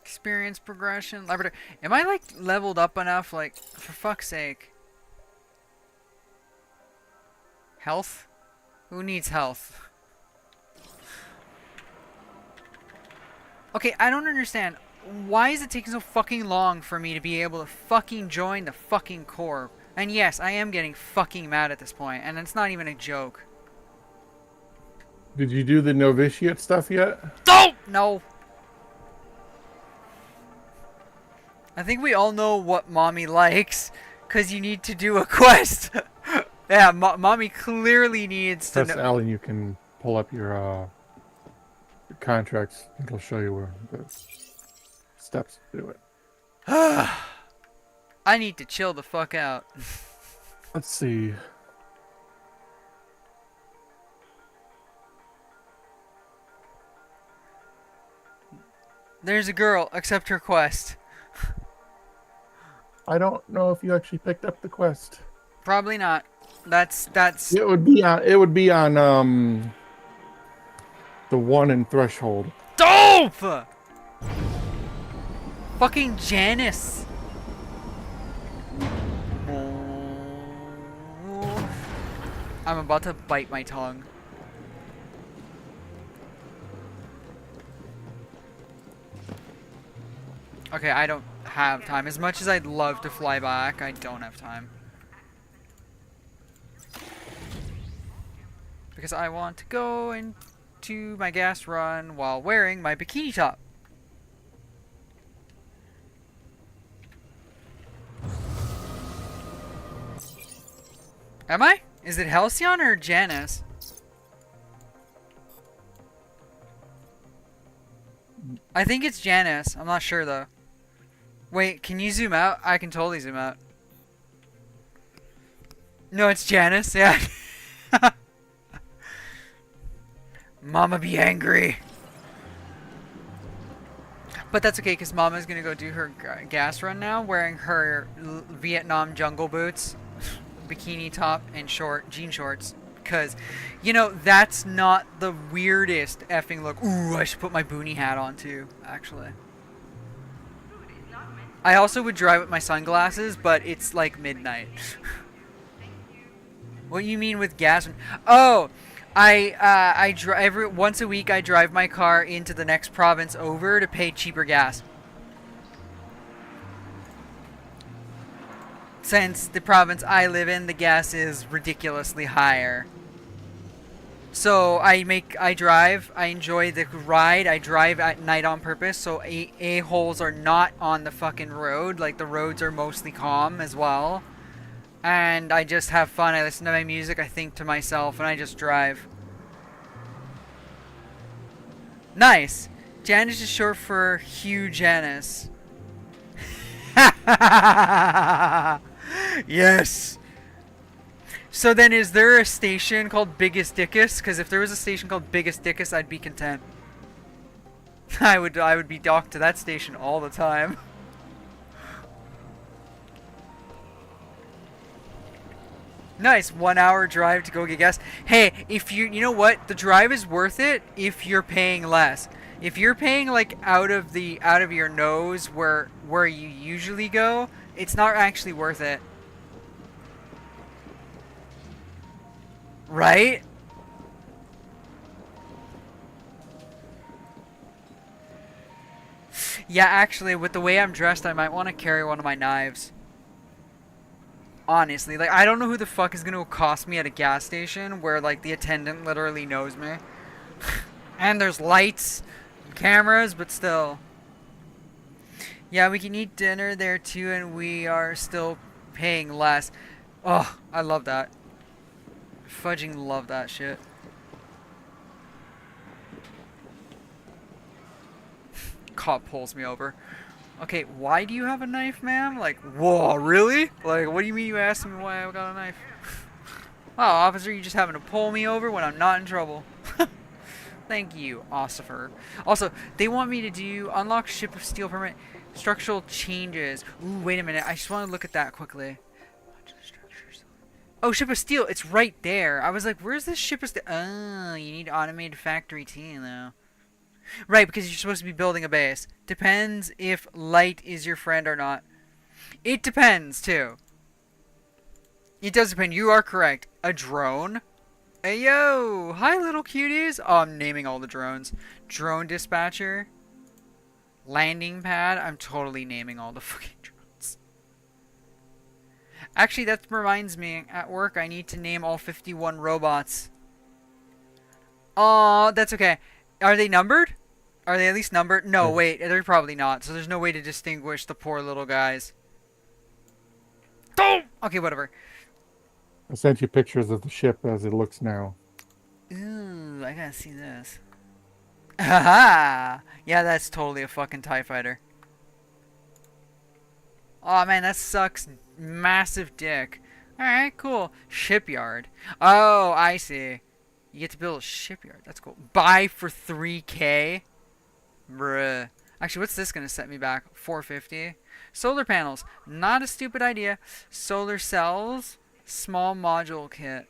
Experience progression. Laboratory. Am I like leveled up enough? Like, for fuck's sake. Health? Who needs health? Okay, I don't understand. Why is it taking so fucking long for me to be able to fucking join the fucking Corps? And yes, I am getting fucking mad at this point, and it's not even a joke. Did you do the novitiate stuff yet? Don't! No! I think we all know what mommy likes, because you need to do a quest. Yeah, mommy clearly needs to Press L and you can pull up your contracts. It'll show you where the steps to do it. I need to chill the fuck out. Let's see. There's a girl. Accept her quest. I don't know if you actually picked up the quest. Probably not. That's. It would be on the one in Threshold. Dope! Fucking Janice. I'm about to bite my tongue. Okay, I don't have time. As much as I'd love to fly back, I don't have time. Because I want to go into my gas run while wearing my bikini top. Am I? Is it Halcyon or Janice? I think it's Janice. I'm not sure though. Wait, can you zoom out? I can totally zoom out. No, it's Janice. Yeah. Mama be angry. But that's okay, because Mama's going to go do her gas run now, wearing her Vietnam jungle boots, bikini top, and jean shorts. Because, you know, that's not the weirdest effing look. Ooh, I should put my boonie hat on too, actually. I also would drive with my sunglasses, but it's like midnight. What you mean with gas? Oh, I drive once a week. I drive my car into the next province over to pay cheaper gas. Since the province I live in, the gas is ridiculously higher. So I drive, I enjoy the ride, I drive at night on purpose, so a-holes are not on the fucking road, like the roads are mostly calm as well. And I just have fun, I listen to my music, I think to myself, and I just drive. Nice! Janice is short for Hugh Janice. Yes! So then, is there a station called Biggest Dickus? Because if there was a station called Biggest Dickus, I'd be content. I would be docked to that station all the time. Nice, 1 hour drive to go get gas. Hey, if you know what, the drive is worth it if you're paying less. If you're paying like out of your nose where you usually go, it's not actually worth it. Right? Yeah, actually, with the way I'm dressed, I might want to carry one of my knives. Honestly, like, I don't know who the fuck is going to accost me at a gas station where, like, the attendant literally knows me. And there's lights and cameras, but still. Yeah, we can eat dinner there too, and we are still paying less. Oh, I love that. Fudging love that shit. cop pulls me over. Okay, why do you have a knife, ma'am? Like, whoa, really? Like, what do you mean you asked me why I got a knife? Wow, officer, you just having to pull me over when I'm not in trouble. Thank you, Ossifer. Also, they want me to do unlock ship of steel permit, structural changes. Ooh, wait a minute. I just want to look at that quickly. Oh, ship of steel. It's right there. I was like, where's this ship of steel? Oh, you need automated factory too, though. Right, because you're supposed to be building a base. Depends if light is your friend or not. It depends, too. It does depend. You are correct. A drone? Hey, yo! Hi, little cuties! Oh, I'm naming all the drones. Drone dispatcher. Landing pad. I'm totally naming all the fucking drones. Actually, that reminds me. At work, I need to name all 51 robots. Oh, that's okay. Are they numbered? Are they at least numbered? No, wait. They're probably not. So there's no way to distinguish the poor little guys. Okay, whatever. I sent you pictures of the ship as it looks now. Ooh, I gotta see this. Haha! Yeah, that's totally a fucking TIE fighter. Oh man, that sucks. Massive dick. Alright, cool. Shipyard. Oh, I see. You get to build a shipyard. That's cool. Buy for 3K? Bruh. Actually, what's this gonna set me back? 450? Solar panels. Not a stupid idea. Solar cells. Small module kit.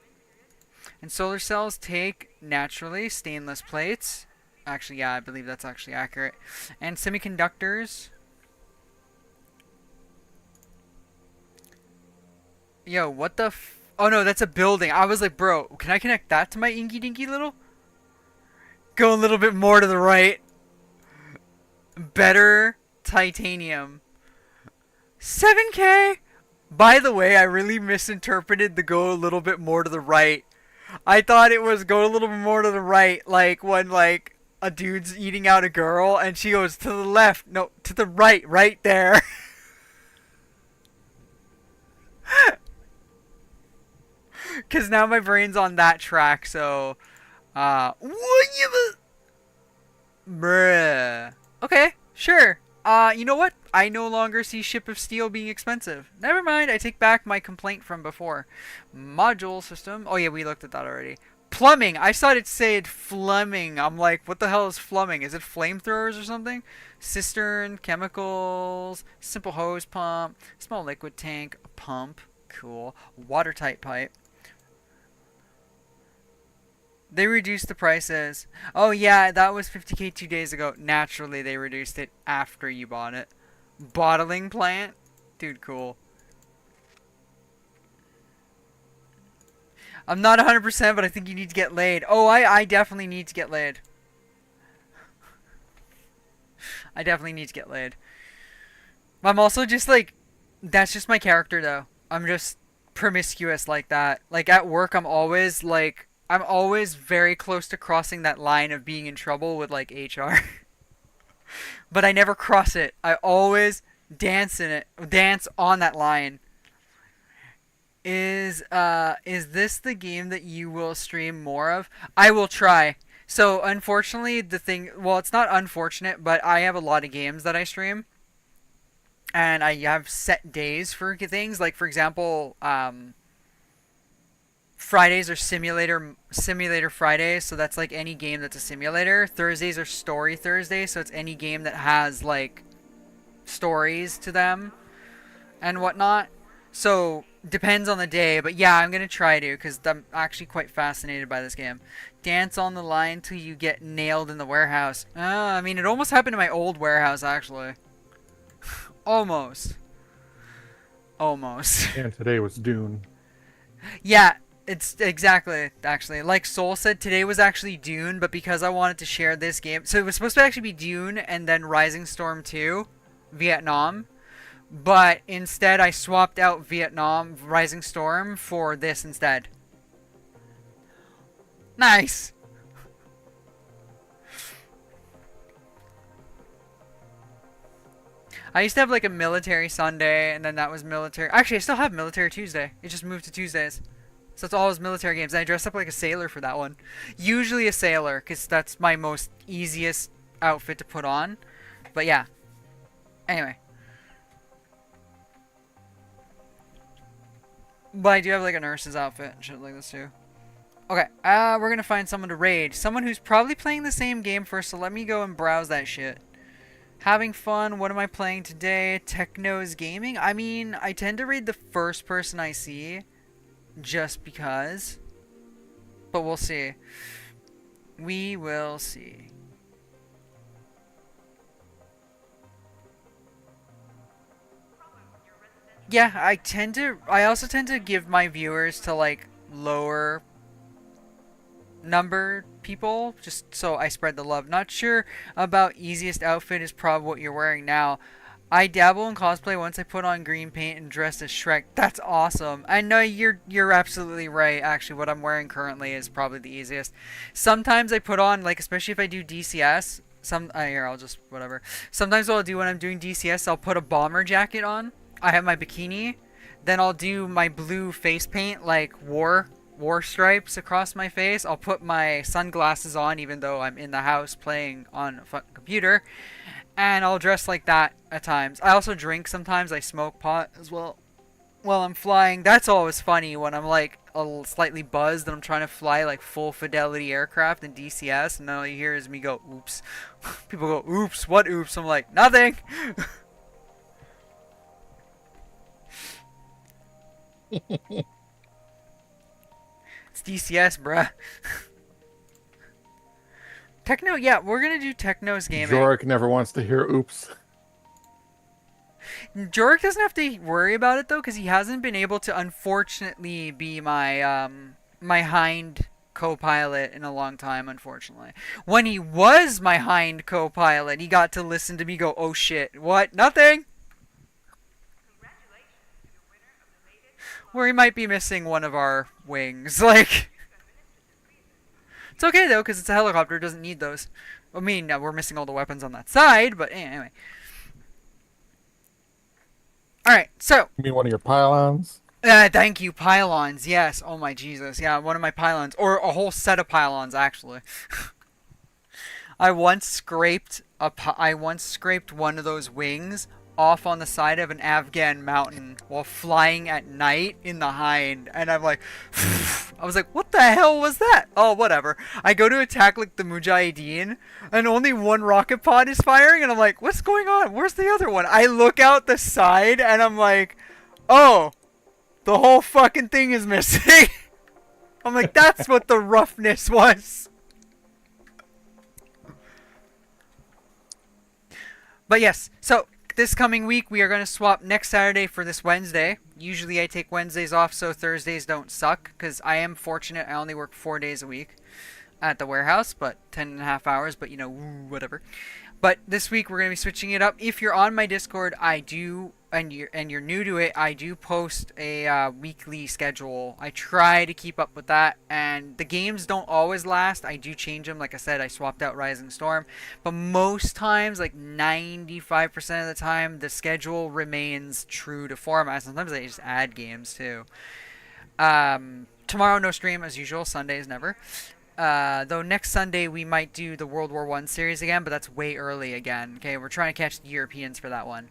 And solar cells take, naturally, stainless plates. Actually, yeah, I believe that's actually accurate. And semiconductors. Yo, what the f... Oh, no, that's a building. I was like, bro, can I connect that to my inky dinky little? Go a little bit more to the right. Better titanium. 7K? By the way, I really misinterpreted the go a little bit more to the right. I thought it was go a little bit more to the right, like when like a dude's eating out a girl and she goes to the left. No, to the right, right there. Cause now my brain's on that track, so bruh. Okay, sure. You know what? I no longer see Ship of Steel being expensive. Never mind, I take back my complaint from before. Module system. Oh yeah, we looked at that already. Plumbing. I thought it said flumming. I'm like, what the hell is flumming? Is it flamethrowers or something? Cistern, chemicals, simple hose pump, small liquid tank, a pump. Cool. Watertight pipe. They reduced the prices. Oh yeah, that was 50K 2 days ago. Naturally, they reduced it after you bought it. Bottling plant? Dude, cool. I'm not 100%, but I think you need to get laid. Oh, I definitely need to get laid. I definitely need to get laid. I'm also just like... That's just my character, though. I'm just promiscuous like that. Like, at work, I'm always, like... I'm always very close to crossing that line of being in trouble with, like, HR. But I never cross it. I always dance in it. Dance on that line. Is this the game that you will stream more of? I will try. So, unfortunately, the thing... Well, it's not unfortunate, but I have a lot of games that I stream. And I have set days for things. Like, for example... Fridays are simulator Fridays, so that's like any game that's a simulator. Thursdays are story Thursdays, so it's any game that has like stories to them and whatnot. So depends on the day, but yeah, I'm gonna try to because I'm actually quite fascinated by this game. Dance on the line till you get nailed in the warehouse. I mean, it almost happened in my old warehouse actually. Almost. And today was Dune. Yeah. It's exactly, actually. Like Soul said, today was actually Dune, but because I wanted to share this game... So it was supposed to actually be Dune and then Rising Storm 2, Vietnam. But instead, I swapped out Vietnam, Rising Storm, for this instead. Nice! I used to have like a military Sunday, and then that was military... Actually, I still have military Tuesday. It just moved to Tuesdays. So it's all his military games. And I dressed up like a sailor for that one. Usually a sailor, because that's my most easiest outfit to put on. But yeah. Anyway. But I do have like a nurse's outfit and shit like this too. Okay, we're gonna find someone to raid. Someone who's probably playing the same game first, so let me go and browse that shit. Having fun, what am I playing today? Techno's Gaming? I mean, I tend to raid the first person I see, just because. But we'll see. We will see. Yeah, I also tend to give my viewers to like lower number people, just so I spread the love. Not sure about easiest outfit is probably what you're wearing now. I dabble in cosplay once I put on green paint and dressed as Shrek. That's awesome. I know you're absolutely right. Actually, what I'm wearing currently is probably the easiest. Sometimes I put on, like, especially if I do DCS, here, I'll just whatever. Sometimes what I'll do when I'm doing DCS, I'll put a bomber jacket on. I have my bikini, then I'll do my blue face paint, like war stripes across my face. I'll put my sunglasses on even though I'm in the house playing on a computer, and I'll dress like that at times. I also drink sometimes. I smoke pot as well while I'm flying. That's always funny when I'm like slightly buzzed and I'm trying to fly like full fidelity aircraft in DCS, and then all you hear is me go oops. People go oops, what oops? I'm like, nothing. It's DCS, bruh. Techno, yeah, we're gonna do Techno's Gaming. Jorik never wants to hear oops. Jorik doesn't have to worry about it though, because he hasn't been able to, unfortunately, be my my hind co-pilot in a long time, unfortunately. When he was my hind co-pilot, he got to listen to me go, oh shit, what? Nothing! Where he might be missing one of our wings, like... It's okay though, because it's a helicopter, it doesn't need those. I mean, we're missing all the weapons on that side, but anyway. Alright, so... You mean one of your pylons? Thank you, pylons, yes. Oh my Jesus, yeah, one of my pylons. Or a whole set of pylons, actually. I once scraped one of those wings off on the side of an Afghan mountain while flying at night in the hind, and I'm like, I was like, what the hell was that? Oh, whatever. I go to attack like the Mujahideen, and only one rocket pod is firing, and I'm like, what's going on? Where's the other one? I look out the side, and I'm like, oh, the whole fucking thing is missing. I'm like, that's what the roughness was. But yes, so this coming week, we are going to swap next Saturday for this Wednesday. Usually I take Wednesdays off so Thursdays don't suck, because I am fortunate I only work 4 days a week at the warehouse, but 10.5 hours, but you know, whatever. But this week we're going to be switching it up. If you're on my Discord, I do, and you're new to it, I do post a weekly schedule. I try to keep up with that, and the games don't always last. I do change them. Like I said, I swapped out Rising Storm, but most times, like 95% of the time, the schedule remains true to format. Sometimes I just add games too. Tomorrow no stream as usual. Sundays never. Though next Sunday we might do the World War I series again, but that's way early again. Okay, we're trying to catch the Europeans for that one,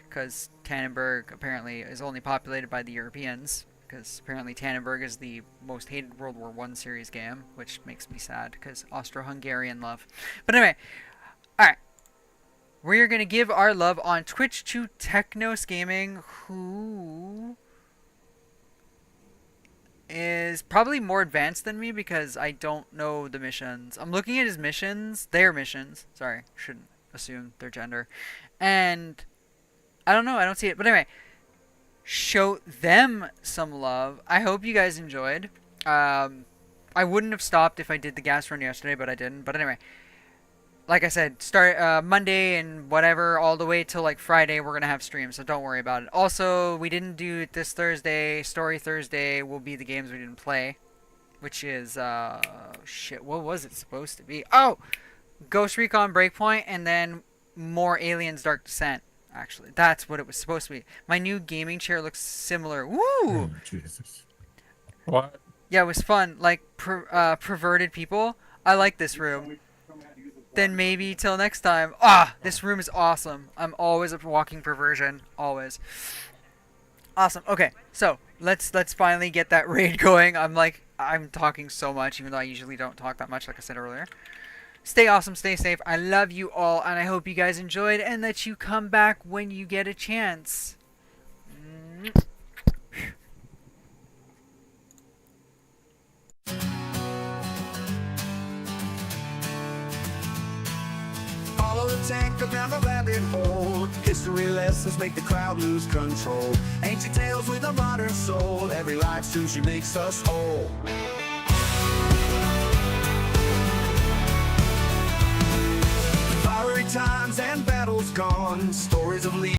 because Tannenberg apparently is only populated by the Europeans, because apparently Tannenberg is the most hated World War I series game, which makes me sad, because Austro-Hungarian love. But anyway, alright. We're going to give our love on Twitch to Technos Gaming, who is probably more advanced than me because I don't know the missions. I'm looking at his missions, their missions. Sorry, shouldn't assume their gender. And I don't know, I don't see it. But anyway, show them some love. I hope you guys enjoyed. I wouldn't have stopped if I did the gas run yesterday, but I didn't. But anyway, like I said, start Monday and whatever all the way till like Friday we're gonna have streams, so don't worry about it. Also, we didn't do it this Thursday. Story Thursday will be the games we didn't play, which is shit. What was it supposed to be? Oh, Ghost Recon Breakpoint, and then more Aliens Dark Descent. Actually, that's what it was supposed to be. My new gaming chair looks similar. Woo! Oh, Jesus. What? Yeah, it was fun. Like perverted people. I like this room. then maybe till next time. Ah, this room is awesome. I'm always a walking perversion. Always. Awesome. Okay, so let's finally get that raid going. I'm talking so much, even though I usually don't talk that much, like I said earlier. Stay awesome, stay safe. I love you all, and I hope you guys enjoyed, and that you come back when you get a chance. Follow the tanker down the rabbit hole. History lessons make the crowd lose control. Ancient tales with a modern soul. Every life sushi makes us whole. Fiery times and battles gone. Stories of